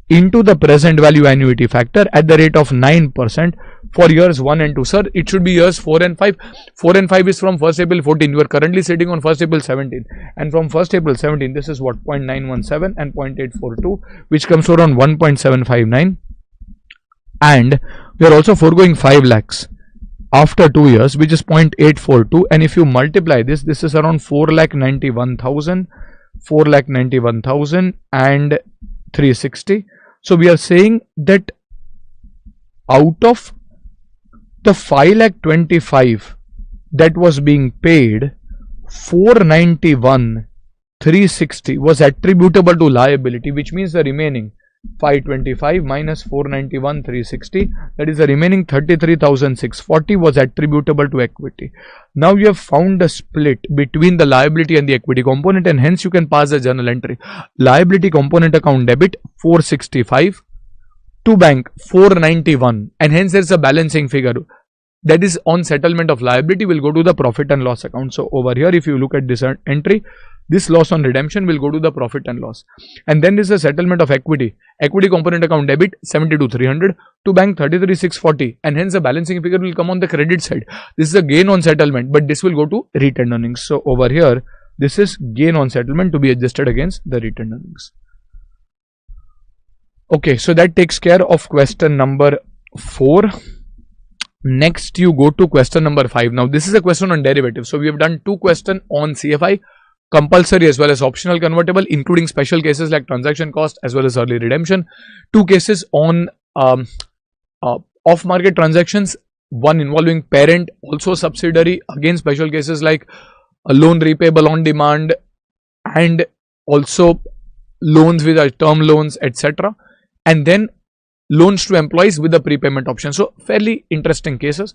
into the present value annuity factor at the rate of 9% for years 1 and 2. Sir, it should be years 4 and 5. 4 and 5 is from 1st April 14. You are currently sitting on 1st April 17. And from 1st April 17, this is what? 0.917 and 0.842, which comes to around 1.759. And we are also foregoing 5 lakhs after 2 years, which is 0.842. And if you multiply this, this is around 4,91,000, 4,91,000 and 360. So we are saying that out of the 5,25,000 that was being paid, 491,360 was attributable to liability, which means the remaining 525 minus 491,360, that is the remaining 33,640 was attributable to equity. Now you have found the split between the liability and the equity component, and hence you can pass the journal entry. Liability component account debit 465 to bank 491, and hence there is a balancing figure that is on settlement of liability will go to the profit and loss account. So over here, if you look at this entry, this loss on redemption will go to the profit and loss. And then this is a settlement of equity. Equity component account debit 72,300 to bank 33,640, and hence the balancing figure will come on the credit side. This is a gain on settlement, but this will go to retained earnings. So over here, this is gain on settlement to be adjusted against the retained earnings. Okay, so that takes care of question number 4. Next, you go to question number 5. Now, this is a question on derivatives. So we have done 2 questions on CFI, compulsory as well as optional convertible, including special cases like transaction cost as well as early redemption. 2 cases on off-market transactions, one involving parent, also subsidiary, again special cases like a loan repayable on demand and also loans with term loans, etc. And then loans to employees with the prepayment option. So fairly interesting cases.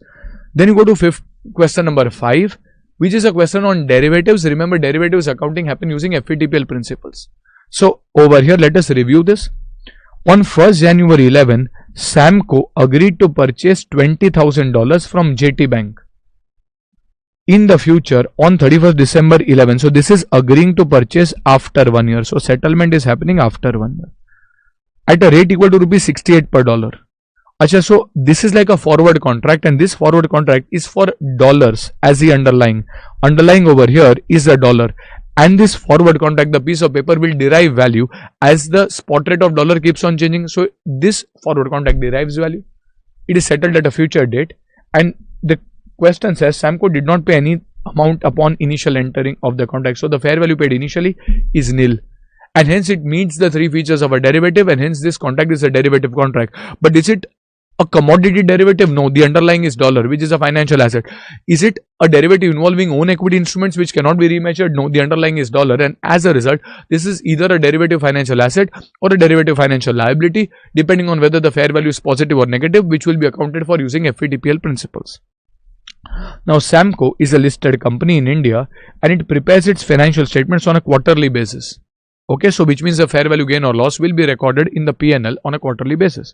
Then you go to question number 5, which is a question on derivatives. Remember, derivatives accounting happen using FVTPL principles. So over here, let us review this. On 1st January 11, Samco agreed to purchase $20,000 from JT Bank. In the future, on 31st December 11, so this is agreeing to purchase after 1 year. So settlement is happening after 1 year at a rate equal to rupees 68 per dollar. Achha, so this is like a forward contract, and this forward contract is for dollars as the underlying. Underlying over here is a dollar, and this forward contract, the piece of paper, will derive value as the spot rate of dollar keeps on changing. So this forward contract derives value. It is settled at a future date, and the question says Samco did not pay any amount upon initial entering of the contract. So the fair value paid initially is nil. And hence it meets the 3 features of a derivative, and hence this contract is a derivative contract. But is it a commodity derivative? No, the underlying is dollar, which is a financial asset. Is it a derivative involving own equity instruments which cannot be remeasured? No, the underlying is dollar, and as a result, this is either a derivative financial asset or a derivative financial liability, depending on whether the fair value is positive or negative, which will be accounted for using FVTPL principles. Now, Samco is a listed company in India, and it prepares its financial statements on a quarterly basis. Okay, so which means the fair value gain or loss will be recorded in the P&L on a quarterly basis.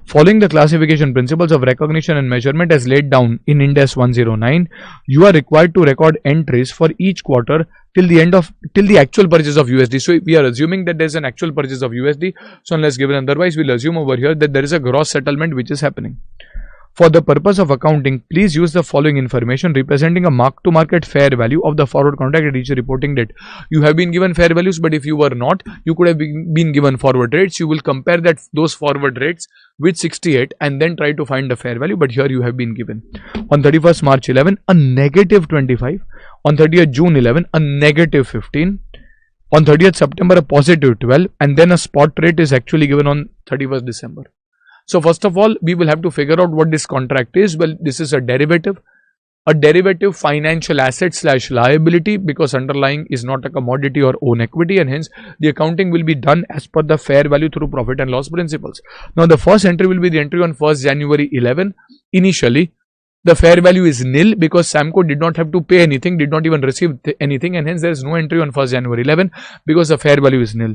Following the classification principles of recognition and measurement as laid down in Ind AS 109, you are required to record entries for each quarter till the actual purchase of USD. So we are assuming that there is an actual purchase of USD. So unless given otherwise, we'll assume over here that there is a gross settlement which is happening. For the purpose of accounting, please use the following information representing a mark-to-market fair value of the forward contract at each reporting date. You have been given fair values, but if you were not, you could have been given forward rates. You will compare those forward rates with 68 and then try to find the fair value, but here you have been given. On 31st March 11, a negative 25. On 30th June 11, a negative 15. On 30th September, a positive 12. And then a spot rate is actually given on 31st December. So first of all, we will have to figure out what this contract is. Well, this is a derivative financial asset / liability, because underlying is not a commodity or own equity, and hence the accounting will be done as per the fair value through profit and loss principles. Now the first entry will be the entry on 1st January 11. Initially, the fair value is nil because Samco did not have to pay anything, did not even receive anything, and hence there is no entry on 1st January 11 because the fair value is nil.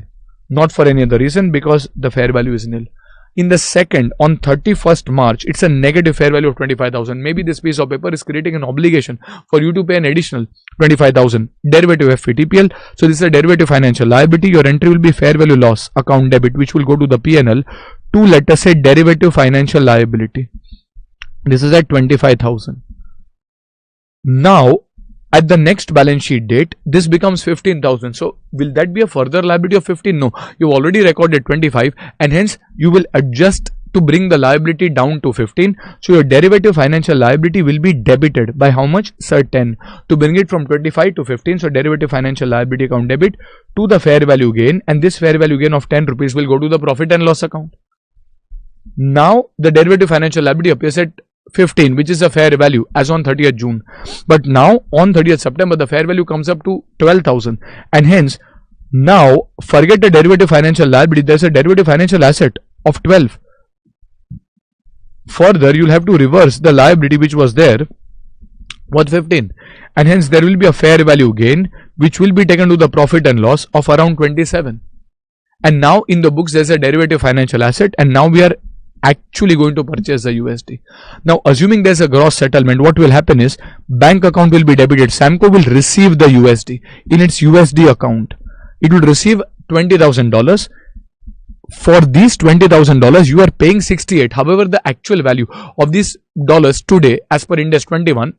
Not for any other reason, because the fair value is nil. In the second, on 31st March, it's a negative fair value of 25,000. Maybe this piece of paper is creating an obligation for you to pay an additional 25,000. Derivative FA TPL. So this is a derivative financial liability. Your entry will be fair value loss account debit, which will go to the P&L to, let us say, derivative financial liability. This is at 25,000. Now, at the next balance sheet date, this becomes 15,000. So will that be a further liability of 15? No, you've already recorded 25, and hence you will adjust to bring the liability down to 15. So your derivative financial liability will be debited by how much? Sir, 10, to bring it from 25 to 15. So derivative financial liability account debit to the fair value gain, and this fair value gain of 10 rupees will go to the profit and loss account. Now the derivative financial liability appears at 15, which is a fair value as on 30th June. But now on 30th September, the fair value comes up to 12,000, and hence now forget the derivative financial liability. There's a derivative financial asset of 12. Further, you'll have to reverse the liability which was there, worth 15, and hence there will be a fair value gain which will be taken to the profit and loss of around 27. And now in the books there's a derivative financial asset, and now we are actually going to purchase the USD. Now assuming there's a gross settlement, what will happen is bank account will be debited. Samco will receive the USD in its USD account. It will receive $20,000. For these $20,000 you are paying 68. However, the actual value of these dollars today as per Ind AS 21,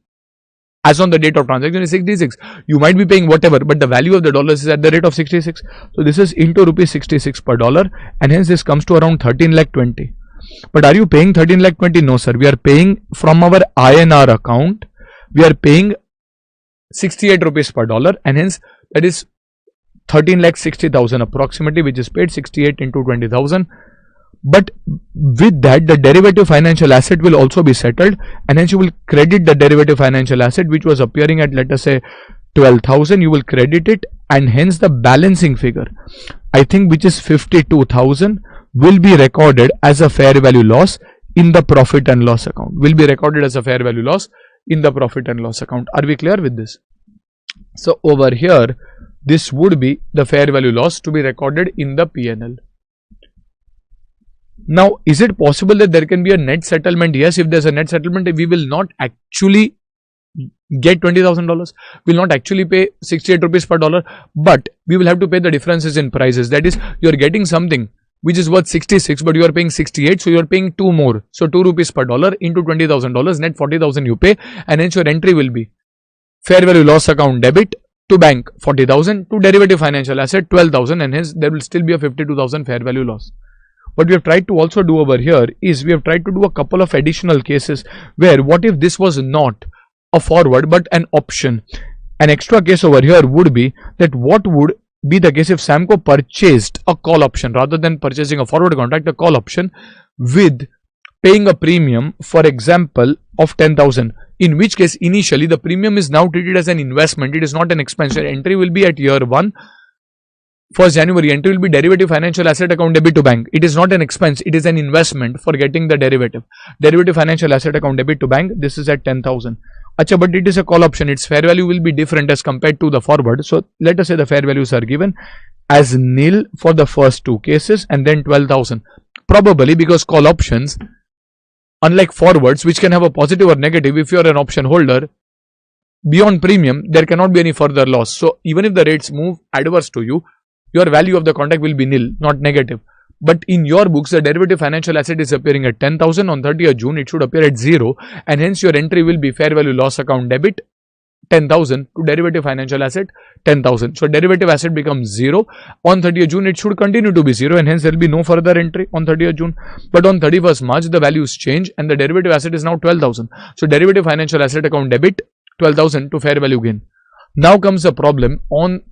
as on the date of transaction, is 66. You might be paying whatever, but the value of the dollars is at the rate of 66. So this is into rupees 66 per dollar, and hence this comes to around 13,20,000. But are you paying 13,20,000? No sir, we are paying from our INR account. We are paying 68 rupees per dollar, and hence that is 13,60,000 approximately, which is paid 68 into 20,000. But with that, the derivative financial asset will also be settled, and hence you will credit the derivative financial asset which was appearing at, let us say, 12,000. You will credit it, and hence the balancing figure, I think, which is 52,000, will be recorded as a fair value loss in the profit and loss account. Will be recorded as a fair value loss in the profit and loss account. Are we clear with this? So over here, this would be the fair value loss to be recorded in the P&L. Now, is it possible that there can be a net settlement? Yes, if there's a net settlement, we will not actually get $20,000. We will not actually pay 68 rupees per dollar, but we will have to pay the differences in prices. That is, you are getting something which is worth 66, but you are paying 68, so you are paying 2 more. So 2 rupees per dollar into $20,000, net 40,000 you pay, and hence your entry will be fair value loss account debit to bank 40,000, to derivative financial asset 12,000, and hence there will still be a 52,000 fair value loss. What we have tried to also do over here is we have tried to do a couple of additional cases where what if this was not a forward but an option. An extra case over here would be that what would be the case if Samco purchased a call option rather than purchasing a forward contract, a call option with paying a premium, for example, of 10,000. In which case initially the premium is now treated as an investment. It is not an expense. Your entry will be at year 1. 1st January, entry will be derivative financial asset account debit to bank. It is not an expense. It is an investment for getting the derivative. Derivative financial asset account debit to bank. This is at 10,000. Acha, but it is a call option. Its fair value will be different as compared to the forward. So let us say the fair values are given. as nil for the first two cases and then 12,000. Probably because call options, unlike forwards which can have a positive or negative, if you are an option holder, beyond premium there cannot be any further loss. So even if the rates move adverse to you, your value of the contract will be nil, not negative. But in your books, the derivative financial asset is appearing at 10,000. On 30th June, it should appear at 0, and hence your entry will be fair value loss account debit 10,000 to derivative financial asset 10,000. So derivative asset becomes 0. On 30th June, it should continue to be 0, and hence there will be no further entry on 30th June. But on 31st March, the values change and the derivative asset is now 12,000. So derivative financial asset account debit 12,000 to fair value gain. Now comes the problem on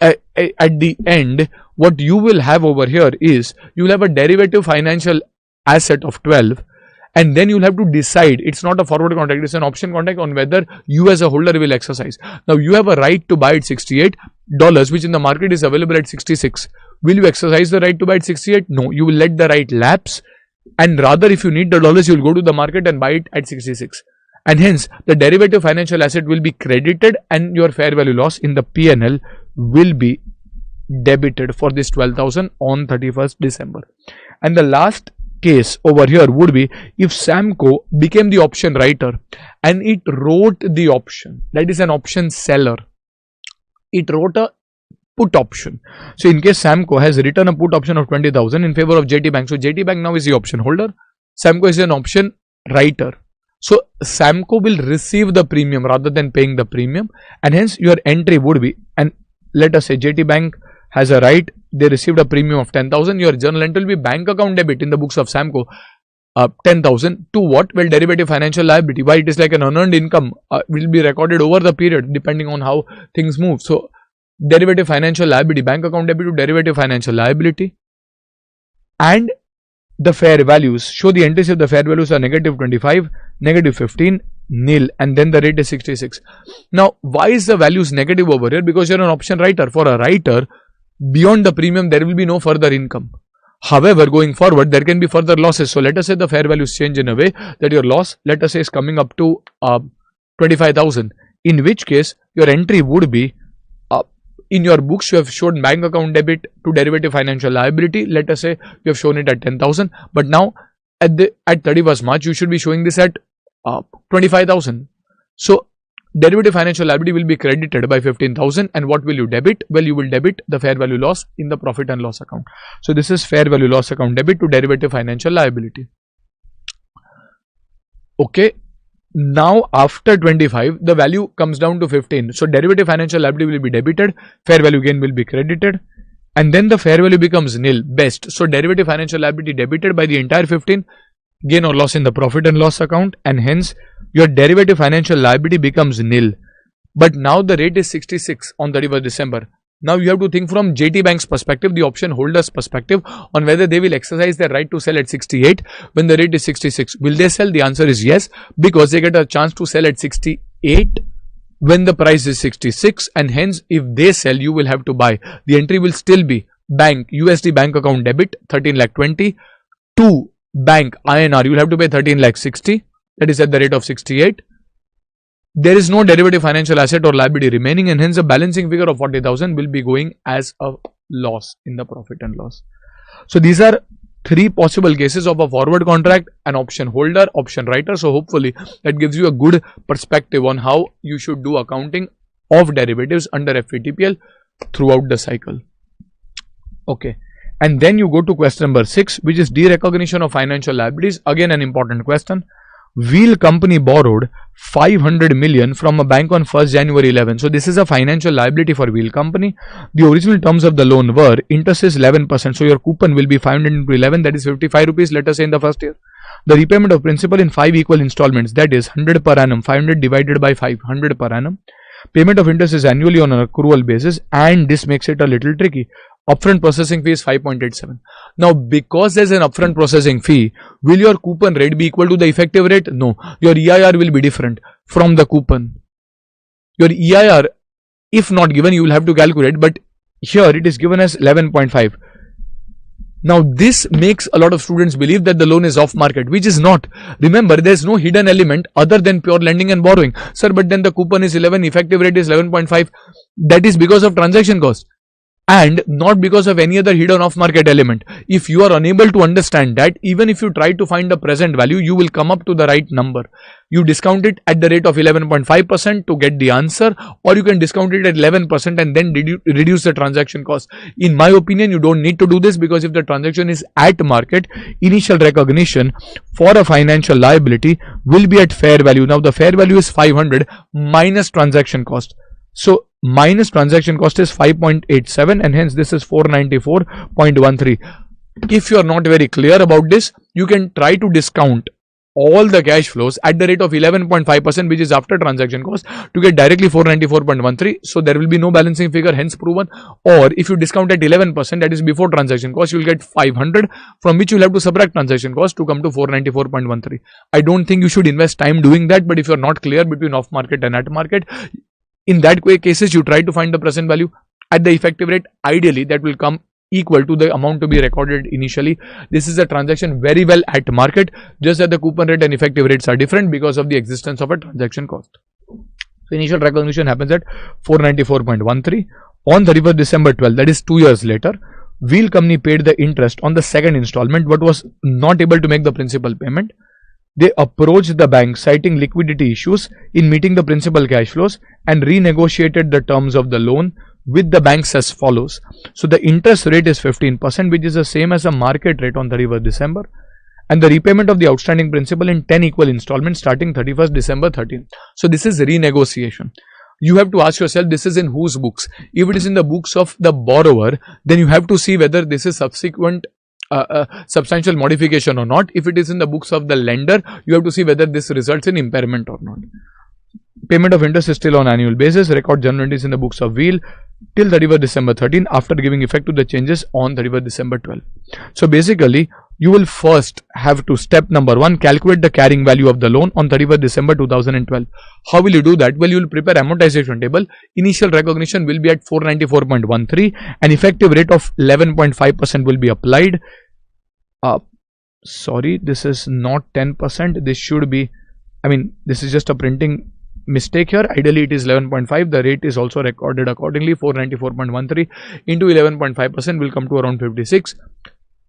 at the end. What you will have over here is you will have a derivative financial asset of 12, and then you'll have to decide. It's not a forward contract, it's an option contract on whether you as a holder will exercise. Now you have a right to buy at $68, which in the market is available at 66. Will you exercise the right to buy at 68? No, you will let the right lapse, and rather if you need the dollars, you will go to the market and buy it at 66. And hence the derivative financial asset will be credited and your fair value loss in the P&L will be debited for this 12,000 on 31st December. And the last case over here would be if Samco became the option writer and it wrote the option, that is an option seller, it wrote a put option. So in case Samco has written a put option of 20,000 in favor of JT Bank, so JT Bank now is the option holder, Samco is an option writer. So Samco will receive the premium rather than paying the premium, and hence your entry would be, and let us say JT Bank has a right, they received a premium of 10,000, your journal entry will be bank account debit in the books of Samco 10,000 to what? Well, derivative financial liability. Why? It is like an unearned income, will be recorded over the period depending on how things move. So derivative financial liability, bank account debit to derivative financial liability, and the fair values. Show the entries if the fair values are negative 25, negative 15, nil, and then the rate is 66. Now why is the values negative over here? Because you are an option writer. For a writer, beyond the premium there will be no further income. However, going forward there can be further losses. So let us say the fair values change in a way that your loss, let us say, is coming up to 25,000, in which case your entry would be, in your books you have shown bank account debit to derivative financial liability, let us say you have shown it at 10,000, but now at 31st March you should be showing this at 25,000. So derivative financial liability will be credited by 15,000, and what will you debit? Well, you will debit the fair value loss in the profit and loss account. So this is fair value loss account debit to derivative financial liability. Okay. Now after 25 the value comes down to 15. So derivative financial liability will be debited, fair value gain will be credited, and then the fair value becomes nil, best. So derivative financial liability debited by the entire 15, gain or loss in the profit and loss account, and hence your derivative financial liability becomes nil. But now the rate is 66 on 31st December. Now you have to think from JT Bank's perspective, the option holder's perspective, on whether they will exercise their right to sell at 68 when the rate is 66. Will they sell? The answer is yes, because they get a chance to sell at 68 when the price is 66, and hence if they sell you will have to buy. The entry will still be bank USD bank account debit 13,20,000 to bank INR, you will have to pay 13,60,000, that is at the rate of 68. There is no derivative financial asset or liability remaining, and hence a balancing figure of 40,000 will be going as a loss in the profit and loss. So these are three possible cases of a forward contract, an option holder, option writer. So hopefully that gives you a good perspective on how you should do accounting of derivatives under FVTPL throughout the cycle. Okay. And then you go to question number 6, which is derecognition of financial liabilities. Again, an important question. Wheel company borrowed 500 million from a bank on 1st January 11. So this is a financial liability for Wheel company. The original terms of the loan were interest is 11%. So your coupon will be 500 into 11, that is 55 rupees, let us say, in the first year. The repayment of principal in 5 equal installments, that is 100 per annum, 500 divided by 5, 100 per annum. Payment of interest is annually on an accrual basis, and this makes it a little tricky. Upfront processing fee is 5.87. Now, because there's an upfront processing fee, will your coupon rate be equal to the effective rate? No. Your EIR will be different from the coupon. Your EIR, if not given, you will have to calculate, but here it is given as 11.5. Now, this makes a lot of students believe that the loan is off market, which is not. Remember, there is no hidden element other than pure lending and borrowing. Sir, but then the coupon is 11, effective rate is 11.5. That is because of transaction cost. and not because of any other hidden off market element. If you are unable to understand that, even if you try to find the present value, you will come up to the right number. You discount it at the rate of 11.5% to get the answer, or you can discount it at 11% and then reduce the transaction cost. In my opinion, you don't need to do this, because if the transaction is at market, initial recognition for a financial liability will be at fair value. Now the fair value is 500 minus transaction cost. So minus transaction cost is 5.87, and hence this is 494.13. If you are not very clear about this, you can try to discount all the cash flows at the rate of 11.5%, which is after transaction cost, to get directly 494.13. So there will be no balancing figure, hence proven. Or if you discount at 11%, that is before transaction cost, you will get 500, from which you will have to subtract transaction cost to come to 494.13. I don't think you should invest time doing that, but if you are not clear between off market and at market, in that cases, you try to find the present value at the effective rate. Ideally, that will come equal to the amount to be recorded initially. This is a transaction very well at market, just that the coupon rate and effective rates are different because of the existence of a transaction cost. So initial recognition happens at 494.13. On 31st December 12, that is 2 years later, Wheel Company paid the interest on the second installment but was not able to make the principal payment. They approached the bank citing liquidity issues in meeting the principal cash flows and renegotiated the terms of the loan with the banks as follows. So the interest rate is 15%, which is the same as the market rate on 31st December, and the repayment of the outstanding principal in 10 equal installments starting 31st December 13. So this is renegotiation. You have to ask yourself, this is in whose books? If it is in the books of the borrower, then you have to see whether this is subsequent substantial modification or not. If it is in the books of the lender, you have to see whether this results in impairment or not. Payment of interest is still on annual basis. Record general entries in the books of Wheel till 31st December 13 after giving effect to the changes on 31st December 12. So basically, you will first have to, step number 1, calculate the carrying value of the loan on 31st December 2012. How will you do that? Well, you will prepare amortization table. Initial recognition will be at 494.13 and effective rate of 11.5% will be applied. Sorry, this is not 10%. This should be, this is just a printing mistake here. Ideally it is 11.5. The rate is also recorded accordingly. 494.13 into 11.5% will come to around 56.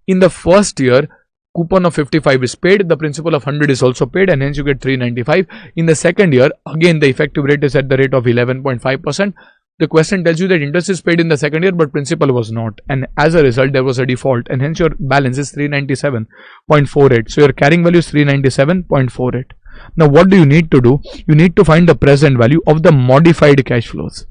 In the first year, coupon of 55 is paid, the principal of 100 is also paid, and hence you get 395. In the second year, again the effective rate is at the rate of 11.5%. The question tells you that interest is paid in the second year but principal was not, and as a result there was a default, and hence your balance is 397.48. so your carrying value is 397.48. Now what do you need to do? You need to find the present value of the modified cash flows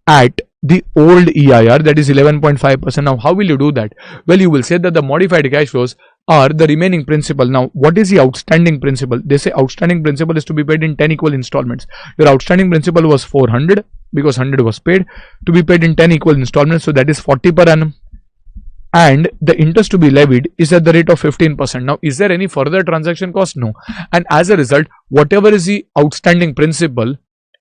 at the old EIR, that is 11.5%. Now how will you do that? Well, you will say that the modified cash flows are the remaining principal. Now what is the outstanding principal? They say outstanding principal is to be paid in 10 equal installments. Your outstanding principal was 400 because 100 was paid, to be paid in 10 equal installments, so that is 40 per annum, and the interest to be levied is at the rate of 15%. Now is there any further transaction cost? No. And as a result, whatever is the outstanding principal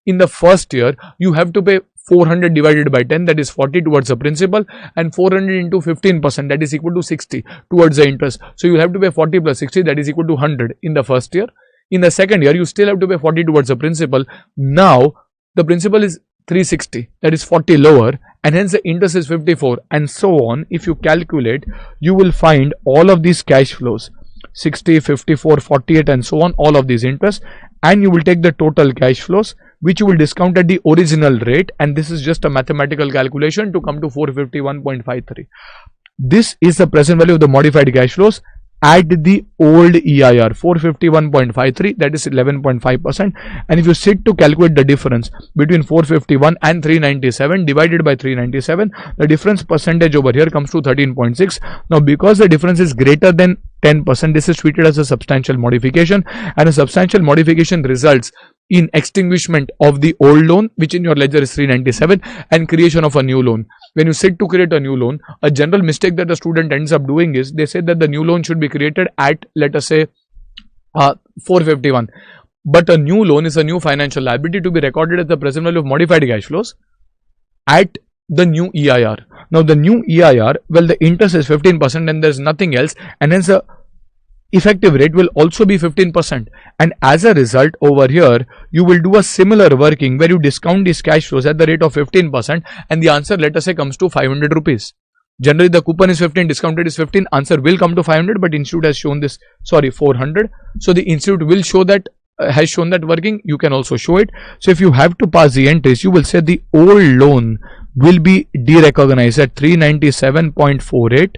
in the first year, you have to pay 400 divided by 10, that is 40 towards the principal, and 400 into 15%, that is equal to 60 towards the interest. So you will have to pay 40 plus 60, that is equal to 100 in the first year. In the second year, you still have to pay 40 towards the principal. Now the principal is 360, that is 40 lower, and hence the interest is 54, and so on. If you calculate, you will find all of these cash flows, 60, 54, 48 and so on, all of these interests, and you will take the total cash flows, which you will discount at the original rate, and this is just a mathematical calculation to come to 451.53. This is the present value of the modified cash flows at the old EIR, 451.53, that is 11.5%. and if you sit to calculate the difference between 451 and 397 divided by 397, the difference percentage over here comes to 13.6. Now because the difference is greater than 10%, this is treated as a substantial modification, and a substantial modification results in extinguishment of the old loan, which in your ledger is 397, and creation of a new loan. When you sit to create a new loan, a general mistake that the student ends up doing is they say that the new loan should be created at, let us say, 451. But a new loan is a new financial liability to be recorded as the present value of modified cash flows at the new EIR. Now the new EIR, well, the interest is 15% and there is nothing else, and hence the effective rate will also be 15%, and as a result over here you will do a similar working where you discount these cash flows at the rate of 15% and the answer, let us say, comes to 500 rupees. Generally the coupon is 15, discounted is 15, answer will come to 500, but institute has shown this, sorry, 400. So the institute will show that, has shown that working, you can also show it. So if you have to pass the entries, you will say the old loan will be derecognized at 397.48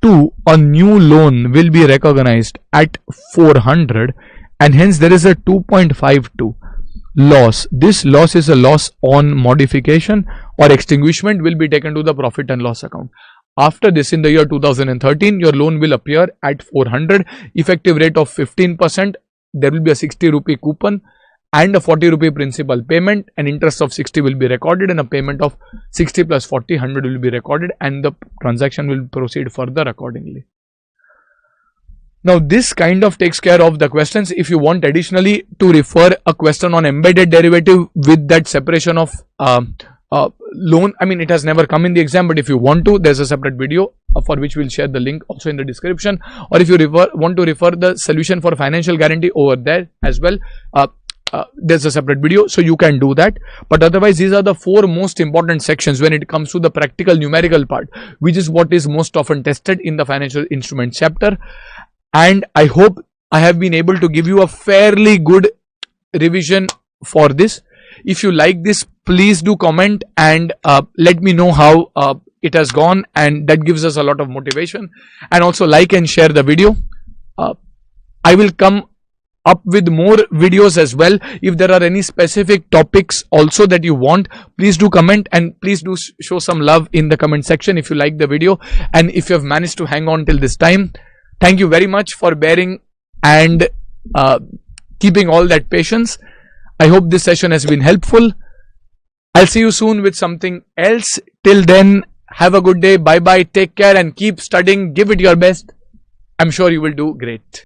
to a new loan will be recognized at 400, and hence there is a 2.52 loss. This loss is a loss on modification or extinguishment, will be taken to the profit and loss account. After this, in the year 2013, your loan will appear at 400, effective rate of 15%. There will be a 60 rupee coupon and a 40 rupee principal payment, and interest of 60 will be recorded, and a payment of 60 plus 40, 100 will be recorded, and the transaction will proceed further accordingly. Now this kind of takes care of the questions. If you want additionally to refer a question on embedded derivative with that separation of loan, I mean it has never come in the exam, but if you want to, there's a separate video for which we'll share the link also in the description, or if you want to refer the solution for financial guarantee over there as well, there's a separate video, so you can do that. But otherwise, these are the 4 most important sections when it comes to the practical numerical part, which is what is most often tested in the financial instruments chapter. And I hope I have been able to give you a fairly good revision for this. If you like this, please do comment and let me know how it has gone, and that gives us a lot of motivation. And also like and share the video. I will come up with more videos as well. If there are any specific topics also that you want, please do comment, and please do show some love in the comment section if you like the video. And if you have managed to hang on till this time, thank you very much for bearing and keeping all that patience. I hope this session has been helpful. I'll see you soon with something else. Till then, have a good day. Bye bye. Take care and keep studying. Give it your best. I'm sure you will do great.